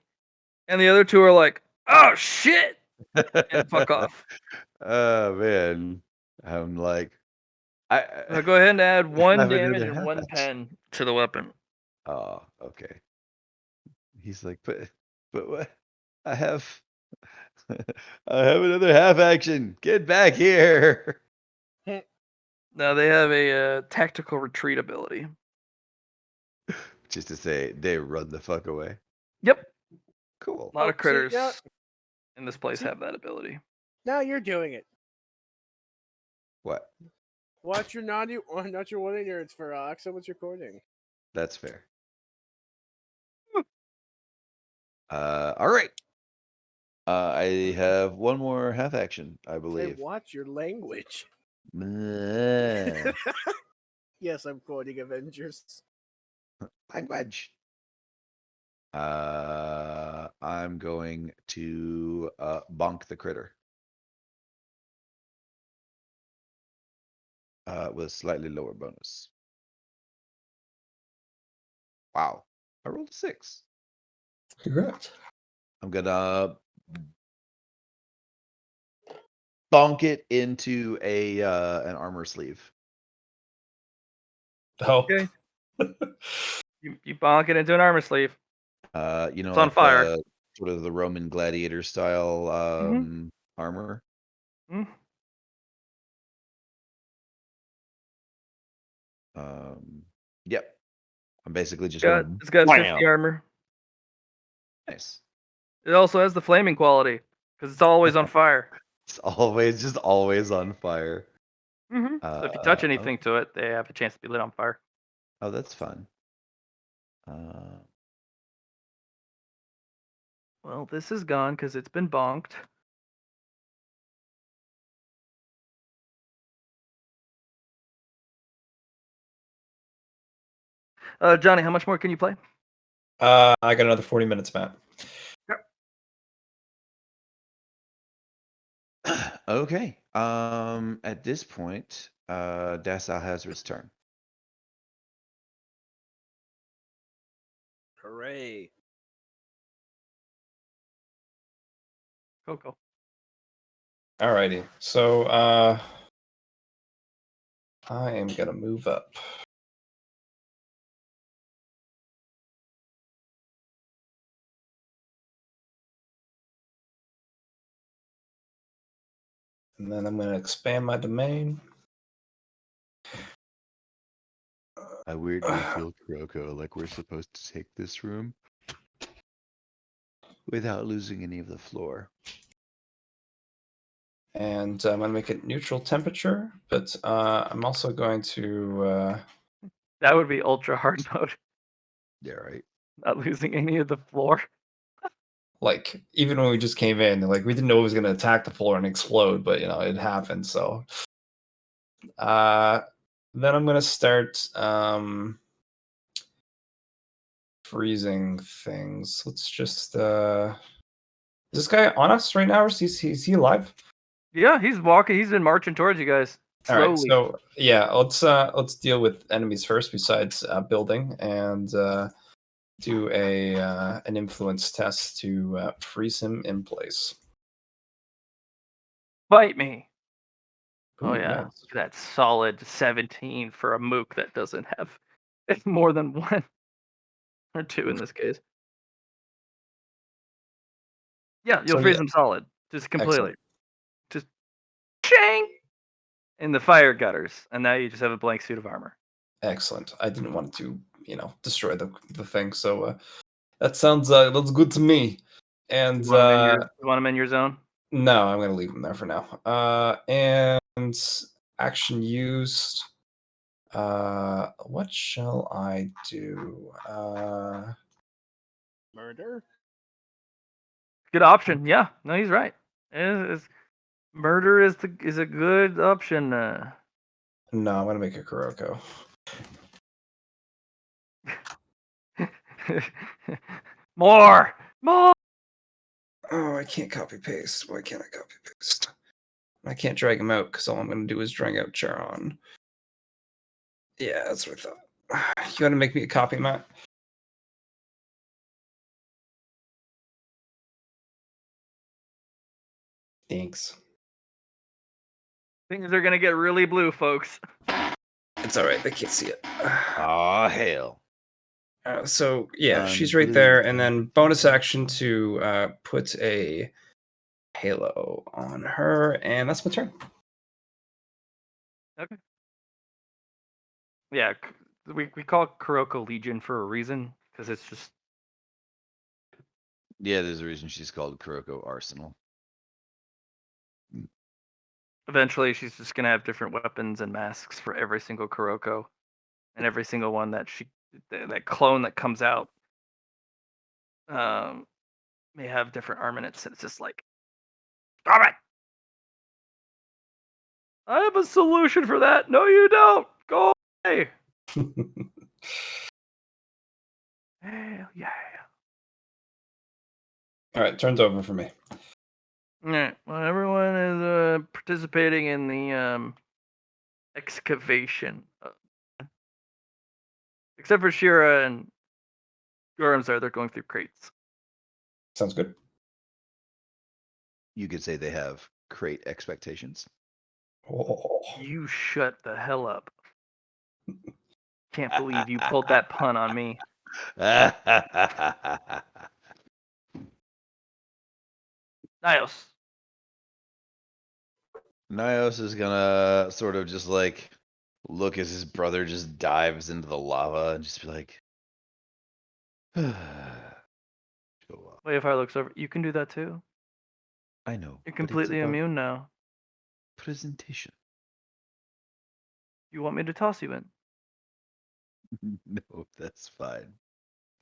and the other two are like, "Oh shit!" and fuck off. Oh man, I'm like, Now go ahead and add 1 have damage another and half 1 action. pen to the weapon. Oh, okay. He's like, but what? I have, I have another half action. Get back here. Now they have a tactical retreat ability. Just to say, they run the fuck away. Yep, Cool. a lot Oh, of see, critters now- in this place see- have that ability. Now you're doing it. What? Watch your not your one of yours for someone's recording. That's fair. All right. I have one more half action, I Hey, believe. watch your language. Meh. Yes, I'm quoting Avengers. Language. I'm going to bonk the critter. With a slightly lower bonus. Wow. I rolled a 6. Congrats. I'm gonna bonk it into a an armor sleeve. Oh. Okay. You bonk it into an armor sleeve. You know, It's on like fire. the sort of the Roman gladiator style armor. Mm. Yep. I'm basically just It's going got Wham. 50 armor. nice. It also has the flaming quality because it's always on fire. It's just always on fire. So if you touch Oh, anything to it, they have a chance to be lit on fire. oh, that's fun. Well, this is gone because it's been bonked. Johnny, how much more can you play? I got another 40 minutes, Matt. Okay. At this point, Dassau Hazard's turn. Hooray. Coco. Alrighty. So I am gonna move up. And then I'm gonna expand my domain. I weirdly feel Kuroko like we're supposed to take this room without losing any of the floor. And I'm gonna make it neutral temperature, but I'm also going to That would be ultra hard mode. Yeah, right. Not losing any of the floor. like even when we just came in, like we didn't know it was gonna attack the floor and explode, but you know it happened. So then I'm gonna start freezing things. Let's just is this guy on us right now, or is he alive? Yeah, he's walking. He's been marching towards you guys slowly. All right, so yeah, let's deal with enemies first. Besides building and do an influence test to freeze him in place. Fight me. Oh Ooh, yeah, nice. look at that solid 17 for a mook that doesn't have more than 1 or 2 in this case. Yeah, you'll So, freeze yeah. him solid, just completely, Excellent. just ching in the fire gutters, and now you just have a blank suit of armor. Excellent. I didn't want to, destroy the thing. So that sounds that's good to me. And You want him in your zone? no, I'm gonna leave him there for now. And action used. What shall I do? Murder? Good option. Yeah, no, he's right. Murder is a good option. No, I'm gonna make a Kuroko. More. Oh, I can't copy paste. Why can't I copy paste? I can't drag him out because all I'm gonna do is drag out Charon. Yeah, that's what I thought. You want to make me a copy, Matt? Thanks. Things are gonna get really blue, folks. It's all right. They can't see it. Aw, hell. So yeah, On she's right blue. there, and then bonus action to put a halo on her, and that's my turn. Yeah, we call it Kuroko Legion for a reason because it's just Yeah, there's a reason she's called Kuroko Arsenal. eventually she's just gonna have different weapons and masks for every single Kuroko, and every single one that that clone that comes out may have different armaments. And it's just like, all right, I have a solution for that. No, you don't. Go away. Hell yeah. All right, turns over for me. All right. Well, everyone is participating in the excavation, except for Shira and Gorm's. They're going through crates. Sounds good. You could say they have crate expectations. Oh. You shut the hell up. Can't believe you pulled that pun on me. Nios. Nios is gonna sort of just like look as his brother just dives into the lava and just be like, go on. Wayfire looks over. You can do that too. I know. You're but it's completely about immune now. presentation. You want me to toss you in? No, that's fine.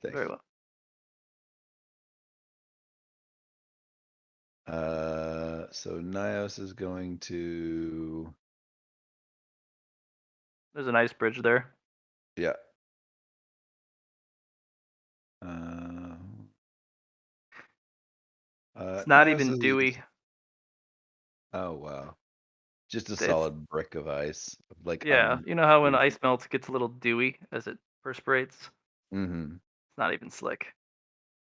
Thank Very you. well. So Nios is going to, There's an ice bridge there. yeah. It's not Nios even is- dewy. Oh wow, just a It's- solid brick of ice, like Yeah, you know how when freezing. ice melts, it gets a little dewy as it perspirates? Mm-hmm. It's not even slick.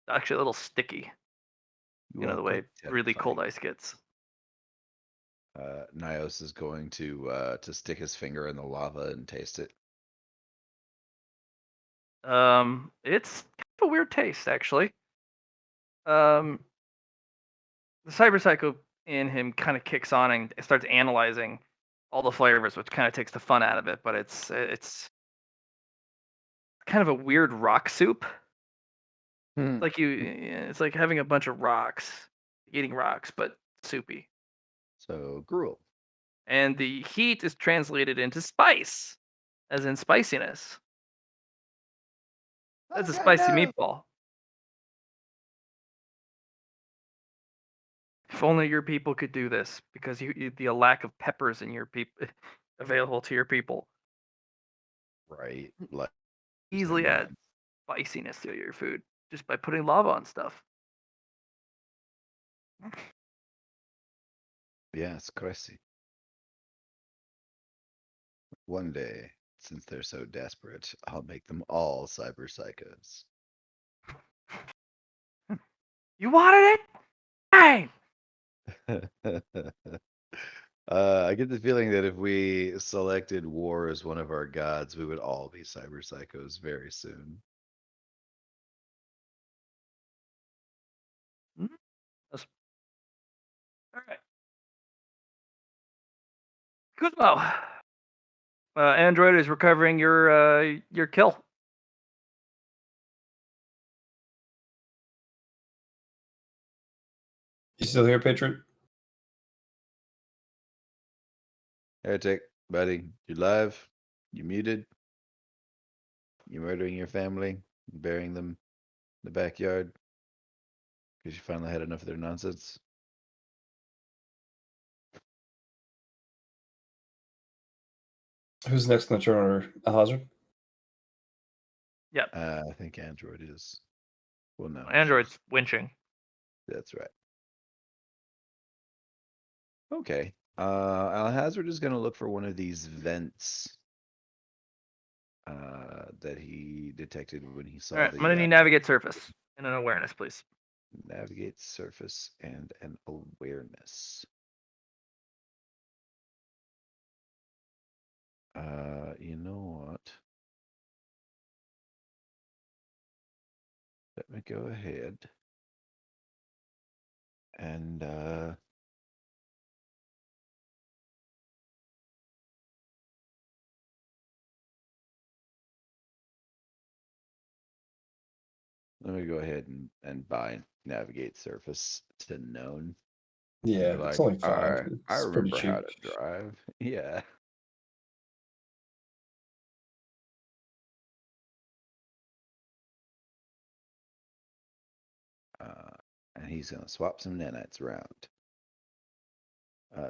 Actually, a little sticky. You know the way really cold ice gets. Nios is going to stick his finger in the lava and taste it. It's kind of a weird taste, actually. The cyber psycho in him kind of kicks on and starts analyzing all the flavors, which kind of takes the fun out of it. But it's kind of a weird rock soup. Like it's like having a bunch of rocks, eating rocks, but soupy. So gruel. And the heat is translated into spice, as in spiciness. That's a spicy meatball. If only your people could do this, because the lack of peppers in your people available to your people Right. Like easily add spiciness to your food just by putting lava on stuff. yeah, it's crazy. One day, since they're so desperate, I'll make them all cyber psychos. You wanted it? Fine. I get the feeling that if we selected war as one of our gods, we would all be cyber psychos very soon. All right. Kuzmo. Android is recovering your kill. You still here, Patriot? Heretic, buddy, you live? You muted? You murdering your family? Burying them in the backyard? Because you finally had enough of their nonsense? Who's next in the turn order? Alhazard? Yep. I think Android is. Well, no. Android's winching. That's right. Okay. Alhazard is going to look for one of these vents that he detected when he saw All right, the I'm gonna need navigate surface and an awareness, please. navigate surface and an awareness. You know what? Let me go ahead and let me go ahead and buy navigate surface to known. Yeah, Be it's like, only all 5. right, I It's pretty remember how cheap. to drive. Yeah. And he's gonna swap some nanites around.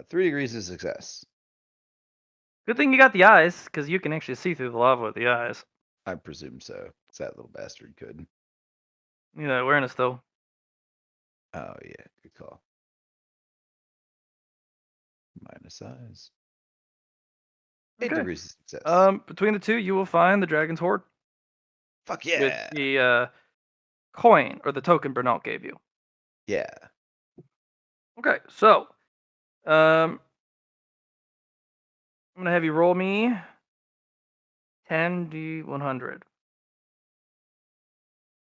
3 degrees of success. Good thing you got the eyes, because you can actually see through the lava with the eyes. I presume so. 'Cause that little bastard could. You know, awareness though. Oh yeah, good call. Minus size. 8 Okay. degrees of success. Between the two, you will find the dragon's hoard Fuck with yeah. the coin or the token Bernal gave you. Yeah. Okay, so I'm gonna have you roll me 10d100.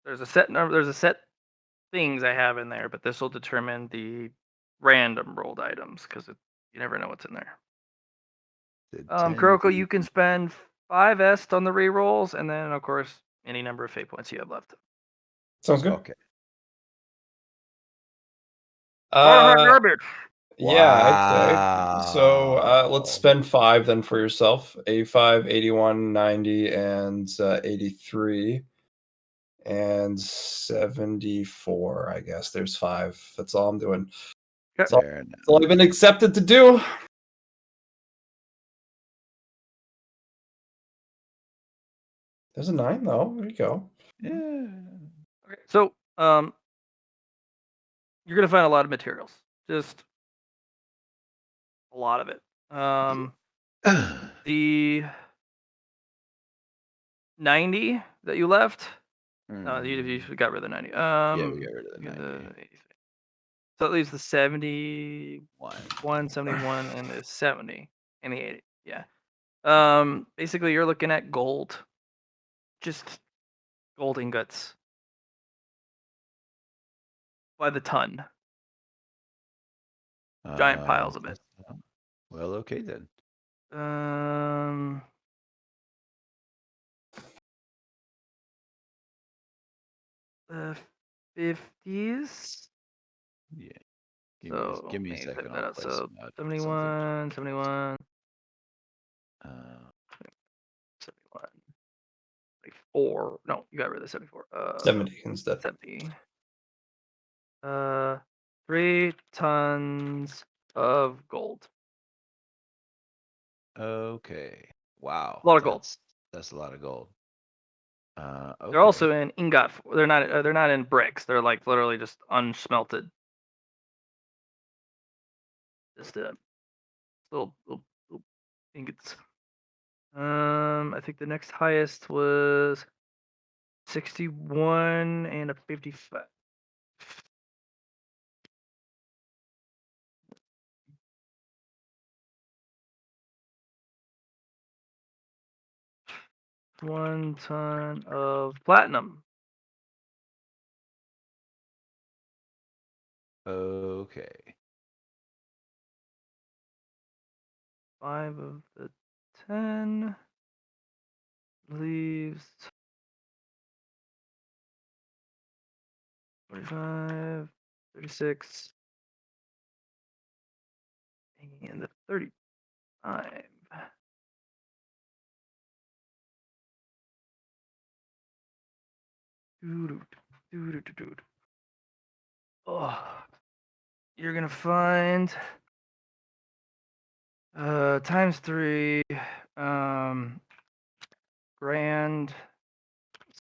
There's a set number. There's a set things I have in there, but this will determine the random rolled items because you never know what's in there. The Kuroko, 10 you can spend 5 est on the rerolls, and then of course any number of fate points you have left. Sounds good. Okay. Garbage. Yeah, I'd say. So let's Wow. spend 5 then for yourself. 85, 81, 90, and 83. And 74, I guess. There's 5. That's all I'm doing. That's all, Fair enough. that's all I've been accepted to do. There's a 9, though. There you go. Yeah. Okay, so you're gonna find a lot of materials, just a lot of it. The 90 that you left. No, you got rid of the 90. Yeah, we got rid of the get 90. 83. So that leaves the 70, One. 71, and the 70, and the 80. Yeah. Basically, you're looking at gold, just gold ingots by the ton, giant piles of it. Well, okay then. The 50s. Yeah. So Give me a let me second. type that I'll out. play So some out. 71, 71, 71, 74. No, you got rid of the 74. 70 instead. 70. 3 tons of gold. Okay. Wow. A lot of gold. That's a lot of gold. Okay. They're also in ingot. They're not in bricks. They're like literally just unsmelted. Just little ingots. I think the next highest was 61 and a 55. One ton of platinum. Okay. 5 of the 10 leaves 45, 36, and the 35. Oh, you're gonna find times 3 Grand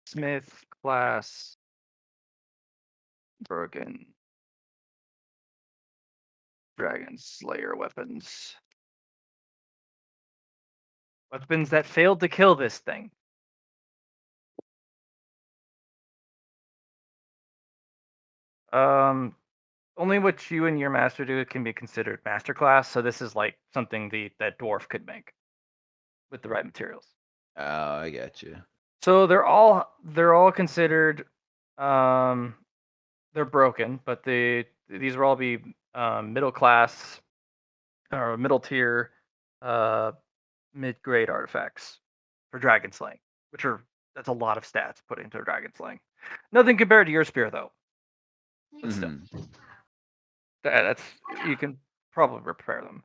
Smith class broken Dragon Slayer weapons. Weapons that failed to kill this thing. Only what you and your master do can be considered masterclass. So this is like something that dwarf could make with the right materials. Oh, I got you. So they're all considered they're broken, but these will all be middle class or middle tier mid grade artifacts for dragon slaying, which are that's a lot of stats put into dragon slaying. Nothing compared to your spear though. But still, Mhm. that's you can probably repair them.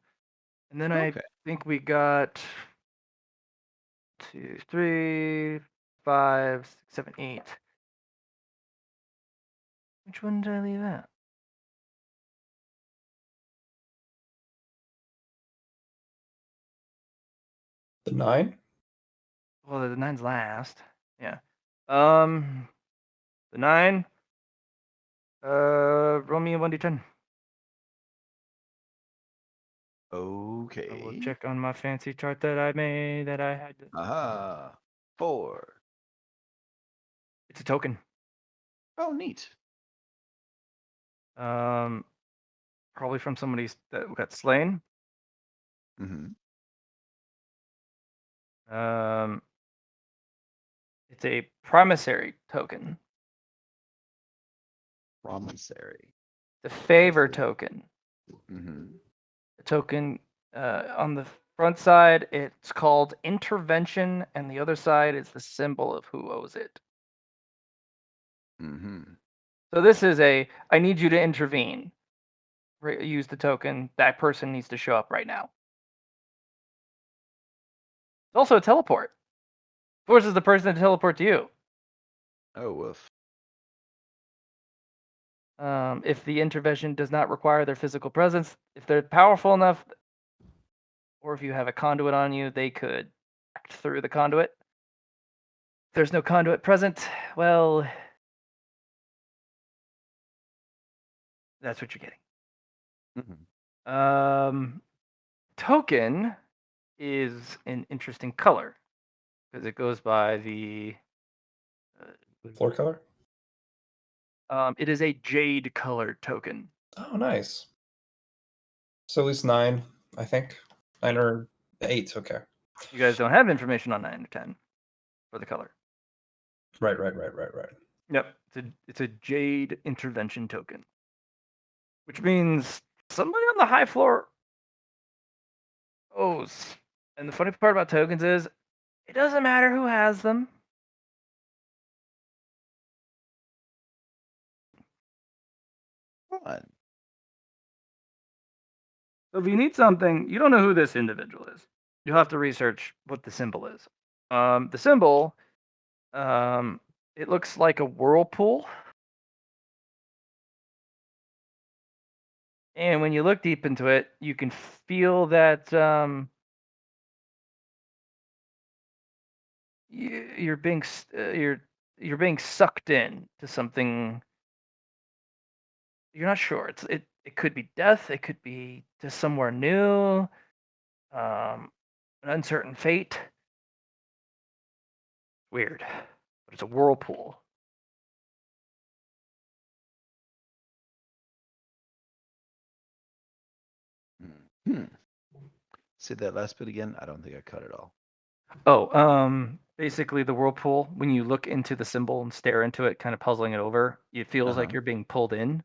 And then I Okay. think we got 2, 3, 5, 6, 7, 8. Which one did I leave out? The 9? Well, the 9's last. Yeah. The 9. Roll me a 1d10. I will Okay. check on my fancy chart that I made that I had. Aha. 4. It's a token. Oh, neat. Um, probably from somebody that got slain. Hmm. Um, it's a promissory token. Promissory. The favor see. token. Hmm. The token on the front side, it's called intervention, and the other side is the symbol of who owes it. Hmm. So this is I need you to intervene. Use the token. That person needs to show up right now. It's also a teleport. Forces the person to teleport to you. Oh, woof. If the intervention does not require their physical presence, if they're powerful enough, or if you have a conduit on you, they could act through the conduit. If there's no conduit present, well, that's what you're getting. Hmm. Token is an interesting color because it goes by the. Floor color? It is a jade colored token. Oh, nice. So at least 9, I think. 9 or 8, okay. You guys don't have information on 9 or 10 for the color. Right. Yep, it's a jade intervention token, which means somebody on the high floor owes. And the funny part about tokens is it doesn't matter who has them. Fun. So if you need something, you don't know who this individual is. You'll have to research what the symbol is. The symbol, it looks like a whirlpool. And when you look deep into it, you can feel that you're being you're being sucked in to something. You're not sure. It could be death. It could be to somewhere new. An uncertain fate. Weird, but it's a whirlpool. Hmm. Say that last bit again. I don't think I cut it all. Oh, basically the whirlpool. When you look into the symbol and stare into it, kind of puzzling it over, it feels like Uh-huh. you're being pulled in.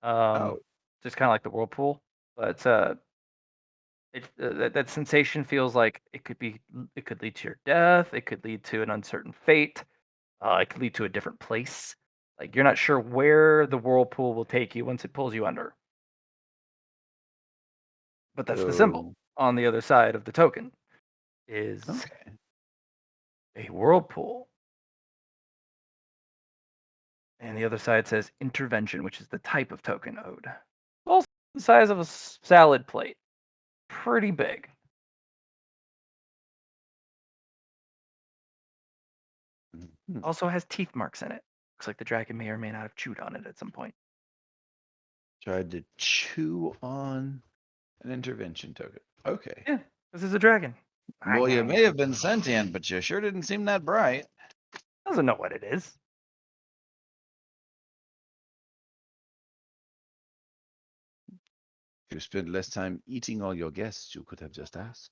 Oh. Just kind of like the whirlpool, but that sensation feels like it could lead to your death. It could lead to an uncertain fate. It could lead to a different place. Like you're not sure where the whirlpool will take you once it pulls you under. But that's the symbol Oh. on the other side of the token is Okay. a whirlpool. And the other side says intervention, which is the type of token owed. Also the size of a salad plate. Pretty big. Hmm. Also has teeth marks in it. Looks like the dragon may or may not have chewed on it at some point. Tried to chew on an intervention token. Okay. Yeah, this is a dragon. Well, you may have been sentient, but you sure didn't seem that bright. Doesn't know what it is. If you spent less time eating all your guests, you could have just asked.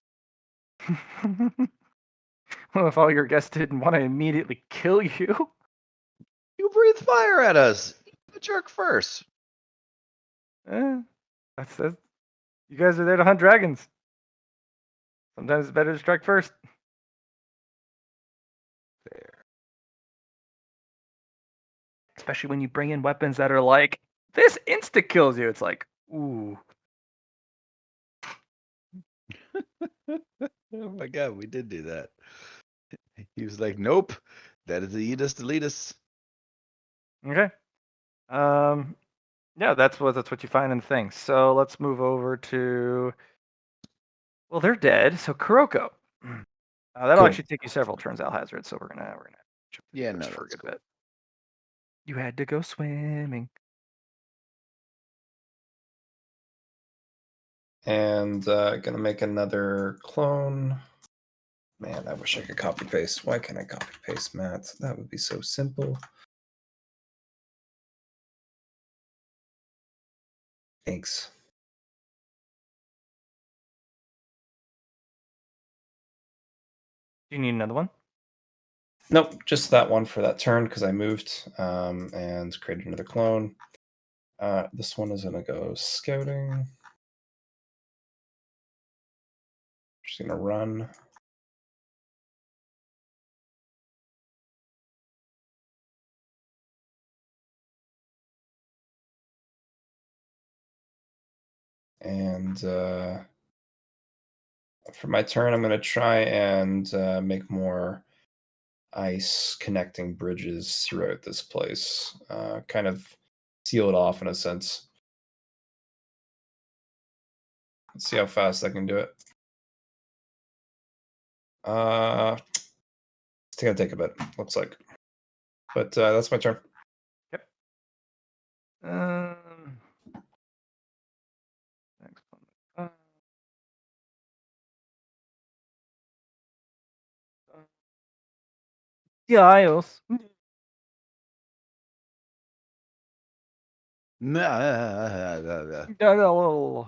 Well, if all your guests didn't want to immediately kill you. You breathe fire at us. Eat the jerk first. That's you guys are there to hunt dragons. Sometimes it's better to strike first. There. Especially when you bring in weapons that are like, this insta kills you. It's like, ooh. Oh my god, we did do that. He was like, "Nope, that is the Edus Deletus." Okay. Yeah, that's what you find in things. So let's move over to. Well, they're dead. So Kuroko. That'll Cool. actually take you several turns, Alhazard. So we're gonna jump Yeah, into no, this for a that's good cool. bit. You had to go swimming. And gonna make another clone. Man, I wish I could copy paste. Why can't I copy paste, Matt? That would be so simple. Thanks. Do you need another one? Nope, just that one for that turn because I moved and created another clone. This one is gonna go scouting. Just gonna run. And for my turn, I'm gonna try and make more ice connecting bridges throughout this place. Kind of seal it off in a sense. Let's see how fast I can do it. It's gonna take a bit, looks like. But that's my turn. Next one. Giles. Nah. No.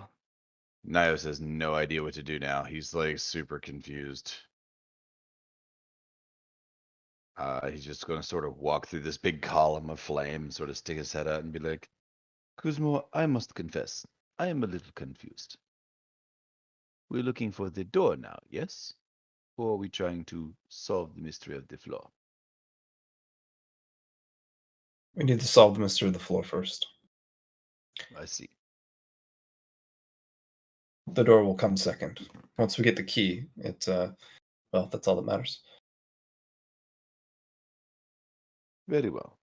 Nios has no idea what to do now. He's like super confused. He's just going to sort of walk through this big column of flame, sort of stick his head out and be like, Kuzmo, I must confess, I am a little confused. We're looking for the door now, yes? Or are we trying to solve the mystery of the floor? We need to solve the mystery of the floor first. I see. The door will come second. Once we get the key, well, that's all that matters. Very well.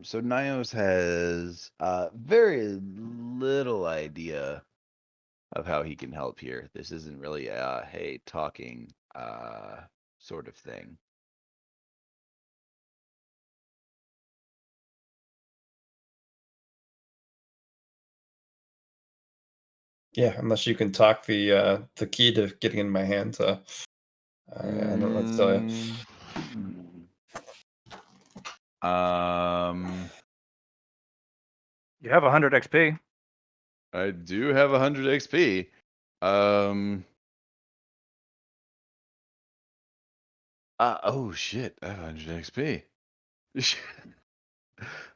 So Nios has very little idea of how he can help here. This isn't really a hey talking sort of thing. Yeah, unless you can talk the key to getting in my hand. I don't know what to tell you. You have 100 XP. I do have 100 XP. Oh shit, I have 100 XP.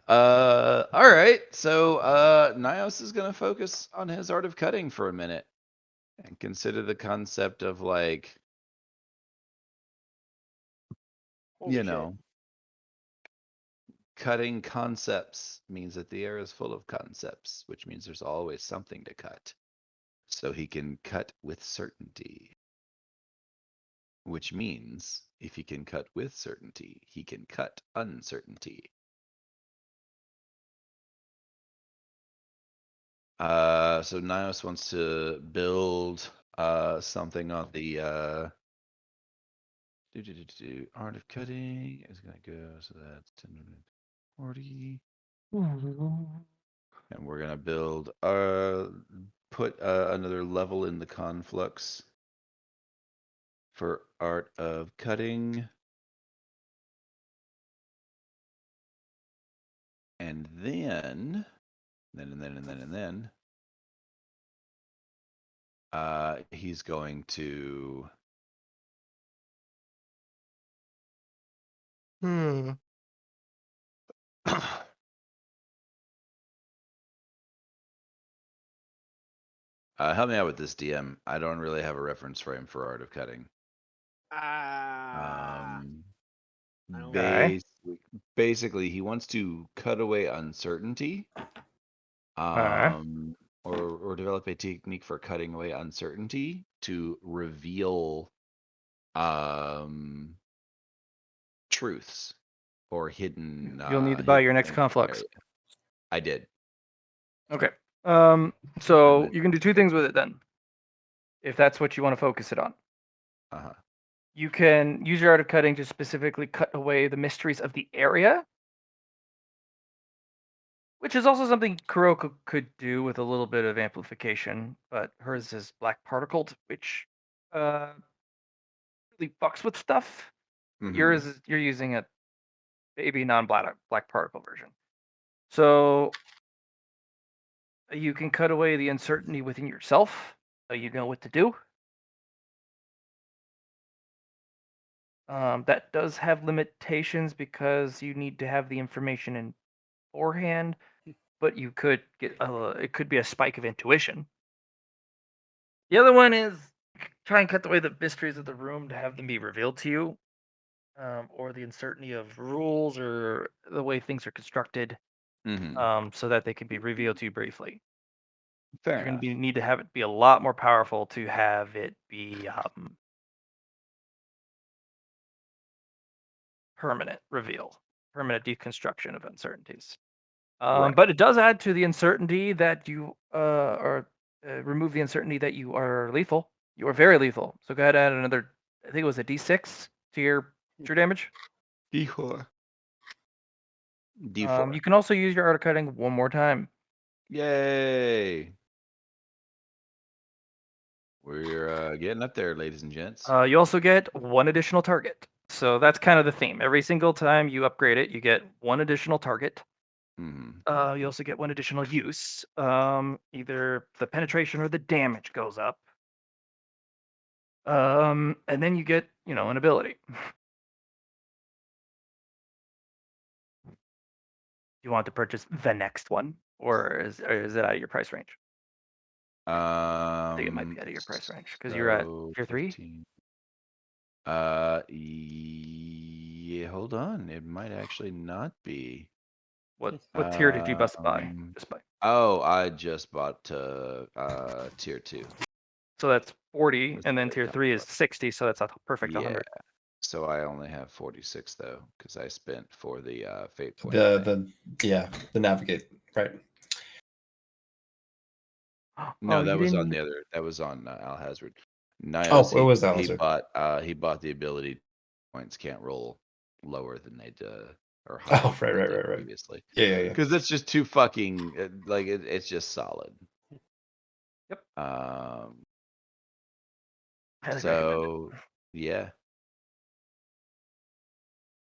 All right. So, Nios is gonna focus on his art of cutting for a minute and consider the concept of like, Holy shit. cutting concepts means that the air is full of concepts, which means there's always something to cut. So he can cut with certainty. Which means if he can cut with certainty, he can cut uncertainty. So Nios wants to build something on the art of cutting is gonna go, so that's 1040. And we're gonna build put another level in the conflux for art of cutting. And then, he's going to. Help me out with this, DM. I don't really have a reference frame for Art of Cutting. I don't Okay. Basically, he wants to cut away uncertainty, Alright. or develop a technique for cutting away uncertainty to reveal truths or hidden. You'll need to buy your next things in the conflux. area. I did. Okay. I So bet. you can do two things with it then, if that's what you want to focus it on. Uh-huh. You can use your art of cutting to specifically cut away the mysteries of the area, which is also something Kuroko could do with a little bit of amplification, but hers is black particled, which really fucks with stuff. Mhm. Yours is you're using a baby non-black particle version. So you can cut away the uncertainty within yourself. You know what to do. That does have limitations because you need to have the information in beforehand, but you could get it could be a spike of intuition. The other one is try and cut away the mysteries of the room to have them be revealed to you, or the uncertainty of rules or the way things are constructed, Mhm. so that they can be revealed to you briefly. Fair You're going enough. to need to have it be a lot more powerful to have it be permanent reveal, permanent deconstruction of uncertainties. Right. But it does add to the uncertainty that you or remove the uncertainty that you are lethal. You are very lethal. So go ahead and add another. I think it was a D6 to your true damage. D4. D4. You can also use your art of cutting one more time. Yay! We're getting up there, ladies and gents. You also get one additional target. So that's kind of the theme. Every single time you upgrade it, you get one additional target. Mhm. You also get one additional use. Either the penetration or the damage goes up. And then you get, an ability. You want to purchase the next one, or is it out of your price range? I think it might be out of your price range because you're at So tier 3. 15. Yeah, hold on. It might actually not be. What tier did you bust by? Um, Just by. Oh, I just bought tier 2. So that's 40, That's and then what it tier comes 3 is with. 60. So that's a perfect Yeah. 100. So I only have 46 though, because I spent for the fate point. The navigate, right? No, Oh, that you was on didn't. the other. That was on Alhazard. Oh, Nios, it was he Alazar. bought the ability points can't roll lower than they or higher Oh, than right, they right, did right, right. previously. Yeah. Because that's just too fucking like it's just solid. Yep. Highly recommend it. So yeah.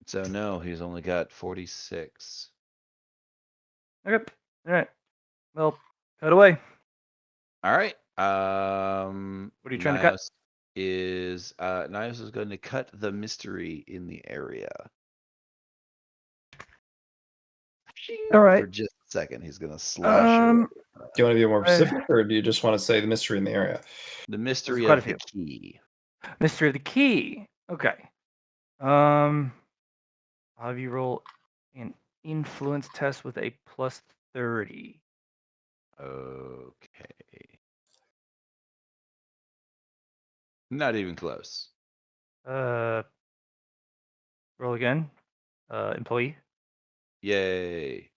So no, he's only got 46. Okay. All right. Well, cut away. All right. What are you trying to cut? Nios is going to cut the mystery in the area. All right. For just a second, he's going to slash away. Do you want to be more I- specific, or do you just want to say the mystery in the area? The mystery quite a of the few. key. Mystery of the key. Okay. I'll have you roll an influence test with a plus 30. Okay. Not even close. Roll again. Employee. Yay.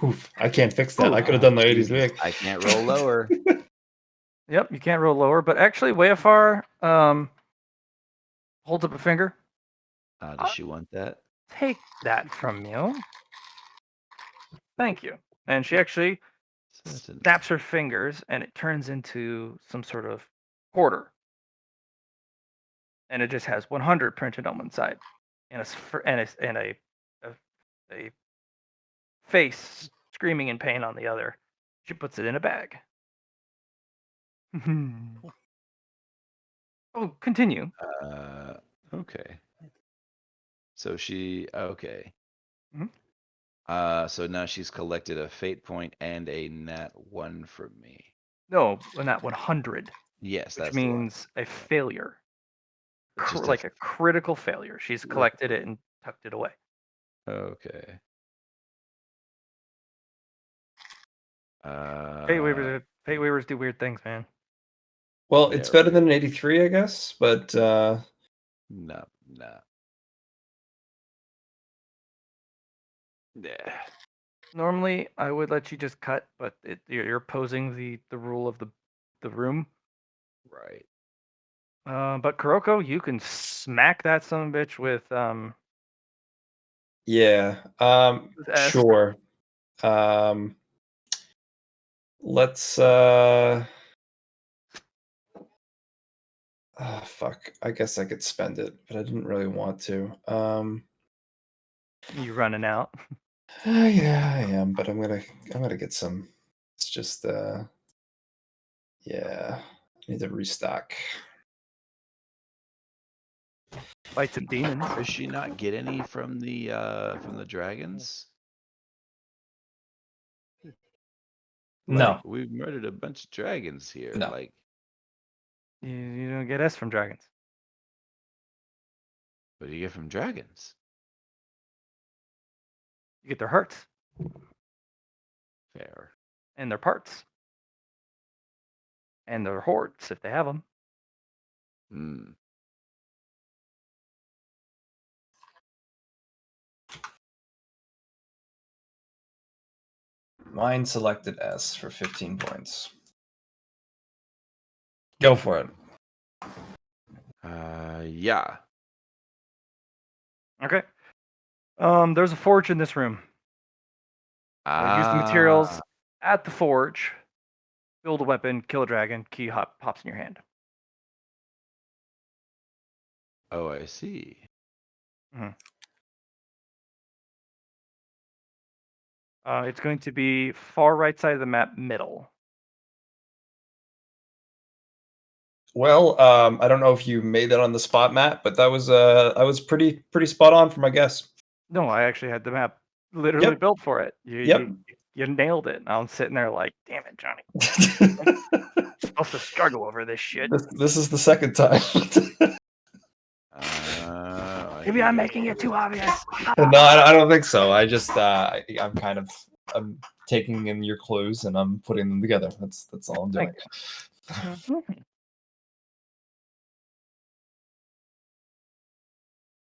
Oof, I can't fix that. I Ooh. could have done the Jesus, 83. I can't roll lower. Yep, you can't roll lower, but actually, Wayafar holds up a finger. Does she want that? Take that from you. Thank you. And she actually Certainly. snaps her fingers, and it turns into some sort of quarter. And it just has 100 printed on one side, and a face screaming in pain on the other. She puts it in a bag. Oh, continue. Okay. So she okay. Mhm. So now she's collected a fate point and a nat 1 from me. No, well, not 100, Yes, which that's the one. means a failure. It's just Like a critical failure. She's collected it and tucked it away. Okay. Fate waivers do weird things, man. Well, Yeah, it's better right. than an 83, I guess, but No. Yeah. Normally, I would let you just cut, but you're opposing the rule of the room. Right. But Kuroko, you can smack that son of a bitch with yeah. With S. Sure. Let's fuck. I guess I could spend it, but I didn't really want to. You running out. Yeah, I am, but I'm gonna get some. It's just yeah. I need to restock. Fight some demons. Does she not get any from the dragons? No. Like, we've murdered a bunch of dragons here. No. Like, You don't get S from dragons. what do you get from dragons? You get their hearts Fair. and their parts and their hordes if they have them. Hmm. Mine selected S for 15 points. Go for it. Yeah. Okay. There's a forge in this room. Use the materials at the forge. Build a weapon. Kill a dragon. Key pops in your hand. Oh, I see. It's going to be far right side of the map, middle. Well, I don't know if you made that on the spot, Matt, but that was I was pretty spot on for my guess. No, I actually had the map literally Yep. built for it. You nailed it. I'm sitting there like, damn it, Johnny. I'm supposed to struggle over this shit. This is the second time. Maybe I'm making it too obvious. No, I don't think so. I just I'm taking in your clues and I'm putting them together. That's all I'm doing.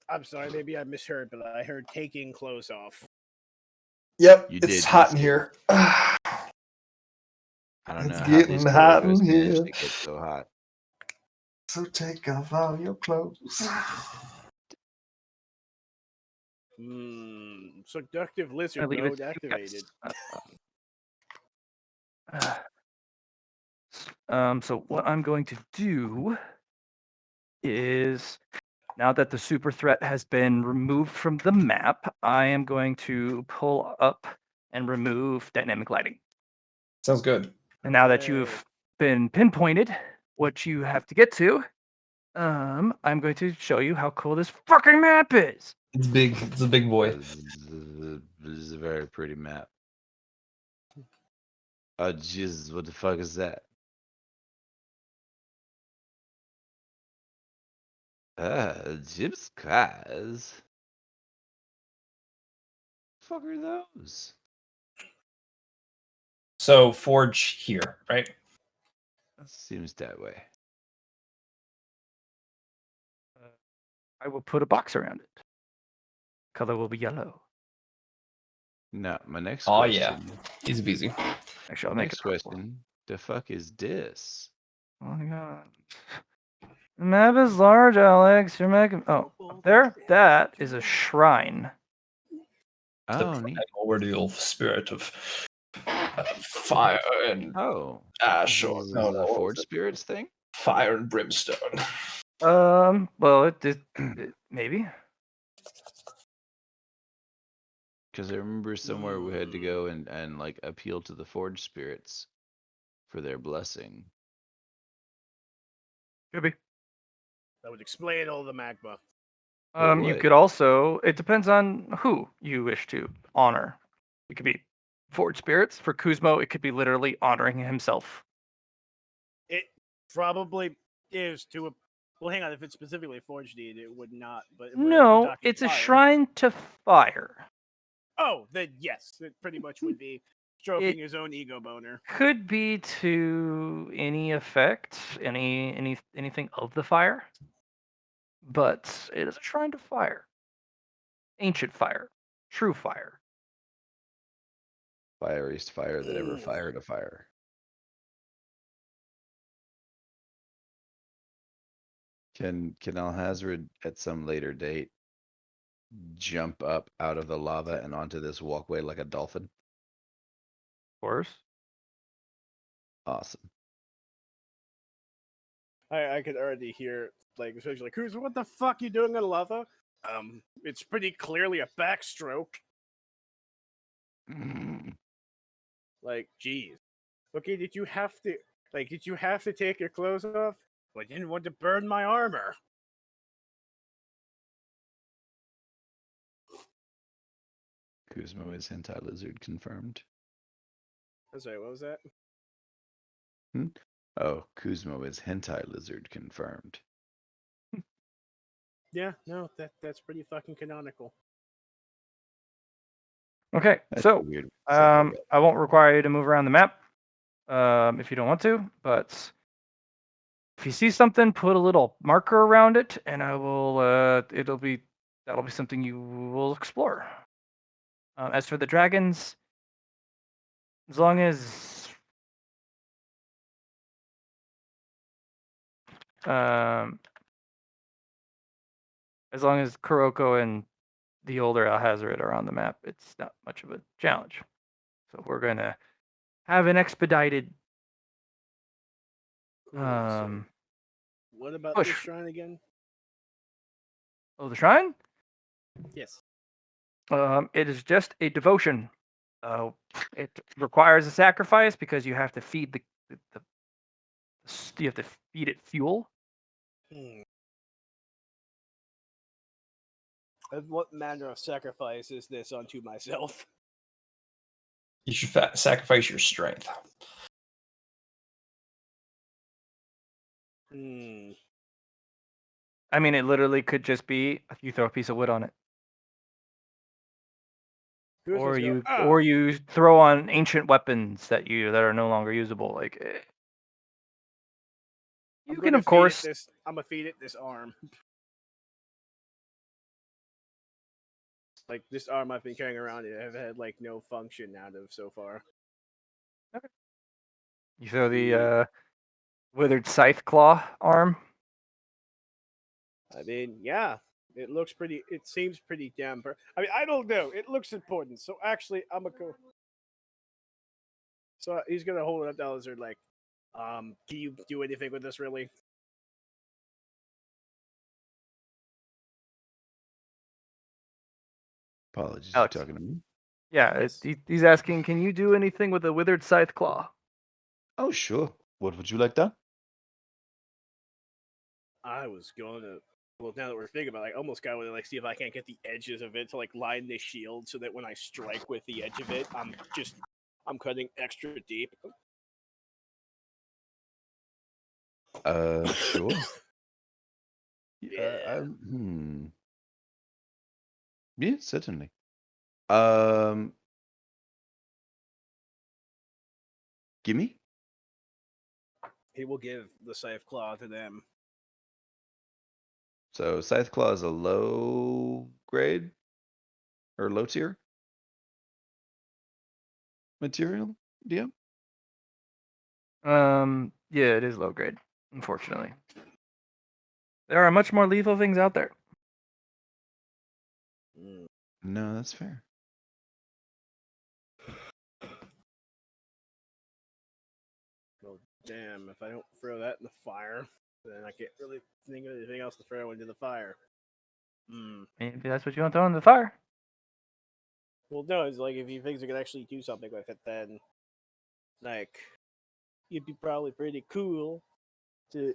I'm sorry, maybe I misheard, but I heard taking clothes off. Yep, You it's did hot in miss it. here. I don't It's know how getting these hot in Kuroko's managed here. to get so hot. So take off all your clothes. Seductive lizard leave it mode to you activated. guys. So what I'm going to do is, now that the super threat has been removed from the map, I am going to pull up and remove dynamic lighting. Sounds good. And now that you've been pinpointed what you have to get to, I'm going to show you how cool this fucking map is. It's big. It's a big boy. This is a very pretty map. Oh, Jesus, what the fuck is that? Jim's cars. Fuck are those? So forge here, right? Seems that way. I will put a box around it. Color will be yellow. No, my next Oh question. yeah, easy peasy. Actually, I'll My make next it purple. question. The fuck is this? Oh my god. The map is large, Alex. You're making. Oh, up there? That is a shrine. Oh, neat. Primordial spirit of fire and Oh. ash, This or is no, the what Forge was it? Spirits thing? Fire and brimstone. Well, it maybe. Because I remember somewhere we had to go and like appeal to the forge spirits for their blessing. Could be. That would explain all the magma. It You would. could also. It depends on who you wish to honor. It could be forge spirits. For Kuzmo, it could be literally honoring himself. It probably is to a. Well, hang on. If it's specifically a forge deed, it would not. But if we're No, talking it's a fire- shrine to fire. Oh, then yes, it pretty much would be stroking his own ego boner. Could be to any effect, anything of the fire, but it is a shrine to fire. Ancient fire, true fire. Fieriest fire that ever fired a fire. Can Alhazred at some later date jump up out of the lava and onto this walkway like a dolphin? Of course. Awesome. I could already hear like especially like, "Cruz, what the fuck you doing in lava?" It's pretty clearly a backstroke. Like, geez. Okay, did you have to take your clothes off? Well, I didn't want to burn my armor. Kuzmo is hentai lizard confirmed. I'm sorry, what was that? Oh, Kuzmo is hentai lizard confirmed. Yeah, no, that's pretty fucking canonical. Okay, That's so a weird segue. I won't require you to move around the map if you don't want to, but if you see something, put a little marker around it, and I will. That'll be something you will explore. As for the dragons, as long as Kuroko and the older Alhazred are on the map, it's not much of a challenge. So we're gonna have an expedited So what about push. this shrine again? Oh, the shrine? Yes. It is just a devotion. It requires a sacrifice because you have to feed you have to feed it fuel. And what manner of sacrifice is this unto myself? You should sacrifice your strength. Hmm. I mean, it literally could just be you throw a piece of wood on it, or you throw on ancient weapons that are no longer usable. Like you can, of course. I'm gonna feed it this arm. Like this arm I've been carrying around, I've had like no function out of so far. Okay. You throw the withered scythe claw arm. I mean, yeah, it looks pretty. It seems pretty damn. I mean, I don't know. It looks important. So actually, I'm gonna go. So he's gonna hold it up to the lizard, like, can you do anything with this, really? Apologies, Alex. you're talking to me? Yeah, Yes. he's asking, can you do anything with a withered scythe claw? Oh, sure. What would you like done? I was gonna. Well, now that we're thinking about it, I almost got to like see if I can't get the edges of it to like line the shield so that when I strike with the edge of it, I'm cutting extra deep. Sure. Yeah. Yeah, certainly. Gimme? He will give the scythe claw to them. So Scythe Claw is a low grade or low tier material DM? Yeah, it is low grade, unfortunately. There are much more lethal things out there. No, that's fair. Well, damn, if I don't throw that in the fire, then I can't really think of anything else to throw into the fire. Maybe that's what you want to throw in the fire. Well, no, it's like if he thinks he can actually do something with it, then like it'd be probably pretty cool to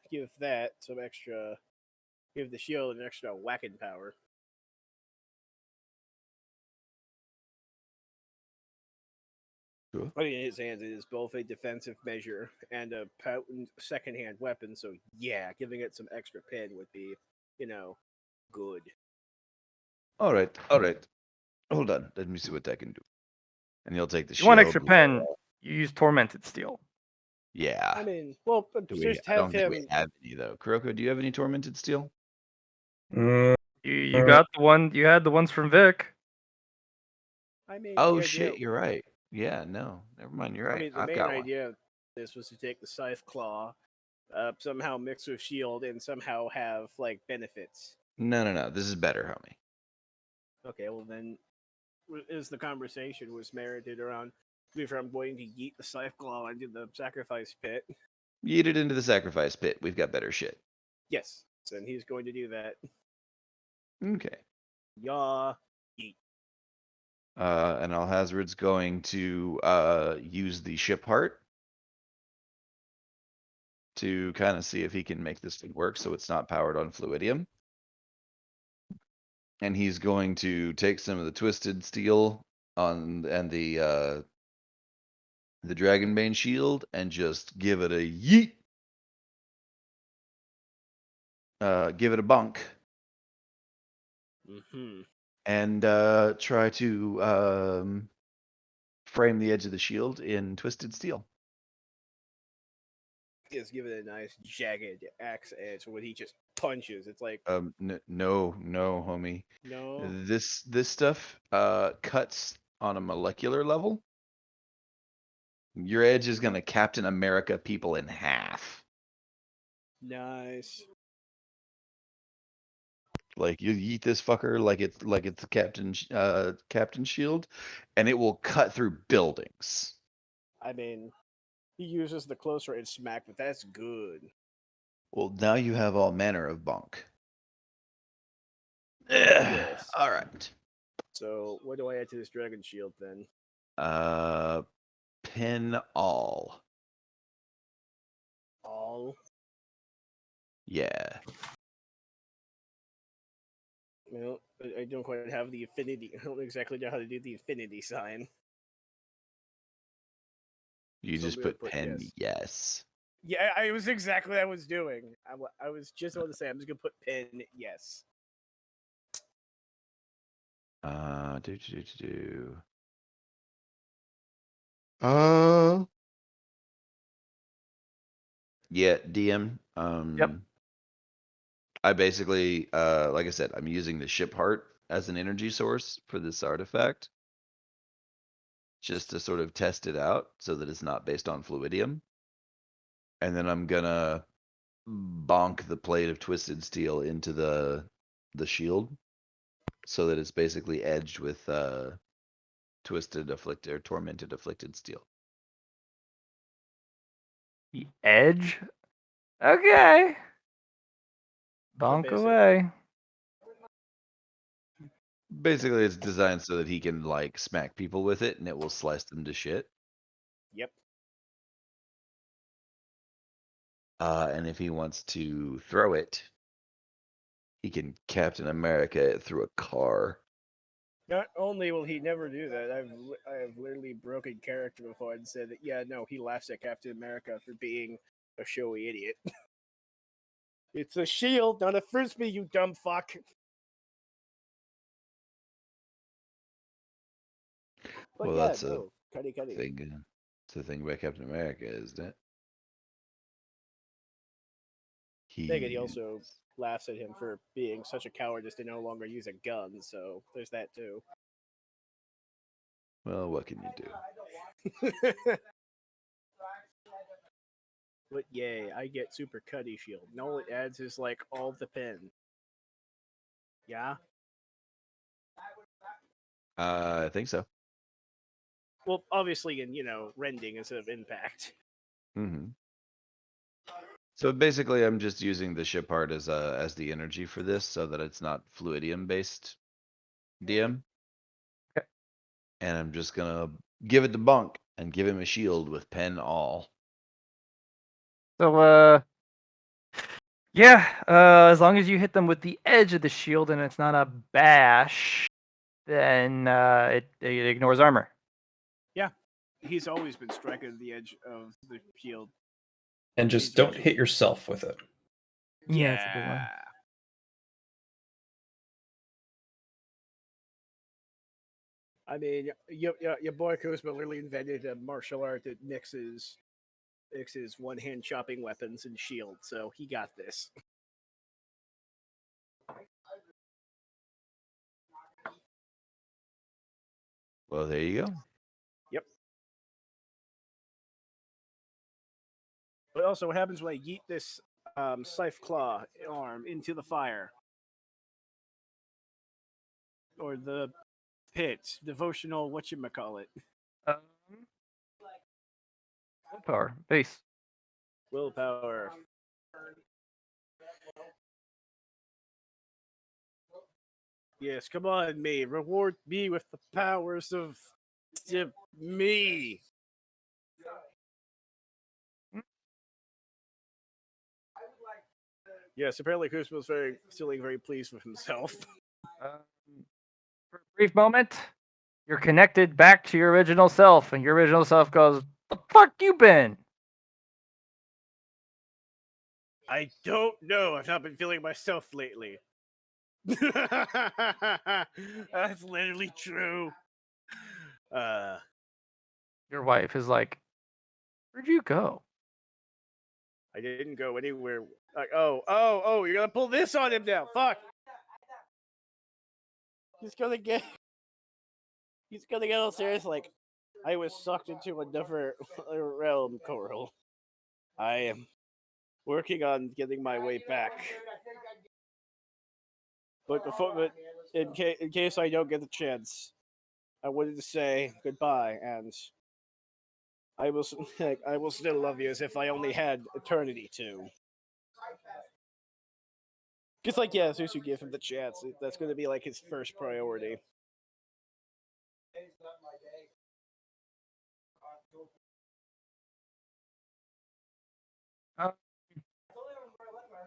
give that some extra, give the shield an extra whacking power. Sure. But in his hands, it is both a defensive measure and a potent second-hand weapon. So yeah, giving it some extra pin would be, good. All right, all right. Hold on. Let me see what I can do. And you'll take the You shield. want extra pen? You use Tormented Steel. Yeah. I mean, well, but Do we, just I have don't think we him. have any though. Kuroko, do you have any tormented steel? Mm, You got the one. You had the ones from Vic. I mean, Oh the shit, idea, you're right. Yeah, no, never mind. You're I right. mean, the I've main got one. idea of this was to take the Scythe Claw, somehow mix with Shield, and somehow have like benefits. No. This is better, homie. Okay, well then, as the conversation was merited around, if I'm going to yeet the Scythe Claw into the sacrifice pit, Yeet it into the sacrifice pit. We've got better shit. yes, then he's going to do that. Okay. Yaw, yeet. And Alhazred's going to use the ship heart to kind of see if he can make this thing work so it's not powered on fluidium. And he's going to take some of the twisted steel on and the Dragonbane shield and just give it a yeet. Give it a bunk Mm-hmm. and try to frame the edge of the shield in twisted steel. Just give it a nice jagged axe edge. So when he just punches, it's like No, homie. no. This stuff cuts on a molecular level. Your edge is gonna Captain America people in half. Nice. Like you eat this fucker like it's Captain Shield, and it will cut through buildings. I mean, he uses the close range smack, but that's good. Well, now you have all manner of bunk. Yes. All right. So what do I add to this dragon shield then? Pin all. All. Yeah. Well, I don't quite have the affinity. I don't exactly know how to do the affinity sign. You So just I'm gonna put pin yes. yes. Yeah, I was exactly what I was doing. I was just about to say I'm just gonna put pin yes. Do. Yeah, DM. I basically, like I said, I'm using the ship heart as an energy source for this artifact, just to sort of test it out so that it's not based on fluidium. And then I'm gonna bonk the plate of twisted steel into the shield, so that it's basically edged with twisted afflicted or tormented afflicted steel. The edge. Okay. Bonk basic- away. Basically, it's designed so that he can like smack people with it, and it will slice them to shit. Yep. And if he wants to throw it, he can Captain America it through a car. Not only will he never do that, I have literally broken character before and said that yeah, no, he laughs at Captain America for being a showy idiot. It's a shield, not a frisbee, you dumb fuck. But Well, yeah, that's a no, cutty. thing. It's the thing about Captain America, isn't it? He also laughs at him for being such a coward as to no longer use a gun, so there's that too. Well, what can you do? But yay, I get super cutty shield. And all it adds is like all the pin. Yeah? I think so. Well, obviously in, rending instead of impact. Mm-hmm. So basically, I'm just using the ship part as the energy for this, so that it's not fluidium based DM. and I'm just gonna give it to Bunk and give him a shield with pen all. So, yeah, as long as you hit them with the edge of the shield and it's not a bash, then it ignores armor. He's always been striking the edge of the shield. And just He's don't actually- hit yourself with it. Yeah, that's a good one. Yeah. I mean, your boy Kuzma literally invented a martial art that mixes one-hand chopping weapons and shield, so he got this. Well, there you go. But also, what happens when I yeet this scythe claw arm into the fire? Or the pit, devotional, whatchamacallit, Willpower, base. willpower. Yes, come on, me. Reward me with the powers of me. Yes, apparently Kuzma was feeling very pleased with himself. For a brief moment, you're connected back to your original self, and your original self goes, "The fuck you been?" I don't know. I've not been feeling myself lately. That's literally true. Your wife is like, "Where'd you go?" I didn't go anywhere. Like, oh, you're gonna pull this on him now. Fuck. He's gonna get all serious. Like, I was sucked into a different realm, Coral. I am working on getting my way back. But in case I don't get the chance, I wanted to say goodbye, and I will still love you as if I only had eternity to. Just like, yeah, as soon as you give him the chance, that's going to be like his first priority.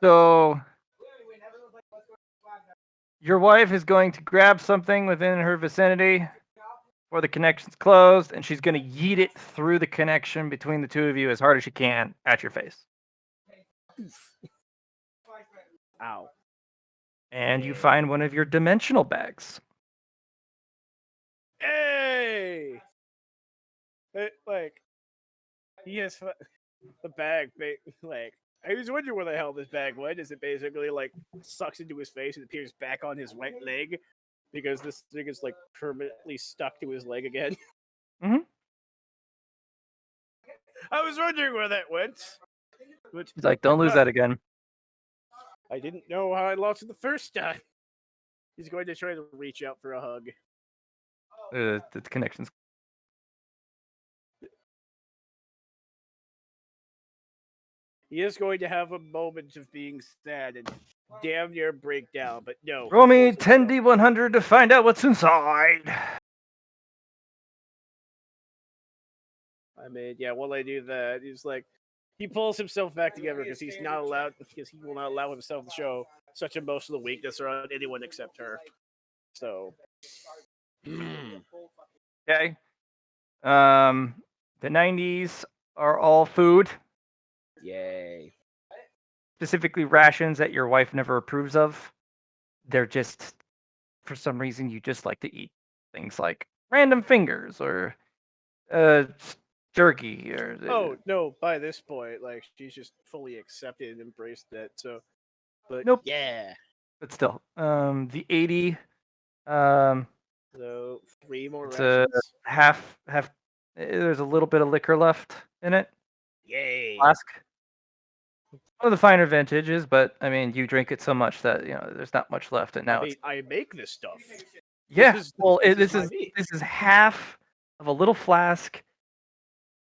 So your wife is going to grab something within her vicinity before the connection's closed, and she's going to yeet it through the connection between the two of you as hard as she can at your face. Ow. And you find one of your dimensional bags. Hey! Like, he has the bag, like, I was wondering where the hell this bag went. Is it basically, like, sucks into his face and appears back on his right leg? Because this thing is, like, permanently stuck to his leg again. Mhm. I was wondering where that went. But He's like, "Don't lose that again." I didn't know how I lost it the first time. He's going to try to reach out for a hug. The connection's. He is going to have a moment of being sad and damn near break down, but no. Roll me he pulls himself. 10d100 to find out what's inside. I mean, yeah, while I do that, he's like, he pulls himself back together because he will not allow himself to show such emotional weakness around anyone except her. So, Okay. The 90s are all food, yay. specifically rations that your wife never approves of. They're just, for some reason, you just like to eat things like random fingers or jerky or. Oh, no, by this point, like, she's just fully accepted and embraced that, so, but Nope. yeah. But still, the 80, so 3 more it's rations. half. There's a little bit of liquor left in it. Yay. Flask. One of the finer vintages, but I mean, you drink it so much that there's not much left. And now I make this stuff. this is half of a little flask,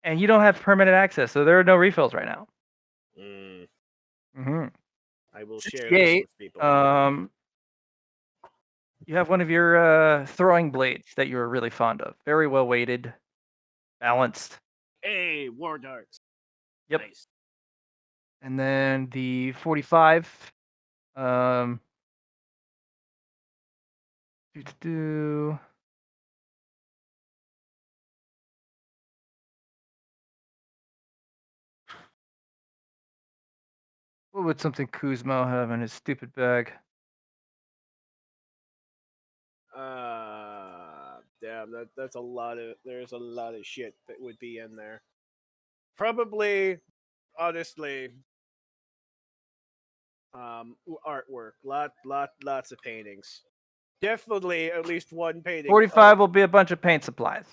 and you don't have permanent access, so there are no refills right now. Mm-hmm. I will share this 68. with people. You have one of your throwing blades that you were really fond of. Very well weighted, balanced. Hey, war darts. Yep. Nice. And then the 45. Do. What would something Kuzmo have in his stupid bag? Damn, that's a lot of. There's a lot of shit that would be in there. Probably, honestly, artwork. Lots of paintings. Definitely at least one painting. 45 of- will be a bunch of paint supplies,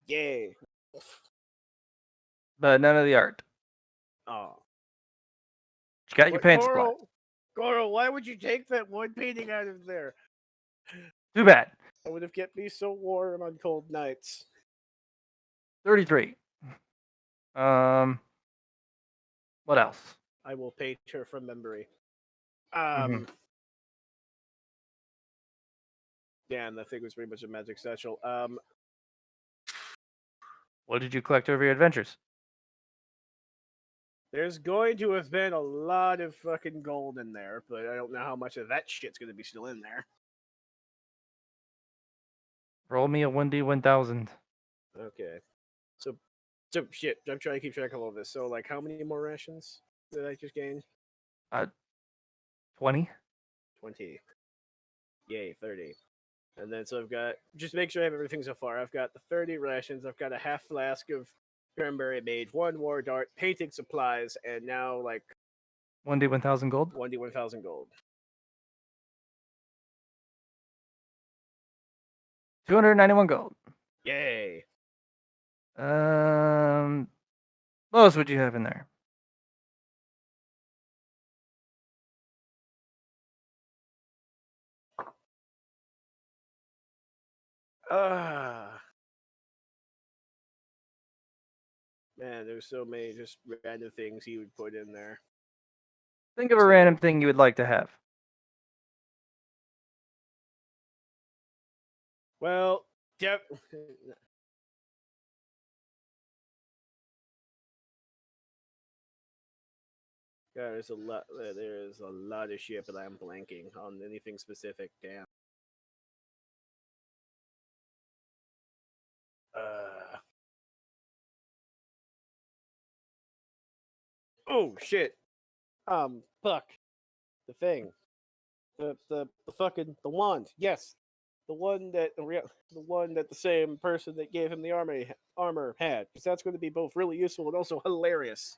Yay. but none of the art. Oh. You got your paint supplies. Goro, why would you take that one painting out of there? Too bad. That would have kept me so warm on cold nights. 33. What else? I will paint her from memory. Mhm. Damn, that thing was pretty much a magic satchel. What did you collect over your adventures? There's going to have been a lot of fucking gold in there, but I don't know how much of that shit's going to be still in there. Roll me a 1D1000. Okay. So shit, I'm trying to keep track of all this. So, like, how many more rations did I just gain? 20. 20. Yay, 30. And then, so I've got, just make sure I have everything so far. I've got the 30 rations, I've got a half flask of cranberry mage, 1 war dart, painting supplies, and now, like, 1D1000 gold. 1D1000 gold. 291 gold. Yay. What else would you have in there? Man, there's so many just random things he would put in there. Think of a random thing you would like to have. Well, God, there's a lot. There is a lot of shit, but I'm blanking on anything specific. Damn. Oh shit. Fuck. The thing. The fucking the wand. Yes. The one that the same person that gave him the armor had, because that's going to be both really useful and also hilarious.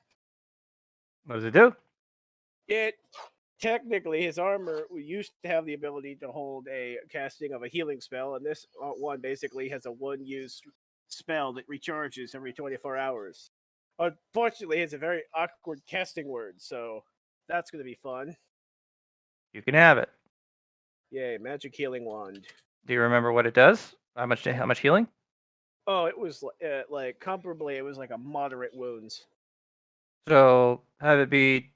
What does it do? It technically his armor used to have the ability to hold a casting of a healing spell, and this one basically has a one-use spell that recharges every 24 hours. Unfortunately, it's a very awkward casting word, so that's going to be fun. You can have it. Yay, magic healing wand. Do you remember what it does? How much healing? Oh, it was like comparably, it was like a moderate wounds. So have it be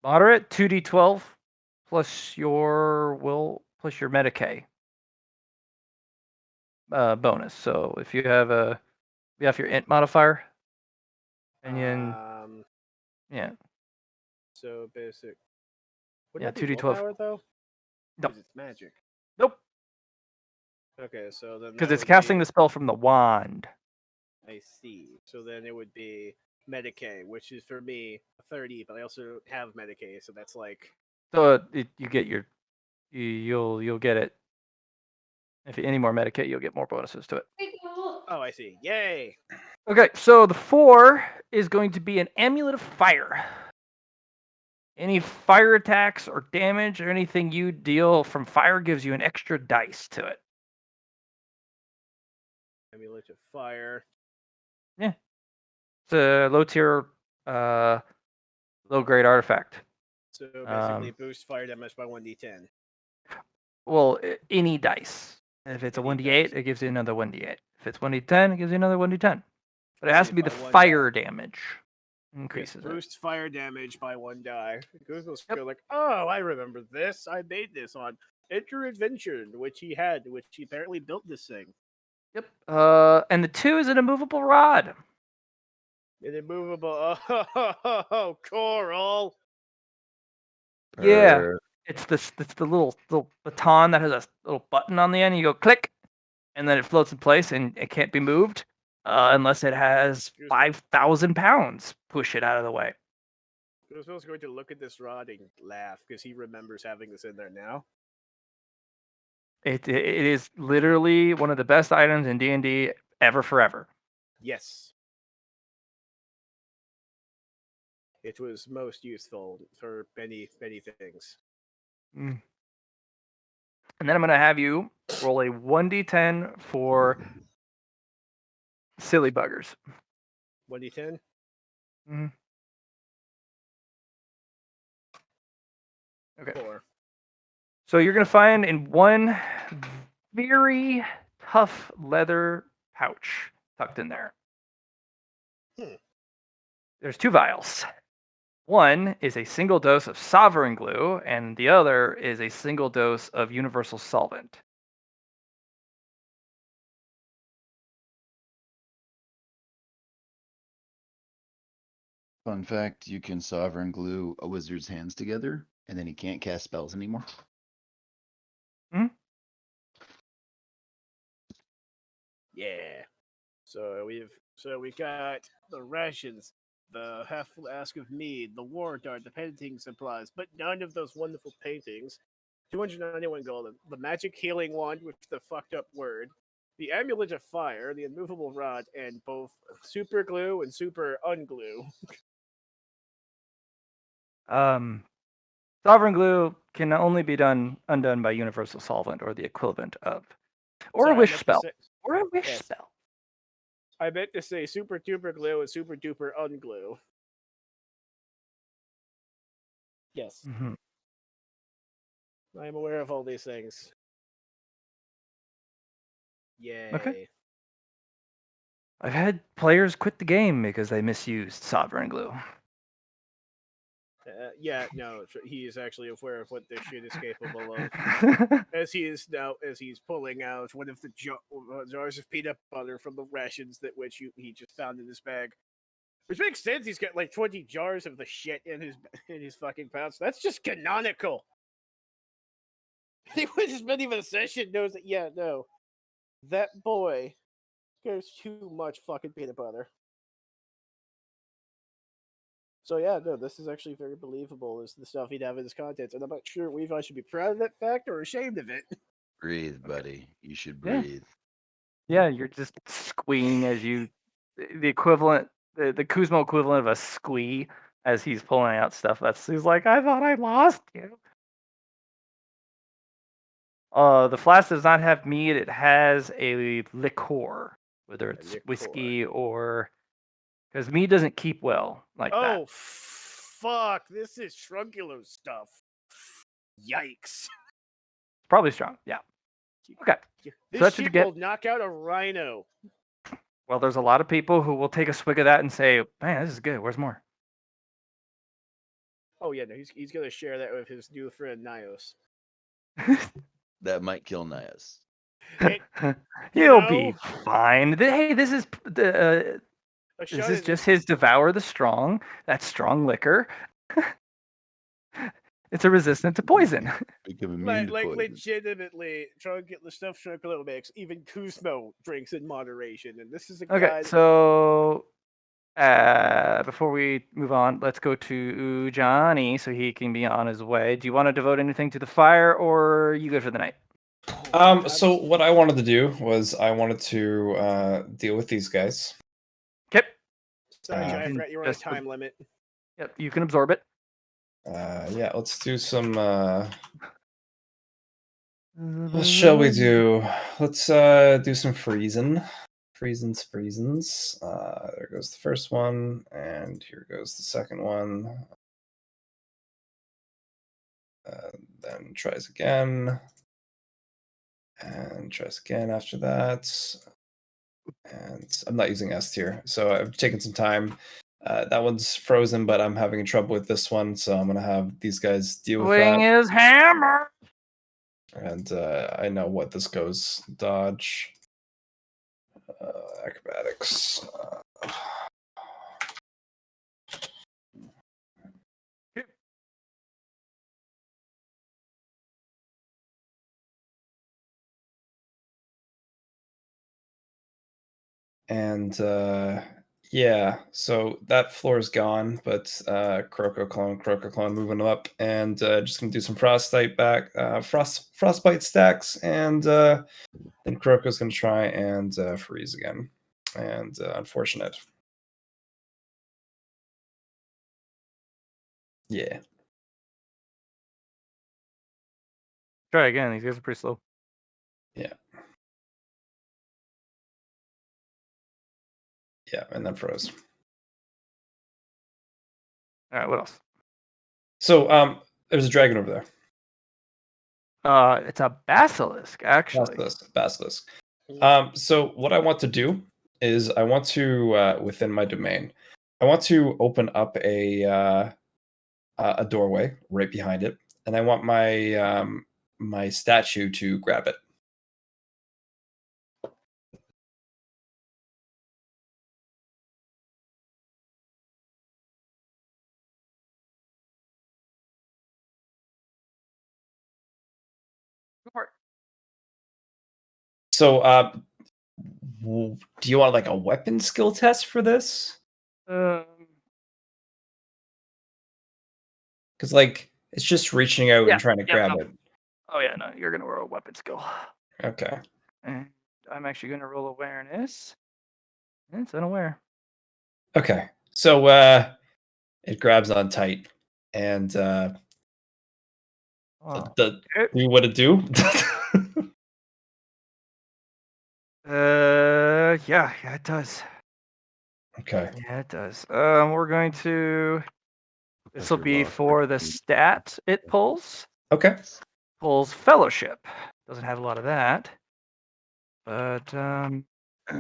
moderate, 2d12 plus your will plus your Medicae bonus. So if you have your int modifier, and then yeah, So basic. Would yeah, that be 2d12. willpower though? Nope. Because it's magic. Nope, Okay, so then because that it's would casting be- the spell from the wand. I see. So then it would be Medicae, which is for me 30, but I also have Medicae, so that's like So you get your you'll get it. If any more Medicae, you'll get more bonuses to it. oh, I see. Yay! Okay, so the 4 is going to be an amulet of fire. Any fire attacks or damage or anything you deal from fire gives you an extra dice to it. Amulet of Fire. It's a low tier, low grade artifact. So basically boost fire damage by 1d10. Well, any dice. If it's a Any 1d8, dice. it gives you another 1d8. If it's 1d10, it gives you another 1d10. But it I has see, to be the by one fire damage, increases it. Boosts fire damage by 1 die. Kuzmo's Yep. like, oh, I remember this. I made this on Enter Adventure, which he apparently built this thing. Yep. And the 2 is an immovable rod. An immovable. Oh, Coral. Yeah. Er, It's the little baton that has a little button on the end. You go click, and then it floats in place, and it can't be moved unless it has 5,000 pounds. Push it out of the way. Kuzmo's going to look at this rod and laugh because he remembers having this in there now. It is literally one of the best items in D&D ever forever. Yes. It was most useful for many, many things. Mm. And then I'm going to have you roll a 1d10 for silly buggers. 1d10? Mhm. Okay. 4. So you're going to find in one very tough leather pouch tucked in there. There's 2 vials. One is a single dose of Sovereign Glue, and the other is a single dose of Universal Solvent. Fun fact, you can sovereign glue a wizard's hands together, and then he can't cast spells anymore. Yeah. So we've got the rations, the half flask of mead, the war dart, the painting supplies, but none of those wonderful paintings. 291 gold. The magic healing wand with the fucked up word, the amulet of fire, the immovable rod, and both super glue and super unglue. Sovereign Glue can only be undone by Universal Solvent or the equivalent of, or Sorry, a I wish meant to spell, say- or a wish Yes. spell. I meant to say super duper glue and super duper unglue. Yes, Mm-hmm. I am aware of all these things. Yay. Okay. I've had players quit the game because they misused Sovereign Glue. Yeah, no, he is actually aware of what this shit is capable of. As he's pulling out one of the jars of peanut butter from the rations which he just found in his bag. Which makes sense. He's got like 20 jars of the shit in his fucking pouch. That's just canonical. Anyone who's been even a session knows that. Yeah, no, that boy goes too much fucking peanut butter. So yeah, no, this is actually very believable. Is the stuff he'd have in his contents, and I'm not sure Levi should be proud of that fact or ashamed of it. Breathe, buddy. You should Yeah. breathe. Yeah, you're just squeeing as you, the equivalent, the Kuzmo equivalent of a squee as he's pulling out stuff. He's like, I thought I lost you. The flask does not have mead. It has a liqueur, whether it's liqueur. whiskey or because mead doesn't keep well like that. Oh, fuck. This is Trunculo stuff. Yikes. Probably strong. Yeah. Okay. This that's what you shit get. will knock out a rhino. Well, there's a lot of people who will take a swig of that and say, man, this is good. Where's more? Oh, yeah, no, he's going to share that with his new friend, Nios. That might kill Nias. He'll be fine. Hey, this is just his Devour the Strong. That's strong liquor. It's a resistant to poison. Become immune to Like poison. legitimately, the stuff Trunculo makes, even Kuzmo drinks in moderation. And this is a Okay, guy... so before we move on, let's go to Johnny so he can be on his way. Do you want to devote anything to the fire, or are you good for the night? So what I wanted to do was I wanted to deal with these guys. Okay. Sorry, Jai, I can forgot you were on a just- time limit. Yep, you can absorb it. Yeah, let's do some. What shall we do? Let's do some freezing. Freezins. There goes the first one, and here goes the second one. Then tries again. And tries again after that. And I'm not using S tier, so I've taken some time That one's frozen, but I'm having trouble with this one, so I'm gonna have these guys deal with Swing that. his hammer. And I know what this goes. Dodge. Acrobatics. And yeah, so that floor is gone, but Croco Clone moving up, and just gonna do some Frostbite back, Frostbite stacks, and then Croco's gonna try and freeze again, and unfortunate. Yeah, Try again. These guys are pretty slow. yeah, and then froze. All right. What else? So there's a dragon over there. It's a basilisk, actually. Basilisk. So what I want to do is I want to within my domain, I want to open up a doorway right behind it, and I want my my statue to grab it. Go for it. So do you want like a weapon skill test for this? Because like it's just reaching out Yeah, and trying to yeah, grab no. it. Oh yeah, no, you're gonna roll a weapon skill. Okay. And I'm actually gonna roll awareness. It's unaware. Okay. So it grabs on tight and Oh. do what it do. Yeah, it does. Okay. Yeah, it does. We're going to. This will Your be lock for the picking. stat it pulls. Okay. Pulls fellowship. Doesn't have a lot of that, but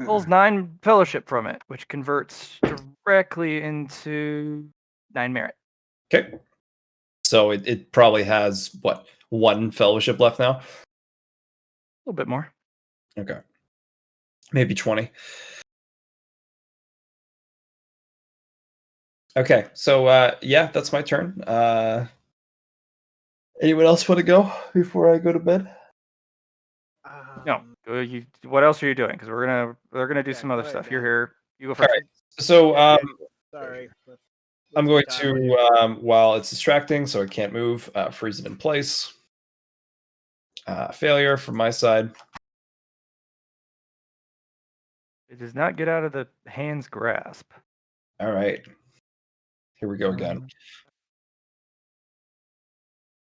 pulls 9 fellowship from it, which converts directly into 9 merit. Okay. So it probably has what, 1 fellowship left now? A little bit more. Okay. Maybe 20. Okay. So yeah, that's my turn. Anyone else want to go before I go to bed? No, what else are you doing? Because they're gonna do Yeah, some go other ahead, stuff. Dan. You're here. You go All first. right. So Sorry. I'm going to while it's distracting, so I can't move, freeze it in place. Failure from my side. It does not get out of the hand's grasp. All right. Here we go again.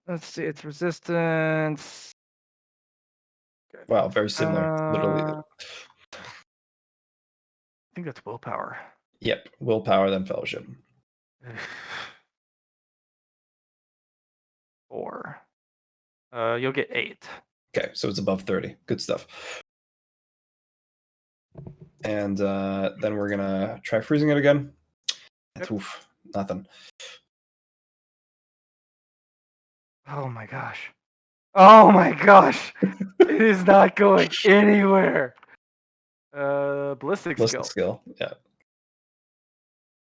Let's see. It's resistance. Wow, very similar. Literally. I think that's willpower. Yep. Willpower, then fellowship. 4. You'll get 8. Okay, so it's above 30. Good stuff. And then we're gonna try freezing it again. Yep. Oof, nothing. Oh my gosh. Oh my gosh. It is not going anywhere. Ballistic Ballistic skill. skill. Yeah.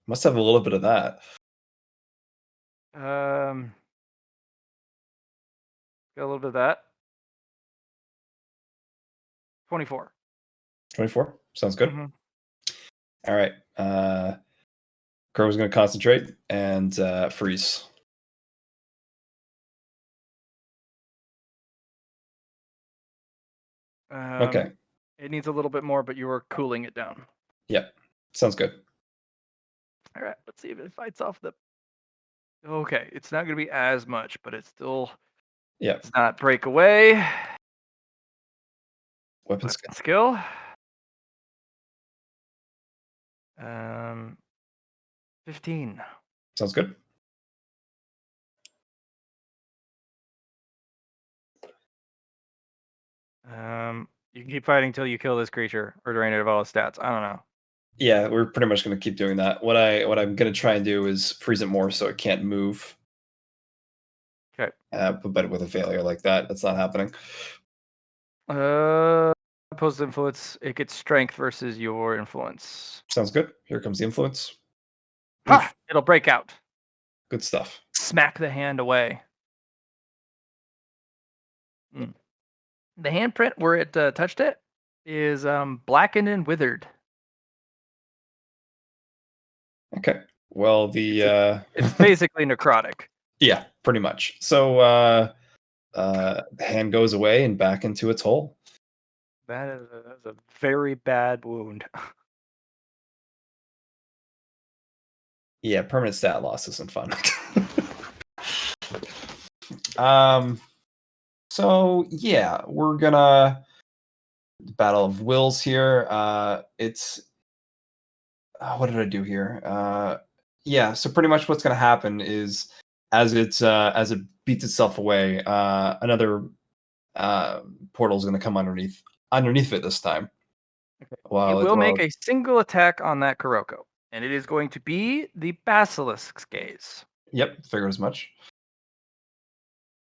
Must have a little bit of that. Got a little bit of that. 24. 24. Sounds good. Mhm. All right. Crow's gonna concentrate and freeze. Okay. It needs a little bit more, but you are cooling it down. Yeah. Sounds good. All right, let's see if it fights off the. Okay, it's not going to be as much, but it's still. Yeah. It's not break away. Weapon skill. Skill. 15. Sounds good. You can keep fighting until you kill this creature or drain it of all its stats. I don't know. Yeah, we're pretty much going to keep doing that. What I'm going to try and do is freeze it more so it can't move. Okay. But with a failure like that, that's not happening. Opposed influence, it gets strength versus your influence. Sounds good. Here comes the influence. Ha! It'll break out. Good stuff. Smack the hand away. The handprint where it touched it is blackened and withered. Okay. Well, the It's basically necrotic. yeah, pretty much. So the hand goes away and back into its hole. That's a very bad wound. Yeah, permanent stat loss isn't fun. So yeah, we're gonna Battle of Wills here. It's what did I do here? Yeah, so pretty much what's gonna happen is as it beats itself away, another portal is gonna come underneath it this time. Okay. While It will make a single attack on that Kuroko, and it is going to be the Basilisk's Gaze. Yep, figured as much.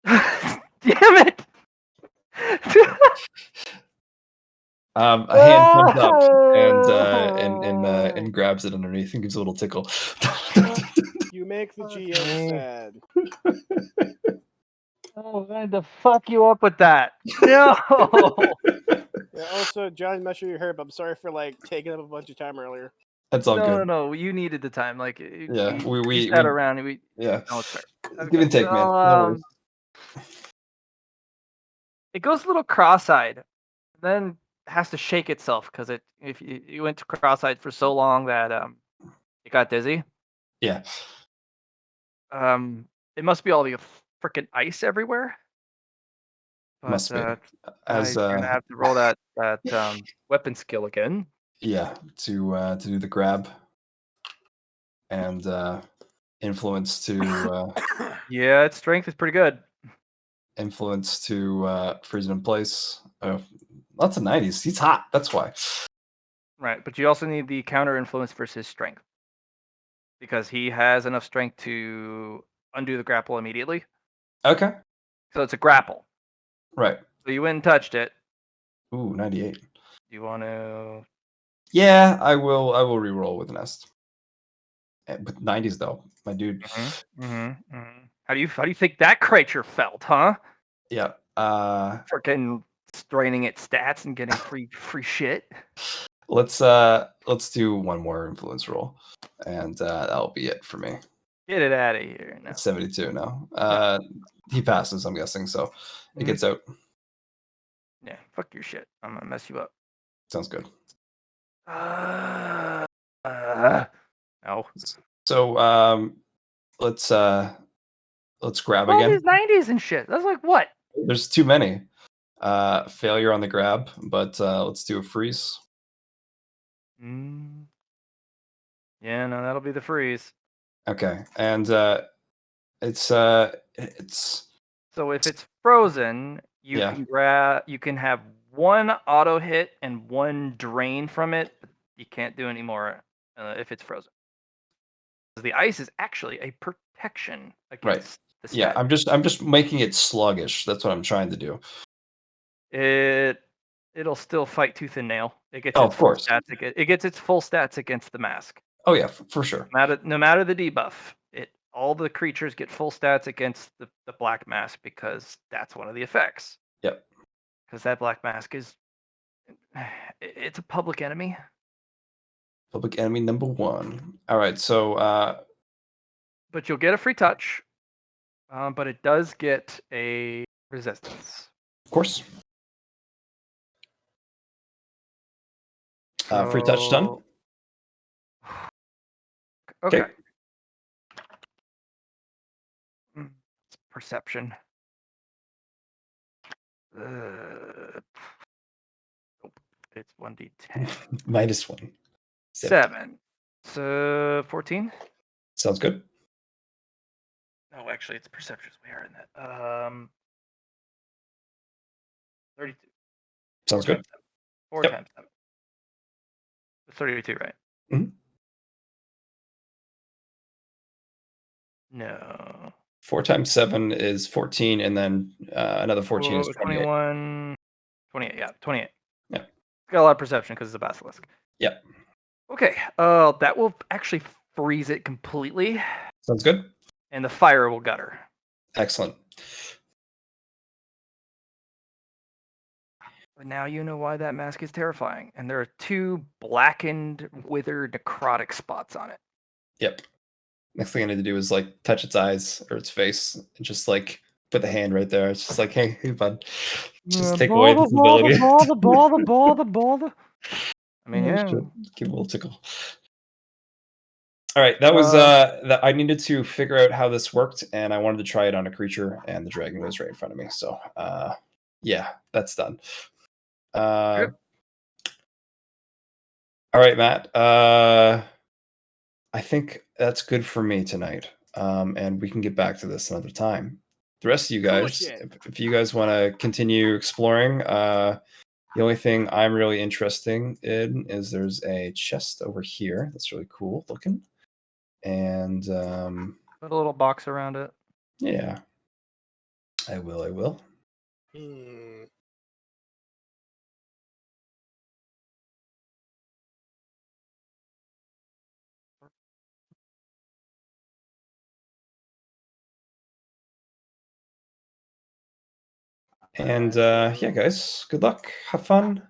Damn it! A hand comes up and grabs it underneath and gives a little tickle. You make the GM sad. Oh, I had to fuck you up with that. No. Yeah, also, John, I'm not sure you heard, but I'm sorry for like taking up a bunch of time earlier. That's all good. No. You needed the time. Like, Yeah, we sat around and we. yeah. No, it's fair. Give and take, man. No worries. It goes a little cross-eyed, then has to shake itself because if you went cross-eyed for so long that it got dizzy. Yeah. It must be all the freaking ice everywhere. But, Must be. As you're gonna have to roll that weapon skill again. yeah, to do the grab and influence to Yeah, its strength is pretty good. freeze it in place. Lots of 90s. He's hot. That's why. Right, but you also need the counter influence versus strength. Because he has enough strength to undo the grapple immediately. Okay. So it's a grapple. Right. So you went and touched it. Ooh, 98. You want to? Yeah, I will reroll with Nest. With 90s though, my dude. How do you think that creature felt, huh? Yeah. Freaking straining its stats and getting free shit. Let's do one more influence roll, and that'll be it for me. Get it out of here. No. It's 72 now. He passes, I'm guessing, so it gets out. Yeah, fuck your shit. I'm gonna mess you up. Sounds good. No. So let's grab All again. these 90s and shit. That's like what? There's too many. Failure on the grab, but let's do a freeze. Yeah, no, that'll be the freeze. Okay, and it's So if it's frozen, you can have one auto hit and one drain from it. But you can't do any more if it's frozen. The ice is actually a protection against the stat. Yeah, I'm just making it sluggish. That's what I'm trying to do. It'll still fight tooth and nail. It gets of course. It gets its full stats against the mask. Oh yeah, for sure. No matter the debuff, all the creatures get full stats against the black mask because that's one of the effects. Yep. Because that black mask it's a public enemy. Public enemy number 1. All right, so but you'll get a free touch. But it does get a resistance. Of course. Free touch done. Okay. Perception. It's 1d10. -1. 7. So 14. Sounds good. No, actually, it's perception. We are in that. 32. Sounds good. 4 Yep. times 7. 32, right? No. 4 times 7 is 14, and then another 14 is Whoa, 28. 21. 28. Yeah, 28. Yeah. Got a lot of perception because it's a basilisk. Yep. Okay. That will actually freeze it completely, Sounds good. and the fire will gutter. Excellent. But now you know why that mask is terrifying. And there are 2 blackened, withered, necrotic spots on it. Yep. Next thing I need to do is like touch its eyes or its face and just like put the hand right there. It's just like, hey, bud. Just take away this ability. Bother. I mean, Oh, yeah. shit. Give a little tickle. All right, that was that I needed to figure out how this worked, and I wanted to try it on a creature, and the dragon was right in front of me. So yeah, that's done. Yep. All right, Matt. I think that's good for me tonight. And we can get back to this another time. The rest of you guys, Bullshit. if you guys want to continue exploring, the only thing I'm really interested in is there's a chest over here that's really cool looking. And Put a little box around it. yeah, I will. Hmm. And yeah, guys, good luck. Have fun.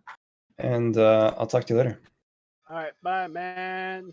And I'll talk to you later. All right, bye, man.